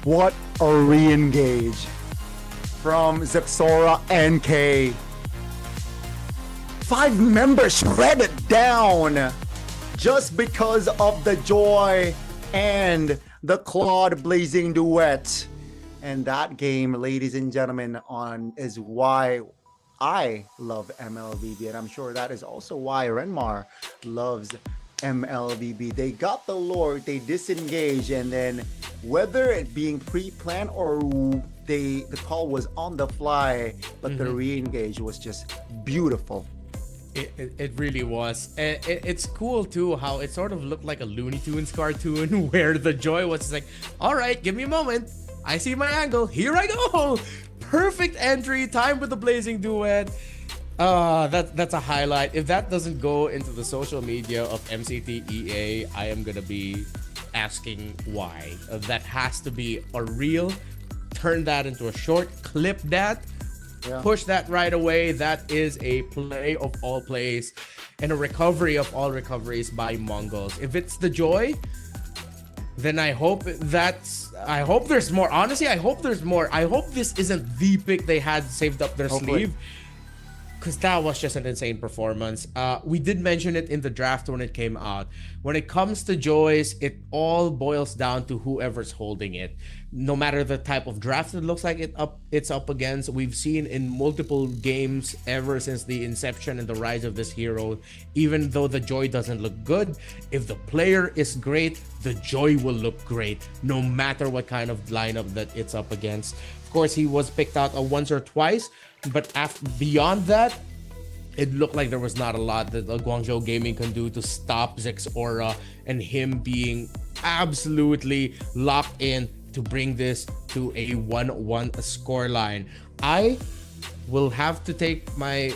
What a re-engage from Zixora and K. 5 members shredded down just because of the Joy and the Claude Blazing duet. And that game, ladies and gentlemen, is why I love MLBB, and I'm sure that is also why Renmar loves MLBB. They got the lore, they disengage, and then whether it being pre-planned or the call was on the fly, but the re-engage was just beautiful. It really was. It's cool too how it sort of looked like a Looney Tunes cartoon where the Joy was like, all right, give me a moment. I see my angle. Here I go. Perfect entry. Time with the Blazing duet. That's a highlight. If that doesn't go into the social media of MCT EA, I am gonna be asking why. That has to be a reel. Turn that into a short. Clip that. Yeah. Push that right away. That is a play of all plays and a recovery of all recoveries by Mongols. If it's the Joy, then I hope there's more. Honestly, I hope there's more. I hope this isn't the pick they had saved up their sleeve, because that was just an insane performance. We did mention it in the draft when it came out. When it comes to Joys, it all boils down to whoever's holding it. No matter the type of draft it looks like it's up against, we've seen in multiple games ever since the inception and the rise of this hero, even though the Joy doesn't look good, if the player is great, the Joy will look great, no matter what kind of lineup that it's up against. Of course, he was picked out once or twice, but beyond that, it looked like there was not a lot that Guangzhou Gaming can do to stop Zixora and him being absolutely locked in to bring this to a 1-1 scoreline. I will have to take my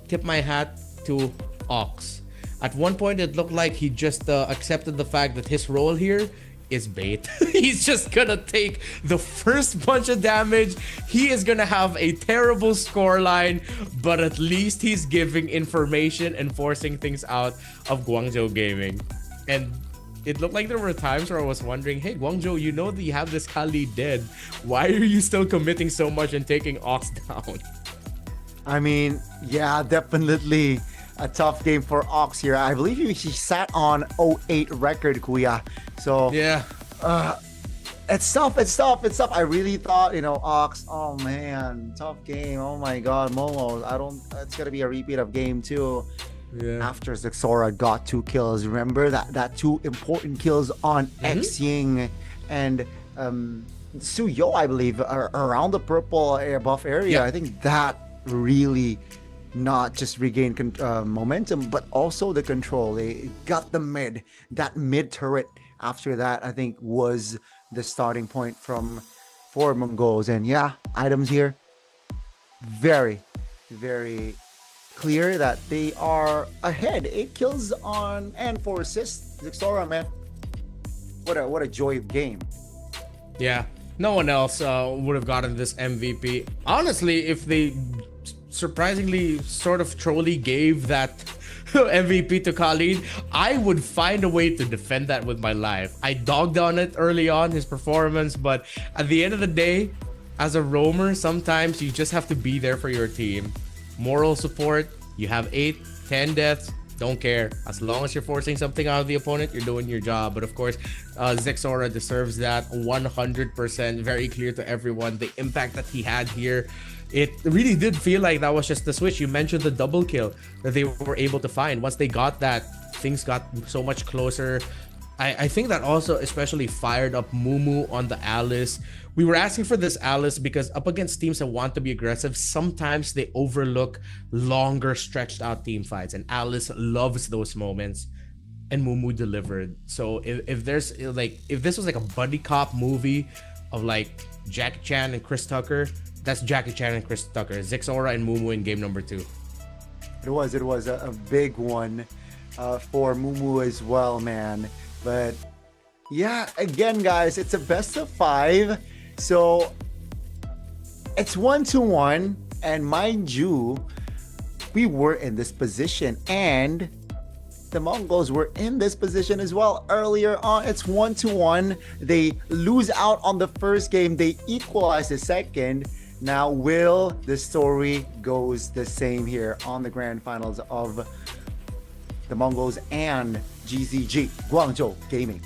tip my hat to Ox. At one point, it looked like he just accepted the fact that his role here is bait. He's just gonna take the first bunch of damage. He is gonna have a terrible scoreline, but at least he's giving information and forcing things out of Guangzhou Gaming. And it looked like there were times where I was wondering, hey, Guangzhou, you know that you have this Kali dead. Why are you still committing so much and taking Ox down? I mean, yeah, definitely a tough game for Ox here. I believe he sat on 0-8 record, Kuya. So yeah, it's tough. I really thought, Ox, oh man, tough game. Oh my God, Momo. It's gonna be a repeat of game 2. Yeah. After Zexora got 2 kills. Remember that 2 important kills on X-Ying and Suyo, I believe, around the purple buff area. Yeah. I think that really not just regained momentum, but also the control. They got the mid. That mid turret after that, I think, was the starting point for Mongols. And yeah, items here, very, very clear that they are ahead. 8 kills on and 4 assists. Zexora, man, what a joy of game. Yeah, no one else would have gotten this MVP. Honestly, if they surprisingly sort of trolly gave that MVP to Khalid, I would find a way to defend that with my life. I dogged on it early on, his performance, but at the end of the day, as a roamer, sometimes you just have to be there for your team. Moral support, you have 8, 10 deaths, don't care. As long as you're forcing something out of the opponent, you're doing your job. But of course, Zexora deserves that 100%. Very clear to everyone. The impact that he had here, it really did feel like that was just the switch. You mentioned the double kill that they were able to find. Once they got that, things got so much closer. I think that also especially fired up Mumu on the Alice. We were asking for this Alice because up against teams that want to be aggressive, sometimes they overlook longer stretched out team fights, and Alice loves those moments, and Mumu delivered. So if this was like a buddy cop movie of like Jackie Chan and Chris Tucker, that's Jackie Chan and Chris Tucker. Zexora and Mumu in game number 2. It was a big one for Mumu as well, man. But yeah, again, guys, it's a best of 5. So it's 1-1. And mind you, we were in this position. And the Mongols were in this position as well earlier on. It's 1-1. They lose out on the first game. They equalize the second. Now, will the story goes the same here on the grand finals of the Mongols and GZG, Guangzhou Gaming?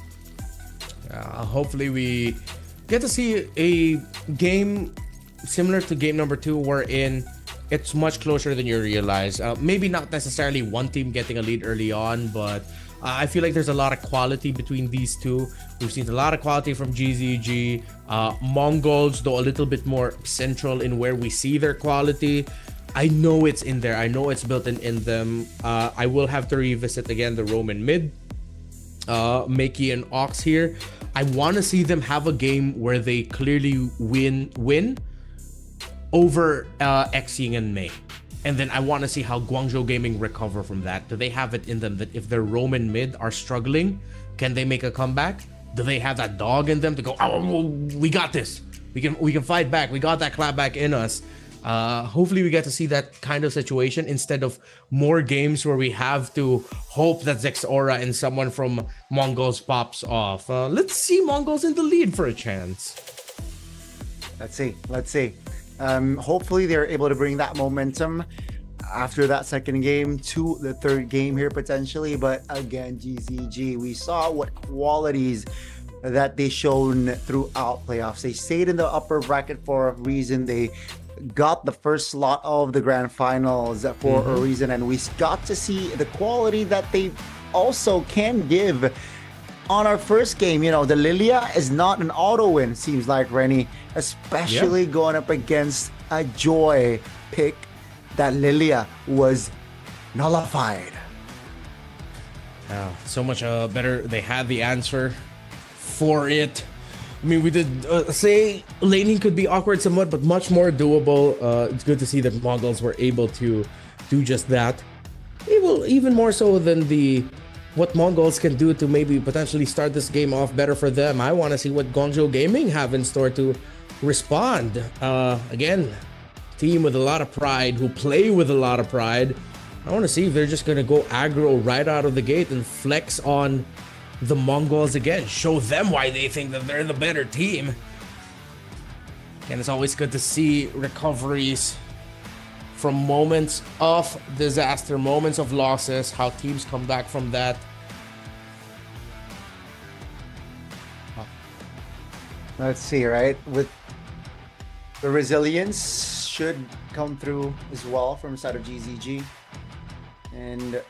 Hopefully we get to see a game similar to game number 2 wherein it's much closer than you realize. Maybe not necessarily one team getting a lead early on, but I feel like there's a lot of quality between these two. We've seen a lot of quality from GZG. Mongols, though a little bit more central in where we see their quality. I know it's in there. I know it's built in them. I will have to revisit again the Roman mid. Makey and Ox here. I want to see them have a game where they clearly win over X-Ying and Mei. And then I want to see how Guangzhou Gaming recover from that. Do they have it in them that if their Roman mid are struggling, can they make a comeback? Do they have that dog in them to go, oh, we got this. We can fight back. We got that clap back in us. Hopefully we get to see that kind of situation instead of more games where we have to hope that Zexora and someone from Mongols pops off. Let's see Mongols in the lead for a chance. Let's see. Hopefully they're able to bring that momentum after that second game to the third game here potentially. But again, GZG, we saw what qualities that they shown throughout playoffs. They stayed in the upper bracket for a reason. They got the first slot of the grand finals for a reason, and we got to see the quality that they also can give. On our first game, the Lilia is not an auto win, seems like, Rennie, especially going up against a Joy pick. That Lilia was nullified. So much better. They had the answer for it. I mean, we did say laning could be awkward somewhat, but much more doable. It's good to see that Mongols were able to do just that. Even more so than the what Mongols can do to maybe potentially start this game off better for them. I want to see what Guangzhou Gaming have in store to respond. Again, team with a lot of pride, who play with a lot of pride. I want to see if they're just going to go aggro right out of the gate and flex on the Mongols again. Show them why they think that they're the better team. And it's always good to see recoveries from moments of disaster, moments of losses, how teams come back from that. Let's see, right? With the resilience should come through as well from the side of GZG. And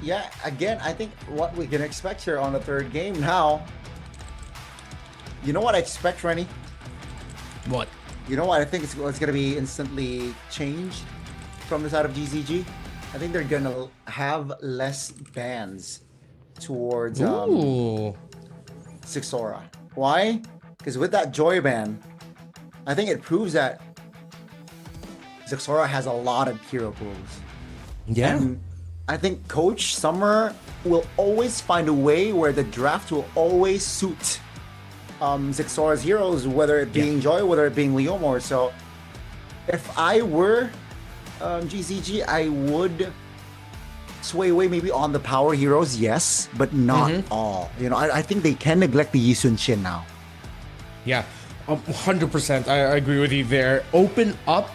yeah, again, I think what we can expect here on the third game now. You know what I expect, Rennie? What? You know what? I think it's going to be instantly changed from the side of GZG. I think they're going to have less bans towards Zixora. Why? Because with that Joy ban, I think it proves that Zixora has a lot of hero pools. Yeah. And I think Coach Summer will always find a way where the draft will always suit Zixora's heroes, whether it being Joy, whether it being Leomor. So if I were GZG, I would sway away maybe on the power heroes, yes, but not all. You know, I think they can neglect the Yisun Shin now. Yeah, 100%. I agree with you there. Open up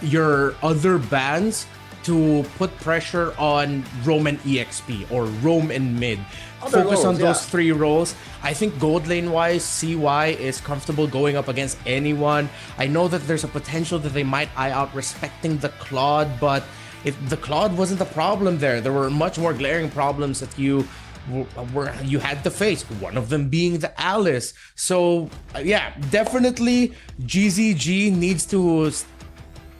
your other bans to put pressure on Roam and EXP or Roam and mid. Focus on those three roles. I think gold lane wise, CY is comfortable going up against anyone. I know that there's a potential that they might eye out respecting the Claude, but if the Claude wasn't the problem there were much more glaring problems that you had to face, one of them being the Alice. So yeah, definitely GZG needs to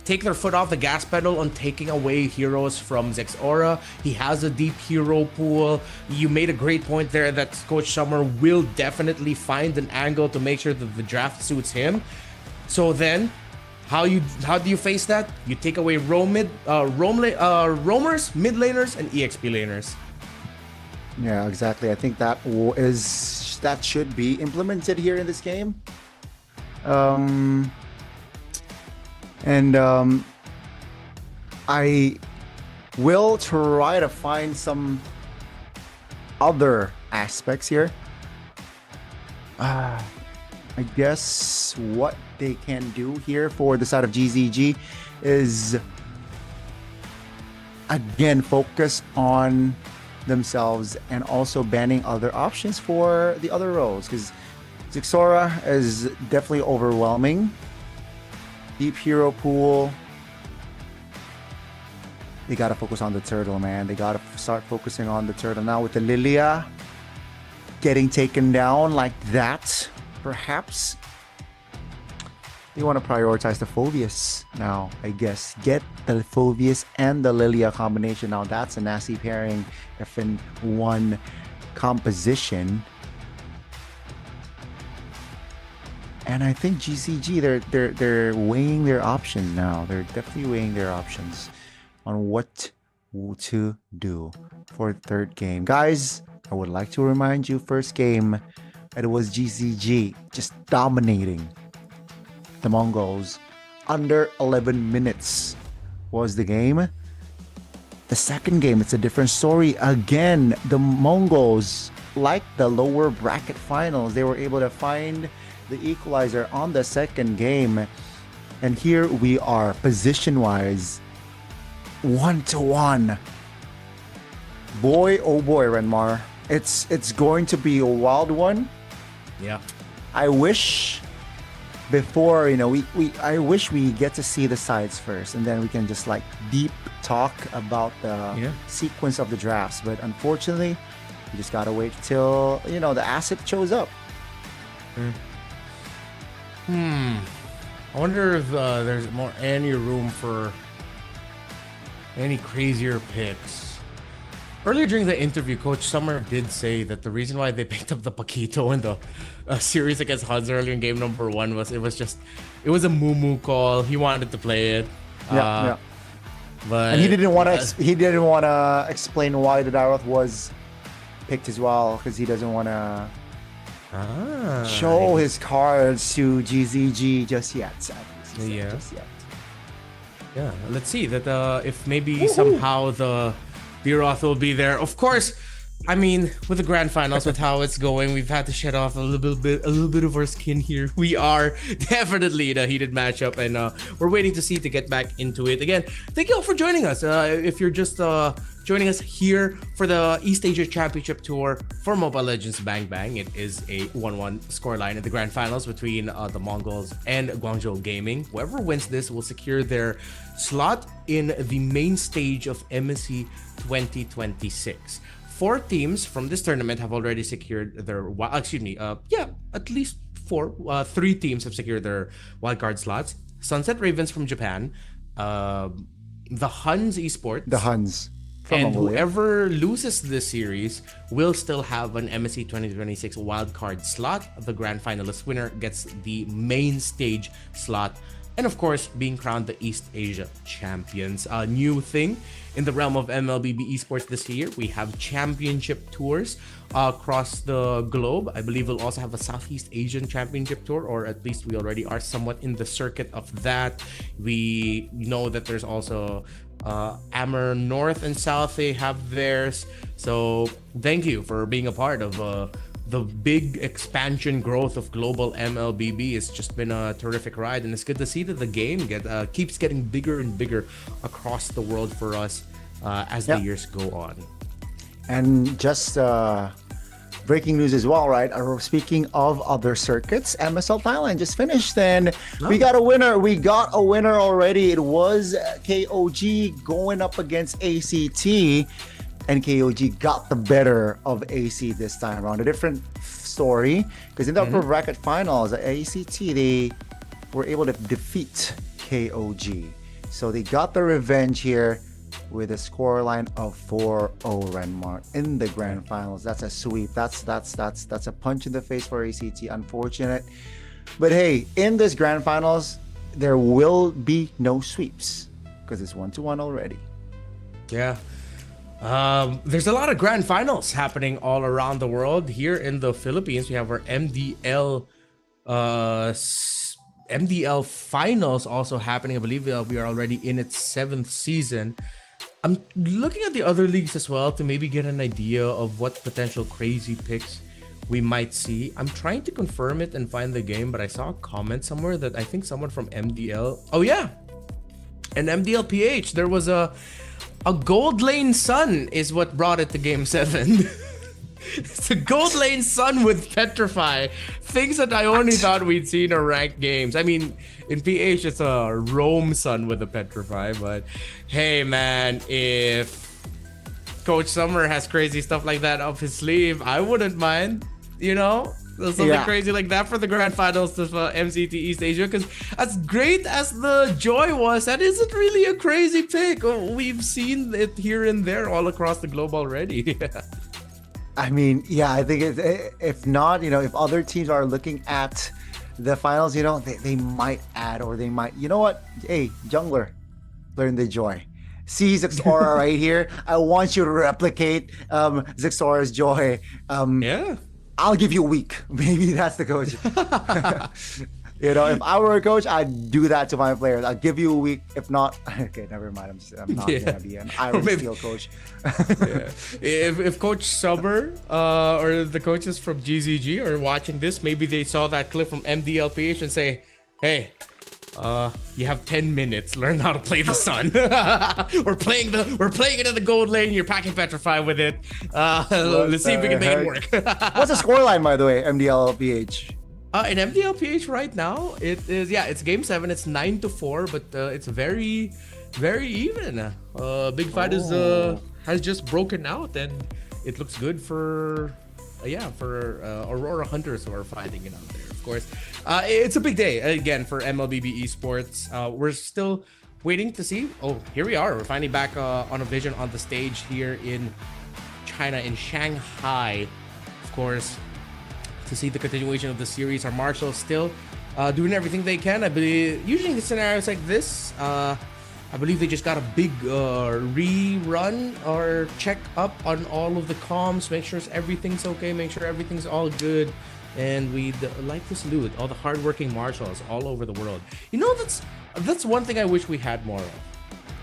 take their foot off the gas pedal on taking away heroes from Zixora. He has a deep hero pool. You made a great point there that Coach Summer will definitely find an angle to make sure that the draft suits him. So then, how do you face that? You take away roamers, mid laners, and EXP laners. Yeah, exactly. I think that should be implemented here in this game. I will try to find some other aspects here. I guess what they can do here for the side of GZG is again focus on themselves and also banning other options for the other roles, because Zixora is definitely overwhelming. Deep hero pool. They gotta focus on the turtle, man. They gotta start focusing on the turtle now with the Lilia getting taken down like that. Perhaps they want to prioritize the Phoveus now, I guess. Get the Phoveus and the Lilia combination. Now that's a nasty pairing if in one composition. And I think GCG, they're weighing their options now. They're definitely weighing their options on what to do for third game. Guys, I would like to remind you, first game, it was GCG just dominating the Mongols. Under 11 minutes was the game. The second game, it's a different story. Again, the Mongols, like the lower bracket finals, they were able to find the equalizer on the second game. And here we are, position-wise, 1-1. Boy, oh boy, Renmar. It's going to be a wild one. Yeah. I wish before, I wish we get to see the sides first, and then we can just like deep talk about the sequence of the drafts. But unfortunately, we just gotta wait till, the asset shows up. I wonder if there's any room for any crazier picks. Earlier during the interview, Coach Summer did say that the reason why they picked up the Paquito in the series against HUNS earlier in game number 1 was it was a moo call. He wanted to play it. But And he didn't want to explain why the Daroth was picked as well, because he doesn't want to show his cards to GZG just yet. Yeah. Just yet. Yeah, let's see that if maybe somehow the Daroth will be there. Of course, I mean, with the grand finals, with how it's going, we've had to shed off a little bit of our skin here. We are definitely in a heated matchup, and we're waiting to get back into it again. Thank you all for joining us. If you're just joining us here for the East Asia Championship Tour for Mobile Legends Bang Bang, it is a 1-1 scoreline in the grand finals between the Mongols and Guangzhou Gaming. Whoever wins this will secure their slot in the main stage of MSC 2026. 4 teams from this tournament have already secured their at least 3 teams have secured their wildcard slots. Sunset Ravens from Japan, the HUNS Esports, The HUNS from and Mongolia. whoever loses this series will still have an MSC 2026 wildcard slot. The grand finalist winner gets the main stage slot, and of course, being crowned the East Asia champions. A new thing in the realm of MLBB esports this year, we have championship tours across the globe. I believe we'll also have a Southeast Asian championship tour, or at least we already are somewhat in the circuit of that. We know that there's also Amur North and South, they have theirs. So thank you for being a part of the big expansion growth of global MLBB. It's just been a terrific ride, and it's good to see that the game keeps getting bigger and bigger across the world for us as the years go on. And just breaking news as well, right? Speaking of other circuits, MSL Thailand just finished, and we got a winner. We got a winner already. It was KOG going up against ACT. And KOG got the better of AC this time around. A different story, because in the upper bracket finals, ACT, they were able to defeat KOG. So they got the revenge here with a scoreline of 4-0 Renmark in the grand finals. That's a sweep. That's a punch in the face for ACT. Unfortunate. But hey, in this grand finals, there will be no sweeps because it's 1-1 already. Yeah. There's a lot of grand finals happening all around the world. Here in the Philippines, we have our MDL finals also happening. I believe we are already in its 7th season. I'm looking at the other leagues as well to maybe get an idea of what potential crazy picks we might see. I'm trying to confirm it and find the game, but I saw a comment somewhere that I think someone from MDL. Oh yeah, and MDL PH. There was a gold lane sun is what brought it to game 7. It's a gold lane sun with Petrify. Things that I only thought we'd see in our ranked games. I mean, in PH, it's a Roam sun with a Petrify. But hey, man, if Coach Summer has crazy stuff like that up his sleeve, I wouldn't mind, you know? Something crazy like that for the grand finals of MCT East Asia, because as great as the joy was, that isn't really a crazy pick. We've seen it here and there all across the globe already. I mean, yeah, I think if not, if other teams are looking at the finals, they might add, or they might, you know what? Hey, jungler, learn the joy. See Zixora right here. I want you to replicate Zixora's joy. Yeah. I'll give you a week. Maybe that's the coach. If I were a coach, I'd do that to my players. I'll give you a week. If not, okay, never mind. I'm not gonna be an Iron Steel coach. If Coach Summer or the coaches from GZG are watching this, maybe they saw that clip from MDLPH and say, "Hey, you have 10 minutes. Learn how to play the sun. We're playing it in the gold lane. You're packing Petrify with it. Let's see if we can make it work." What's the scoreline, by the way, MDLPH? In MDLPH right now, it's game 7. It's 9-4, but it's very, very even. Big Fight has just broken out, and it looks good for Aurora Hunters who are fighting it out there. Of course, it's a big day again for MLBB esports. We're still waiting to see. Oh, here we are. We're finally back on a vision on the stage here in China, in Shanghai. Of course, to see the continuation of the series. Our marshals still doing everything they can. I believe usually in scenarios like this, I believe they just got a big rerun or check up on all of the comms, make sure everything's okay, make sure everything's all good. And we'd like to salute all the hardworking marshals all over the world. You know, that's one thing I wish we had more of.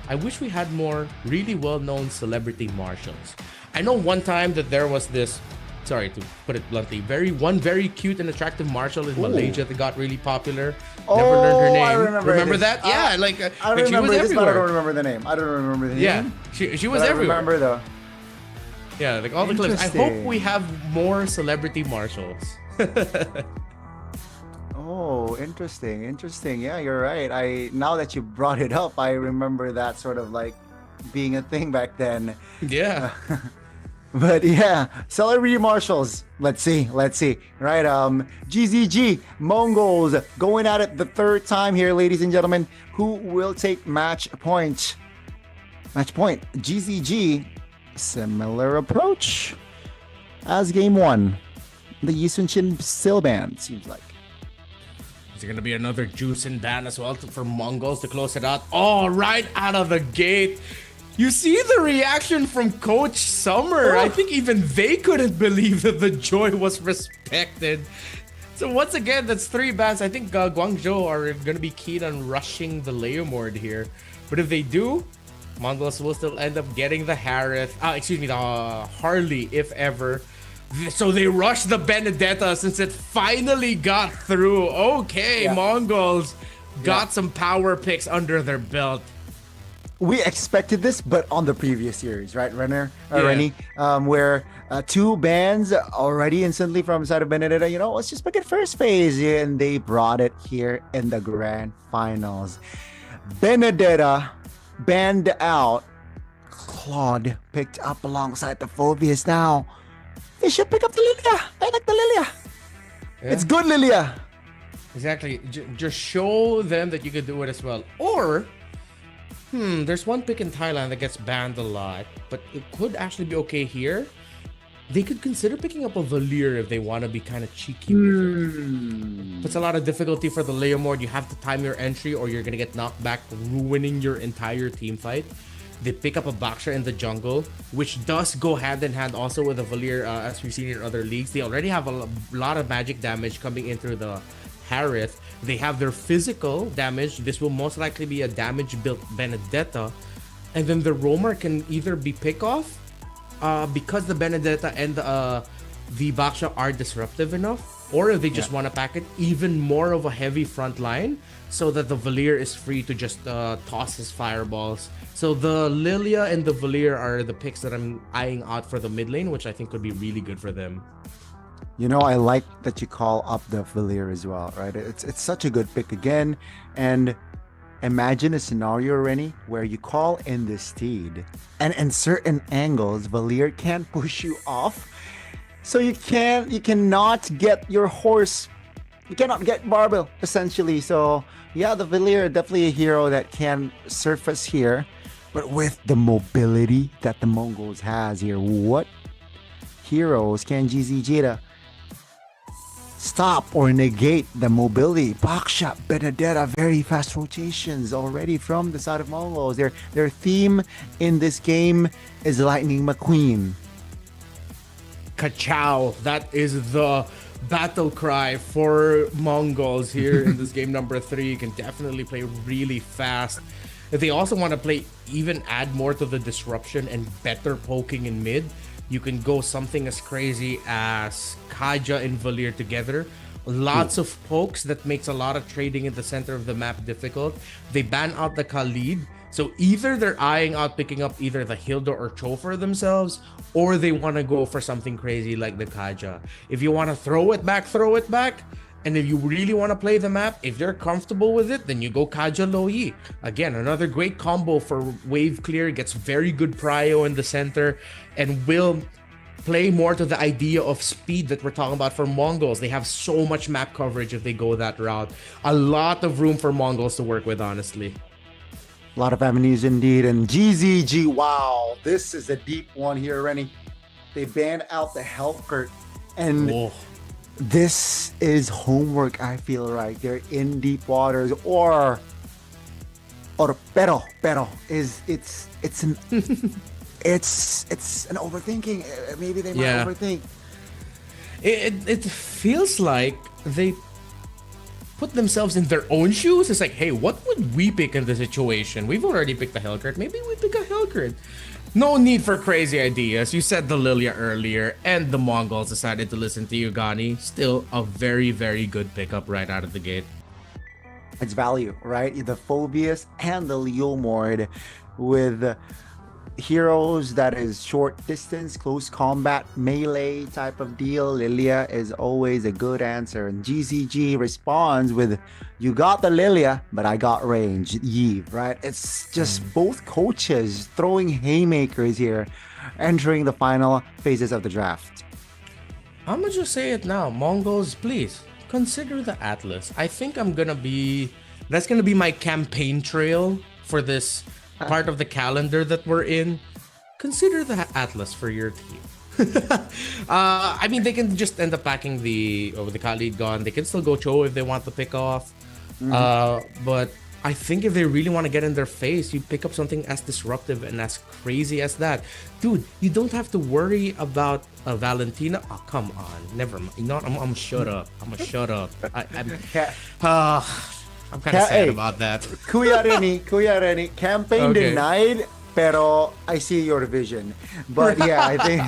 I wish we had more really well-known celebrity marshals. I know one time that there was this, sorry to put it bluntly, very cute and attractive marshal in Malaysia that got really popular. Never learned her name. I remember that? Yeah, I she remember was this, but I everywhere. don't remember the name. I don't remember the name. Yeah, she was but everywhere. I remember though. Yeah, like all the clips. I hope we have more celebrity marshals. Oh, interesting. Yeah, you're right. Now that you brought it up, I remember that sort of like being a thing back then. Yeah. But yeah, celebrity marshals. Let's see. Right, GZG, MongolZ going at it the third time here, ladies and gentlemen. Who will take match point? GZG, similar approach as game one. The Yisunshin Sil ban, seems like. Is there gonna be another Juicin ban as well for MongolZ to close it out? Oh, right out of the gate. You see the reaction from Coach Summer. I think even they couldn't believe that the joy was respected. So once again, that's 3 bans. I think Guangzhou are gonna be keen on rushing the Leomord here. But if they do, MongolZ will still end up getting the the Harley, if ever. So they rushed the Benedetta since it finally got through. Okay, yeah. MongolZ got some power picks under their belt. We expected this, but on the previous series, right, Rennie? Where 2 bans already instantly from side of Benedetta. You know, let's just pick it first phase, and they brought it here in the grand finals. Benedetta banned out. Claude picked up alongside the Phobias now. They should pick up the Lilia. I like the Lilia. Yeah. It's good Lilia. Exactly. Just show them that you can do it as well. Or, there's one pick in Thailand that gets banned a lot, but it could actually be okay here. They could consider picking up a Valir if they want to be kind of cheeky with it. Puts a lot of difficulty for the Leomord. You have to time your entry or you're going to get knocked back, ruining your entire team fight. They pick up a Baksha in the jungle, which does go hand in hand also with a Valir, as we've seen in other leagues. They already have a lot of magic damage coming in through the Harith. They have their physical damage. This will most likely be a damage-built Benedetta. And then the Roamer can either be pick-off, because the Benedetta and the Baksha are disruptive enough, or if they just want to pack it, even more of a heavy front line, so that the Valir is free to just toss his fireballs. So the Lilia and the Valir are the picks that I'm eyeing out for the mid lane, which I think could be really good for them. You know, I like that you call up the Valir as well, right? It's such a good pick again. And imagine a scenario, Rennie, where you call in the steed, and in certain angles, Valir can't push you off. So you cannot get your horse, you cannot get Barbell, essentially. So yeah, the Valir, definitely a hero that can surface here. But with the mobility that the MongolZ has here, what heroes can GZG stop or negate the mobility? Baksha, Benedetta, very fast rotations already from the side of MongolZ. Their theme in this game is Lightning McQueen. Ka-chow. That is the battle cry for MongolZ here in this game number 3. You can definitely play really fast. If they also want to play, even add more to the disruption and better poking in mid, you can go something as crazy as Kaja and Valir together. Lots of pokes that makes a lot of trading in the center of the map difficult. They ban out the Khalid. So either they're eyeing out picking up either the Hilda or Chofer themselves, or they want to go for something crazy like the Kaja. If you want to throw it back. And if you really want to play the map, if they're comfortable with it, then you go Kaja Lo Yi. Again, another great combo for wave clear. Gets very good prio in the center and will play more to the idea of speed that we're talking about for MongolZ. They have so much map coverage if they go that route. A lot of room for MongolZ to work with, honestly. A lot of avenues indeed. And GZG, wow, this is a deep one here, Rennie. They banned out the Helkert. And this is homework, I feel, right? They're in deep waters, or or pero is it's an it's an overthinking. Maybe they might overthink. It feels like they put themselves in their own shoes. It's like, hey, what would we pick in this situation? We've already picked a Hellcurt. Maybe we pick a Hellcurt. No need for crazy ideas. You said the Lilia earlier, and the Mongols decided to listen to you, Gani. Still a very, very good pickup right out of the gate. It's value, right? The Phobius and the Leomord with heroes that is short distance, close combat, melee type of deal. Lilia is always a good answer. And GCG responds with, you got the Lilia, but I got range, Yves, right? It's just both coaches throwing haymakers here, entering the final phases of the draft. I'm gonna just say it now. Mongols, please consider the Atlas. I think that's gonna be my campaign trail for this part of the calendar that we're in. Consider the Atlas for your team. I mean, they can just end up packing the Khalid Gon. They can still go Cho if they want to pick off. But I think if they really want to get in their face, you pick up something as disruptive and as crazy as that. Dude, you don't have to worry about Valentina. Oh, come on. Never mind. You know what? I'm gonna shut up. I'm gonna shut up. I'm kind of sad about that. Kuya Reni, campaign denied, pero I see your vision. But yeah, I think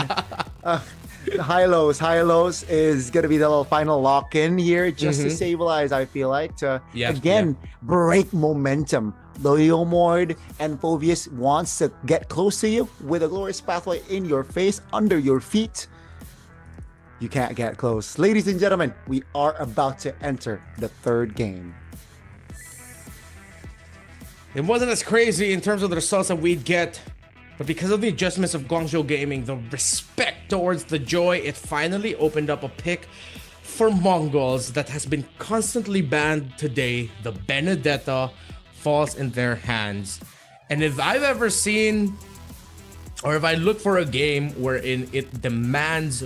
Hylos is going to be the little final lock-in here just to stabilize, I feel like, to break momentum. The Leomord and Phobius wants to get close to you with a glorious pathway in your face, under your feet. You can't get close. Ladies and gentlemen, we are about to enter the third game. It wasn't as crazy in terms of the results that we'd get, but because of the adjustments of Guangzhou Gaming, the respect towards the Joy, it finally opened up a pick for Mongols that has been constantly banned today. The Benedetta falls in their hands. And if I've ever seen, or if I look for a game wherein it demands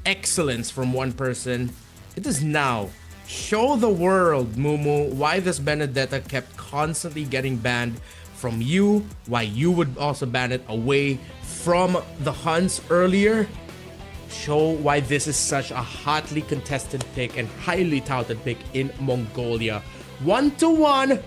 excellence from one person, it is now. Show the world, Mumu, why this Benedetta kept constantly getting banned from you, why you would also ban it away from the HUNS earlier. Show why this is such a hotly contested pick and highly touted pick in Mongolia. 1-1.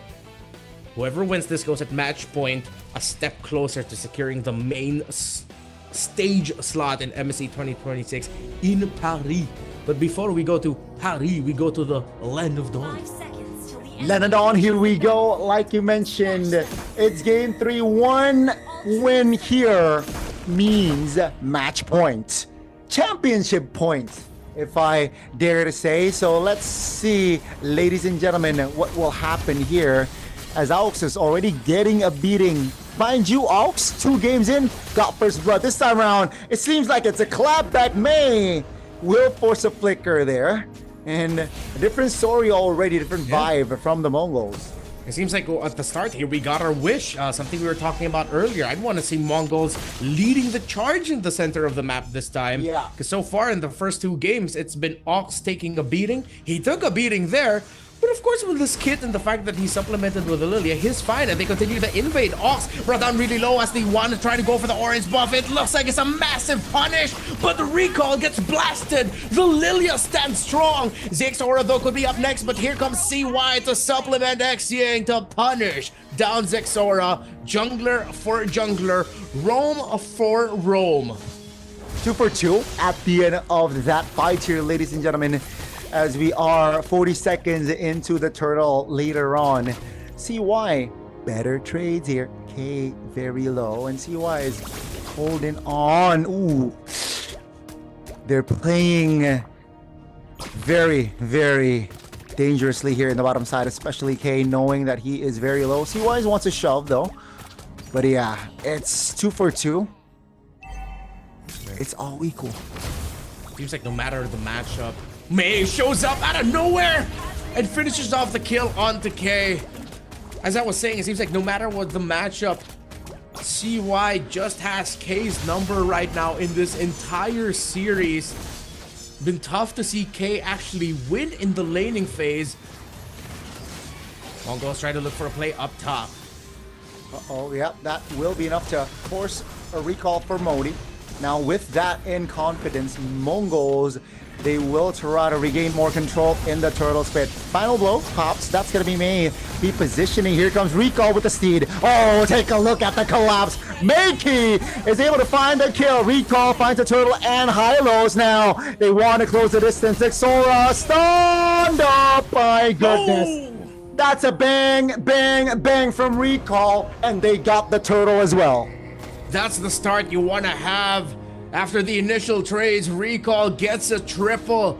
Whoever wins this goes at match point, a step closer to securing the main stage slot in MSC 2026 in Paris. But before we go to Paris, we go to the Land of Dawn. Land of Dawn, here we go. Like you mentioned, it's game 3. 1 win here means match point. Championship point, if I dare to say. So let's see, ladies and gentlemen, what will happen here as Aux is already getting a beating. Mind you, Aux, 2 games in, got first blood. This time around, it seems like it's a collab that will force a flicker there. And a different story already, different vibe from the Mongols. It seems like at the start here, we got our wish. Something we were talking about earlier. I want to see Mongols leading the charge in the center of the map this time. Yeah. Because so far in the first 2 games, it's been Aux taking a beating. He took a beating there. But of course, with this kit and the fact that he supplemented with the Lilia, he's fine, and they continue to invade. Aux brought down really low as they want to try to go for the orange buff. It looks like it's a massive punish, but the recall gets blasted. The Lilia stands strong. Zexora, though, could be up next, but here comes CY to supplement X-Yang to punish down Zexora. Jungler for jungler, roam for roam. 2 for 2 at the end of that fight here, ladies and gentlemen. As we are 40 seconds into the turtle later on. CY, better trades here. K very low, and CY is holding on. Ooh, they're playing very, very dangerously here in the bottom side, especially K, knowing that he is very low. CY wants to shove though, but yeah, it's 2 for 2. It's all equal. Seems like no matter the matchup, Mei shows up out of nowhere and finishes off the kill onto K. As I was saying, it seems like no matter what the matchup, CY just has K's number right now in this entire series. Been tough to see K actually win in the laning phase. Mongols try to look for a play up top. Uh-oh, yeah, that will be enough to force a recall for Modi. Now, with that in confidence, Mongols, they will try to regain more control in the turtle pit. Final blow pops. That's going to be May. Be positioning. Here comes recall with the steed. Oh, take a look at the collapse. Meiki is able to find the kill. Recall finds the turtle and high-lows now. They want to close the distance. Xora stunned up. My goodness. Oh! That's a bang, bang, bang from recall. And they got the turtle as well. That's the start you want to have. After the initial trades, recall gets a triple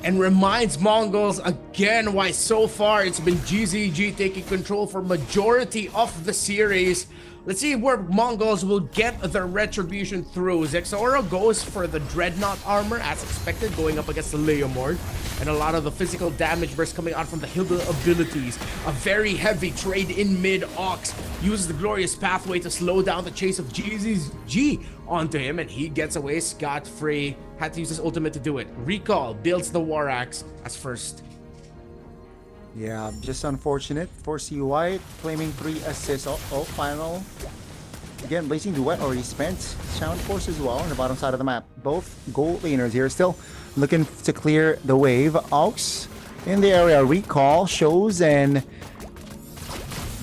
and reminds Mongols again why so far it's been GZG taking control for majority of the series. Let's see where Mongols will get their retribution through. Xora goes for the Dreadnought armor as expected, going up against the Leomord. And a lot of the physical damage burst coming out from the Hilda abilities. A very heavy trade in mid. Ox uses the glorious pathway to slow down the chase of GZG onto him, and he gets away scot-free. Had to use his ultimate to do it. Recall builds the War Axe as first. Yeah, just unfortunate for CY, claiming 3 assists. Oh, final. Again, Blazing Duet already spent. Sound Force as well on the bottom side of the map. Both gold laners here still looking to clear the wave. Aux in the area. Recall shows, and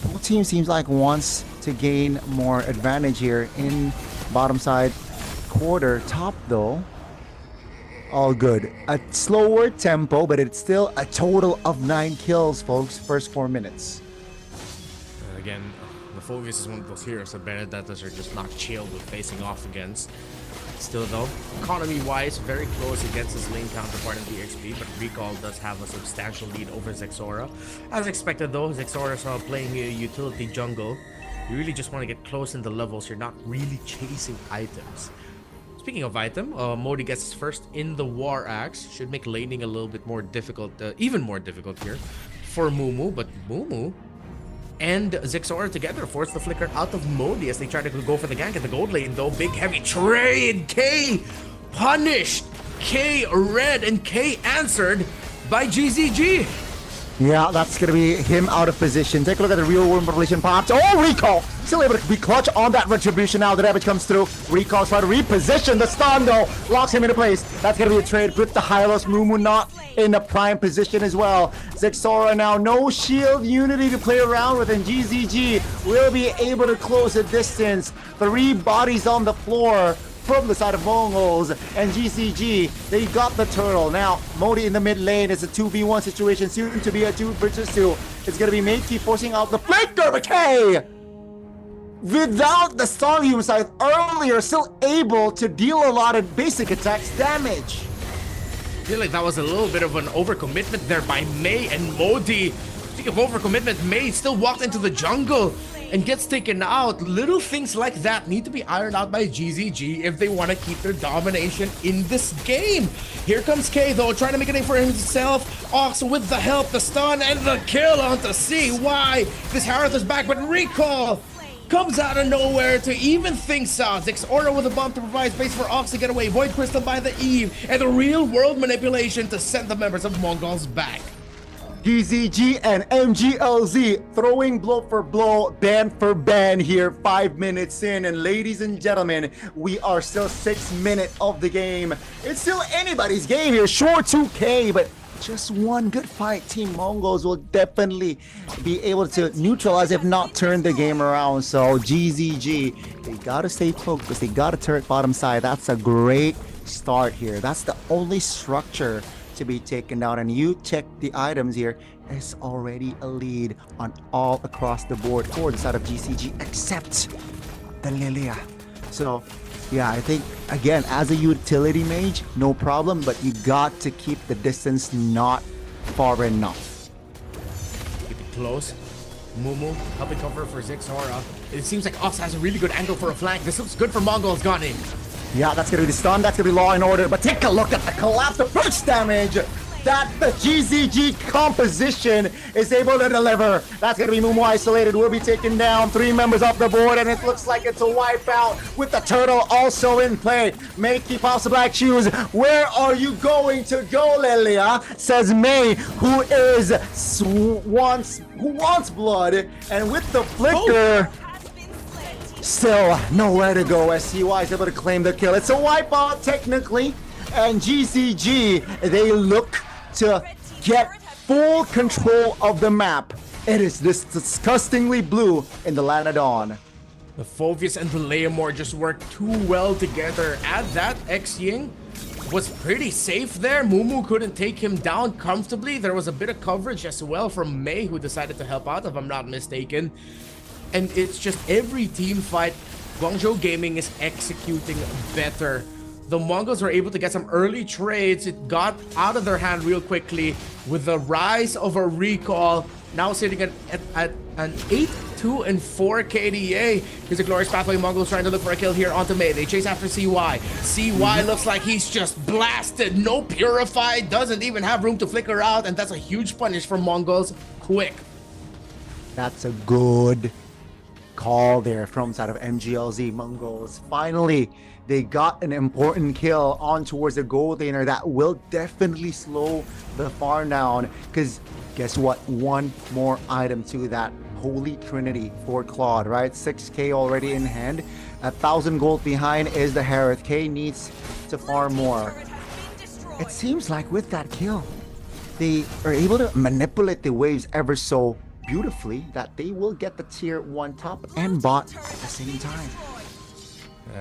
both teams seems like wants to gain more advantage here in bottom side quarter. Top though, all good. A slower tempo, but it's still a total of 9 kills, folks. First 4 minutes. Again, the focus is one of those heroes that Benedettas are just not chilled with facing off against. Still though, economy-wise, very close against his lane counterpart in the XP, but Recall does have a substantial lead over Xora. As expected though, Xora saw playing a utility jungle. You really just want to get close in the levels, you're not really chasing items. Speaking of item, Modi gets his first in the War Axe. Should make laning a little bit more difficult, even more difficult here for Mumu, but Mumu and Xora together force the flicker out of Modi as they try to go for the gank at the gold lane though. Big heavy trade. K punished. K read and K answered by GZG. Yeah, that's going to be him out of position. Take a look at the real world population pops. Oh, Recall! Still able to be clutch on that retribution now. The damage comes through. Recall trying to reposition the stun though. Locks him into place. That's going to be a trade with the Hylos. Mumu not in a prime position as well. Xora now no shield unity to play around with, and GZG will be able to close the distance. 3 bodies on the floor from the side of Mongols, and GCG, they got the turtle. Now, Modi in the mid lane is a 2v1 situation, soon to be a 2 versus 2. It's gonna be Meiki forcing out the flicker, but K, without the Starium scythe earlier, still able to deal a lot of basic attacks damage. I feel like that was a little bit of an overcommitment there by May and Modi. Speaking of overcommitment, May still walked into the jungle and gets taken out. Little things like that need to be ironed out by GZG if they want to keep their domination in this game. Here comes K though, trying to make a name for himself. Ox with the help, the stun, and the kill onto CY. This Harith is back, but Recall comes out of nowhere to even things out. Xora with a bomb to provide space for Ox to get away. Void Crystal by the Eve, and the real world manipulation to send the members of Mongols back. GZG and MGLZ throwing blow for blow, ban for ban here, 5 minutes in. And ladies and gentlemen, we are still 6 minutes of the game. It's still anybody's game here. Sure, 2K, but just one good fight. Team Mongols will definitely be able to neutralize, if not turn the game around. So GZG, they gotta stay focused. They gotta turret bottom side. That's a great start here. That's the only structure to be taken down, and you check the items here, it's already a lead on all across the board for the side of GCG except the Lilia. So yeah, I think again, as a utility mage, no problem, but you got to keep the distance not far enough. Keep it close. Mumu helping cover for Xora. It seems like Ox has a really good angle for a flank. This looks good for Mongols. Got him. Yeah, that's gonna be the stun, that's gonna be Law and Order, but take a look at the collapse, the burst damage that the GZG composition is able to deliver. That's going to be Mumu isolated. Will be taken down. 3 members off the board, and it looks like it's a wipeout with the turtle also in play. May keep off the black shoes. Where are you going to go, Lelia? Says May, who wants blood, and with the flicker. Still nowhere to go as CY is able to claim the kill. It's a wipeout technically, and GCG, they look to get full control of the map. It is this disgustingly blue in the Land of Dawn. The Phoveus and the Leomore just worked too well together. At that, X-Ying was pretty safe there. Mumu couldn't take him down comfortably. There was a bit of coverage as well from May, who decided to help out, if I'm not mistaken. And it's just every team fight, Guangzhou Gaming is executing better. The Mongols were able to get some early trades. It got out of their hand real quickly with the rise of a recall. Now sitting at an 8-2 and 4 KDA. Here's a glorious pathway. Mongols trying to look for a kill here onto May. They chase after CY. CY looks like he's just blasted. No Purify. Doesn't even have room to flicker out. And that's a huge punish for Mongols. Quick. That's a good call there from side of MGLZ. Mongols finally, they got an important kill on towards the gold laner that will definitely slow the farm down, because guess what, one more item to that holy trinity for Claude, right? 6k already in hand, 1,000 gold behind is the Harith. K needs to farm more. It seems like with that kill they are able to manipulate the waves ever so beautifully that they will get the tier 1 top and bot at the same time.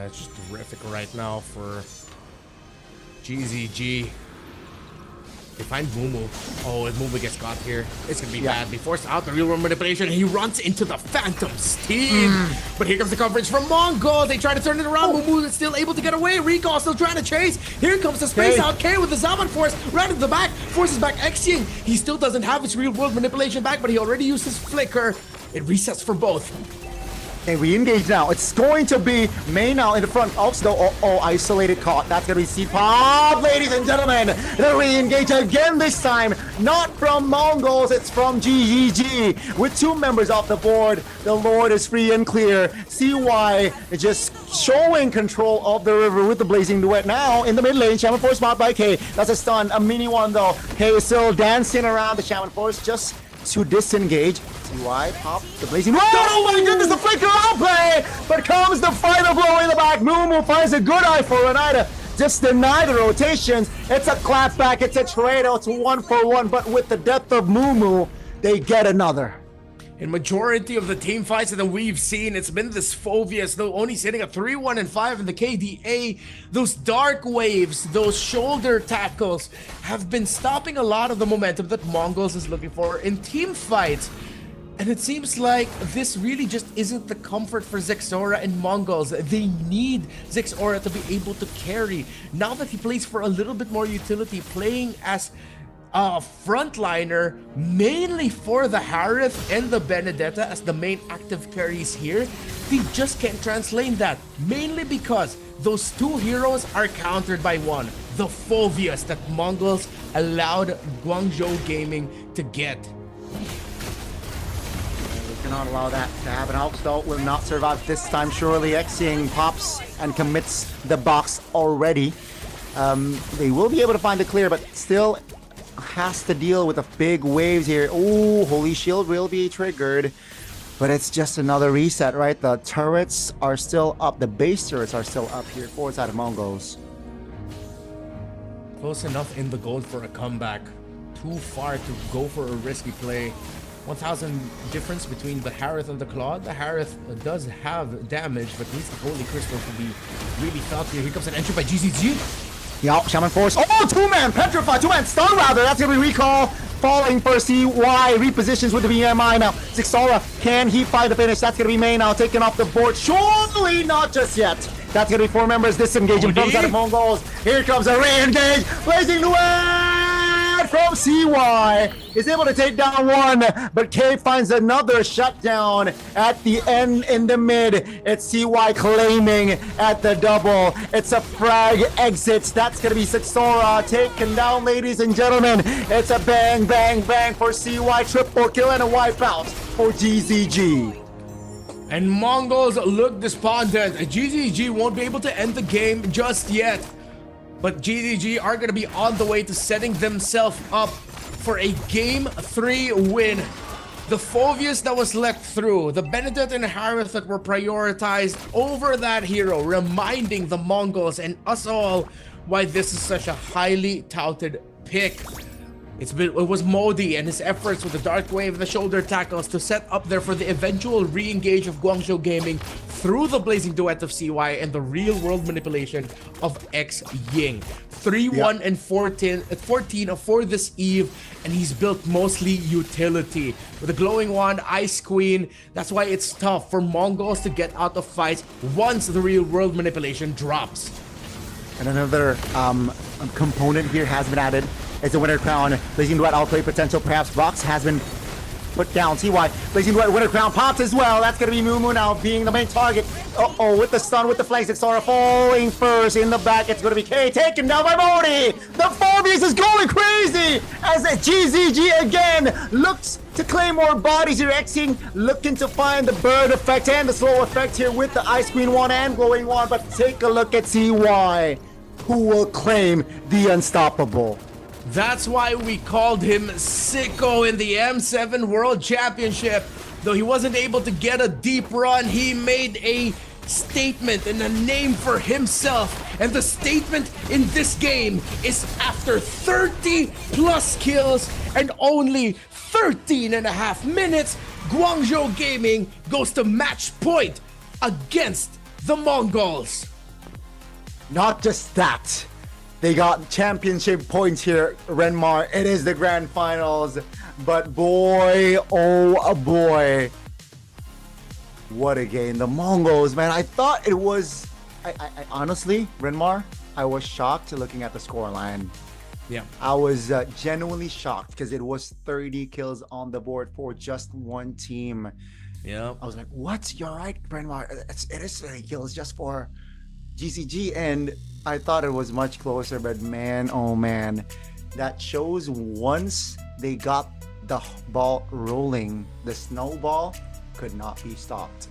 It's just terrific right now for GZG. They find Mumu. Oh, if Mumu gets caught here, it's gonna be bad. They force out the real world manipulation. He runs into the Phantom's team. But here comes the coverage from Mongol. They try to turn it around. Mumu is still able to get away. Recall still trying to chase. Here comes the space out. K with the Zaman Force right in the back. Forces back X-Ying. He still doesn't have his real world manipulation back, but he already used his flicker. It resets for both. They re-engage now. It's going to be May now in the front. Also, isolated caught. That's going to be C-Pop, ladies and gentlemen. The re-engage again this time. Not from Mongols, it's from GGG. With 2 members off the board, the Lord is free and clear. CY just showing control of the river with the Blazing Duet now in the mid lane. Shaman Force spot by K. That's a stun, a mini one though. K is still dancing around the Shaman Force just to disengage. CY pop the Blazing. Oh my goodness, the flicker outplay! But comes the final blow in the back. Mumu finds a good eye for Renata. Just deny the rotations. It's a clapback, it's a trade. It's 1-for-1, but with the depth of Mumu, they get another. In majority of the team fights that we've seen, it's been this Phoveus, though only sitting at 3-1 and 5 in the KDA. Those dark waves, those shoulder tackles have been stopping a lot of the momentum that Mongols is looking for in team fights. And it seems like this really just isn't the comfort for Zexora and Mongols. They need Zexora to be able to carry. Now that he plays for a little bit more utility, playing as a frontliner, mainly for the Harith and the Benedetta as the main active carries here, they just can't translate that. Mainly because those 2 heroes are countered by one, the Phoveus that Mongols allowed Guangzhou Gaming to get. Cannot allow that to happen. Alkstal will not survive this time. Surely X-Ying pops and commits the box already. They will be able to find the clear, but still has to deal with the big waves here. Oh, Holy Shield will be triggered, but it's just another reset, right? The turrets are still up. The base turrets are still up here for side of Mongols. Close enough in the gold for a comeback. Too far to go for a risky play. 1,000 difference between the Harith and the Claude. The Harith does have damage, but needs the Holy Crystal to be really felt here. Here comes an entry by GZG. Yeah, Shaman Force. Oh, 2-man Petrify, 2-man stun rather. That's gonna be recall. Falling for CY. Repositions with the BMI now. Zexora, can he find the finish? That's gonna be May now, taken off the board. Surely not just yet. That's gonna be 4 members disengaging from side of Mongols. Here comes a re-engage. Blazing Duet from CY is able to take down one, but K finds another shutdown at the end in the mid. It's CY claiming at the double. It's a frag exits. That's going to be Zixora taken down, ladies and gentlemen. It's a bang, bang, bang for CY. Triple kill and a wipeout for GZG. And Mongols look despondent. GZG won't be able to end the game just yet. But GZG are going to be on the way to setting themselves up for a Game 3 win. The Phoveus that was let through, the Benedict and Harith that were prioritized over that hero, reminding the Mongols and us all why this is such a highly touted pick. It was Modi and his efforts with the Dark Wave and the shoulder tackles to set up there for the eventual re-engage of Guangzhou Gaming through the Blazing Duet of CY and the real-world manipulation of X Ying. 3-1 and 14 for this Eve, and he's built mostly utility. With the Glowing Wand, Ice Queen, that's why it's tough for Mongols to get out of fights once the real-world manipulation drops. And another component here has been added. It's a Winter Crown. Blazing Duet outplay potential. Perhaps Vox has been put down. CY. Blazing Duet Winter Crown pops as well. That's going to be Mumu now being the main target. Uh-oh, with the stun, with the flanks. Zixora falling first. In the back, it's going to be K taken down by Modi. The Phoveus is going crazy as GZG again looks to claim more bodies here. Xing looking to find the bird effect and the slow effect here with the Ice Queen Wand and Glowing Wand. But take a look at CY, who will claim the unstoppable. That's why we called him Sicko in the M7 World Championship. Though he wasn't able to get a deep run, he made a statement and a name for himself. And the statement in this game is after 30 plus kills and only 13 and a half minutes, Guangzhou Gaming goes to match point against the Mongols. Not just that. They got championship points here, Renmar. It is the grand finals. But boy, oh boy. What a game. The Mongols, man. I thought it was... I honestly, Renmar, I was shocked looking at the scoreline. Yeah. I was genuinely shocked because it was 30 kills on the board for just one team. Yeah. I was like, what? You're right, Renmar. It is 30 kills just for GCG, and I thought it was much closer, but man, oh man, that shows once they got the ball rolling, the snowball could not be stopped.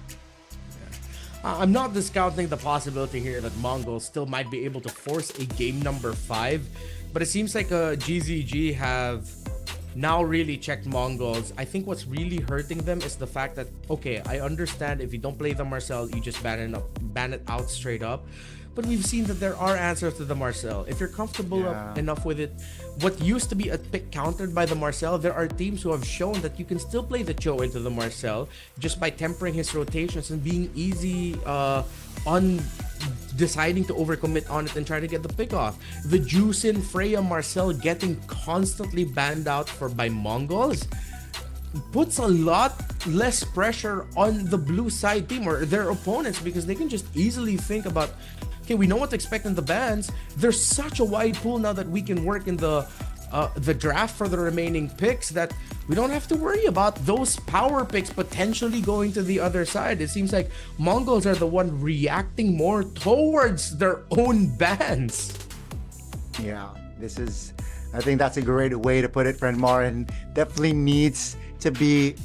I'm not discounting the possibility here that Mongols still might be able to force a game number 5, but it seems like GZG have now really checked Mongols. I think what's really hurting them is the fact that, okay, I understand if you don't play the Marcel, you just ban it out straight up. But we've seen that there are answers to the Marcel. If you're comfortable enough with it, what used to be a pick countered by the Marcel, there are teams who have shown that you can still play the Cho into the Marcel just by tempering his rotations and being easy on deciding to overcommit on it and try to get the pick off. The Juicin Freya Marcel getting constantly banned out by Mongols puts a lot less pressure on the blue side team or their opponents, because they can just easily think about, okay, we know what to expect in the bans. There's such a wide pool now that we can work in the draft for the remaining picks that we don't have to worry about those power picks potentially going to the other side. It seems like Mongols are the one reacting more towards their own bans. Yeah, I think that's a great way to put it, Renmar, and definitely needs to be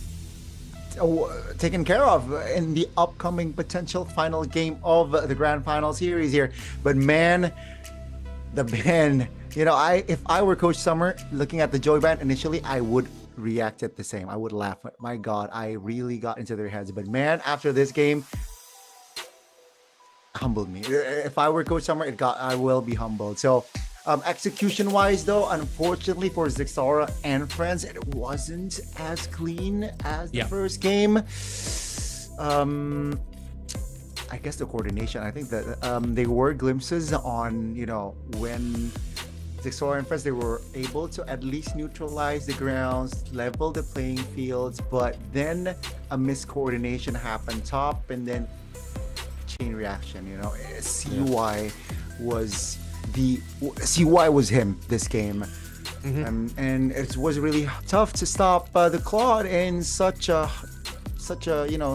taken care of in the upcoming potential final game of the grand final series here. But man, the ban, if I were Coach Summer looking at the Joy ban initially, I would react it the same. I would laugh. My God, I really got into their heads. But man, after this game, humbled me. If I were Coach Summer, I will be humbled. So execution-wise, though, unfortunately for Zixora and friends, it wasn't as clean as the first game. I guess the coordination. I think that there were glimpses on, when Zixora and friends, they were able to at least neutralize the grounds, level the playing fields, but then a miscoordination happened top, and then chain reaction. CY was him this game. And it was really tough to stop the Claude in such a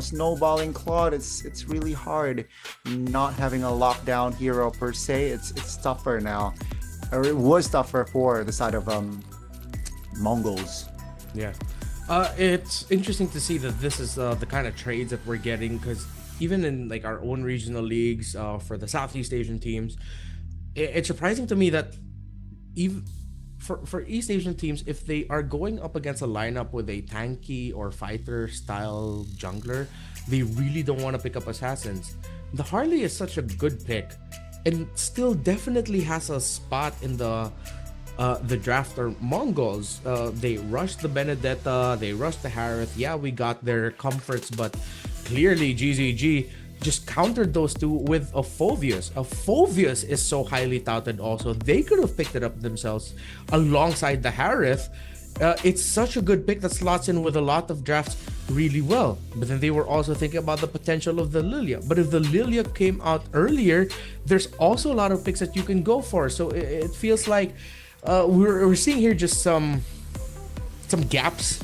snowballing Claude. It's really hard not having a lockdown hero per se. It's tougher now, or it was tougher for the side of Mongols. Yeah. It's interesting to see that this is the kind of trades that we're getting, because even in like our own regional leagues for the Southeast Asian teams, it's surprising to me that even for East Asian teams, if they are going up against a lineup with a tanky or fighter style jungler, they really don't want to pick up assassins. The Harley is such a good pick and still definitely has a spot in the draft. Or Mongols, they rushed the Benedetta, they rushed the Harith. Yeah, we got their comforts, but clearly GZG just countered those two with a Phoveus. A Phoveus is so highly touted also. They could have picked it up themselves alongside the Harith. It's such a good pick that slots in with a lot of drafts really well. But then they were also thinking about the potential of the Lilia. But if the Lilia came out earlier, there's also a lot of picks that you can go for. So it feels like we're seeing here just some gaps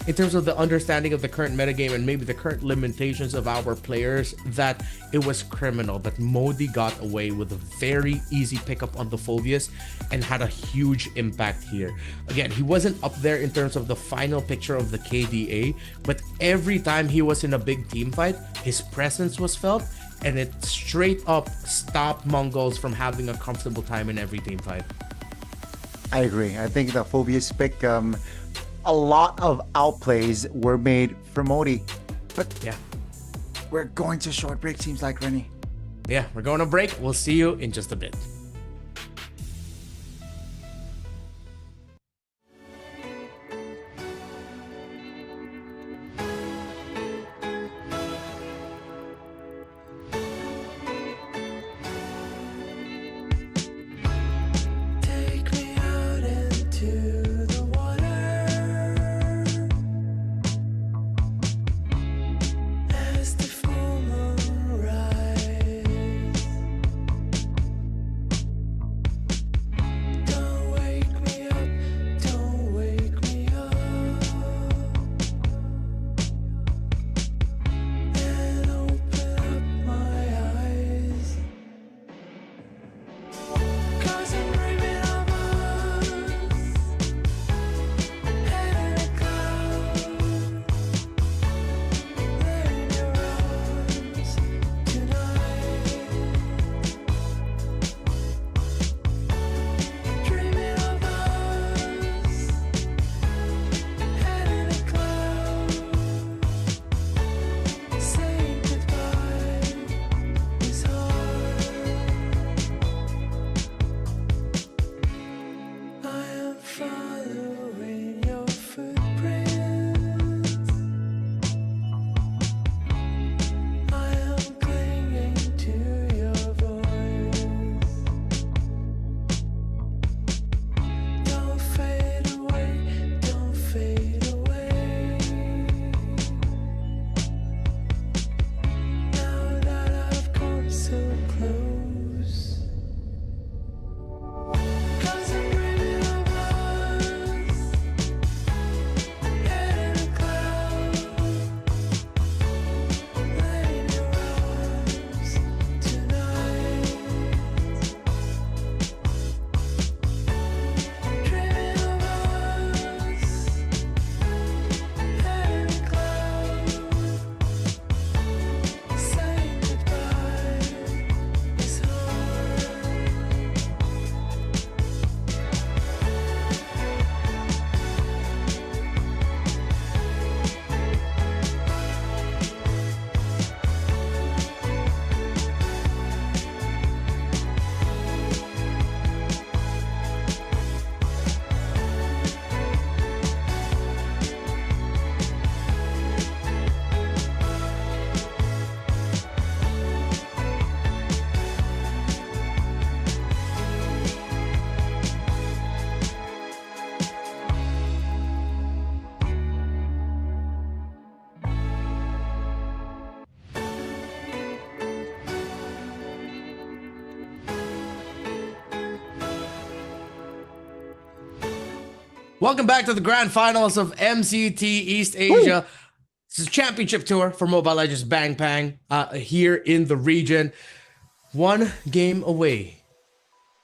in terms of the understanding of the current metagame and maybe the current limitations of our players, that it was criminal that Modi got away with a very easy pickup on the Phoveus and had a huge impact here. Again, he wasn't up there in terms of the final picture of the KDA, but every time he was in a big team fight, his presence was felt, and it straight up stopped Mongols from having a comfortable time in every team fight. I agree. I think the Phoveus pick, a lot of outplays were made for Modi. But yeah, we're going to short break, seems like, Rennie. Yeah, we're going to break. We'll see you in just a bit. Welcome back to the grand finals of MCT East Asia. This is a championship tour for Mobile Legends Bang Bang here in the region. One game away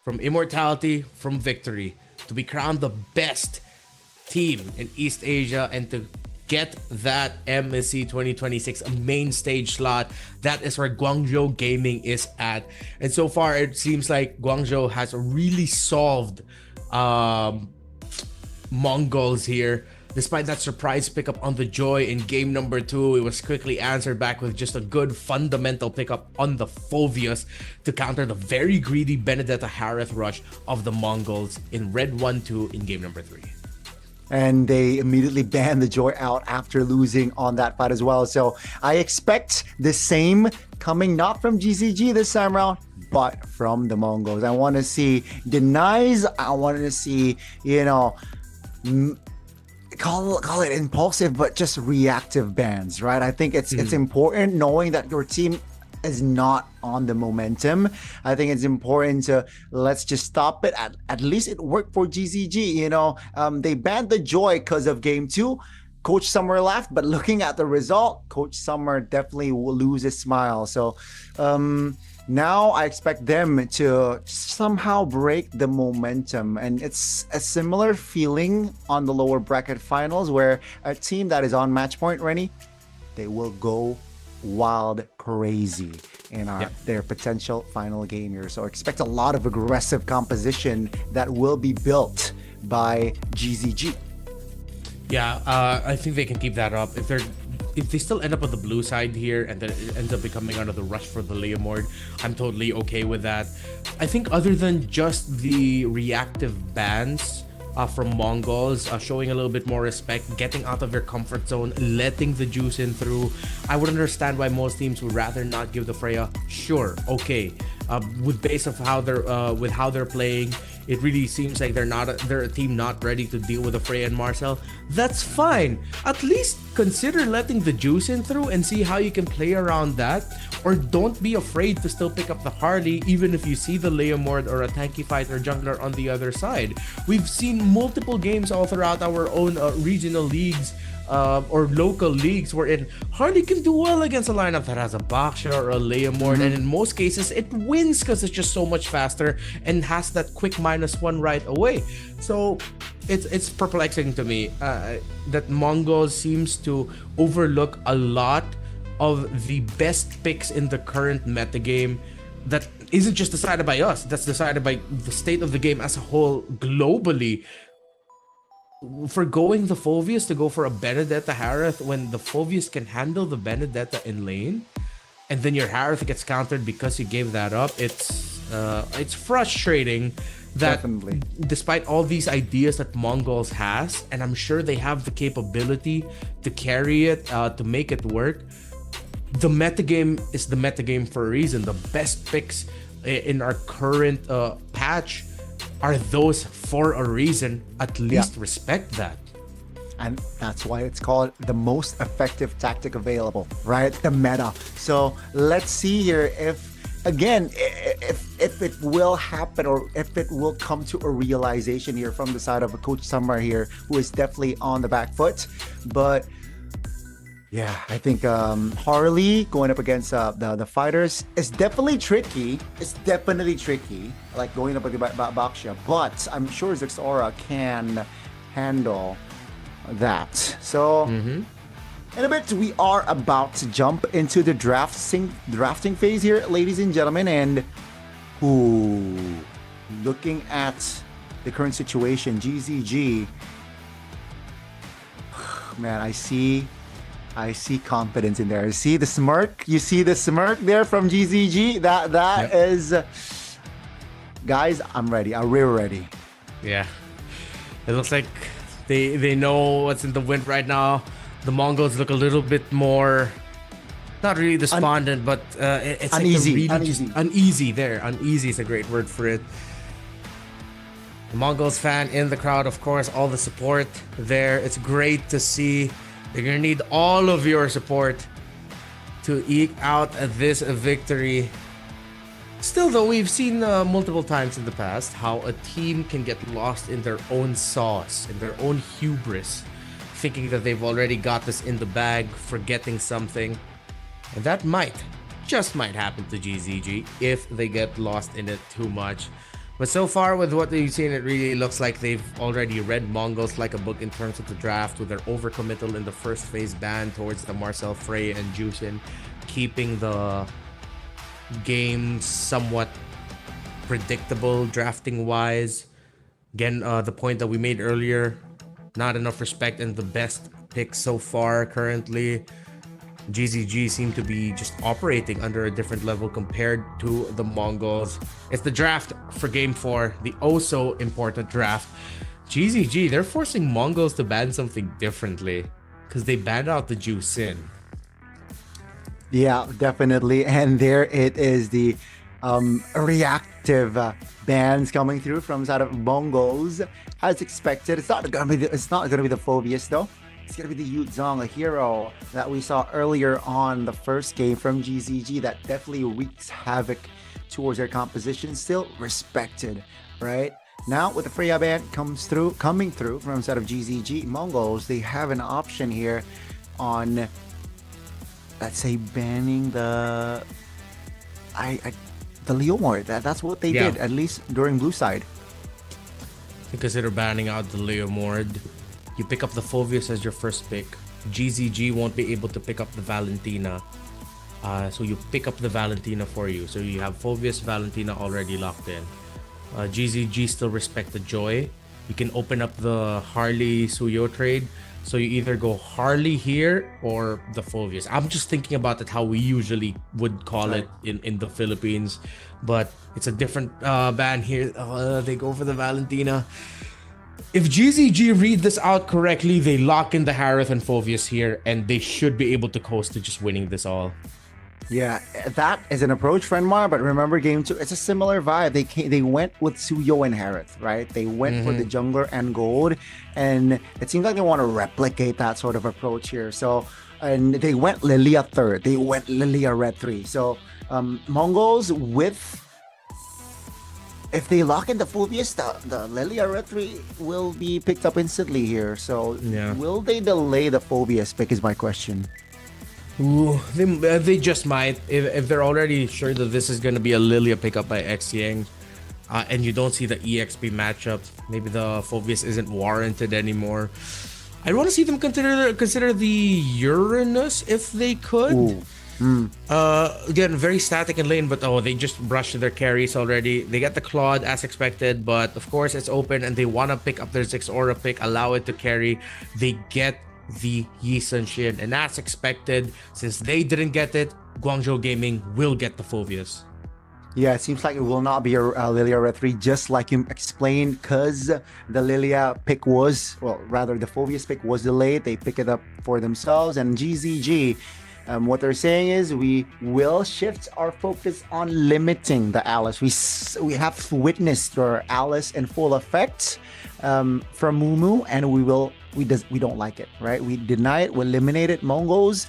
from immortality, from victory, to be crowned the best team in East Asia and to get that MSC 2026 main stage slot. That is where Guangzhou Gaming is at. And so far, it seems like Guangzhou has really solved MongolZ here. Despite that surprise pickup on the Joy in game number 2, it was quickly answered back with just a good fundamental pickup on the Phoveus to counter the very greedy Benedetta Harith rush of the Mongols in red 1-2 in game number 3. And they immediately banned the Joy out after losing on that fight as well. So I expect the same coming not from GCG this time around, but from the Mongols. I want to see denies. I want to see, call it impulsive, but just reactive bans, right? I think it's important knowing that your team is not on the momentum. I think it's important to let's just stop it. At least it worked for GCG. They banned the Joy because of game 2. Coach Summer left, but looking at the result, Coach Summer definitely will lose his smile. So now I expect them to somehow break the momentum. And it's a similar feeling on the lower bracket finals where a team that is on match point, Rennie, they will go wild crazy in their potential final game here. So expect a lot of aggressive composition that will be built by GZG. Yeah, I think they can keep that up. If they still end up on the blue side here and then it ends up becoming another rush for the Leomord, I'm totally okay with that. I think other than just the reactive bans from Mongols, showing a little bit more respect, getting out of their comfort zone, letting the juice in through, I would understand why most teams would rather not give the Freya. Sure, okay. With base of how they're playing, it really seems like they're a team not ready to deal with the Freya and Marcel. That's fine. At least consider letting the juice in through and see how you can play around that. Or don't be afraid to still pick up the Harley even if you see the Leomord or a tanky fighter jungler on the other side. We've seen multiple games all throughout our own regional leagues or local leagues wherein Harley can do well against a lineup that has a Baksha or a Leomord, and in most cases it wins because it's just so much faster and has that quick -1 right away. So it's perplexing to me that Mongol seems to overlook a lot of the best picks in the current metagame that isn't just decided by us, that's decided by the state of the game as a whole globally. For going the Phoveus to go for a Benedetta Harith when the Phoveus can handle the Benedetta in lane, and then your Harith gets countered because you gave that up, it's frustrating that Definitely. Despite all these ideas that Mongols has, and I'm sure they have the capability to carry it, to make it work, the metagame is the metagame for a reason. The best picks in our current patch are those for a reason. At least respect that. And that's why it's called the most effective tactic available, right? The meta. So let's see here if it will happen or if it will come to a realization here from the side of a Coach Summer here, who is definitely on the back foot. But yeah, I think Harley going up against the fighters is definitely tricky. It's definitely tricky, like going up against Baksha. But I'm sure Zixora can handle that. So in a bit, we are about to jump into the drafting phase here, ladies and gentlemen. And looking at the current situation, GZG, man, I see confidence in there. I see the smirk. You see the smirk there from GZG. That is, guys, I'm ready. We're ready. Yeah, it looks like they know what's in the wind right now. The Mongols look a little bit more, not really despondent, but it's uneasy. Like uneasy. Uneasy is a great word for it. The Mongols fan in the crowd, of course, all the support there. It's great to see. They're gonna need all of your support to eke out this victory. Still, though, we've seen multiple times in the past how a team can get lost in their own sauce, in their own hubris, thinking that they've already got this in the bag, forgetting something. And that just might happen to GZG if they get lost in it too much. But so far, with what we've seen, it really looks like they've already read Mongols like a book in terms of the draft, with their overcommittal in the first phase ban towards the Marcel Frey and Jushin, keeping the game somewhat predictable drafting wise. Again, the point that we made earlier, not enough respect, and the best pick so far currently. GZG seem to be just operating under a different level compared to the Mongols. It's the draft for game 4, the so important draft. GZG, they're forcing Mongols to ban something differently because they banned out the Jusin. Yeah, definitely. And there it is, the reactive bans coming through from side of Mongols. As expected, it's not gonna be the Phobius though. It's gonna be the Yuzong, a hero that we saw earlier on the first game from GZG that definitely wreaks havoc towards their composition. Still respected, right? Now with the Freya ban coming through from the side of GZG, Mongols, they have an option here on, let's say, banning the Leomord. That's what they did, at least during blue side. You consider banning out the Leomord. You pick up the Phobius as your first pick. GZG won't be able to pick up the Valentina. So you pick up the Valentina for you. So you have Phobius, Valentina already locked in. GZG still respect the Joy. You can open up the Harley Suyo trade. So you either go Harley here or the Phobius. I'm just thinking about it how we usually would call it in the Philippines. But it's a different ban here. They go for the Valentina. If GZG read this out correctly, they lock in the Harith and Phobius here, and they should be able to coast to just winning this all. Yeah, that is an approach, Friendmar, but remember game 2, it's a similar vibe. They went with Suyo and Harith, right? They went for the jungler and gold, and it seems like they want to replicate that sort of approach here. So, and they went Lilia 3rd, they went Lilia Red 3. So, Mongols with, if they lock in the Phobius, the Lilia Red 3 will be picked up instantly here. So, will they delay the Phobius pick is my question. Ooh, they just might. If they're already sure that this is going to be a Lilia pickup by XYang, and you don't see the EXP matchup, maybe the Phobius isn't warranted anymore. I want to see them consider the Uranus if they could. Again, very static in lane, but they just brushed their carries already. They get the Claude as expected, but of course it's open and they want to pick up their Ziggs Aura pick, allow it to carry. They get the Yi Sun Shin, and that's expected. Since they didn't get it, Guangzhou Gaming will get the Phobius. Yeah, it seems like it will not be a Lilia Red 3, just like you explained, because the Lilia pick was, well, rather the Phobius pick was delayed. They pick it up for themselves, and GZG, what they're saying is we will shift our focus on limiting the Alice. We have witnessed our Alice in full effect from Mumu, and we don't like it, right? We deny it, we eliminate it. Mongols,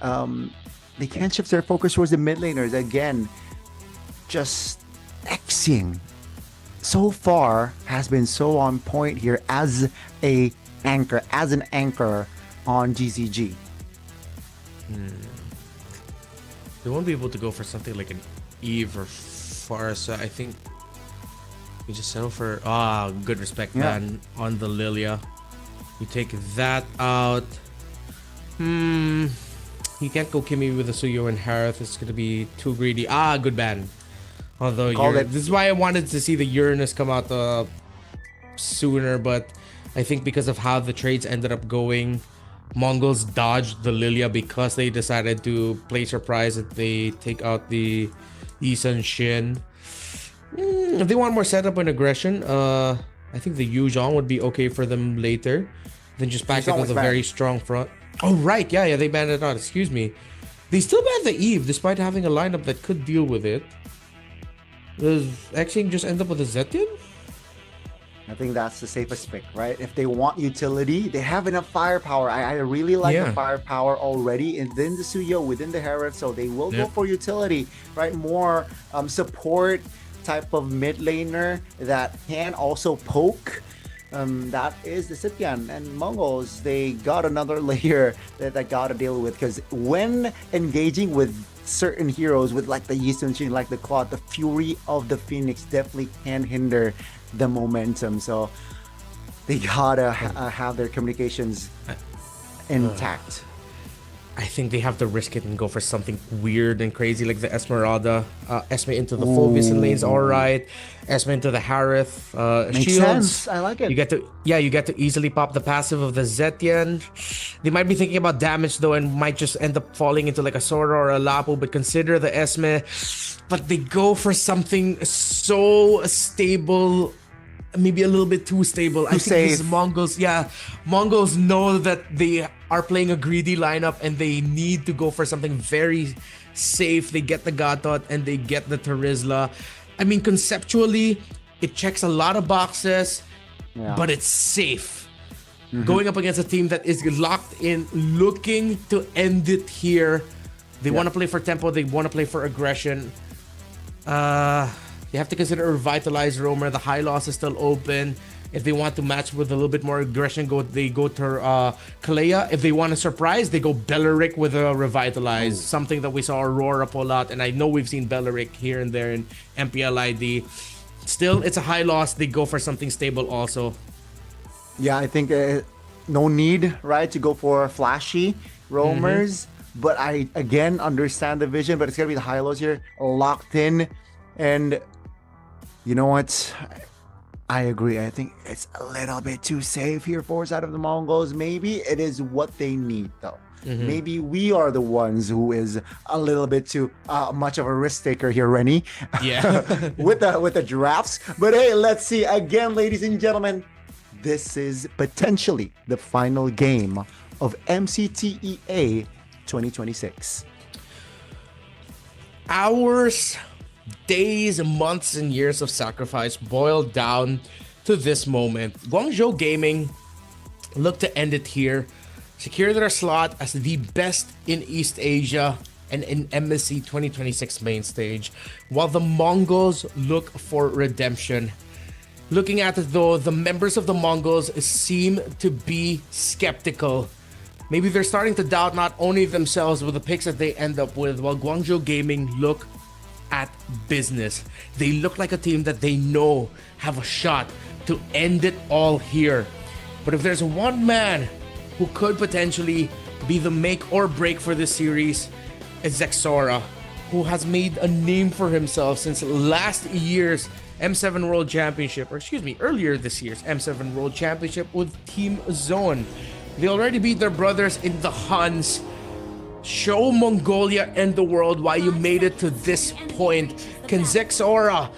they can't shift their focus towards the mid laners. Again, just Xing so far has been so on point here as an anchor on GZG. They won't be able to go for something like an Eve or Farsa. I think you just settle for good respect ban on the Lilia. You take that out. You can't go Kimmy with the Suyo and Harith. It's gonna be too greedy. Good ban. Although this is why I wanted to see the Uranus come out sooner, but I think because of how the trades ended up going, Mongols dodged the Lilia because they decided to play surprise that they take out the Yi Sun Shin. If they want more setup and aggression, I think the Yu Zhong would be okay for them later. Then just back it with a very strong front. Oh, right. Yeah, they banned it out. Excuse me. They still banned the Eve despite having a lineup that could deal with it. Does Xing just end up with a Zetian? I think that's the safest pick, right? If they want utility, they have enough firepower. I really like the firepower already within the Suyo, within the Harith, so they will go for utility, right? More support type of mid laner that can also poke. That is the Scythian and Mongols. They got another layer that they got to deal with, because when engaging with certain heroes, with like the Yi Sun-shin, like the Claude, the Fury of the Phoenix definitely can hinder the momentum. So they gotta have their communications intact. I think they have to risk it and go for something weird and crazy like the Esmeralda. Esme into the Phoebus in lane's alright. Esme into the Harith. Makes Shields. sense. I like it. You get to easily pop the passive of the Zetian. They might be thinking about damage though, and might just end up falling into like a Sora or a Lapo, but consider the Esme. But they go for something so stable, maybe a little bit too stable. I think these Mongols, Mongols know that they are playing a greedy lineup and they need to go for something very safe. They get the Gatot and they get the Terizla. I mean, conceptually, it checks a lot of boxes, but it's safe. Going up against a team that is locked in, looking to end it here. They want to play for tempo. They want to play for aggression. You have to consider a revitalized Roamer. The high loss is still open. If they want to match with a little bit more aggression, they go to Kalea. If they want to surprise, they go Belleric with a revitalized. Something that we saw Aurora pull out, and I know we've seen Belleric here and there in MPLID. Still, it's a high loss. They go for something stable also. Yeah, I think no need, right, to go for flashy roamers. But I, again, understand the vision, but it's going to be the high lows here, locked in. And you know what? I agree. I think it's a little bit too safe here for side of the Mongols. Maybe it is what they need, though. Maybe we are the ones who is a little bit too much of a risk taker here, Rennie. Yeah. with the drafts. But hey, let's see. Again, ladies and gentlemen, this is potentially the final game of MCTEA 2026. Hours, days, months, and years of sacrifice boiled down to this moment. Guangzhou Gaming look to end it here, secure their slot as the best in East Asia and in MSC 2026 main stage, while the Mongols look for redemption. Looking at it though, the members of the Mongols seem to be skeptical. Maybe they're starting to doubt not only themselves but the picks that they end up with, while Guangzhou Gaming look at business. They look like a team that they know have a shot to end it all here. But if there's one man who could potentially be the make or break for this series, it's Zexora, who has made a name for himself since last year's M7 World Championship, or excuse me, earlier this year's M7 World Championship with Team Zone. They already beat their brothers in the HUNS. Show Mongolia and the world why you made it to this point. Can Zexora,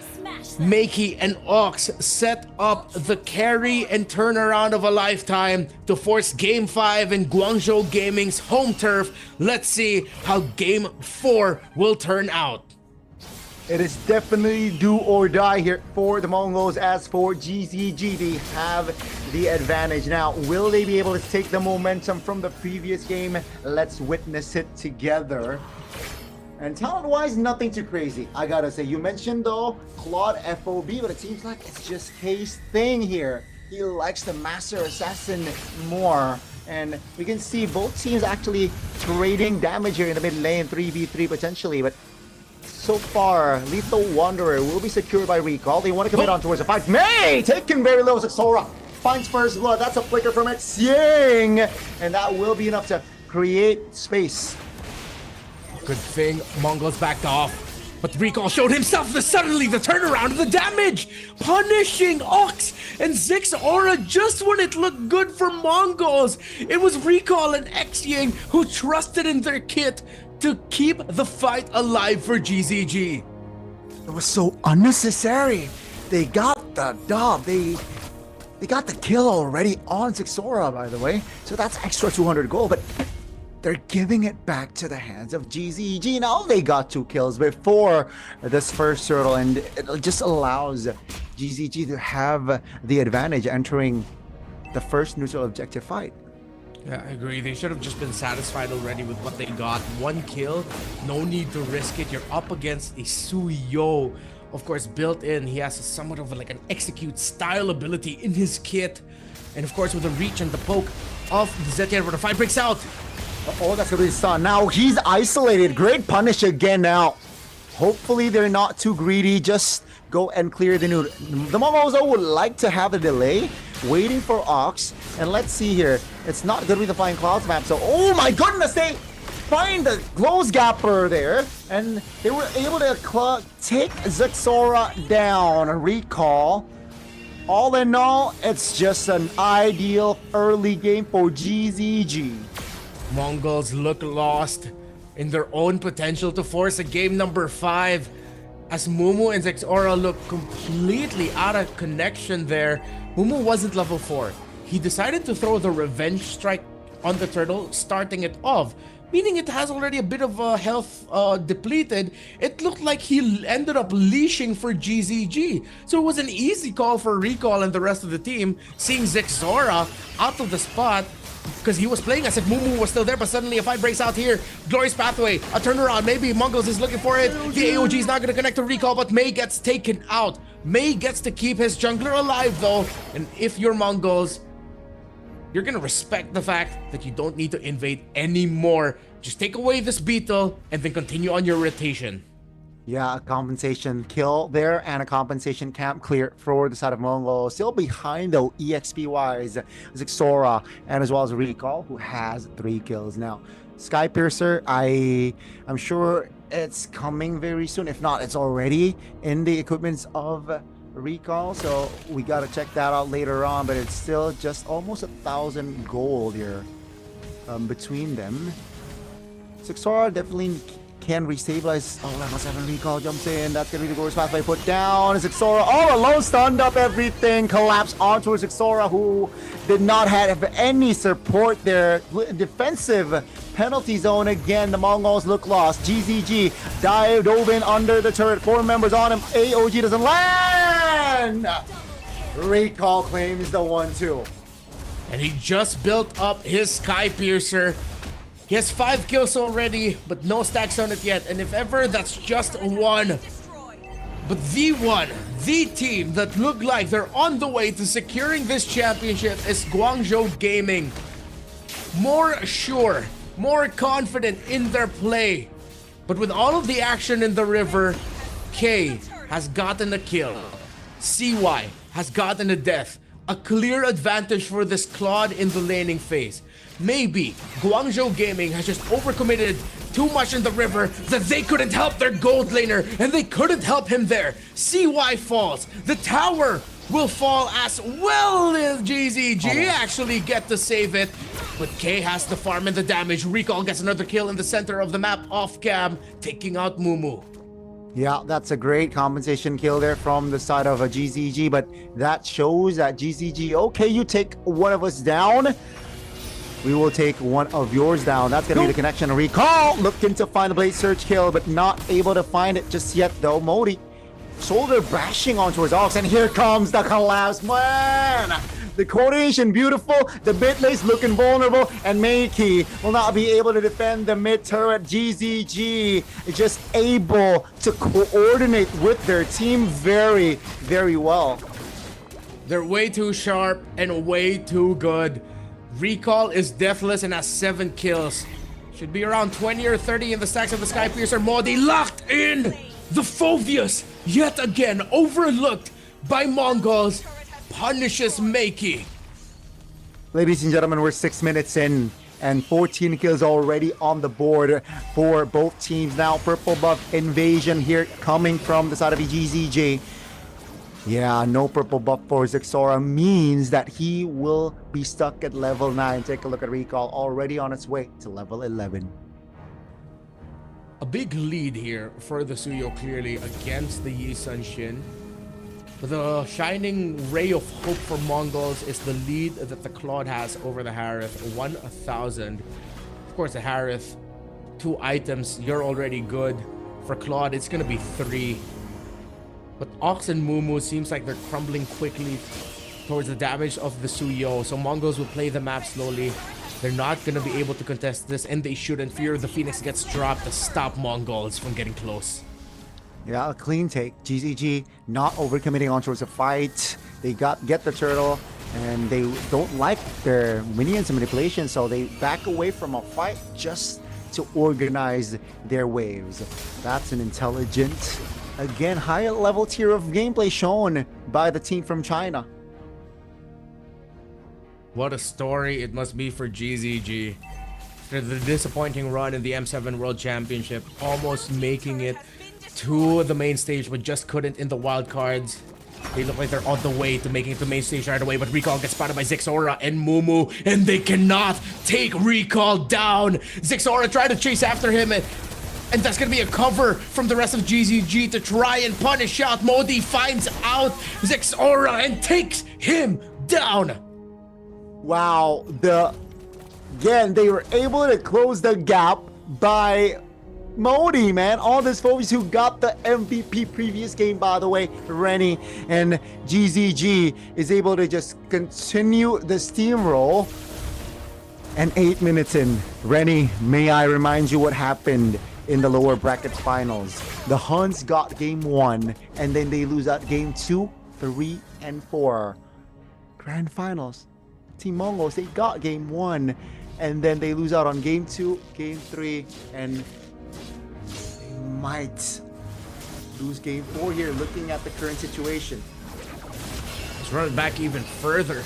Makey, and Ox set up the carry and turnaround of a lifetime to force Game 5 in Guangzhou Gaming's home turf? Let's see how Game 4 will turn out. It is definitely do or die here for the Mongols. As for GZG, they have the advantage. Now, will they be able to take the momentum from the previous game? Let's witness it together. And talent-wise, nothing too crazy, I gotta say. You mentioned, though, Claude FOB, but it seems like it's just K's thing here. He likes the Master Assassin more. And we can see both teams actually trading damage here in the mid lane, 3v3 potentially, but so far, Lethal Wanderer will be secured by recall. They want to commit on towards a fight. May taken very low. Sora finds first blood. That's a flicker from Xing, and that will be enough to create space. Good thing Mongols backed off. But Recall showed himself suddenly the turnaround of the damage, punishing Ox and Zexora just when it looked good for Mongols. It was Recall and Xing who trusted in their kit to keep the fight alive for GZG. It was so unnecessary. They got the dub. They got the kill already on Zexora, by the way. So that's extra 200 gold, but they're giving it back to the hands of GZG. Now they got 2 kills before this first turtle, and it just allows GZG to have the advantage entering the first neutral objective fight. Yeah, I agree. They should have just been satisfied already with what they got. 1 kill, no need to risk it. You're up against a Suyo. Of course, built in, he has somewhat of like an execute style ability in his kit. And of course, with the reach and the poke of the ZTN where the fight breaks out. Oh, that's gonna be Sun. Now he's isolated. Great punish again now. Hopefully they're not too greedy. Just go and clear the nude. The MongolZ would like to have a delay, waiting for Ox. And let's see here. It's not good with the Flying Clouds map. So, oh my goodness, they find the close gapper there. And they were able to take Zexora down. Recall. All in all, it's just an ideal early game for GZG. Mongols look lost in their own potential to force a game number 5 as Mumu and Zexora look completely out of connection there. Mumu wasn't level 4. He decided to throw the revenge strike on the turtle, starting it off, meaning it has already a bit of health depleted. It looked like he ended up leashing for GZG. So it was an easy call for Recall and the rest of the team, seeing Zexora out of the spot, because he was playing as if Mumu was still there, but suddenly a fight breaks out here. Glorious Pathway, a turnaround, maybe MongolZ is looking for it. The AOG is not going to connect to Recall, but Mei gets taken out. Mei gets to keep his jungler alive though, and if you're MongolZ, you're going to respect the fact that you don't need to invade anymore. Just take away this beetle and then continue on your rotation. Yeah, a compensation kill there and a compensation camp clear for the side of Mongol. Still behind though, EXP-wise, Zexora and as well as Recall, who has 3 kills now. Skypiercer, I'm sure it's coming very soon. If not, it's already in the equipments of Recall, so we gotta check that out later on. But it's still just almost 1,000 gold here between them. Zexora definitely can restabilize. Oh, level 7 Recall jumps in. That's gonna be the Glorious Pathway put down. Zexora all alone, stunned up everything. Collapse onto Zexora, who did not have any support there. Defensive penalty zone again. The Mongols look lost. GZG dove in under the turret. 4 members on him. AOG doesn't land. Recall claims the 1-2. And he just built up his Skypiercer. He has 5 kills already, but no stacks on it yet. And if ever, that's just 1. But the team that look like they're on the way to securing this championship is Guangzhou Gaming. More sure, more confident in their play. But with all of the action in the river, K has gotten a kill. CY has gotten a death. A clear advantage for this Claude in the laning phase. Maybe Guangzhou Gaming has just overcommitted too much in the river that they couldn't help their gold laner, and they couldn't help him there. CY falls. The tower will fall as well as GZG actually get to save it. But K has the farm and the damage. Recall gets another kill in the center of the map off cam, taking out Mumu. Yeah, that's a great compensation kill there from the side of a GZG, but that shows that GZG, okay, you take one of us down, we will take one of yours down. That's gonna be the connection. Recall looking to find the blade search kill, but not able to find it just yet though. Modi shoulder bashing onto his Ox, and here comes the collapse. Man, the coordination beautiful, the mid lane's looking vulnerable, and Meiki will not be able to defend the mid turret. GZG just able to coordinate with their team very, very well. They're way too sharp and way too good. Recall is deathless and has 7 kills. Should be around 20 or 30 in the stacks of the Skypiercer. Modi locked in! The Phobius, yet again overlooked by Mongols, punishes Meiki. Ladies and gentlemen, we're 6 minutes in and 14 kills already on the board for both teams. Now purple buff invasion here coming from the side of GZG. Yeah, no purple buff for Zexora means that he will be stuck at level 9. Take a look at Recall, already on its way to level 11. A big lead here for the Suyo clearly against the Yi Sun Shin. But the shining ray of hope for Mongols is the lead that the Claude has over the Harith, 1,000. Of course, the Harith, 2 items, you're already good. For Claude, it's going to be 3. But Ox and Mumu seems like they're crumbling quickly towards the damage of the Suyo. So Mongols will play the map slowly. They're not going to be able to contest this, and they shouldn't. Fear of the Phoenix gets dropped to stop Mongols from getting close. Yeah, a clean take. GZG not overcommitting on towards a fight. They get the turtle, and they don't like their minions and manipulation, so they back away from a fight just to organize their waves. That's an intelligent, again, higher level tier of gameplay shown by the team from China. What a story it must be for GZG. After the disappointing run in the M7 World Championship, almost making it to the main stage, but just couldn't in the wildcards. They look like they're on the way to making it to the main stage right away, but Recall gets spotted by Zixora and Mumu, and they cannot take Recall down. Zixora tried to chase after him, and that's gonna be a cover from the rest of GZG to try and punish out. Modi finds out Zixora and takes him down. Wow, again, they were able to close the gap by Modi, man. All these folks who got the MVP previous game, by the way, Rennie, and GZG is able to just continue the steamroll. And 8 minutes in, Rennie, may I remind you what happened in the lower bracket finals? The HUNS got game 1, and then they lose out game 2, 3, and 4. Grand finals. Team Mongols, they got game 1, and then they lose out on game 2, game 3, and might lose game 4 here, looking at the current situation. Let's run it back even further.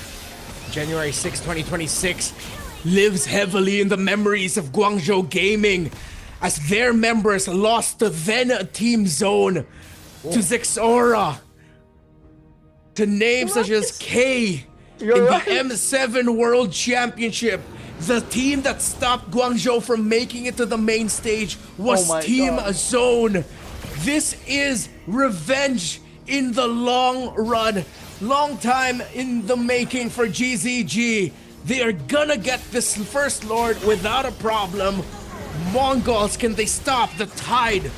January 6, 2026 lives heavily in the memories of Guangzhou Gaming as their members lost to then Team Zone, to Zixora, to names such as K in the M7 World Championship. The team that stopped Guangzhou from making it to the main stage was Team Zone. This is revenge in the long run. Long time in the making for GZG. They are gonna get this first Lord without a problem. Mongols, can they stop the tide?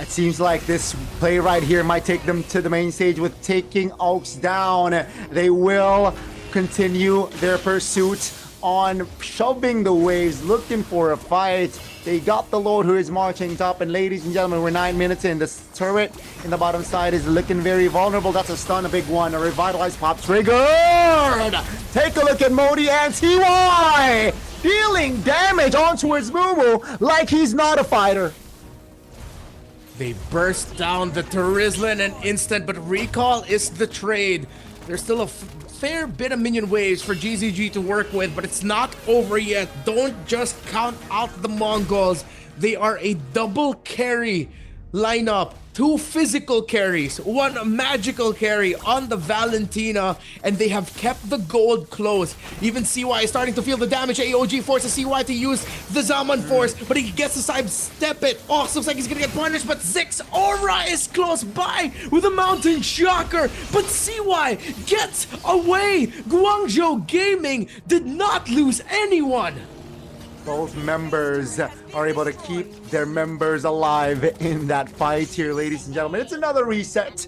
It seems like this play right here might take them to the main stage with taking Oaks down. They will continue their pursuit on shoving the waves, looking for a fight. They got the Lord who is marching top, and ladies and gentlemen, we're 9 minutes in. The turret in the bottom side is looking very vulnerable. That's a stun, a big one, a revitalized pop triggered. Take a look at Modi and TY dealing damage on towards Mumu like he's not a fighter. They burst down the Terizla in an instant, but Recall is the trade. There's still a fair bit of minion waves for GZG to work with, but it's not over yet. Don't just count out the Mongols. They are a double carry lineup. 2 physical carries, 1 magical carry on the Valentina, and they have kept the gold close. Even CY is starting to feel the damage. AOG forces CY to use the Zaman Force, but he gets to sidestep it. Oh, looks like he's gonna get punished, but Zixora is close by with a Mountain Shocker, but CY gets away. Guangzhou Gaming did not lose anyone. Both members are able to keep their members alive in that fight here, ladies and gentlemen. It's another reset.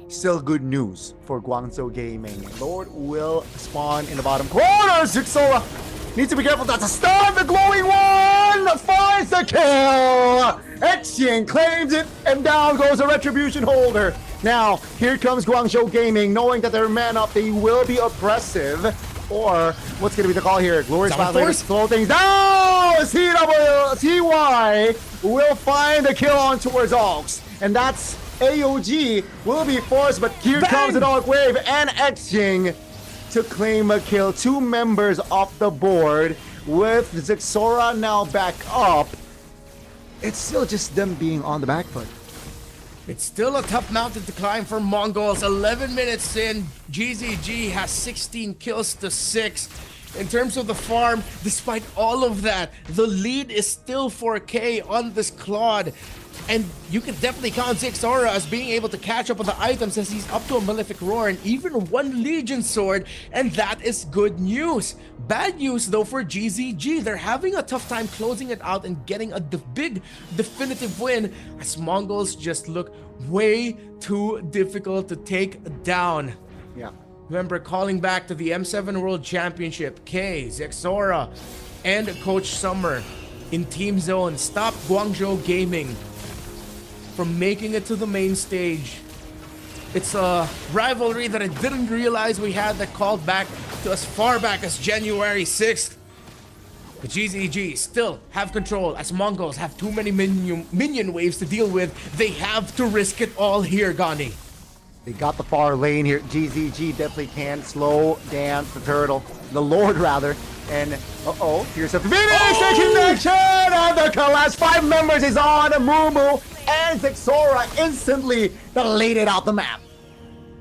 Still good news for Guangzhou Gaming. Lord will spawn in the bottom corner. Zixora needs to be careful. That's a stun. The glowing one finds the kill. Xiang claims it, and down goes the retribution holder. Now, here comes Guangzhou Gaming, knowing that they're man up. They will be oppressive. Or what's going to be the call here? Glorious Spotlight to slow things down. CY will find the kill on towards Oaks. And that's AOG will be forced, but here comes the Dark Wave and Xiang to claim a kill. 2 members off the board with Zixora now back up. It's still just them being on the back foot. It's still a tough mountain to climb for Mongols. 11 minutes in, GZG has 16 kills to 6. In terms of the farm, despite all of that, the lead is still 4K on this Claude. And you can definitely count Zixora as being able to catch up with the items as he's up to a Malefic Roar and even one Legion Sword, and that is good news. Bad news though for GZG. They're having a tough time closing it out and getting a big definitive win as Mongols just look way too difficult to take down. Yeah. Remember, calling back to the M7 World Championship, K, Zixora, and Coach Summer in Team Zone stopped Guangzhou Gaming from making it to the main stage. It's a rivalry that I didn't realize we had that called back to as far back as January 6th. The GZG still have control as Mongols have too many minion waves to deal with. They have to risk it all here, Gandhi. They got the far lane here. GZG definitely can slow down the turtle. The Lord, rather. And, here's a Phoenix connection! And the collapse. 5 members is on. Mumu and Zixora instantly deleted out the map.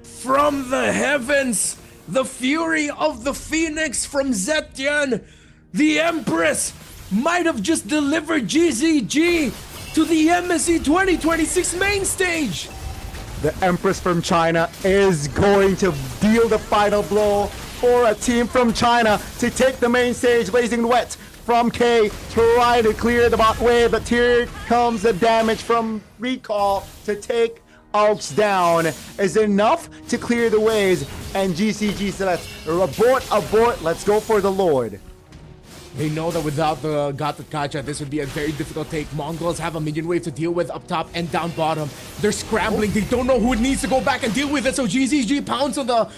From the heavens, the fury of the Phoenix from Zetian. The Empress might have just delivered GZG to the MSC 2026 main stage. The Empress from China is going to deal the final blow for a team from China to take the main stage. Blazing Wet from K, try to clear the bot wave, but here comes the damage from Recall to take Aux down. Is enough to clear the waves, and GCG says, abort, let's go for the Lord. They know that without the Gata Kacha, this would be a very difficult take. Mongols have a minion wave to deal with up top and down bottom. They're scrambling. They don't know who needs to go back and deal with it, so GZG pounds on the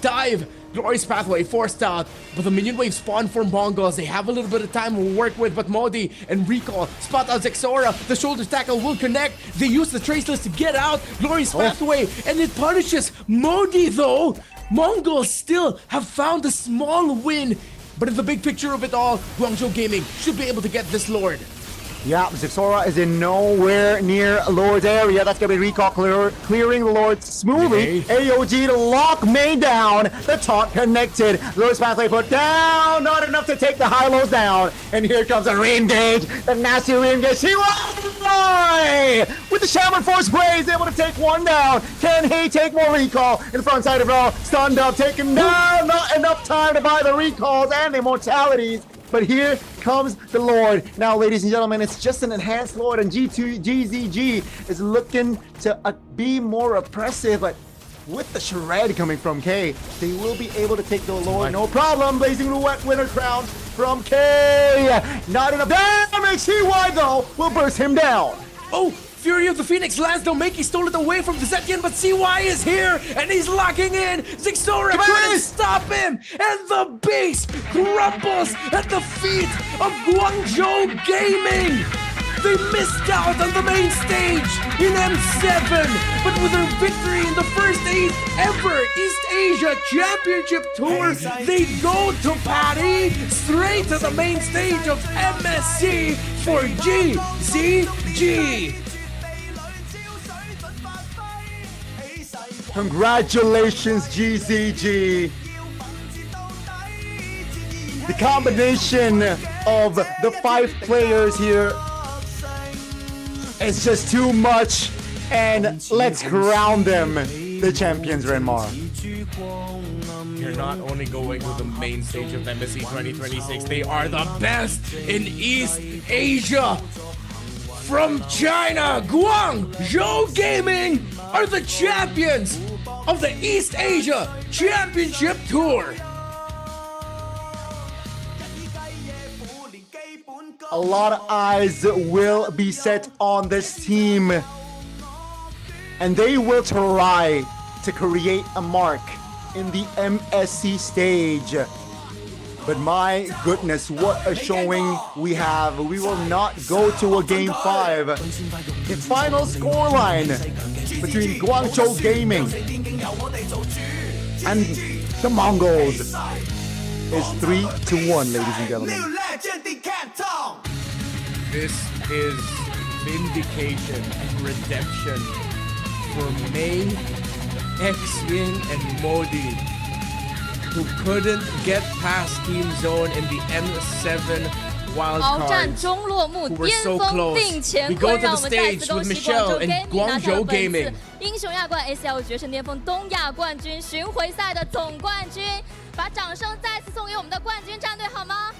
dive. Glorious Pathway forced out, but the minion wave spawned for Mongols. They have a little bit of time to work with, but Modi and Recall spot out Zixora. The shoulder tackle will connect. They use the Traceless to get out. Glorious Pathway, and it punishes Modi though. Mongols still have found a small win, but in the big picture of it all, Guangzhou Gaming should be able to get this Lord. Yeah, Zixora is in nowhere near Lord's area. That's going to be Recall clearing the Lord smoothly. AOG to lock main down. The taunt connected. Lord's Pathway put down. Not enough to take the high-lows down. And here comes a re-engage. The nasty re-engage. She will with the Shaman Force Blaze, able to take one down. Can he take more Recall in the front side of it all? Stunned up, taken down. Not enough time to buy the Recalls and the Immortalities. But here comes the Lord. Now, ladies and gentlemen, it's just an enhanced Lord, and GZG is looking to be more oppressive, but with the shred coming from K, they will be able to take the Lord. No problem. Blazing Roulette winner crown from K. Not enough damage. CY, though, will burst him down. Oh! Fury of the Phoenix lands, Domeki stole it away from the Zetian, but CY is here, and he's locking in. Zixora couldn't stop him, and the base crumbles at the feet of Guangzhou Gaming. They missed out on the main stage in M7, but with their victory in the first ever East Asia Championship Tour, they go to Paris, straight to the main stage of MSC for GZG. Congratulations, GZG. The combination of the 5 players here is just too much, and let's crown them the champions, Renmar. You're not only going to the main stage of MSC 2026, they are the best in East Asia. From China, Guangzhou Gaming are the champions of the East Asia Championship Tour. A lot of eyes will be set on this team, and they will try to create a mark in the MSC stage. But my goodness, what a showing we have. We will not go to a game 5. The final scoreline between Guangzhou Gaming and the Mongols is 3-1, ladies and gentlemen. This is vindication and redemption for Mei, X-Wing, and Modi, who couldn't get past Team Zone in the M7 wild 战 cards 终落幕， who were 巅 so 峰 close. 定乾 We go 坤， to 让 the 我们再次 stage 恭 with 喜广 Michelle 州 and Gaming 拿下了 Guangzhou 本 Gaming. 次英雄亚冠 ACL 决胜巅峰东亚冠军巡回赛的总冠军。把掌声再次送给我们的冠军战队好吗？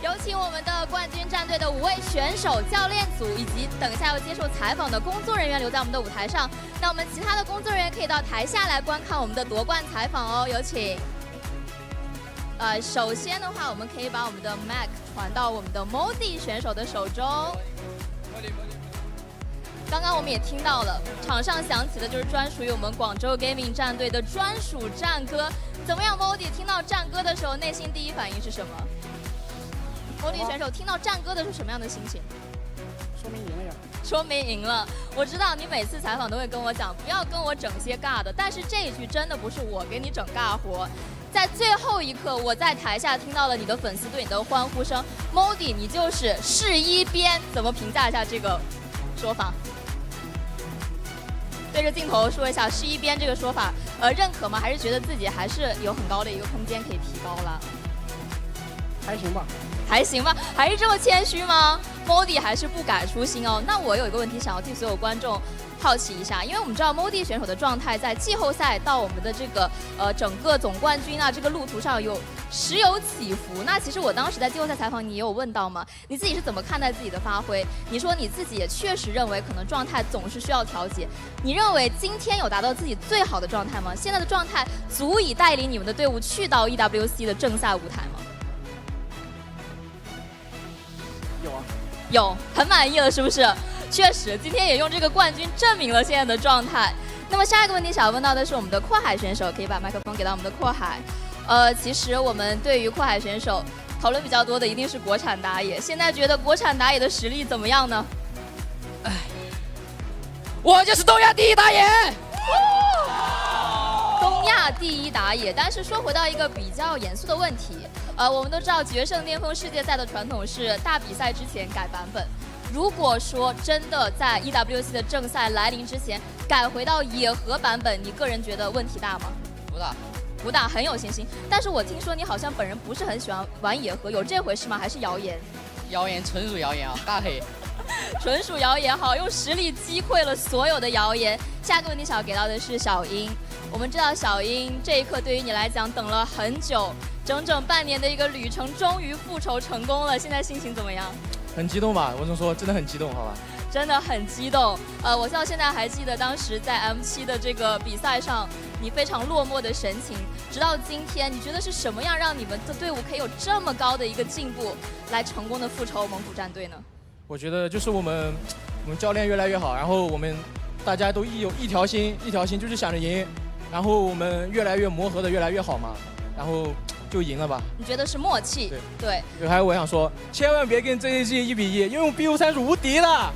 有请我们的冠军战队的5位选手、教练组以及等一下要接受采访的工作人员留在我们的舞台上。那我们其他的工作人员可以到台下来观看我们的夺冠采访哦，有请。首先的话，我们可以把我们的 Mac 传到我们的 MongolZ 选手的手中。刚刚我们也听到了，场上响起的就是专属于我们广州 Gaming 战队的专属战歌。怎么样 ，MongolZ 听到战歌的时候，内心第一反应是什么？MongolZ 选手听到战歌的是什么样的心情？说明赢了呀！说明赢了。我知道你每次采访都会跟我讲，不要跟我整些尬的，但是这一句真的不是我给你整尬活。在最后一刻，我在台下听到了你的粉丝对你的欢呼声。MongolZ， 你就是试一边，怎么评价一下这个说法？对着镜头说一下试一边这个说法，认可吗？还是觉得自己还是有很高的一个空间可以提高了？还行吧。还行吧，还是这么谦虚吗？MongolZ还是不改初心哦。那我有一个问题想要替所有观众好奇一下，因为我们知道 MongolZ 选手的状态在季后赛到我们的这个整个总冠军啊这个路途上时有起伏。那其实我当时在季后赛采访你也有问到嘛，你自己是怎么看待自己的发挥？你说你自己也确实认为可能状态总是需要调节。你认为今天有达到自己最好的状态吗？现在的状态足以带领你们的队伍去到 EWC 的正赛舞台吗？有啊，有，很满意了是不是？确实，今天也用这个冠军证明了现在的状态。那么下一个问题想要问到的是我们的阔海选手，可以把麦克风给到我们的阔海。其实我们对于阔海选手讨论比较多的一定是国产打野，现在觉得国产打野的实力怎么样呢？我就是东亚第一打野。东亚第一打野，但是说回到一个比较严肃的问题，我们都知道决胜巅峰世界赛的传统是大比赛之前改版本。如果说真的在 EWC 的正赛来临之前改回到野核版本，你个人觉得问题大吗？不大，不大，很有信心。但是我听说你好像本人不是很喜欢玩野核，有这回事吗？还是谣言？谣言，纯属谣言啊，大黑。纯属谣言，好，用实力击溃了所有的谣言。下个问题想要给到的是小英，我们知道小英这一刻对于你来讲等了很久，整整半年的一个旅程，终于复仇成功了，现在心情怎么样？很激动吧，我只说真的很激动，好吧？真的很激动，我到现在还记得当时在 M7的这个比赛上，你非常落寞的神情。直到今天，你觉得是什么样让你们的队伍可以有这么高的一个进步，来成功的复仇蒙古战队呢？我觉得就是我们教练越来越好，然后我们大家都有一条心就是想着赢，然后我们越来越磨合的越来越好嘛，然后就赢了吧。你觉得是默契？对。还有我想说，千万别跟这一季1比1，因为我们 BO3是无敌的。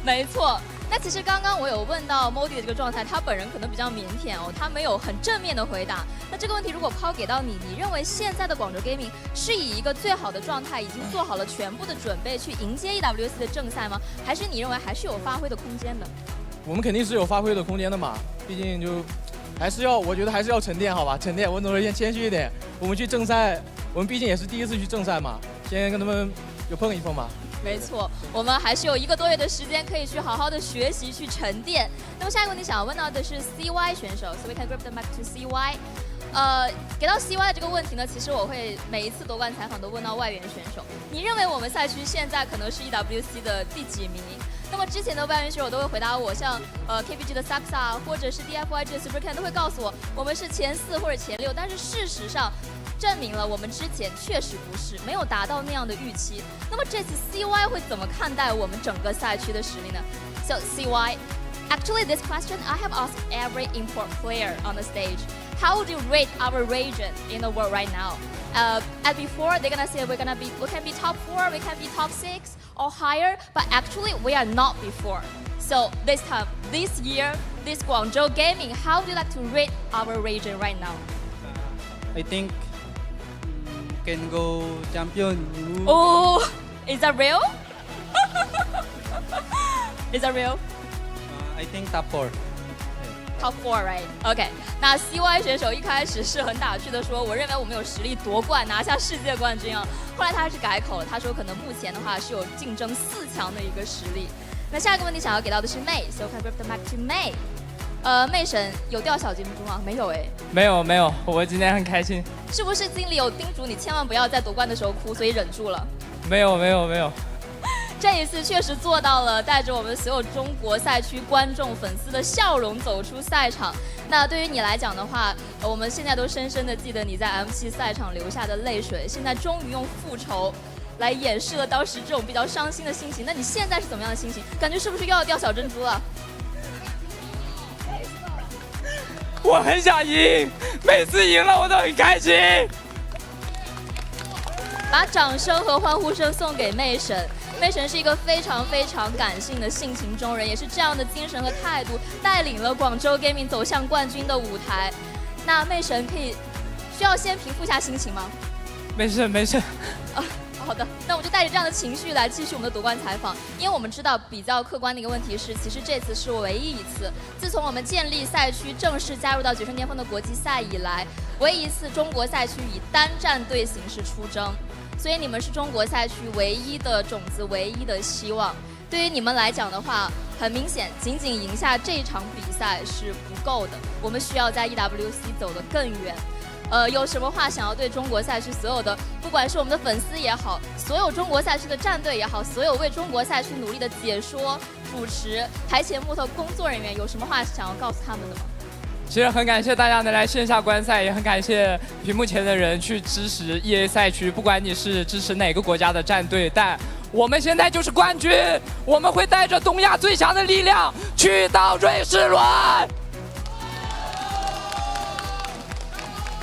没错。那其实刚刚我有问到 MongolZ 的这个状态，他本人可能比较腼腆哦，他没有很正面的回答。那这个问题如果抛给到你，你认为现在的广州 Gaming 是以一个最好的状态，已经做好了全部的准备去迎接 EWC 的正赛吗？还是你认为还是有发挥的空间的？我们肯定是有发挥的空间的嘛，毕竟就我觉得还是要沉淀，好吧？沉淀，我总是先谦虚一点。我们去正赛，我们毕竟也是第一次去正赛嘛，先跟他们有碰一碰嘛。没错，我们还是有1个多月的时间可以去好好的学习、去沉淀。那么下一个问题想要问到的是 CY 选手 ，so we can grab the mic to CY。给到 CY 的这个问题呢，其实我会每一次夺冠采访都问到外援选手，你认为我们赛区现在可能是 EWC 的第几名？那么之前的外援选手都会回答我，像KBG 的 Saxa 或者是 DFYG 的 SuperCan 都会告诉我们是前4或者前6，但是事实上证明了我们之前确实不是，没有达到那样的预期。那么这次 CY 会怎么看待我们整个赛区的实力呢？ So CY, actually this question I have asked every import player on the stage. How would you rate our region in the world right now? And before they're gonna say we can be top 4, we can be top 6 or higher, but actually we are not before. So this time, this year, this Guangzhou Gaming, how would you like to rate our region right now? I think can go champion. Oh, is that real? Is that real? I think top 4. top 4 right？OK，、那 CY 选手一开始是很打趣的说，我认为我们有实力夺冠，拿下世界冠军啊。后来他还是改口了，他说可能目前的话是有竞争4强的一个实力。那下一个问题想要给到的是 May，so can I give the mic to May？ 妹神有掉小金珠吗？没有哎。没有，我今天很开心。是不是经理有叮嘱你千万不要在夺冠的时候哭，所以忍住了？没有。这一次确实做到了，带着我们所有中国赛区观众、粉丝的笑容走出赛场。那对于你来讲的话，我们现在都深深的记得你在 M7 赛场流下的泪水。现在终于用复仇来掩饰了当时这种比较伤心的心情。那你现在是怎么样的心情？感觉是不是又要掉小珍珠了？我很想赢，每次赢了我都很开心。把掌声和欢呼声送给妹神。妹神是一个非常感性的性情中人，也是这样的精神和态度带领了广州 Gaming 走向冠军的舞台。那妹神需要先平复一下心情吗？没事。好的，那我们就带着这样的情绪来继续我们的夺冠采访。因为我们知道比较客观的一个问题是，其实这次是唯一一次，自从我们建立赛区正式加入到决胜巅峰的国际赛以来，唯一一次中国赛区以单战队形式出征。所以你们是中国赛区唯一的种子，唯一的希望。对于你们来讲的话，很明显，仅仅赢下这场比赛是不够的，我们需要在 EWC 走得更远。有什么话想要对中国赛区所有的，不管是我们的粉丝也好，所有中国赛区的战队也好，所有为中国赛区努力的解说、主持、台前幕后工作人员，有什么话想要告诉他们的吗？其实很感谢大家能来线下观赛，也很感谢屏幕前的人去支持 EA 赛区，不管你是支持哪个国家的战队，但我们现在就是冠军，我们会带着东亚最强的力量去到瑞士轮。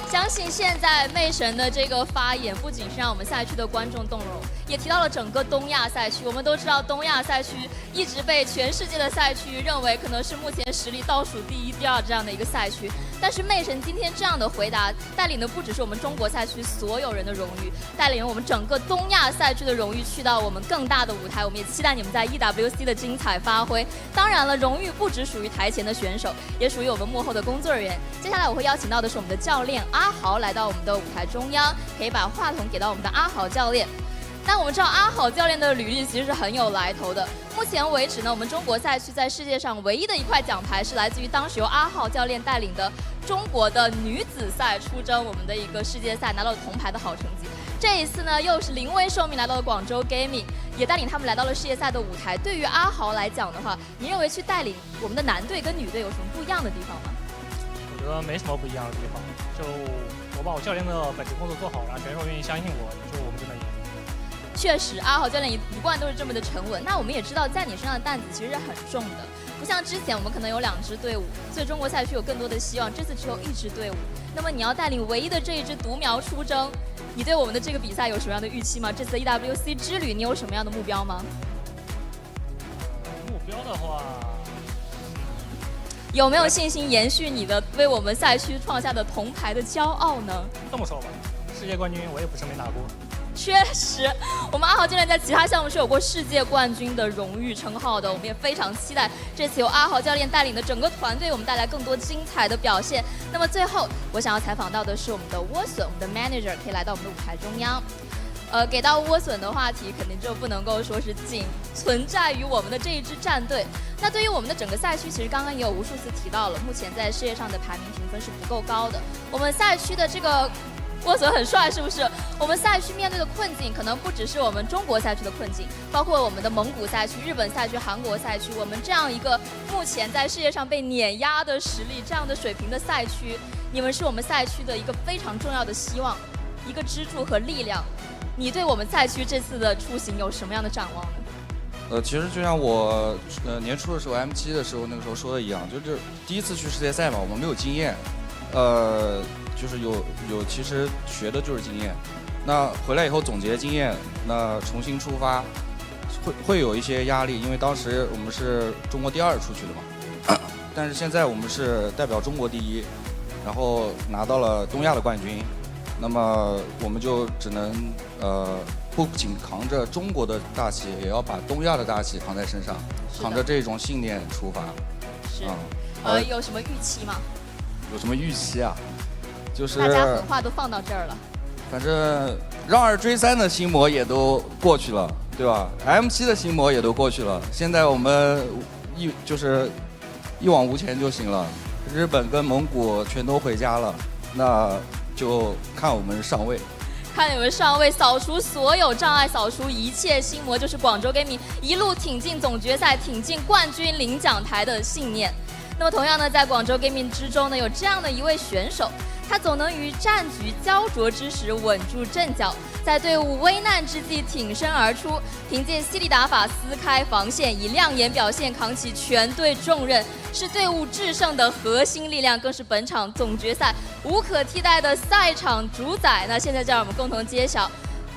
相信现在妹神的这个发言，不仅是让我们赛区的观众动容，也提到了整个东亚赛区。我们都知道，东亚赛区一直被全世界的赛区认为可能是目前实力倒数第1、第2这样的一个赛区。但是妹神今天这样的回答，带领的不只是我们中国赛区所有人的荣誉，带领了我们整个东亚赛区的荣誉去到我们更大的舞台。我们也期待你们在 EWC 的精彩发挥。当然了，荣誉不只属于台前的选手，也属于我们幕后的工作人员。接下来我会邀请到的是我们的教练阿豪来到我们的舞台中央，可以把话筒给到我们的阿豪教练。那我们知道阿豪教练的履历其实是很有来头的。目前为止呢，我们中国赛区在世界上唯一的一块奖牌是来自于当时由阿豪教练带领的中国的女子赛出征我们的一个世界赛，拿到了铜牌的好成绩。这一次呢，又是临危受命来到了广州 Gaming， 也带领他们来到了世界赛的舞台。对于阿豪来讲的话，你认为去带领我们的男队跟女队有什么不一样的地方吗？我觉得没什么不一样的地方，就我把我教练的本职工作做好，然后选手愿意相信我，就我们就能赢。确实，阿豪教练一贯都是这么的沉稳。那我们也知道，在你身上的担子其实是很重的，不像之前我们可能有2支队伍，所以中国赛区有更多的希望。这次只有1支队伍，那么你要带领唯一的这一支独苗出征，你对我们的这个比赛有什么样的预期吗？这次的 EWC 之旅，你有什么样的目标吗？目标的话，有没有信心延续你的为我们赛区创下的铜牌的骄傲呢？这么说吧，世界冠军我也不是没拿过。确实，我们阿豪教练在其他项目是有过世界冠军的荣誉称号的。我们也非常期待这次由阿豪教练带领的整个团队，我们带来更多精彩的表现。那么最后，我想要采访到的是我们的莴笋，我们的 manager 可以来到我们的舞台中央。给到莴笋的话题，肯定就不能够说是仅存在于我们的这一支战队。那对于我们的整个赛区，其实刚刚也有无数次提到了，目前在世界上的排名评分是不够高的。我们赛区的这个莴笋很帅，是不是？我们赛区面对的困境，可能不只是我们中国赛区的困境，包括我们的蒙古赛区、日本赛区、韩国赛区，我们这样一个目前在世界上被碾压的实力、这样的水平的赛区，你们是我们赛区的一个非常重要的希望，一个支柱和力量。你对我们赛区这次的出行有什么样的展望呢？其实就像我年初的时候 M7 的时候那个时候说的一样，就是第一次去世界赛嘛，我们没有经验，就是有其实学的就是经验。那回来以后总结经验，那重新出发，会有一些压力，因为当时我们是中国第2出去的嘛，但是现在我们是代表中国第1，然后拿到了东亚的冠军。那么我们就只能不仅扛着中国的大旗，也要把东亚的大旗扛在身上，扛着这种信念出发。是。有什么预期吗？有什么预期啊？就是大家狠话都放到这儿了。反正让2追3的心魔也都过去了，对吧 ？M7的心魔也都过去了，现在我们就是一往无前就行了。日本跟蒙古全都回家了，那就看我们上位。看你们上位，扫除所有障碍，扫除一切心魔，就是广州 Gaming 一路挺进总决赛、挺进冠军领奖台的信念。那么同样呢，在广州 Gaming 之中呢，有这样的一位选手，他总能于战局焦灼之时稳住阵脚，在队伍危难之际挺身而出，凭借犀利打法撕开防线，以亮眼表现扛起全队重任，是队伍制胜的核心力量，更是本场总决赛无可替代的赛场主宰。那现在就让我们共同揭晓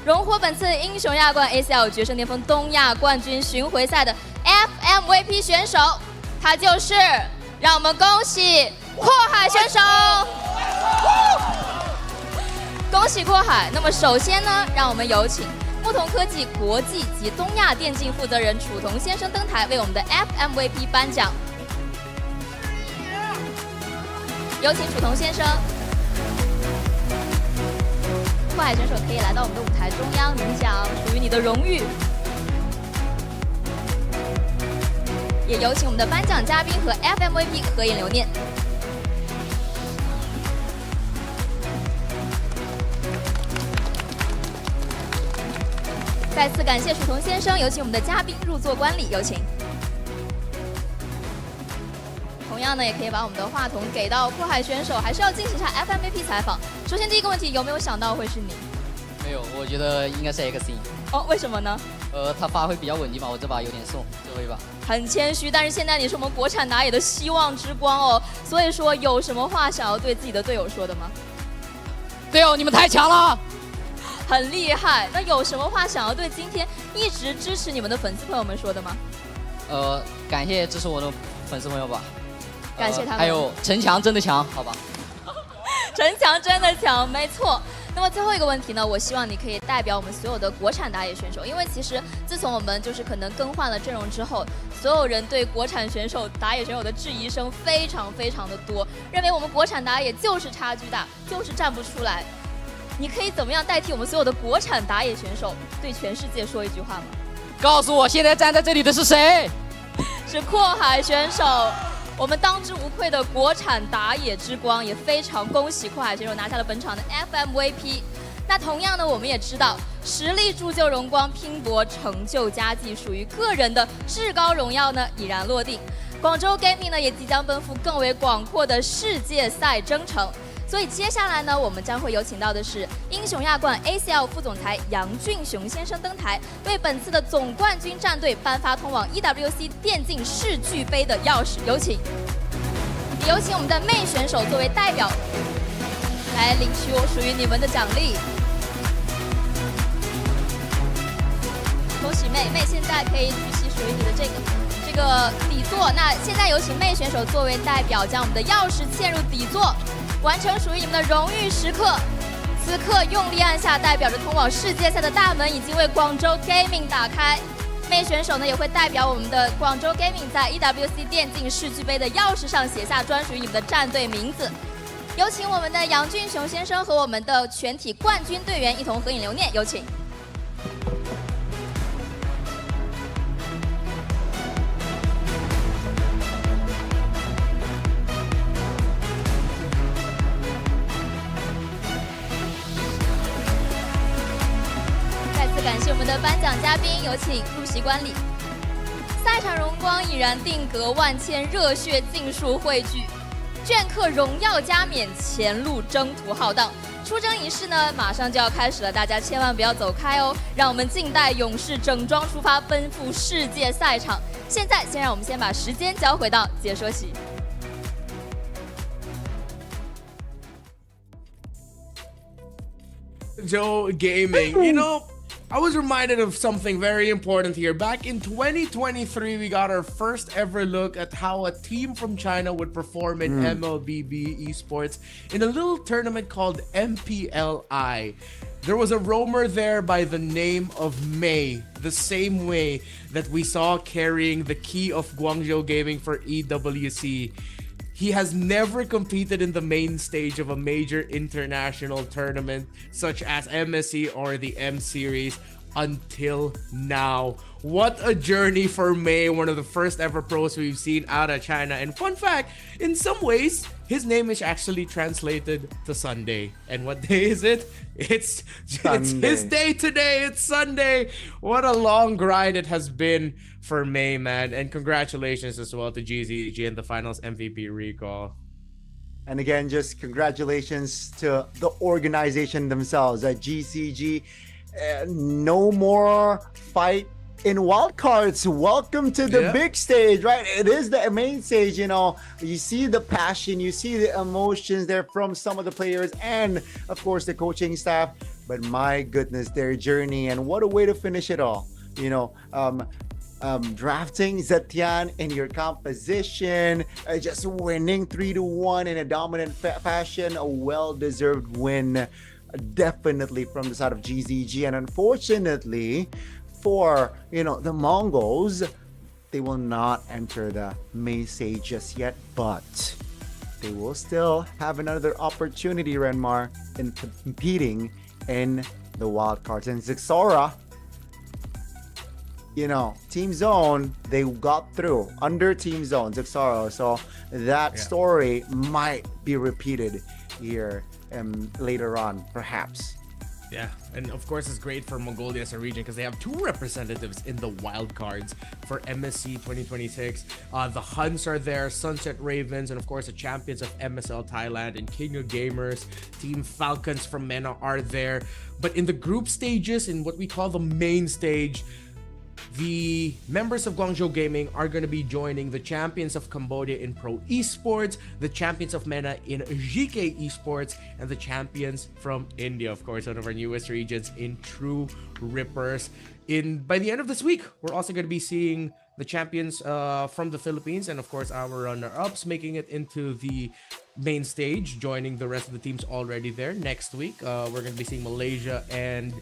荣获本次英雄亚冠 ACL 决胜巅峰东亚冠军巡回赛的 FMVP 选手，他就是让我们恭喜阔海选手。恭喜阔海！那么首先呢，让我们有请木桐科技国际及东亚电竞负责人楚桐先生登台，为我们的 FMVP 颁奖。有请楚桐先生。阔海选手可以来到我们的舞台中央领奖，属于你的荣誉。也有请我们的颁奖嘉宾和 FMVP 合影留念。再次感谢楚桐先生，有请我们的嘉宾入座观礼，有请。同样呢，也可以把我们的话筒给到阔海选手，还是要进行一下 FMVP 采访。首先第一个问题，有没有想到会是你？没有，我觉得应该是 XC。哦，为什么呢？他发挥比较稳定吧，我这把有点送，最后一把。很谦虚，但是现在你是我们国产打野的希望之光哦，所以说有什么话想要对自己的队友说的吗？队友，你们太强了！很厉害，那有什么话想要对今天一直支持你们的粉丝朋友们说的吗？感谢支持我的粉丝朋友吧，感谢他们。还有陈强真的强，好吧？陈强真的强，没错。那么最后一个问题呢，我希望你可以代表我们所有的国产打野选手，因为其实自从我们就是可能更换了阵容之后，所有人对国产选手打野选手的质疑声非常非常的多，认为我们国产打野就是差距大，就是站不出来。你可以怎么样代替我们所有的国产打野选手，对全世界说一句话吗？告诉我，现在站在这里的是谁？是阔海选手，我们当之无愧的国产打野之光，也非常恭喜阔海选手拿下了本场的 FMVP。那同样呢，我们也知道，实力铸就荣光，拼搏成就佳绩，属于个人的至高荣耀呢已然落定。广州 Gaming 呢也即将奔赴更为广阔的世界赛征程。所以接下来呢，我们将会有请到的是英雄亚冠 ACL 副总裁杨俊雄先生登台，为本次的总冠军战队颁发通往 EWC 电竞世俱杯的钥匙，有请。也有请我们的妹选手作为代表来领取属于你们的奖励。恭喜妹，妹现在可以举起属于你的这个底座。那现在有请妹选手作为代表，将我们的钥匙嵌入底座。完成属于你们的荣誉时刻，此刻用力按下，代表着通往世界赛的大门已经为广州 Gaming 打开。妹选手呢也会代表我们的广州 Gaming 在 EWC 电竞世俱杯的钥匙上写下专属于你们的战队名字。有请我们的杨俊雄先生和我们的全体冠军队员一同合影留念，有请。感谢我们的颁奖嘉宾，有请入席观礼。赛场荣光已然定格，万千热血尽数汇聚，镌刻荣耀加冕，前路征途浩荡。出征仪式呢，马上就要开始了，大家千万不要走开哦！让我们静待勇士整装出发，奔赴世界赛场。现在，让我们先把时间交回到解说席。Joe Gaming, you know, I was reminded of something very important here. Back in 2023, we got our first ever look at how a team from China would perform in MLBB esports in a little tournament called MPLI. There was a roamer there by the name of Mei, the same way that we saw carrying the key of Guangzhou Gaming for EWC. He has never competed in the main stage of a major international tournament such as MSC or the M Series until now. What a journey for May, one of the first ever pros we've seen out of China. And fun fact, in some ways, his name is actually translated to Sunday. And what day is it? It's his day today. It's Sunday. What a long grind it has been for May, man. And congratulations as well to GZG and the finals MVP recall. And again, just congratulations to the organization themselves at GCG. No more fight in wildcards. Welcome to the big stage, right? It is the main stage, you know. You see the passion, you see the emotions there from some of the players and, of course, the coaching staff. But my goodness, their journey, and what a way to finish it all. You know, drafting Zetian in your composition, just winning 3-1 in a dominant fashion, a well-deserved win. Definitely from the side of GZG, and unfortunately for the Mongols, they will not enter the main stage just yet, but they will still have another opportunity, Renmar, in competing in the wildcards. And Zixora, Team Zone, they got through under Team Zone, Zixora, so that story might be repeated here later on, perhaps. Yeah, and of course it's great for Mongolia as a region because they have 2 representatives in the wildcards for MSC 2026. The HUNS are there, Sunset Ravens, and of course the champions of MSL Thailand and King of Gamers. Team Falcons from MENA are there. But in the group stages, in what we call the main stage, the members of Guangzhou Gaming are going to be joining the champions of Cambodia in Pro Esports, the champions of MENA in GK Esports, and the champions from India, of course, one of our newest regions, in True Rippers. By the end of this week, we're also going to be seeing the champions from the Philippines and, of course, our runner-ups making it into the main stage, joining the rest of the teams already there. Next week, we're going to be seeing Malaysia and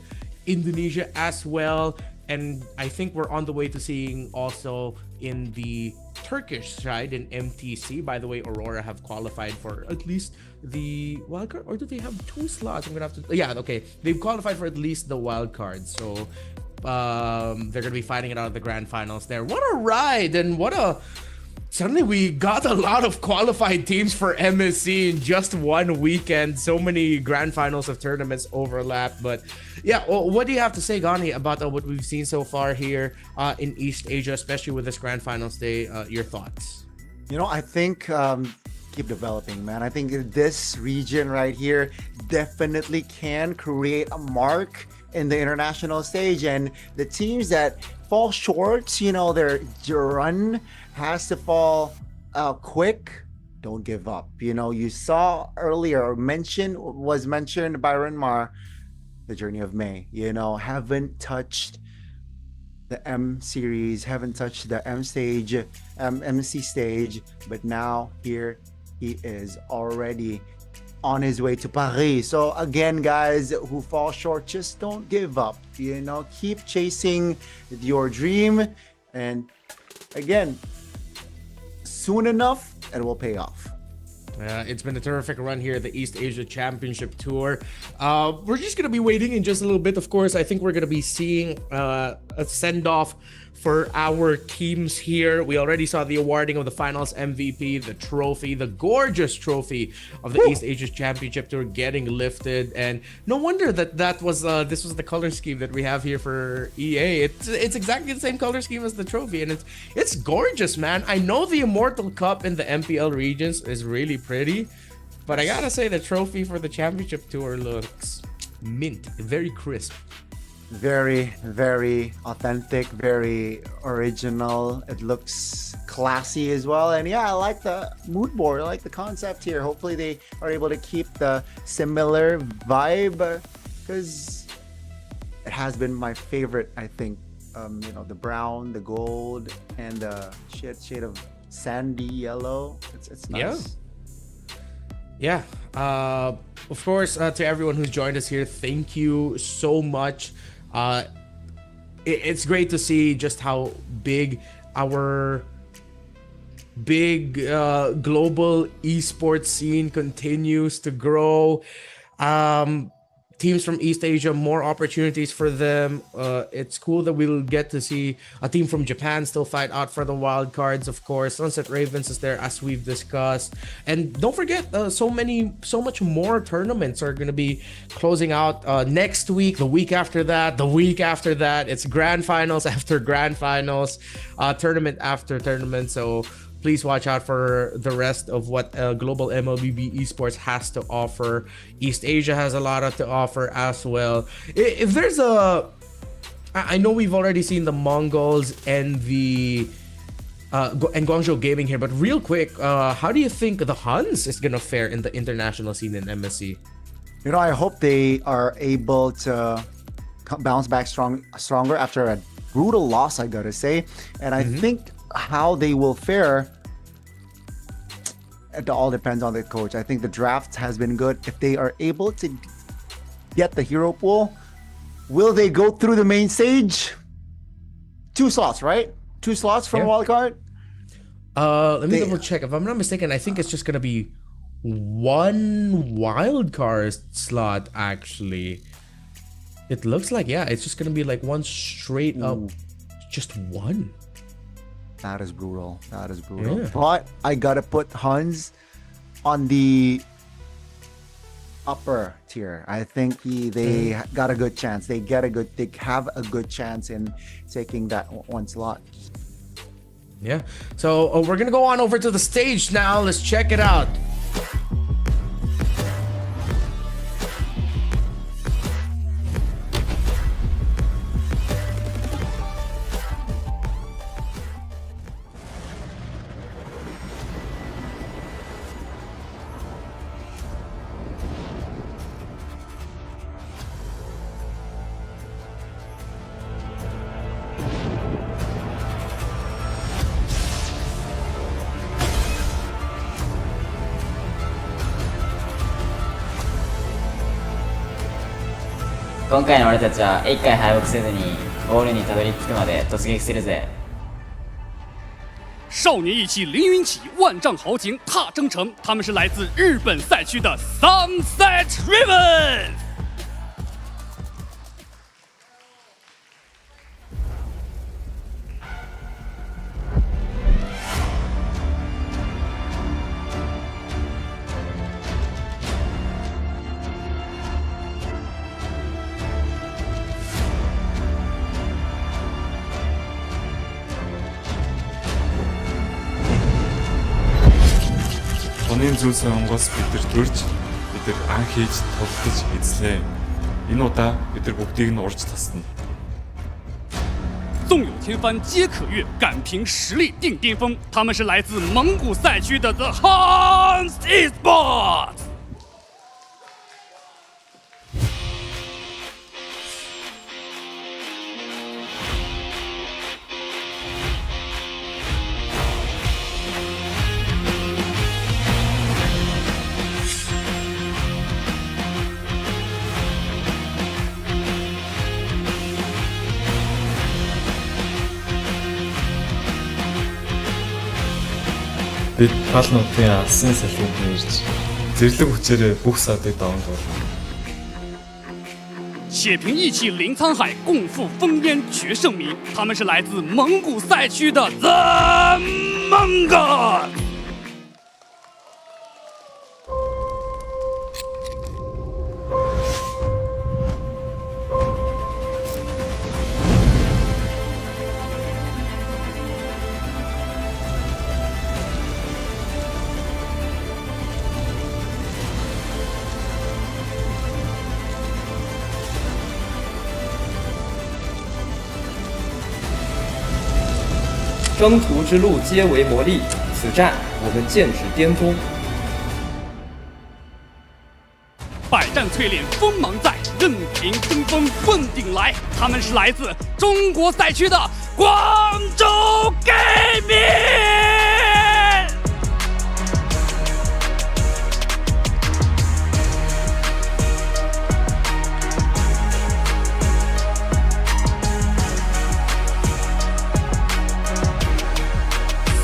Indonesia as well. And I think we're on the way to seeing also in the Turkish side in MTC. By the way, Aurora have qualified for at least the wildcard, or do they have 2 slots? I'm gonna have to. Yeah, okay. They've qualified for at least the wildcard, so they're gonna be fighting it out of the grand finals there. What a ride, and suddenly we got a lot of qualified teams for MSC in just one weekend. So many grand finals of tournaments overlap. But yeah, what do you have to say, Gani, about what we've seen so far here in East Asia, especially with this grand finals day? Your thoughts? I think keep developing, man. I think this region right here definitely can create a mark in the international stage. And the teams that fall short, their run has to fall quick. Don't give up. You saw earlier was mentioned by Renmar, the journey of May. Haven't touched the M series, haven't touched the M stage, MC stage, but now here he is already on his way to Paris. So again, guys who fall short, just don't give up. Keep chasing your dream, and again, soon enough, it will pay off. It's been a terrific run here at the East Asia Championship Tour. We're just going to be waiting in just a little bit. Of course, I think we're going to be seeing a send-off for our teams here. We already saw the awarding of the finals MVP, the trophy, the gorgeous trophy of the East Asia Championship Tour getting lifted. And no wonder that this was the color scheme that we have here for EA. It's exactly the same color scheme as the trophy, and it's gorgeous, man. I know the Immortal Cup in the MPL regions is really pretty, but I gotta say the trophy for the Championship Tour looks mint, very crisp. Very, very authentic, very original. It looks classy as well. And yeah, I like the mood board. I like the concept here. Hopefully they are able to keep the similar vibe, because it has been my favorite, I think. The brown, the gold, and the shade of sandy yellow. It's nice. Yeah. Of course, to everyone who's joined us here, thank you so much. It's great to see just how big our big global esports scene continues to grow. Teams from East Asia, more opportunities for them. It's cool that we'll get to see a team from Japan still fight out for the wild cards, of course. Sunset Ravens is there, as we've discussed. And don't forget, so much more tournaments are going to be closing out next week, the week after that, the week after that. It's grand finals after grand finals, tournament after tournament. So please watch out for the rest of what global MLBB esports has to offer. East Asia has a lot to offer as well. If there's I know we've already seen the Mongols and the and Guangzhou Gaming here, but real quick, how do you think the HUNS is gonna fare in the international scene in MSC? You know, I hope they are able to bounce back stronger after a brutal loss, I gotta say. And I think how they will fare, it all depends on the coach. I think the draft has been good. If they are able to get the hero pool, will they go through the main stage? 2 slots, right? 2 slots from wildcard? Let me double check. If I'm not mistaken, I think it's just gonna be 1 wildcard slot, actually. It looks like, it's just gonna be like 1 straight up, just 1. That is brutal. That is brutal. Yeah. But I gotta put HUNS on the upper tier. I think they got a good chance. They have a good chance in taking that 1 slot. Yeah. So we're gonna go on over to the stage now. Let's check it out.今回の俺たちは1回敗北せずにゴールにたどり着くまで突撃するぜ。少年意气凌云起，万丈豪情踏征程。他们是来自日本赛区的 Sunset Ravens。Тонын зүйлсээ онгоос бид нар төрж бид нар анх хийж тоглож эзлээ. Энэ удаа бид нар бүгдийг нь урьж тасна. 纵有天翻皆可越，敢凭实力定巅峰。他们是来自蒙古赛区的 The HUNS Esports。Бид гал нутгийн алсын салхинд нэрж зэрлэг хүчээрээ бүх садыг даван туулна. 且凭义气临沧海，共赴烽烟决胜名。他们是来自蒙古赛区的 The MongolZ。征途之路皆为磨砺，此战我们剑指巅峰。百战淬炼锋芒在，任凭争锋问鼎来。他们是来自中国赛区的广州 Gaming。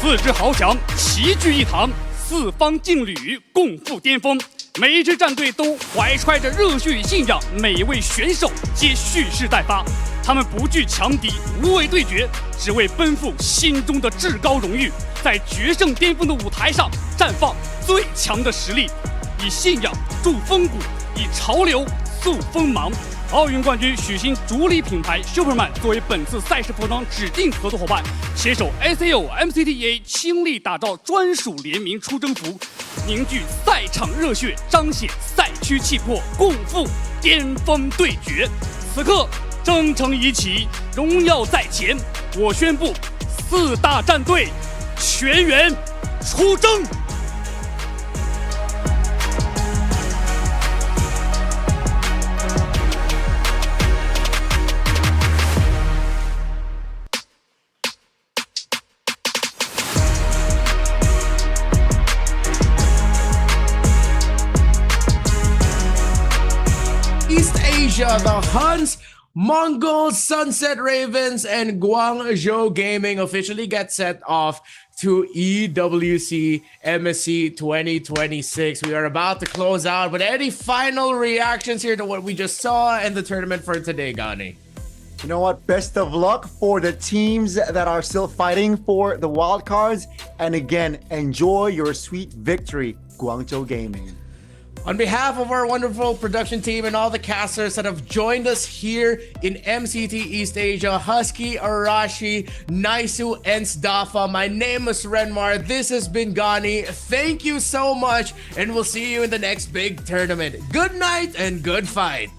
此4支豪强齐聚一堂，4方劲旅共赴巅峰。每一支战队都怀揣着热血与信仰，每一位选手皆蓄势待发。他们不惧强敌，无畏对决，只为奔赴心中的至高荣誉，在决胜巅峰的舞台上绽放最强的实力，以信仰铸风骨，以潮流塑锋芒。奥运冠军许昕主理品牌 Superman 作为本次赛事服装指定合作伙伴，携手 ACL、MCT 倾力打造专属联名出征服，凝聚赛场热血，彰显赛区气魄，共赴巅峰对决。此刻征程已起，荣耀在前，我宣布4大战队全员出征。East Asia, the HUNS, Mongol Sunset Ravens, and Guangzhou Gaming officially get set off to EWC MSC 2026. We are about to close out, but any final reactions here to what we just saw and the tournament for today, Gani? You know what? Best of luck for the teams that are still fighting for the wild cards. And again, enjoy your sweet victory, Guangzhou Gaming. On behalf of our wonderful production team and all the casters that have joined us here in MCT East Asia, Husky, Arashi, Naisu, and Sdafa, my name is Renmar. This has been Gani. Thank you so much, and we'll see you in the next big tournament. Good night and good fight.